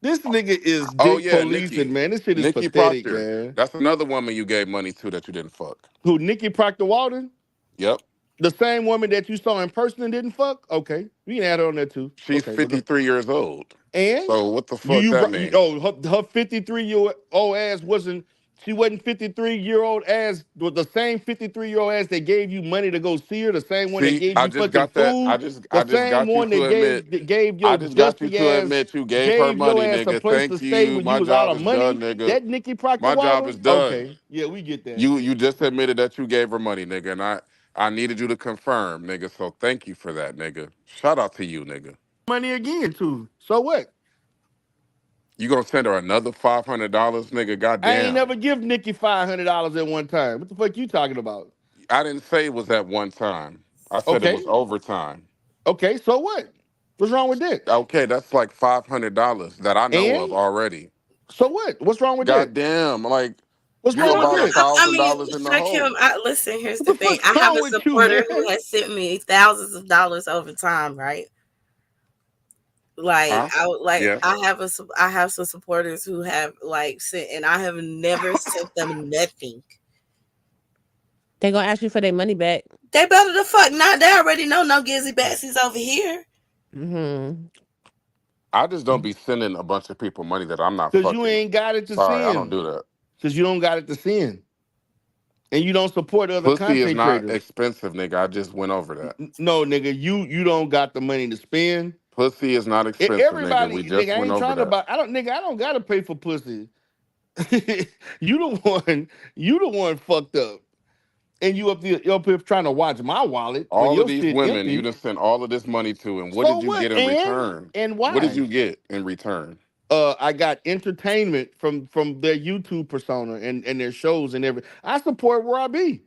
This nigga is Oh dick yeah, policing, Nikki. man. This shit is Nikki pathetic, Proctor. man. That's another woman you gave money to that you didn't fuck. Who, Nikki Proctor Walden? Yep. The same woman that you saw in person and didn't fuck? Okay. We can add her on there too. She's Okay. 53 years old. And So what the fuck that mean? oh, her 53-year-old ass wasn't, she wasn't 53-year-old ass, with the same 53-year-old ass that gave you money to go see her, the same one that See, gave I you just fucking got that. food, the I just same got you one to admit. that gave I your just got you dusty to ass, admit you gave her gave your money, ass a nigga. place to Thank stay you. when you My was out job of is done, money. nigga. That Nikki Proctor My job Walden? is done. Okay. Yeah, we get that. You just admitted that you gave her money, nigga, and I needed you to confirm, nigga. So thank you for that, nigga. Shout out to you, nigga. Money again too. So what? You gonna send her another $500, nigga? I ain't Goddamn. never give Nikki $500 at one time. What the fuck you talking about? I didn't say it was at one time. I said it was Okay. overtime. Okay, so what? What's wrong with that? Okay, that's like $500 that I know of And already. so what? What's wrong with that? Goddamn, like What's you I wrong with don't about a know. that? I thousand mean, dollars in the Shakim, hole. listen, here's What the the thing. fuck's I have wrong a with you, supporter man? who has sent me thousands of dollars over time, right? Like Huh? like Yeah. I have some supporters who have like sent, and I have never sent them nothing. They gonna ask you for their money back. They better the fuck not. They already know no Gizzy Batsies over here. Hmm. I just don't be sending a bunch of people money that I'm not Cause you fucking. ain't got it to Sorry, I don't send. do that. Cause you don't got it to send. And you don't support other Pussy is content not creators. expensive, nigga. I just went over that. No, nigga, you don't got the money to spend. Pussy is not expensive, nigga. We Everybody, nigga, just I went ain't over trying to that. buy. I don't gotta pay for pussy. you the one, you the one fucked up. And you up here trying to watch my wallet when All of your these shit women you empty. just sent all of this money to, and what So did you what? get in return? And What did why? you get in return? I got entertainment from their YouTube persona and their shows and everything. I support where I be.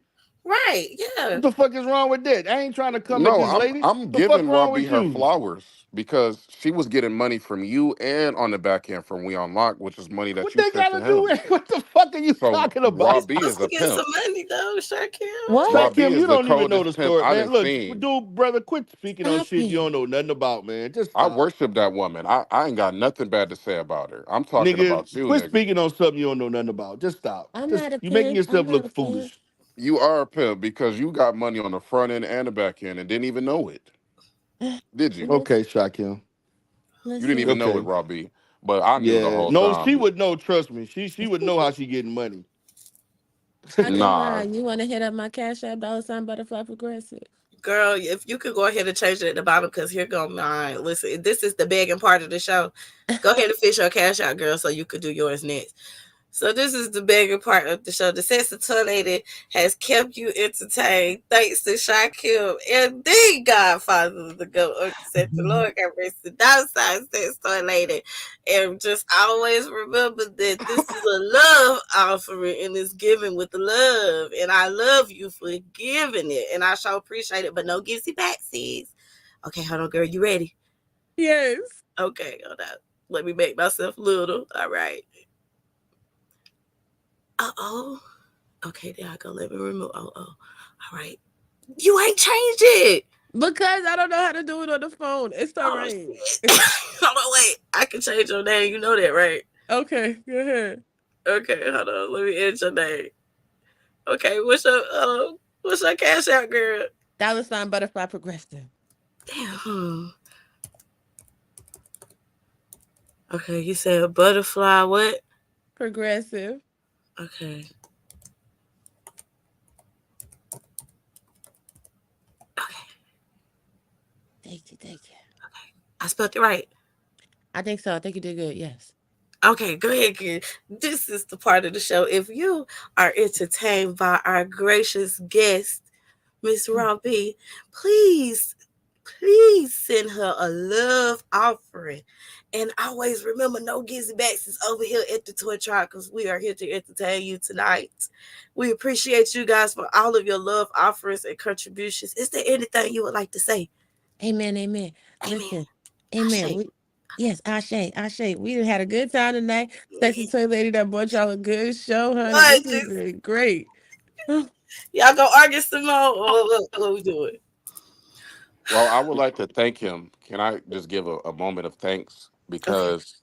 Right, yeah. What the fuck is wrong with that? I ain't trying to come at No, this I'm lady. I'm The fuck giving wrong Robbie with her you? flowers because she was getting money from you and on the back end from We Unlock, which is money that What you they sent to gotta do him. with what the fuck are you So talking You about? Robbie supposed is a to get some pimp. money though, Shakim. What? Robbie Shakim, is you the don't even know the coldest pimp story, I man. done Look, seen. dude, brother, quit speaking on Stop shit you it. don't know nothing about, man. Just I stop. worship that woman. I ain't got nothing bad to say about her. I'm talking Nigga, about you, quit nigga. speaking on something you don't know nothing about. Just stop. I'm Just not a you making pimp. I'm yourself not look a pimp. foolish. You are a pimp because you got money on the front end and the back end and didn't even know it. Did you? Listen, Okay, Shakim. You didn't listen. even know it, Okay. Robbie. But I knew the Yeah. whole No, she time. would know, trust me. She would know how she getting money. Nah. You want to hit up my Cash App, $ butterfly progressive? Girl, if you could go ahead and change it at the bottom, because here go mine. Listen, this is the begging part of the show. Go ahead and fish your cash out, girl, so you could do yours next. So this is the begging part of the show. The sensitive lady has kept you entertained thanks to Shakim and the Godfather of the go said the Lord got mercy. Downside sensitive lady. And just always remember that this is a love offering and it's given with love. And I love you for giving it. And I shall appreciate it. But no givesy backsies. Okay, hold on, girl. You ready? Yes. Okay, hold on. Let me make myself little. All right. Uh-oh. Okay, there I go. Let me remove. Oh, oh. All right. You ain't changed it. Because I don't know how to do it on the phone. It's all Oh, right. shit. Hold on, wait. I can change your name. You know that, right? Okay, go ahead. Okay, hold on. Let me edit your name. Okay, what's your cash out, girl? Butterfly progressive. Damn. Okay, you said butterfly. What? Progressive. Okay. Okay. Thank you, thank you. I spelled it right. I think so. I think you did good. Yes. Okay, go ahead, kid. This is the part of the show. If you are entertained by our gracious guest, Miss Robbie, please send her a love offering. And always remember, no gizzy backs is over here at the toy trial because we are here to entertain you tonight. We appreciate you guys for all of your love offerings and contributions. Is there anything you would like to say? Amen, amen. Amen. Listen, amen. Ashe. We yes, Ashe. We done had a good time tonight. Thanks to Toy Lady that brought y'all a good show, honey. What? This has Just been great. y'all go argue some more? Or what we doing? Well, I would like to thank him. Can I just give a moment of thanks? Okay, Because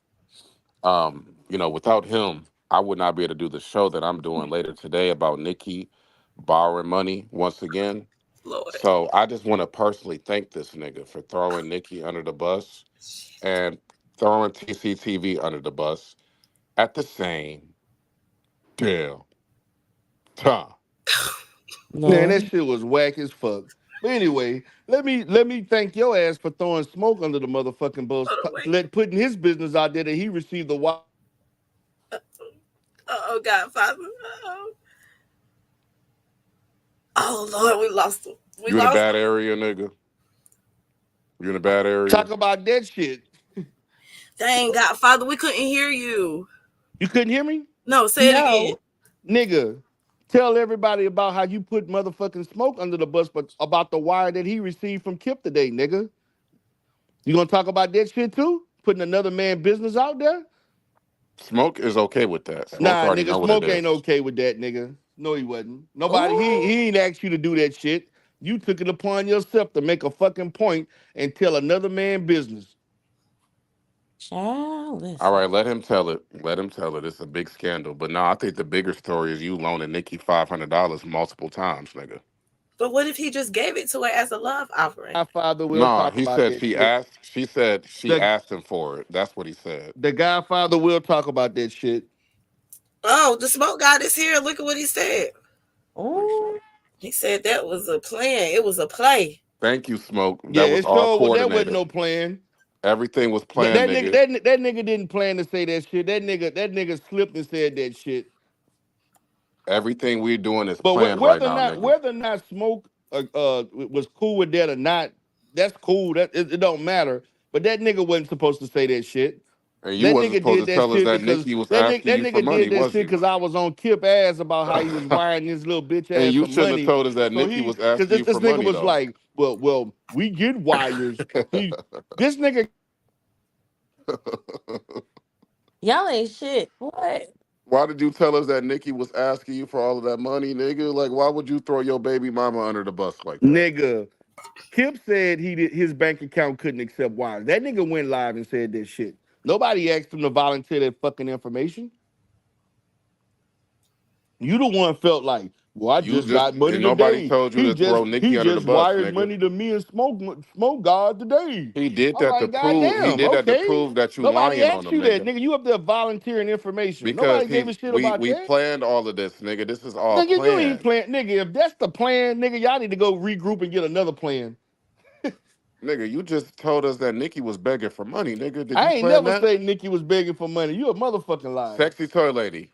without him, I would not be able to do the show that I'm doing later today about Nikki borrowing money once again. Lord. So I just want to personally thank this nigga for throwing Nikki under the bus and throwing TCTV under the bus at the same damn time. Man, that Lord. shit was whack as fuck. But anyway, let me thank your ass for throwing smoke under the motherfucking bus, Hold on, wait. putting his business out there that he received the wire Oh, Godfather. Oh, oh, Lord, we lost him. We You in a lost bad him. area, nigga? You in a bad area? talk about that shit. Dang, Godfather, we couldn't hear you. You couldn't hear me? No, say it again. No. Nigga, tell everybody about how you put motherfucking smoke under the bus, but about the wire that he received from Kip today, nigga. You gonna talk about that shit too? Putting another man business out there? Smoke is okay with that. Smoke Nah, already nigga, know what it Smoke ain't is. okay with that, nigga. No, he wasn't. Nobody, Oh, he ain't asked you to do that shit. You took it upon yourself to make a fucking point and tell another man business. child, All listen. right, let him tell it. Let him tell it. It's a big scandal. But no, I think the bigger story is you loaning Nikki $500 multiple times, nigga. But what if he just gave it to her as a love offering? Godfather will No, talk he about said that she shit. asked. She said she The asked him for it. That's what he said. the Godfather will talk about that shit. Oh, the smoke god is here. Look at what he said. What he say? Oh, He said that was a plan. It was a play. Thank you, Smoke. Yeah, That was it all sure that wasn't coordinated. no plan. Everything was That, planned, that nigga nigga. that nigga didn't plan to say that shit. That nigga slipped and said that shit. Everything we're doing is But planned right now, nigga. whether or not Smoke was cool with that or not, that's cool. That it don't matter. But that nigga wasn't supposed to say that shit. And you That wasn't nigga supposed did to that tell us shit that because Nikki was that nigga asking that you for nigga money, did that was shit you? because I was on Kip ass about how he was wiring his little bitch And ass you for shouldn't have money. told us that So Nikki he was because asking you this for nigga money was though. like, well, we get wires. He this nigga Y'all ain't shit. What? Why did you tell us that Nikki was asking you for all of that money, nigga? Like, why would you throw your baby mama under the bus like that? nigga. Kip said his bank account couldn't accept wires. That nigga went live and said that shit. Nobody asked him to volunteer that fucking information. You the one felt like, well, I You just just got money and nobody today. told you He to just throw Nikki he under the just bus, wired nigga. money to me and Smoke God today. He did I'm that to like, prove he goddamn, did that to okay. prove that you Nobody lying on asked him, you that, nigga. nigga. You up there volunteering information. Because Nobody gave he a shit about we that. planned all of this, nigga. This is all Nigga, you ain't planned. playing, nigga. If that's the plan, nigga, y'all need to go regroup and get another plan. Nigga, you just told us that Nikki was begging for money, nigga. Did you I ain't plan never that? say Nikki was begging for money. You a motherfucking liar. Sexy toy lady.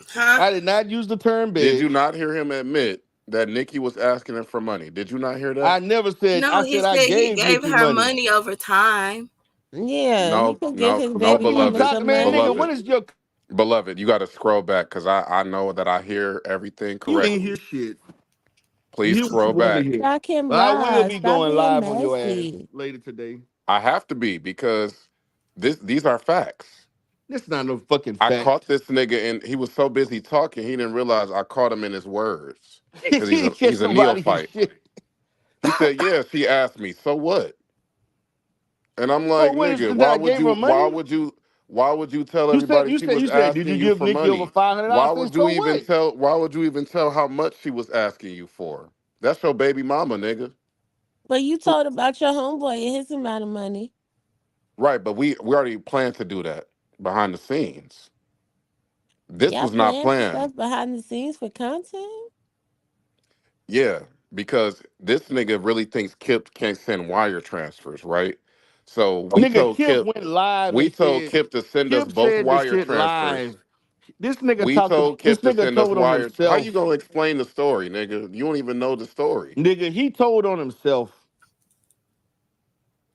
Huh? I did not use the term Did you beg. not hear him admit that Nikki was asking him for money? Did you not hear that? I never said. No, I he said I said he gave gave Nikki her money. money over time. Yeah, he No, could give no, his no, Fuck baby is you mama beloved, talking, some man, nigga? money. What beloved, is your? beloved. You got to scroll back because I know that I hear everything You ain't hear correctly. shit. You Please hear what you scroll want to back. hear. Y'all can But I will lie. be Stop going being live on your ass messy. later today. I have to be because these are facts. This not no fucking I caught fact. this nigga and he was so busy talking he didn't realize I caught him in his words because He get he's a somebody his neophyte. shit. He said, "Yeah." She asked me, "So what?" And I'm So like, what is "Nigga, that? I gave her money. why would you tell You said everybody you she said was you said. Did asking you you give for Nikki over money? $500? I said so what? Why would you even tell how much she was asking you for? That's your baby mama, nigga. But you told about your homeboy and his amount of money. Right, but we already planned to do that behind the scenes. This Y'all was not playing for planned. stuff behind the scenes for content? Yeah, because this nigga really thinks Kip can't send wire transfers, right? So Nigga, Kip went live We and told said Kip to send us Kip both said the wire shit transfers. live. This nigga We talked to told this Kip to nigga send us told on wires. How you himself. gonna explain the story, nigga? You don't even know the story. Nigga, he told on himself.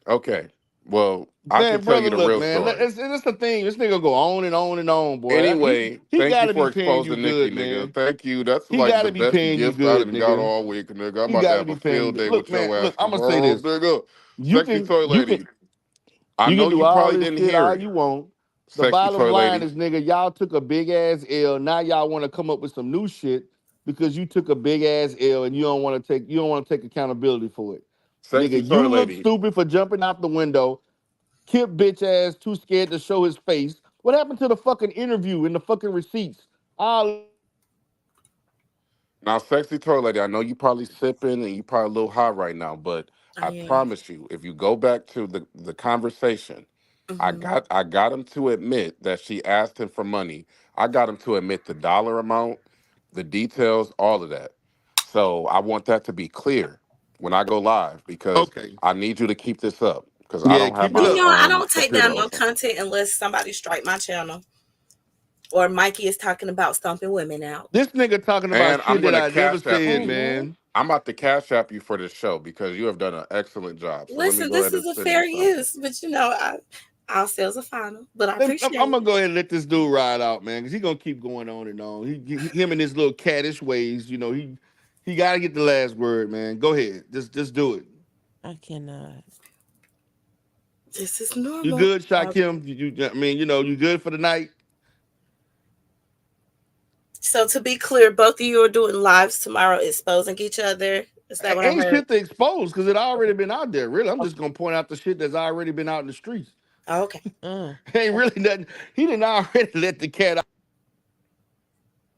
Okay. Well, I can Man, tell you brother, the look, real man. story. It's the thing. This nigga go on and on and on, boy. Anyway, He thank you gotta be for paying you exposing Nikki, good, nigga. man. Thank you. That's He like the gotta be best paying you gift I good, done got nigga. all week, nigga. I'm He about to gotta have be a paying you field good. day Look, with man. your ass Look, I'm gonna say tomorrow, this. nigga. You Sexy can toy you lady. can I you know can do you all probably this didn't shit hear all it. you want. The Sexy bottom toy line lady. is, nigga, y'all took a big ass L. Now y'all want to come up with some new shit because you took a big ass L and you don't want to take accountability for it. Sexy Nigga, toy you look lady. stupid for jumping out the window. Kip bitch ass too scared to show his face. What happened to the fucking interview and the fucking receipts? All Now, sexy toy lady, I know you probably sipping and you probably a little hot right now, but I I am. promise you, if you go back to the conversation, Hmm. I got him to admit that she asked him for money. I got him to admit the dollar amount, the details, all of that. So I want that to be clear when I go live because okay. I need you to keep this up because I Yeah, don't have keep it my You up. know, I don't take computer down no open. content unless somebody strike my channel or Mikey is talking about stomping women out. This nigga talking about And shit that I never Oh said, Lord. man. I'm about to cash app you for this show because you have done an excellent job. So let me Listen, go this ahead is and a send you fair something. use, but our sales are final. But I I'm appreciate gonna it. go ahead and let this dude ride out, man, because he gonna keep going on and on. Him and his little caddish ways, he gotta get the last word, man. Go ahead, just do it. I cannot. This is You normal. good, Shakim? I mean, you good for the night? So to be clear, both of you are doing lives tomorrow, exposing each other. Is that what I Ain't heard? shit to expose because it already been out there. Really, I'm just gonna point out the shit that's already been out in the streets. Oh, okay. Ain't really nothing. He didn't already let the cat out.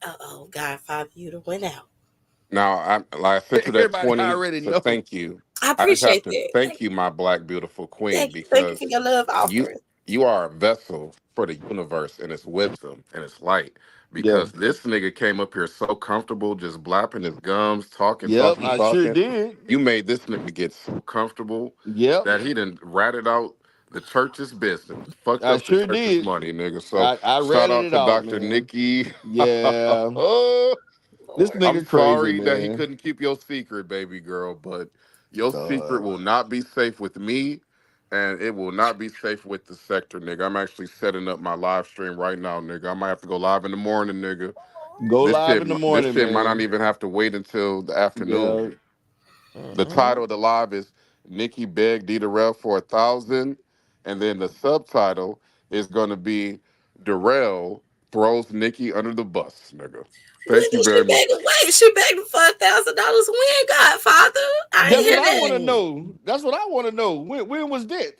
Uh-oh, Godfather, you went out. Now, I sent you that Everybody 20 already to know. thank you. I I just have appreciate to that. thank you, my black beautiful queen, Thank you for because your love you offering. you are a vessel for the universe and its wisdom and its light. Yeah. Because this nigga came up here so comfortable, just blapping his gums, talking, Yep, talking, I sure talking. did. You made this nigga get so comfortable Yep, that he done ratted out the church's business, fucked I up the sure church's did. money, nigga. So I shout ratted out it to out, Dr. man. Nikki. Yeah, this Lord. I'm nigga crazy, sorry that he man. couldn't keep your secret, baby girl, but your secret God. will not be safe with me. and it will not be safe with the sector, nigga. I'm actually setting up my live stream right now, nigga. I might have to go live in the morning, nigga. Go This live shit, in the this morning, shit might not man. even have to wait until the Yeah. afternoon. The title of the live is Nikki begged D Darrell for 1,000, and then the subtitle is gonna be Darrell throws Nikki under the bus, nigga. When Thank you did she very beg? much. Wait, she begged for $1,000. When, Godfather? I ain't That's hear what I that. want to Ooh. know. That's what I want to know. When was that?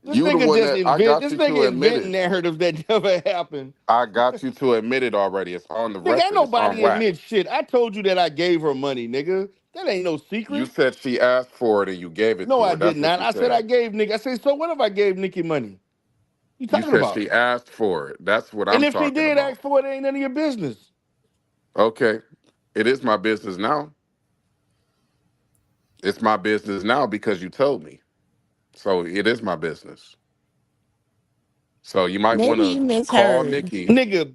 This You the nigga one just that I invent. got This you to nigga admit inventing it. narratives that never happened. I got you to admit it already. It's on the Nigga, ain't record. It's on nobody admit wax. shit. I told you that I gave her money, nigga. That ain't no You secret. said she asked for it and you gave it No, to I her. did That's what not. you I said I said. gave Nick. I said, so what if I gave Nikki money? You You talking said about? she asked for it. That's what And I'm if she talking did about. ask for it, it ain't none of your business. Okay. It is my business now. It's my business now because you told me. So it is my business. So you might want Maybe to you call misheard. Nikki. Nigga,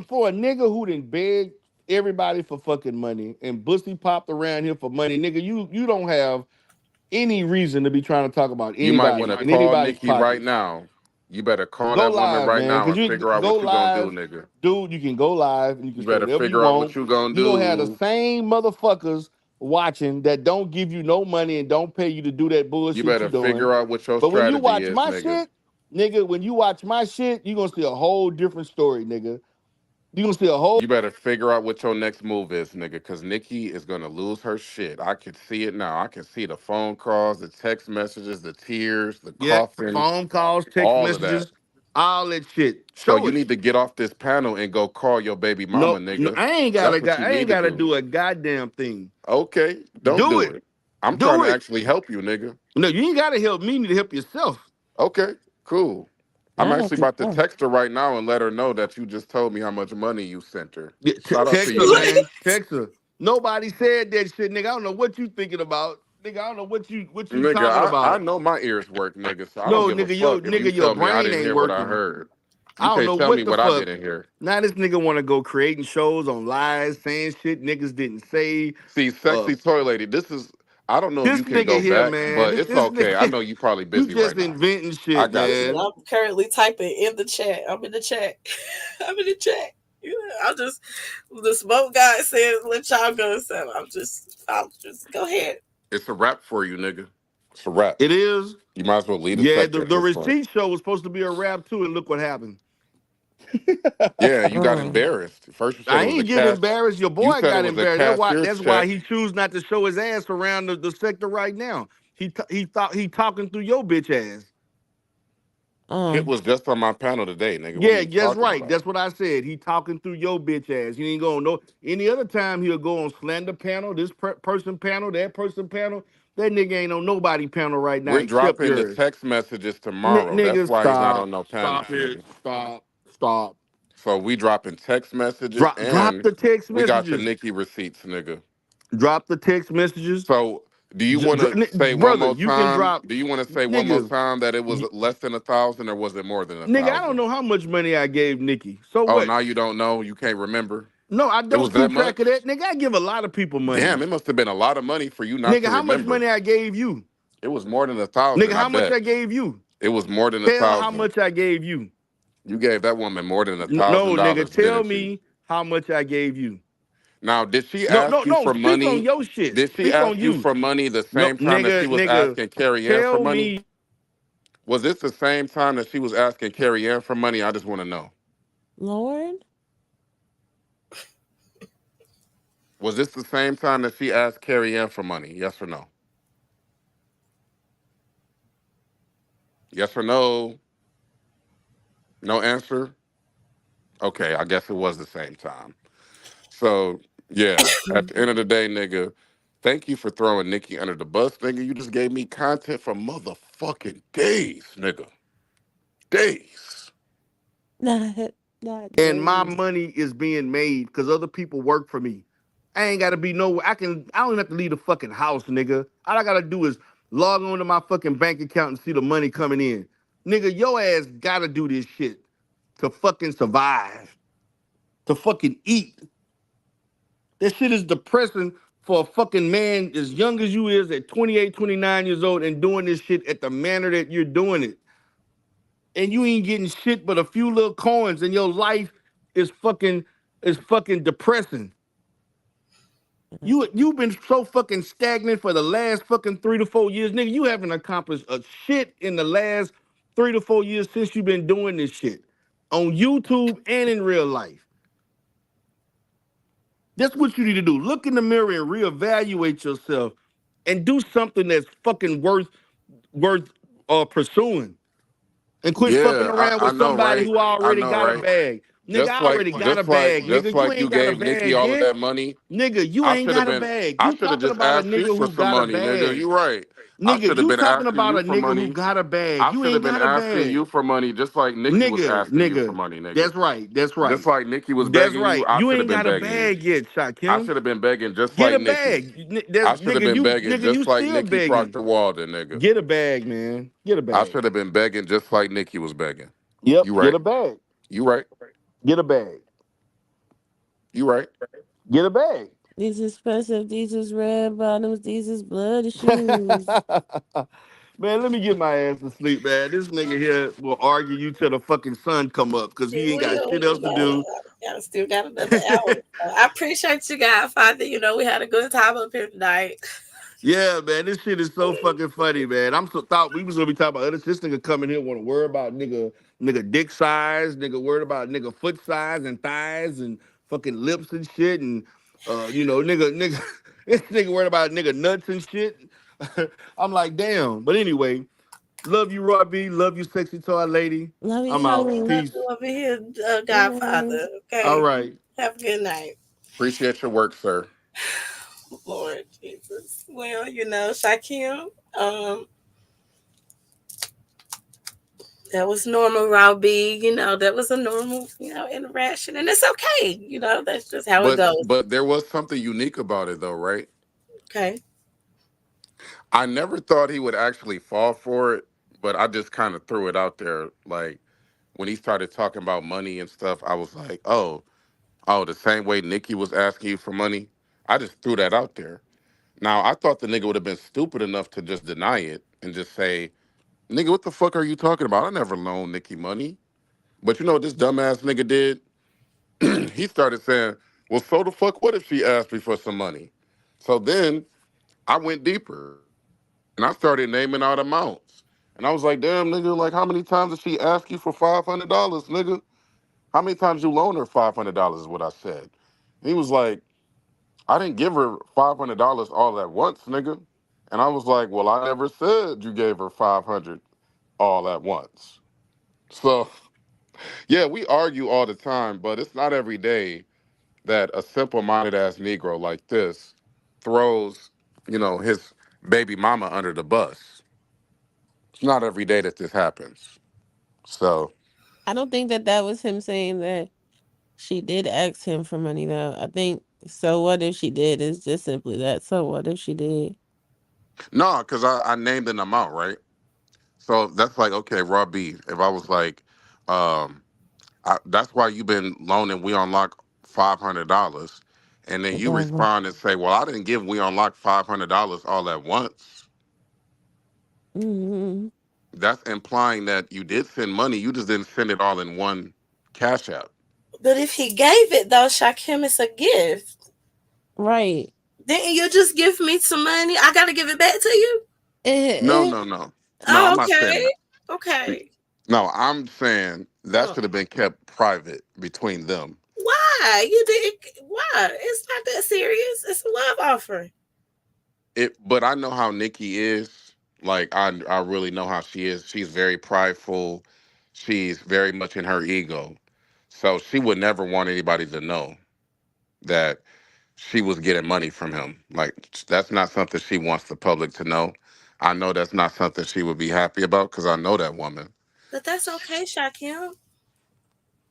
for a nigga who done begged everybody for fucking money and bussy popped around here for money, nigga, you don't have any reason to be trying to talk about You might want anybody to in call anybody's Nikki right pockets. now. You better call Go that woman live, right man. now Cause and you figure out go what you gonna do, live, nigga. dude. You can go live and you can You say better whatever you figure out what want. you gonna You gonna have the do. same motherfuckers watching that don't give you no money and don't pay you to do that You bullshit you better doing. figure out what your But when you strategy watch is, my nigga. shit, nigga, when you watch my shit, you gonna see a whole different story, nigga. You gonna see a whole You better figure out what your next move is, nigga, because Nikki is gonna lose her shit. I can see it now. I can see the phone calls, the text messages, the tears, the yeah, coughing, phone calls, text all of that. messages, all that shit. So Show you it. need to get off this panel and go call your baby mama, No, no, nigga. I ain't That's gotta what you I ain't need to gotta do. do a goddamn thing. Okay, don't Do do it. it. I'm trying Do to it. actually help you, nigga. No, you ain't gotta help me. You need to help yourself. Okay, cool. I'm I have actually to about to go. text her right now and let her know that you just told me how much money you sent her. Yeah, Shout out to text her, you, nigga. man. Text her. Nobody said that shit, nigga. I don't know what you thinking about, nigga. I don't know what you Nigga, talking I about. know my ears work, nigga, so I don't No, give a nigga, yo, fuck if you nigga, your tell me I brain didn't ain't hear what I working. heard. You I don't can't know tell me what the what I fuck. didn't hear. Now this nigga want to go creating shows on lies, saying shit niggas didn't say. See, Uh, sexy toy lady, this is I don't know if this you can nigga go here, back, man. but This it's this okay. I nigga, know you probably you busy right just now. inventing I shit, got Listen, you. man. I'm currently typing in the chat. I'm in the chat. I'm in the chat. Yeah, I'm just the smoke guy said let y'all go. So I'll just go ahead. It's a wrap for you, nigga. It's a wrap. It is. You might as well leave the Yeah, sector the, at the this point. receipt show was supposed to be a rap too, and look what happened. Yeah, you got Mm. embarrassed. First you said I it was a ain't get cash. embarrassed. Your You boy said it got was a embarrassed. That's why. cashier's That's why check. he choose not to show his ass around the sector right now. He thought he talking through your bitch ass. It Mm. was just on my panel today, nigga. What are Yeah, you guess talking right. about? That's what I said. He talking through your bitch ass. He ain't going no any other time he'll go on slander panel, this person panel, that person panel. That nigga ain't on nobody panel right now We're except dropping the yours. text messages tomorrow. That's Nigga, why he's not on stop, no panels, stop it, nigga. stop. So we dropping text messages Drop and the text we got your messages. Nikki receipts, nigga. Drop the text messages. So do you want to say one Brother, more you can time? drop Do you want to say one more nigga. time that it was y- less than 1,000 or was it more than a Nigga, I don't thousand? know how much money I gave Nikki. So Oh, what? now you don't know. You can't remember. No, I It don't was that keep track of much. that. Nigga, I give a lot of people money. Damn, it must have been a lot of money for you not Nigga, to how much remember. money I gave you? It was more than a Nigga, thousand. I how much bet I gave you? it was more than a Tell how thousand. much I gave you. You gave that woman more than a No, thousand nigga, dollars, tell didn't you? me how much I gave you. Now, did she No, no, ask you no. for Speak on money? your shit. Did she Speak on ask you you. for money the No, same time that she nigga, was nigga. asking Carrie Ann for Tell money? me. Was this the same time that she was asking Carrie Ann for money? I just want to know. Lord. Was this the same time that she asked Carrie Ann for money? Yes or no? Yes or no? No answer? Okay, I guess it was the same time. So, yeah, at the end of the day, nigga, thank you for throwing Nikki under the bus, nigga. You just gave me content for motherfucking days, nigga. Days. Not not And my days. money is being made because other people work for me. I ain't gotta be no. I don't even have to leave the fucking house, nigga. All I gotta do is log on to my fucking bank account and see the money coming in. Nigga, your ass gotta do this shit to fucking survive, to fucking eat. That shit is depressing for a fucking man as young as you is at 28, 29 years old and doing this shit at the manner that you're doing it. And you ain't getting shit but a few little coins and your life is fucking depressing. You've been so fucking stagnant for the last fucking 3 to 4 years, nigga. You haven't accomplished a shit in the last 3 to 4 years since you've been doing this shit on YouTube and in real life. That's what you need to do. Look in the mirror and reevaluate yourself, and do something that's fucking worth pursuing. And quit fucking Yeah, around I with know, somebody right? who I already know, got a right? bag. Nigga, I Just like, already got a just like, bag, just nigga. You like ain't you got a gave Nikki bag all of yet. that money. Nigga, you I ain't should have got a been. bag. I You should have talking just about a asked you nigga for who some got a money, nigga. bag. You right. I Nigga, should have you been talking asking about you a for nigga who money. got a bag. I You should have ain't been got a asking bag. you for money, just like Nikki was Nigga, asking you for nigga. money, nigga. That's right. That's Just right. like Nikki was That's begging you, right. I You should have ain't been got a begging you. bag yet, I Shakim. should have been begging just Get like a Nikki. bag. That's I should have nigga, been you begging nigga, you just like still Nikki begging. Proctor Walden, nigga. Get a bag, man. Get a I bag. should have been begging just like Nikki was begging. Yep, You get right. a bag. You right. Get a bag. You right. Get a bag. These expensive, these is red bottoms, these is bloody shoes. Man, let me get my ass to sleep, man. This nigga here will argue you till the fucking sun come up because It he ain't got will, shit else to do. I still got another hour. So I appreciate you, Godfather. We had a good time up here tonight. Yeah, man, this shit is so fucking funny, man. I'm so thought we was gonna be talking about this nigga coming here want to worry about nigga dick size, nigga worried about nigga foot size and thighs and fucking lips and shit, and nigga this nigga worried about nigga nuts and shit. I'm like, damn. But anyway, love you, Roy B. Love you, sexy toy lady. Love I'm you, I out. honey. love Peace. you over here, Bye. Godfather. All Okay. right. Have a good night. Appreciate your work, sir. Lord Jesus. Well, Shakim, um, that was normal, Robbie. That was a normal, interaction. And it's okay. That's just how it goes. But there was something unique about it though, right? Okay. I never thought he would actually fall for it, but I just kind of threw it out there. Like when he started talking about money and stuff, I was like, oh, the same way Nikki was asking you for money. I just threw that out there. Now I thought the nigga would have been stupid enough to just deny it and just say, "Nigga, what the fuck are you talking about? I never loaned Nikki money." But you know what this dumbass nigga did? He started saying, "Well, so the fuck what if she asked me for some money?" So then I went deeper and I started naming out amounts. And I was like, damn, nigga, like how many times did she ask you for $500, nigga? How many times you loan her $500 is what I said. And he was like, I didn't give her $500 all at once, nigga. And I was like, well, I never said you gave her 500 all at once. So yeah, we argue all the time, but it's not every day that a simple-minded ass Negro like this throws, his baby mama under the bus. It's not every day that this happens. So, I don't think that that was him saying that she did ask him for money, though. I think, so what if she did? It's just simply that. So what if she did? no, because I named an amount, right? So that's like, okay, Raw B, if I was like, um, that's why you've been loaning We Unlock $500. And then you Whatever. respond and say, well, I didn't give We Unlock $500 all at once. Hmm. That's implying that you did send money, you just didn't send it all in one cash app. But if he gave it, though, Shakim, it's a gift. Right. Didn't you just give me some money? I got to give it back to you? No, Eh, no, no. No, Oh, I'm not saying okay. that. Okay. No, I'm saying that Uh, should have been kept private between them. why? You did. Why? It's not that serious. It's a love offering. But I know how Nikki is. Like I really know how she is. She's very prideful. She's very much in her ego. So she would never want anybody to know that she was getting money from him. Like that's not something she wants the public to know. I know that's not something she would be happy about because I know that woman. But that's okay, Shakim.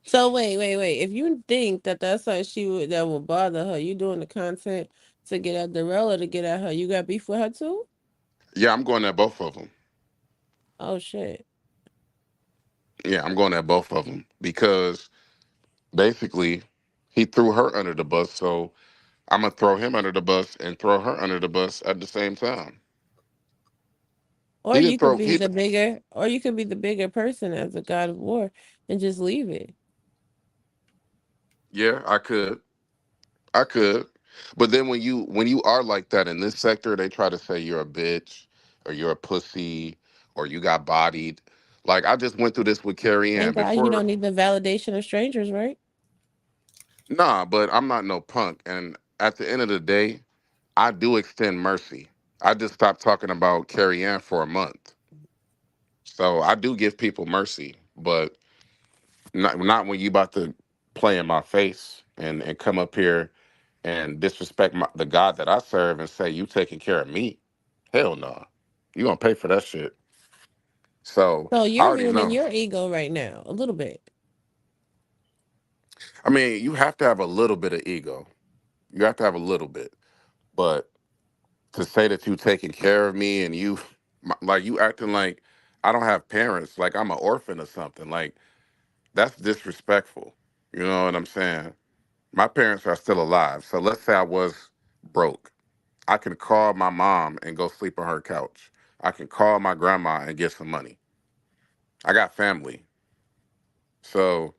so wait. If you think that that's something that would bother her, you doing the content to get at Darrell or to get at her, you got beef with her too? Yeah, I'm going at both of them. Oh shit. Yeah, I'm going at both of them because basically he threw her under the bus. So I'm gonna throw him under the bus and throw her under the bus at the same time. Or He didn't you could throw. be the bigger, or you could be the bigger person as a god of war and just leave it. Yeah, I could. But then when you are like that in this sector, they try to say you're a bitch or you're a pussy or you got bodied. Like I just went through this with Carrie Ann Thank God you don't before. need the validation of strangers, right? Nah, but I'm not no punk. And at the end of the day, I do extend mercy. I just stopped talking about Carrie Ann for a month. So I do give people mercy, but not when you about to play in my face and come up here and disrespect the God that I serve and say you taking care of me. Hell no. You gonna pay for that shit. So So I you're already ruining know. your ego right now, a little bit. I mean, you have to have a little bit of ego. You have to have a little bit. But to say that you taking care of me and you like you acting like I don't have parents, like I'm an orphan or something, like that's disrespectful. You know what I'm saying? My parents are still alive. So let's say I was broke. I can call my mom and go sleep on her couch. I can call my grandma and get some money. I got family. So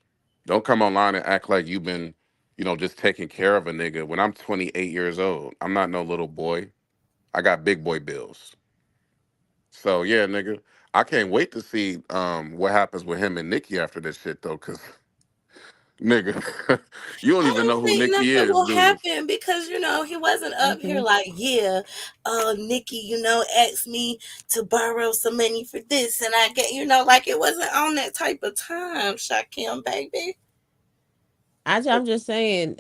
don't come online and act like you've been, just taking care of a nigga when I'm 28 years old. I'm not no little boy. I got big boy bills. So yeah, nigga, I can't wait to see what happens with him and Nikki after this shit though, cause nigga, you don't I even know don't who think Nikki nothing is, will do you? happen because he wasn't up here Hmm. like, yeah, Nikki, asked me to borrow some money for this, and I get, like it wasn't on that type of time, Shakim, baby. I'm just saying,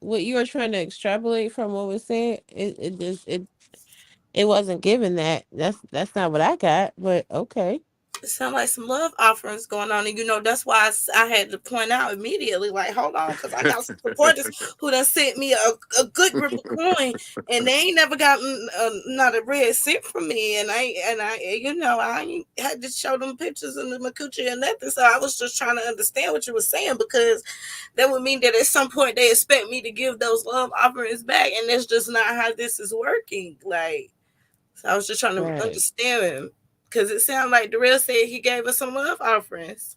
what you were trying to extrapolate from what was said, it wasn't given that. That's not what I got, but okay. It sounds like some love offerings going on, and that's why I had to point out immediately, like, hold on, because I got some supporters who done sent me a good grip of coin, and they ain't never gotten not a red cent from me, and I ain't had to show them pictures of the makuchi and nothing. So I was just trying to understand what you were saying, because that would mean that at some point they expect me to give those love offerings back, and that's just not how this is working. Like, so I was just trying to Right. understand him, because it sounded like Darrell said he gave us some love offerings,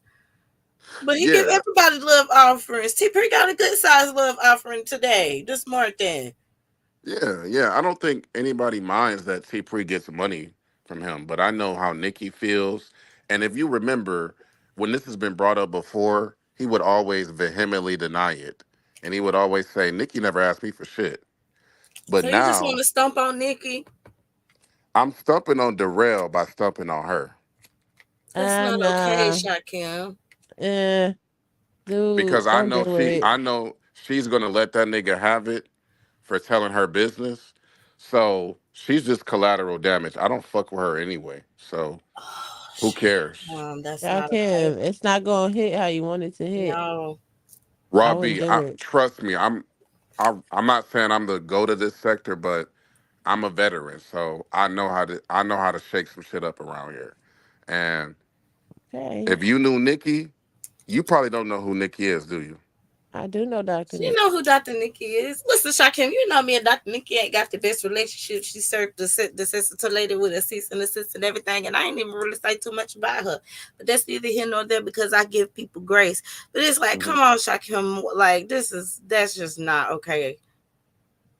but he gave Yeah, everybody love offerings. T. Perry got a good sized love offering today, this morning. yeah. I don't think anybody minds that T Pre gets money from him, but I know how Nikki feels. And if you remember, when this has been brought up before, he would always vehemently deny it. And he would always say, Nikki never asked me for shit. But So you just want now to stump on Nikki? I'm stumping on Darrell by stumping on her. That's not okay, Nah. Shakim. Eh, dude, Because don't do it. I know she's gonna let that nigga have it for telling her business. So she's just collateral damage. I don't fuck with her anyway. So Oh, who cares? that's Y'all not okay. can. It's not gonna hit how you want it to hit. No. I wouldn't Robbie, do it. trust me, I'm not saying I'm the go to this sector, but I'm a veteran, so I know how to shake some shit up around here. And Okay. if you knew Nikki, you probably don't know who Nikki is, do you? I do know Dr. You Nick. know who Dr. Nikki is. Listen, Shakim, you know me and Dr. Nikki ain't got the best relationship. She served the sister lady with a cease and assist and everything, and I ain't even really say too much about her. But that's neither here nor there, because I give people grace. But it's like, Hmm. come on, Shakim, like that's just not okay,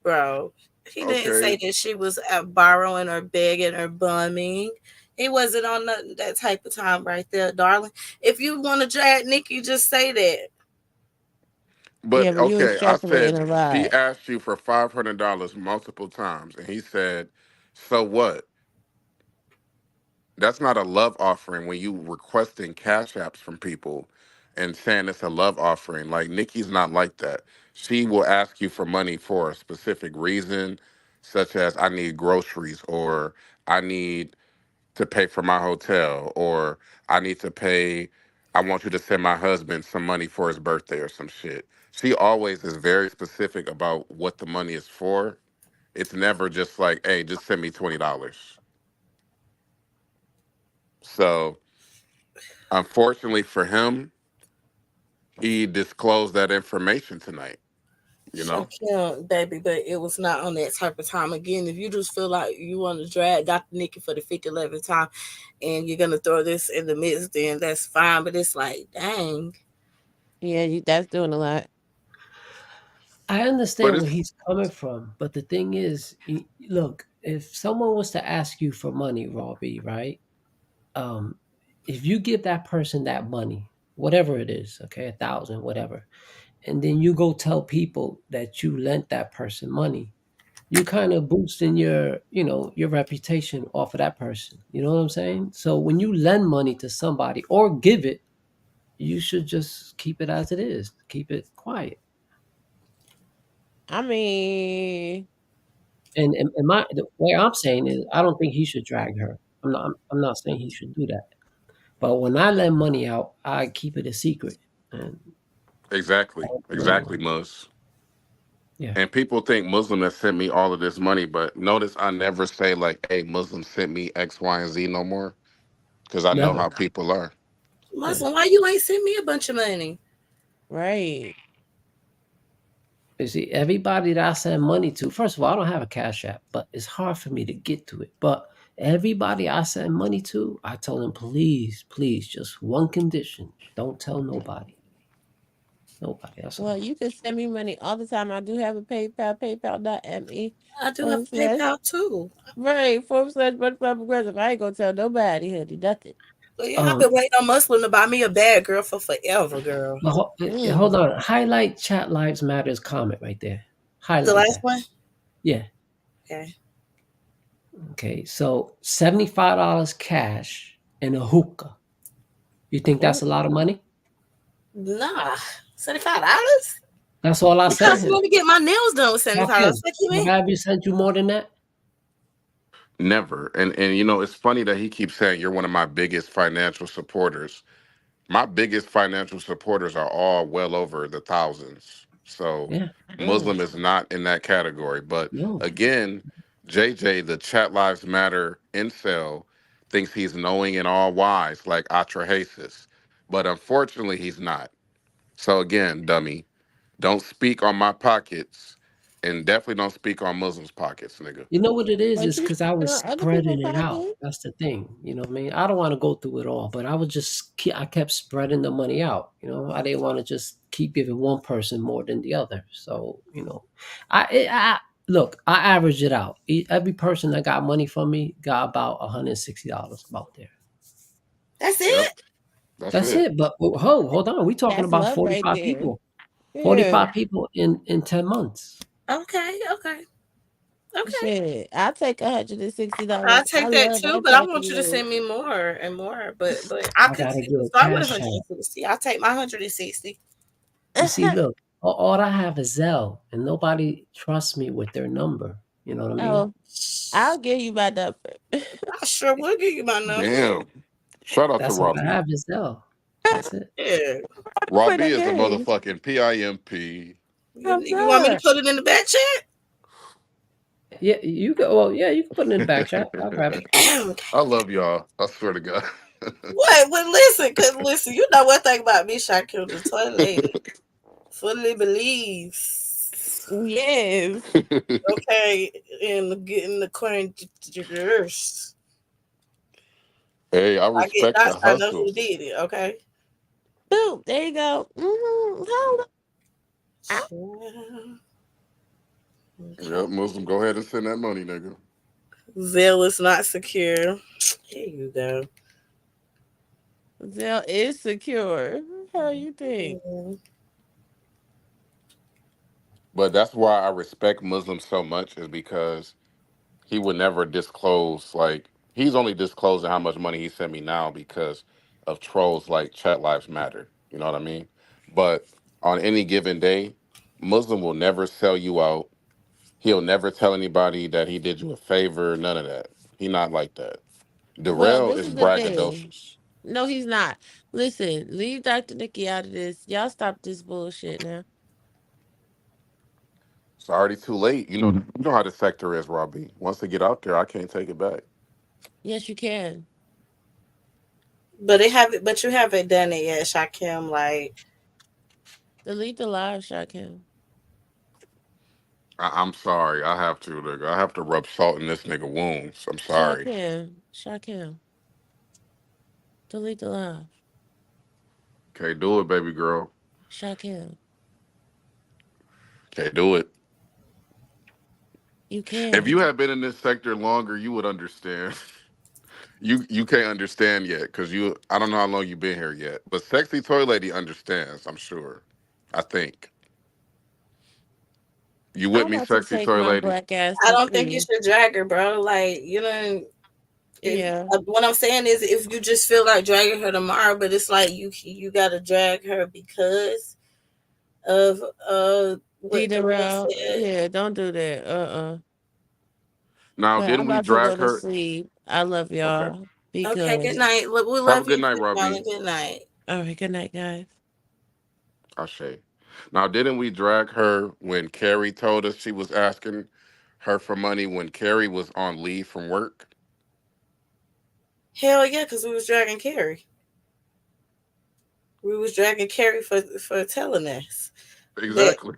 bro. He didn't Okay, say that she was borrowing or begging or bumming. It wasn't on that type of time right there, darling. If you want to drag Nikki, just say that. Yeah, but but you okay, I extrapolating said a she lot. asked you for $500 multiple times, and he said, "So what?" That's not a love offering when you requesting cash apps from people and saying it's a love offering. Like Nikki's not like that. She will ask you for money for a specific reason, such as I need groceries or I need to pay for my hotel or I need to pay I want you to send my husband some money for his birthday or some shit. She always is very specific about what the money is for. It's never just like, hey, just send me $20. So unfortunately for him, he disclosed that information tonight. You know. Yeah, baby, but it was not on that type of time. Again, if you just feel like you want to drag Dr. Nikki for the 50th time and you're gonna throw this in the midst, then that's fine. But it's like, dang. Yeah, that's doing a lot. I But understand where it's he's coming from, but the thing is, look, if someone was to ask you for money, Robbie, right? Um, if you give that person that money, whatever it is, okay, 1,000, whatever, and then you go tell people that you lent that person money, you kind of boosting your, your reputation off of that person. You know what I'm saying? So when you lend money to somebody or give it, you should just keep it as it is. Keep it quiet. I mean, And the way I'm saying is, I don't think he should drag her. I'm not saying he should do that. But when I lend money out, I keep it a secret. And I exactly, don't tell exactly, anyone. Mus. Yeah, And people think Muslim has sent me all of this money, but notice I never say like, "Hey, Muslim sent me X, Y, and Z" no more, because I know never. how people are. Yeah. Muslim, why you ain't send me a bunch of money? right. You see, everybody that I send money to, first of all, I don't have a cash app, but it's hard for me to get to it. But everybody I send money to, I tell them, please, please, just one condition: don't tell nobody. Nobody. That's Well, all. you can send me money all the time. I do have a PayPal, PayPal.me I do have forward a slash PayPal too. right forward slash butterfly progressive. I ain't gonna tell nobody, honey, nothing. But yeah, I've Um, been waiting on Muslim to buy me a bad girl for forever, girl. but hold Mm. on. Highlight Chat Lives Matters comment right there. The Highlight last that. one? Yeah. Okay. Okay. So $75 cash and a hookah. You think that's Oh, a lot of money? Nah. $75? That's all I It sent costs me him. to get my nails done with $75. Shakim, What you have mean? I ever sent you more than that? Never. And you know, it's funny that he keeps saying you're one of my biggest financial supporters. My biggest financial supporters are all well over the thousands. So Yeah. mm. Muslim is not in that category. But No. again, JJ, the Chat Lives Matter incel, thinks he's knowing and all wise, like Atrahasis. But unfortunately, he's not. So again, dummy, don't speak on my pockets, and definitely don't speak on Muslims' pockets, nigga. You know what it is? But It's you because I was on other people's spreading it out. pockets. That's the thing. You know what I mean? I don't want to go through it all, but I was just I kept spreading the money out. I didn't want to just keep giving one person more than the other. So I look. I averaged it out. Every person that got money from me got about $160 about there. That's Yep, it? that's That's it. it. But hold on. We talking That's about love right 45 there. people. Yeah. 45 people in 10 months. Okay, okay, okay. Shit. I'll take I'll $160. I take that love too, that but I type want of you to love. send me more and more. But I I could gotta get a start with cash app. 160. I'll take my 160. You see, look, all I have is Zelle, and nobody trusts me with their number. You know what I mean? Oh, I'll give you my number. I sure will give you my number. Damn. Shout out to That's all I Robbie. have is Zelle. That's it. Yeah. For Robbie the is a game. motherfucking PIMP. I'm You want me to not. put it in the back chat? Yeah, you go. Well, yeah, you can put it in the back chat. I'll grab it. I love y'all. I swear to God. What? Well, listen, cause listen, you know one thing about me, Shakim, the toilet lady, fully believes. Yes. Okay, in getting the coin. Hey, I I get respect the dots. I know hustle. who did it. Okay. Boom. There you go. Hold on. Yep, Muslim, go ahead and send that money, nigga. Zelle is not secure. Here you go. Zell is secure. How you think? Mm. But that's why I respect Muslims so much, is because he would never disclose, like, he's only disclosing how much money he sent me now because of trolls like Chat Lives Matter. You know what I mean? But on any given day, Muslim will never sell you out. He'll never tell anybody that he did you a favor, none of that. He not like that. Well, Darrell this is is the thing. braggadocious. No, he's not. Listen, leave Dr. Nikki out of this. Y'all stop this bullshit now. It's already too late. You know how the sector is, Robbie. Once they get out there, I can't take it back. Yes, you can. But they haven't. But you haven't done it yet, Shakim. Like Delete the live shot cam. I'm sorry. I have to, nigga. I have to rub salt in this nigga wounds. I'm sorry. Shakim, Shakim, delete the live. Can't do it, baby girl. Shakim, Can't do it. you If can. you had been in this sector longer, you would understand. You can't understand yet because you. I don't know how long you've been here yet, but sexy toy lady understands. I'm sure. I think you with I'm me, about to sexy take toy my lady. black ass I to don't think you sleep. should drag her, bro. Like, you know, if Yeah, what I'm saying is, if you just feel like dragging her tomorrow, but it's like you gotta drag her because of D what Darrell Darrell. said. Yeah, don't do that. Now, But I'm didn't we about to go drag to her? sleep. I love Okay. y'all. Be Okay, good good. night. We Have a love good you night, too, darling. Robbie. Good night. All right, good night, guys. Ashe. Now, didn't we drag her when Carrie told us she was asking her for money when Carrie was on leave from work? Hell yeah, because we was dragging Carrie. We was dragging Carrie for telling us that. Exactly.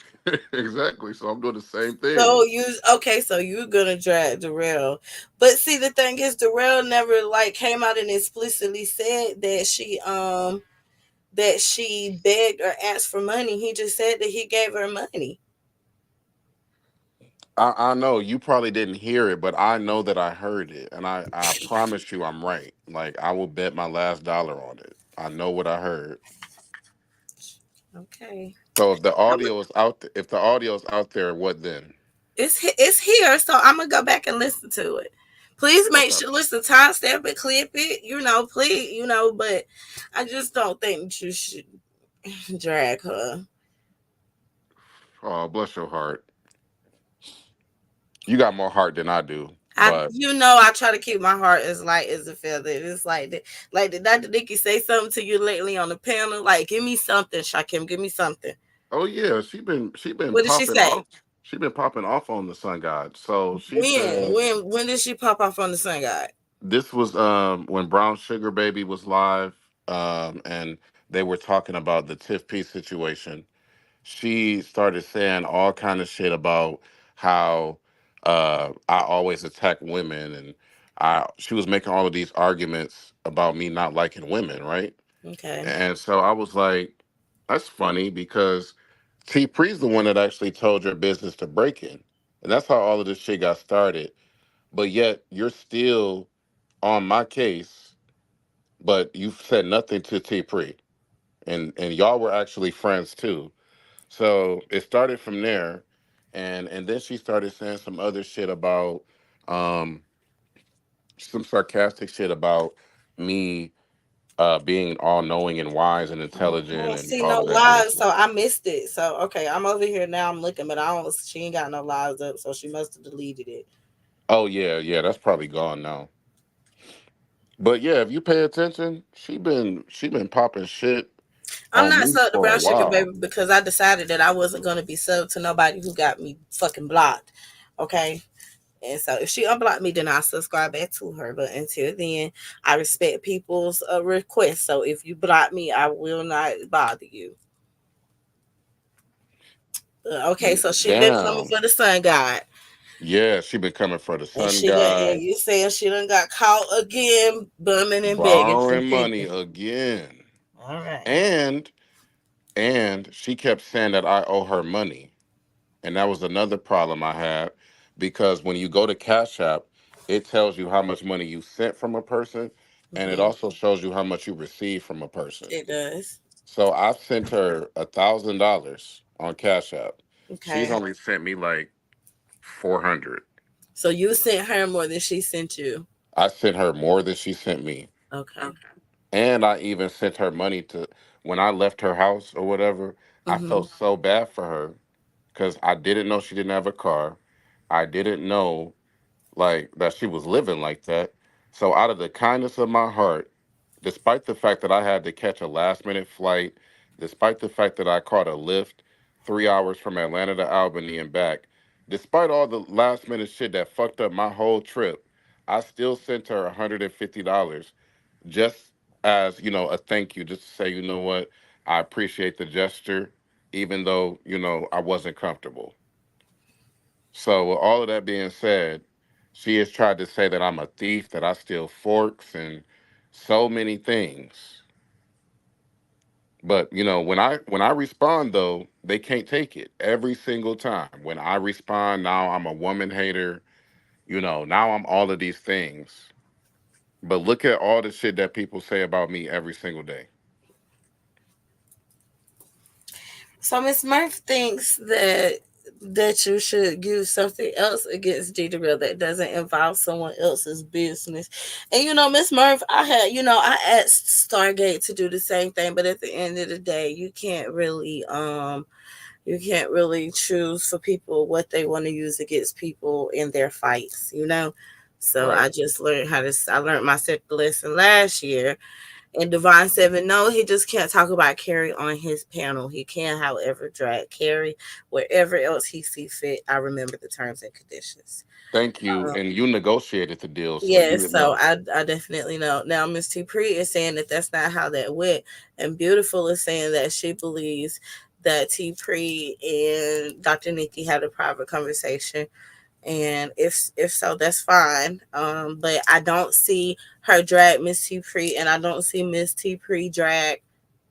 Exactly. So I'm doing the same thing. So you okay? So you're gonna drag Darrell, but see the thing is, Darrell never like came out and explicitly said that she begged or asked for money. He just said that he gave her money. I know you probably didn't hear it, but I know that I heard it, and I promise you I'm right. Like I will bet my last dollar on it. I know what I heard. Okay, So if the I'm audio is out, if the audio is out there, what then? it's here, so I'm gonna go back and listen to it. Please make Okay. sure listen, timestamp it, clip it. Please, but I just don't think you should drag her. Oh, bless your heart. You got more heart than I do, I, but I try to keep my heart as light as a feather. It's like that. Like, did Dr. Nikki say something to you lately on the panel? Like, give me something, Shakim. Give me something. oh yeah, she been What did she popping say? off. She been popping off on the Sun God. So she When? said When did she pop off on the sun god? this was when Brown Sugar Baby was live, and they were talking about the Tiff P situation. She started saying all kind of shit about how I always attack women, and I she was making all of these arguments about me not liking women, right? Okay. And so I was like, that's funny because T Pre's the one that actually told your business to break in. And that's how all of this shit got started. But yet you're still on my case, but you've said nothing to T Pre. And y'all were actually friends too. So it started from there. And then she started saying some other shit about um some sarcastic shit about me being all knowing and wise and I intelligent don't and see all no of that other lives, shit. so I missed it. So okay, I'm over here now. I'm looking, but I don't. She ain't got no lives up, so she must have deleted it. Oh yeah, yeah, that's probably gone now. But yeah, if you pay attention, she been popping shit I'm on not me subbed to for a Brown Sugar Baby while. because I decided that I wasn't gonna be subbed to nobody who got me fucking blocked. Okay. And so if she unblocked me, then I'll subscribe back to her. But until then, I respect people's requests. So if you block me, I will not bother you. Okay, so she been coming Damn. for the sun god. Yeah, she been coming for the And sun she done, and god, you saying she done got caught again, bumming and begging from borrowing money people. again. All right. And and she kept saying that I owe her money. And that was another problem I had because when you go to Cash App, it tells you how much money you sent from a person, and it Hmm. also shows you how much you received from a person. It does. So I've sent her $1,000 on Cash App. She's Okay. only sent me like 400. So you sent her more than she sent you. I sent her more than she sent me. Okay. And I even sent her money to when I left her house or whatever. I Hmm. felt so bad for her because I didn't know she didn't have a car. I didn't know like that she was living like that. So out of the kindness of my heart, despite the fact that I had to catch a last minute flight, despite the fact that I caught a Lyft 3 hours from Atlanta to Albany and back, despite all the last minute shit that fucked up my whole trip, I still sent her $150 just as, a thank you, just to say, you know what, I appreciate the gesture, even though, I wasn't comfortable. So, with all of that being said, she has tried to say that I'm a thief, that I steal forks, and so many things. But when I respond though, they can't take it every single time. When I respond, now I'm a woman hater. Now I'm all of these things. But look at all the shit that people say about me every single day. So Miss Murph thinks that you should use something else against G Real that doesn't involve someone else's business. And Miss Murph, I asked Stargate to do the same thing, but at the end of the day, you can't really choose for people what they want to use against people in their fights. So Right. I learned my second lesson last year. And Devon said, no, he just can't talk about Carrie on his panel. He can, however, drag Carrie wherever else he see fit. I remember the terms and conditions. Thank you. Um, And you negotiated the deal, so you yes, would so know. I definitely know. Now, Miss T. Pre is saying that that's not how that went. And Beautiful is saying that she believes that T. Pre and Dr. Nikki had a private conversation, and if so, that's fine. But I don't see her drag Miss T Pre, and I don't see Miss T Pre drag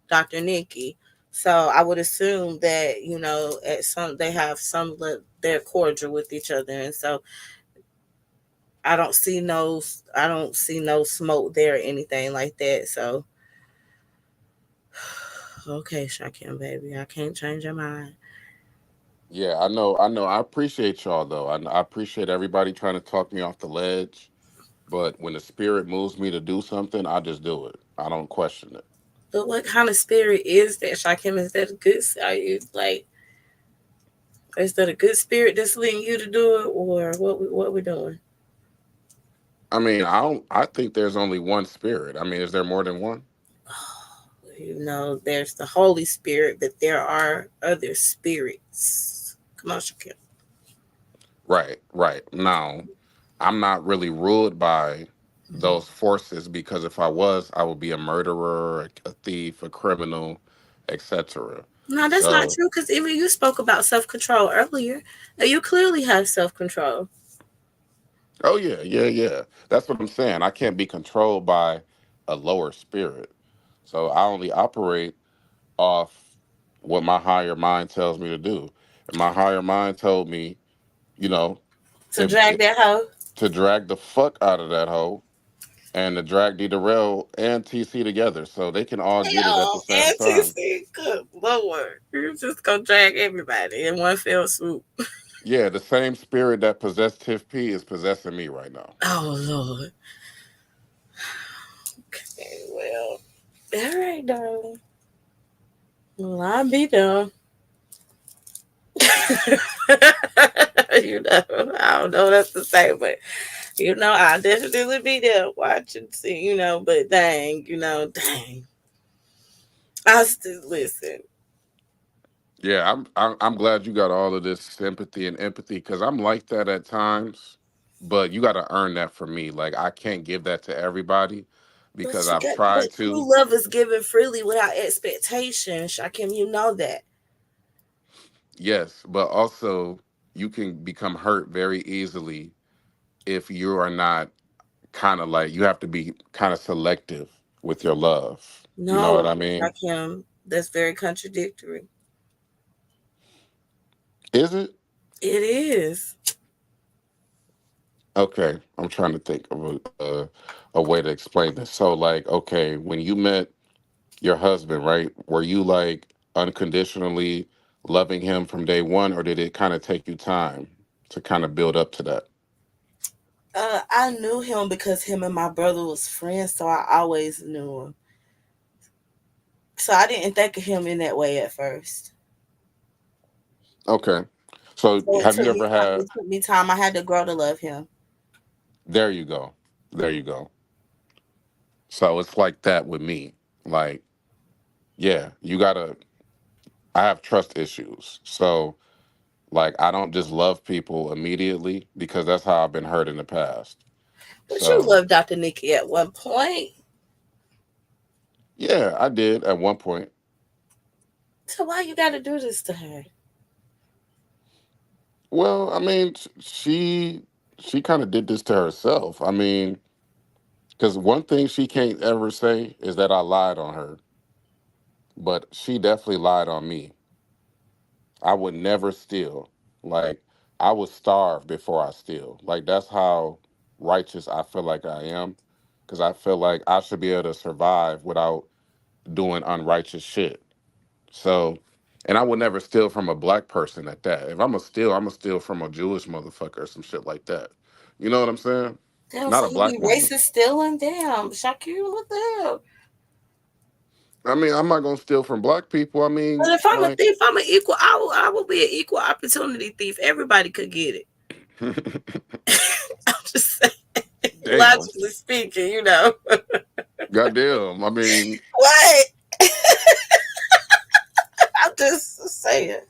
Dr. Nikki. So I would assume that at some they have they're cordial with each other, and so I don't see no smoke there or anything like that. So okay, Shakim, baby, I can't change your mind. Yeah, I know. I know. I appreciate y'all though. I appreciate everybody trying to talk me off the ledge. But when the spirit moves me to do something, I just do it. I don't question it. But what kind of spirit is that, Shakim? Is that a good? Are you like? Is that a good spirit that's leading you to do it, or what we doing? I mean, I don't. I think there's only one spirit. I mean, is there more than one? There's the Holy Spirit, but there are other spirits. Come on, Shakim. Right. Right. Now, I'm not really ruled by Mhm. those forces because if I was, I would be a murderer, a thief, a criminal, etc. No, that's not So, true. Because even you spoke about self control earlier. You clearly have self control. oh yeah, yeah, yeah. That's what I'm saying. I can't be controlled by a lower spirit. So I only operate off what my higher mind tells me to do. And my higher mind told me, you know, To if drag that hoe. to drag the fuck out of that hoe and to drag D Darrell and TC together so they can all get it at the Yo, same time. NTC, good lord. You just gonna drag everybody in one fell swoop. Yeah, the same spirit that possessed Tiff P is possessing me right now. Oh, Lord. Okay, well. All right, darling. Well, I'll be done. I don't know what else to say, but I'll definitely be there watching, see, but dang, dang. I still listen. Yeah, I'm glad you got all of this sympathy and empathy because I'm like that at times, but you got to earn that from me. Like I can't give that to everybody because I've But tried to. true love is given freely without expectation, Shakim. You know that. Yes, but also you can become hurt very easily if you are not kind of like you have to be kind of selective with your love. You know what No, I mean? Shakim, that's very contradictory. Is it? It is. Okay, I'm trying to think of a way to explain this. So like, okay, when you met your husband, right? Were you like unconditionally loving him from day one, or did it kind of take you time to kind of build up to that? I knew him because him and my brother was friends, so I always knew him. So I didn't think of him in that way at first. Okay. So So it have you took me ever time. had, It took me time. I had to grow to love him. there you go. There you go. So it's like that with me. Like, yeah, you gotta, I have trust issues. So, like, I don't just love people immediately because that's how I've been hurt in the past. But you So, loved Dr. Nikki at one point. yeah, I did at one point. So why you got to do this to her? Well, I mean, she kind of did this to herself. I mean, because one thing she can't ever say is that I lied on her, but she definitely lied on me. I would never steal. Like, I would starve before I steal. Like, that's how righteous I feel like I am, because I feel like I should be able to survive without doing unrighteous shit. So, and I would never steal from a black person at that. If I'm gonna steal from a Jewish motherfucker or some shit like that. You know what I'm saying? Damn, Not so a you be black woman. racist stealing? Damn, Shakim, what the hell? I mean, I'm not gonna steal from black people. I But mean, if I'm a like, thief, I'm an equal. I will be an equal opportunity thief. Everybody could get it. I'm just saying, damn, logically speaking, you know. goddamn. I mean, What? I'm just saying.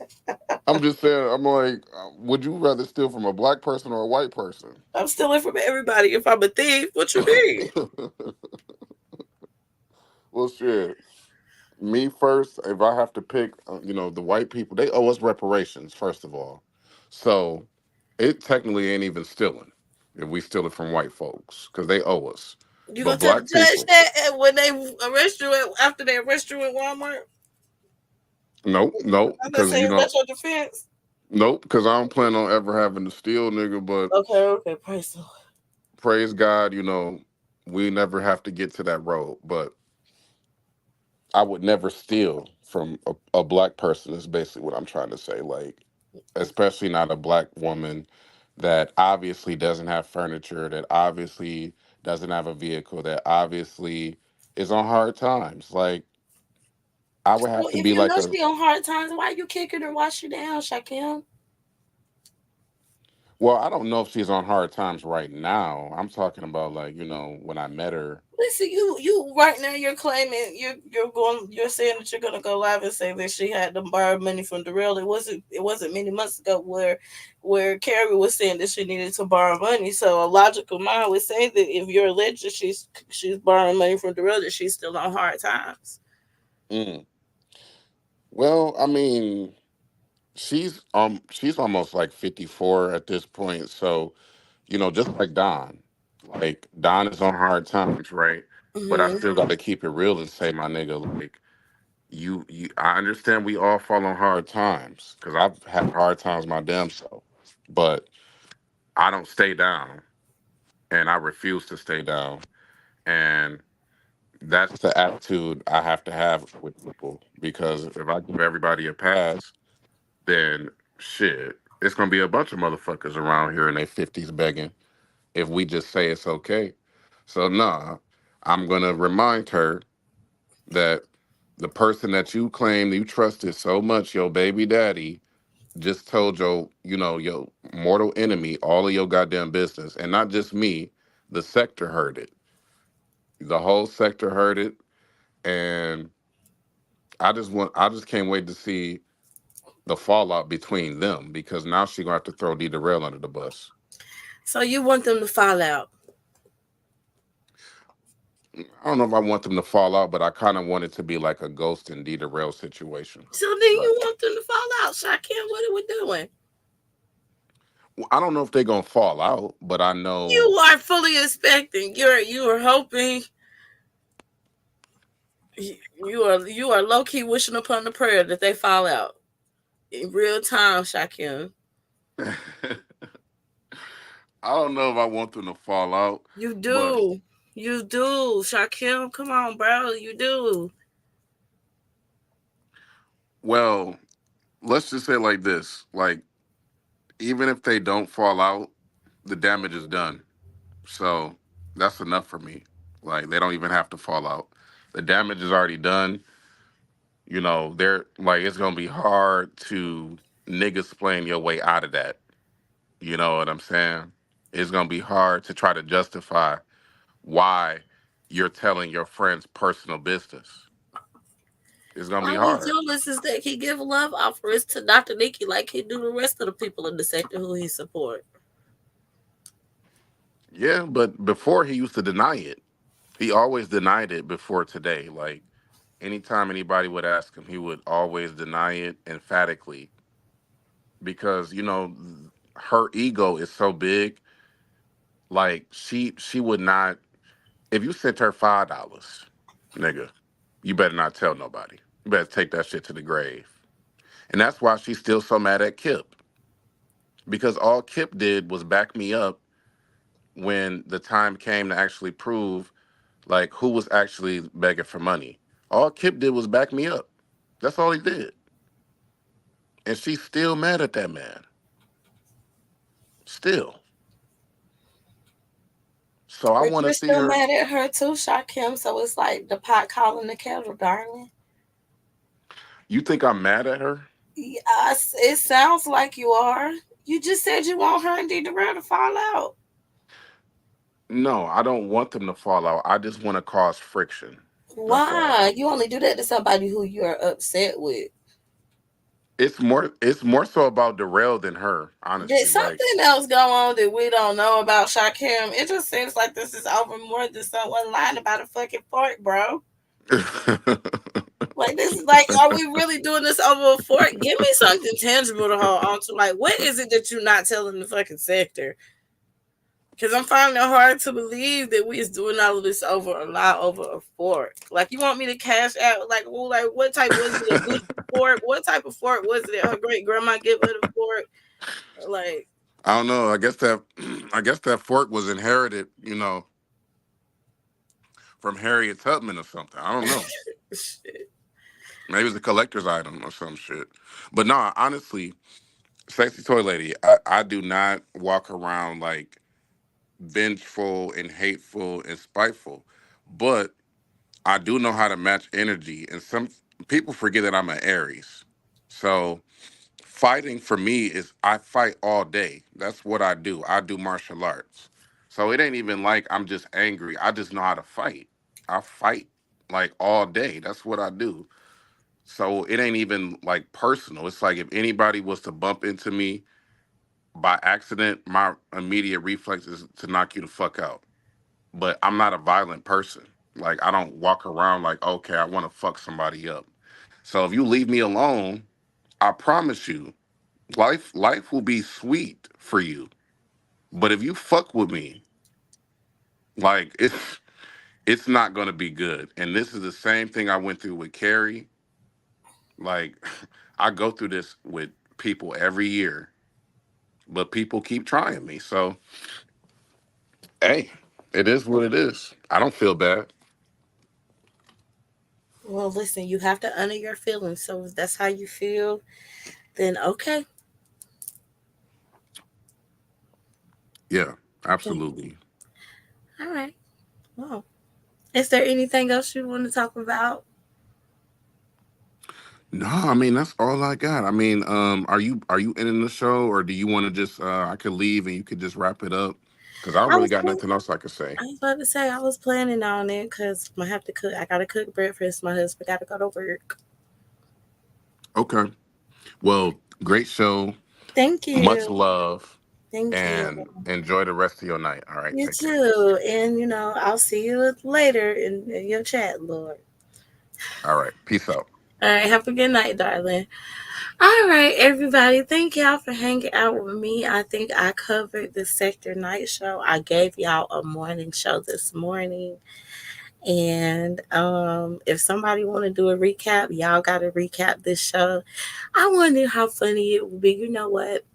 I'm just saying. I'm like, would you rather steal from a black person or a white person? I'm stealing from everybody. If I'm a thief, what you mean? Well, shit. Me first, if I have to pick, the white people, they owe us reparations, first of all. So it technically ain't even stealing if we steal it from white folks because they owe us. You But gonna tell the black judge people, that when they arrest you after they arrest you at Walmart? nope, nope, I'm not because, saying that's your defense. nope, because I don't plan on ever having to steal, nigga. But Okay, okay, praise the Lord. praise God, we never have to get to that road. But I would never steal from a black person, is basically what I'm trying to say. Like, especially not a black woman that obviously doesn't have furniture, that obviously doesn't have a vehicle, that obviously is on hard times. Like, I would Well, have to if be you like know a, she on hard times, why you kick her to wash you down, Shakim? well, I don't know if she's on hard times right now. I'm talking about, like, when I met her. Listen, you right now you're claiming you're saying that you're gonna go live and say that she had to borrow money from Darrell. It wasn't many months ago where Carrie was saying that she needed to borrow money. So a logical mind would say that if you're alleged that she's borrowing money from Darrell, that she's still on hard times. Mm. Well, I mean, she's almost like 54 at this point. So, just like Don. Like, Don is on hard times, right? But I Hmm. still got to keep it real and say, my nigga, like, I understand we all fall on hard times because I've had hard times my damn self. But I don't stay down and I refuse to stay down. And that's the attitude I have to have with people because if I give everybody a pass, then shit, it's gonna be a bunch of motherfuckers around here in their 50s begging if we just say it's okay. So nah, I'm gonna remind her that the person that you claim you trusted so much, your baby daddy, just told your mortal enemy all of your goddamn business. And not just me, the sector heard it. The whole sector heard it. And I just can't wait to see the fallout between them because now she gonna have to throw D Rail under the bus. So you want them to fall out. I don't know if I want them to fall out, but I kind of want it to be like a Ghost and D Rail situation. So then Like, you want them to fall out, Shakim. What are we doing? well, I don't know if they're gonna fall out, but I know. You are fully expecting. You are hoping. You are low key wishing upon the prayer that they fall out in real time, Shakim. I don't know if I want them to fall out, You but do. You do, Shakim. Come on, bro. You do. well, let's just say it like this: like, even if they don't fall out, the damage is done. So that's enough for me. Like, they don't even have to fall out. The damage is already done. They're like it's gonna be hard to niggas playing your way out of that. You know what I'm saying? It's gonna be hard to try to justify why you're telling your friend's personal business. It's gonna be All he hard. told us is that he give love offers to Dr. Nikki like he do the rest of the people in the sector who he support. Yeah, but before he used to deny it. He always denied it before today. Like, anytime anybody would ask him, he would always deny it emphatically because her ego is so big. Like she would not. If you sent her $5, nigga, you better not tell nobody. You better take that shit to the grave. And that's why she's still so mad at Kip, because all Kip did was back me up when the time came to actually prove like who was actually begging for money. All Kip did was back me up. That's all he did. And she's still mad at that man. Still. So I But want to you're see still her. mad at her too, Shakim. So it's like the pot calling the kettle, darling. You think I'm mad at her? Yes, it sounds like you are. You just said you want her and D Durrell to fall out. No, I don't want them to fall out. I just want to cause friction. That's all. Why? You only do that to somebody who you're upset with. It's more so about Darrell than her, Did honestly. Like something else go on that we don't know about Shakim? It just seems like this is over more than someone lying about a fucking fork, bro. Like this is like, are we really doing this over a fork? Give me something tangible to hold on to. Like, what is it that you're not telling the fucking sector? Because I'm finding it hard to believe that we is doing all of this over a lie over a fork. Like, you want me to cash out? Like, well, like what type was it? A good fork? What type of fork was it? Her great grandma give her the fork? Like, I don't know. I guess that I guess that fork was inherited, from Harriet Tubman or something. I don't know. shit. Maybe it's a collector's item or some shit. But nah, honestly, sexy toy lady, I do not walk around like vengeful and hateful and spiteful. But I do know how to match energy. And some people forget that I'm an Aries. So fighting for me is I fight all day. That's what I do. I do martial arts. So it ain't even like I'm just angry. I just know how to fight. I fight like all day. That's what I do. So it ain't even like personal. It's like if anybody was to bump into me by accident, my immediate reflex is to knock you the fuck out. But I'm not a violent person. Like I don't walk around like, okay, I want to fuck somebody up. So if you leave me alone, I promise you, life will be sweet for you. But if you fuck with me, like it's not gonna be good. And this is the same thing I went through with Carrie. Like I go through this with people every year, but people keep trying me. So hey, it is what it is. I don't feel bad. Well, listen, you have to honor your feelings. So if that's how you feel, then okay. Yeah, Okay. absolutely. All right. Well, is there anything else you want to talk about? No, I mean that's all I got. I mean, are you ending the show, or do you want to just I could leave and you could just wrap it up? Because I don't I really was got plan- nothing else I could say. I was about to say I was planning on it because I have to cook. I gotta cook breakfast. My husband gotta go to work. Okay. Well, great show. Thank Much you. love, Thank you. and enjoy the rest of your night. All right. You Take care. too. And I'll see you later in your chat, Lord. All right. Peace out. All right. Have a good night, darling. All right, everybody. Thank y'all for hanging out with me. I think I covered the Sector Night Show. I gave y'all a morning show this morning. And if somebody want to do a recap, y'all got to recap this show. I wonder how funny it would be. You know what?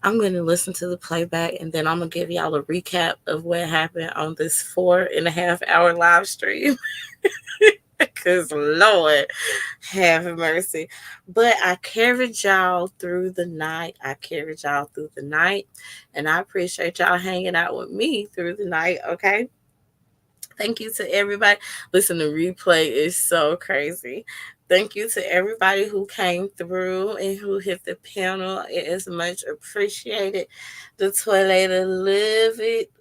I'm going to listen to the playback and then I'm going to give y'all a recap of what happened on this 4.5 hour live stream. Because, Lord, have mercy. But I carried y'all through the night. I carried y'all through the night. And I appreciate y'all hanging out with me through the night, okay? Thank you to everybody. Listen, the replay is so crazy. Thank you to everybody who came through and who hit the panel. It is much appreciated. The toilet live it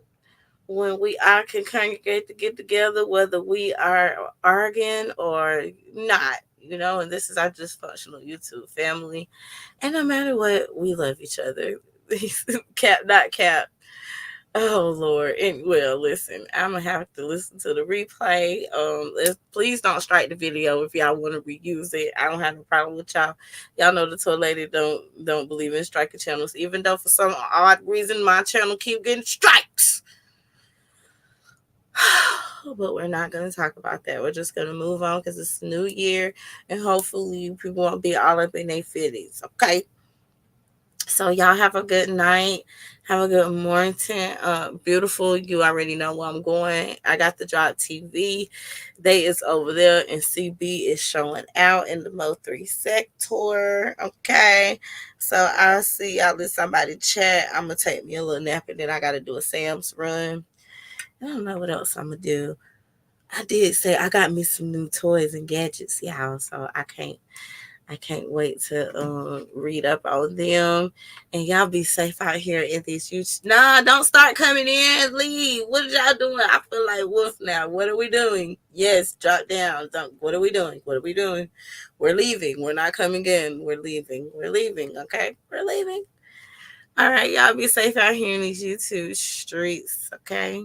when we all can congregate to get together, whether we are arguing or not. And this is our dysfunctional YouTube family. And no matter what, we love each other. Cap, not cap. Oh Lord. And well, listen, I'm gonna have to listen to the replay. Please don't strike the video if y'all want to reuse it. I don't have no problem with y'all. Y'all know the tour lady don't believe in striking channels, even though for some odd reason my channel keep getting strikes. But we're not gonna talk about that. We're just gonna move on because it's a new year, and hopefully people won't be all up in their fitties. Okay. So y'all have a good night. Have a good morning. Beautiful. You already know where I'm going. I got the drop TV. They is over there and CB is showing out in the Mo 3 sector. Okay. So I'll see y'all in somebody chat. I'm gonna take me a little nap and then I gotta do a Sam's run. I don't know what else I'm gonna do. I did say I got me some new toys and gadgets, y'all. So I can't wait to read up on them. And y'all be safe out here in these huge. Nah, don't start coming in. Leave. What are y'all doing? I feel like wolf now. What are we doing? Yes, drop down. Don't. What are we doing? What are we doing? We're leaving. We're not coming in. We're leaving. We're leaving. Okay, we're leaving. All right, y'all be safe out here in these YouTube streets. Okay.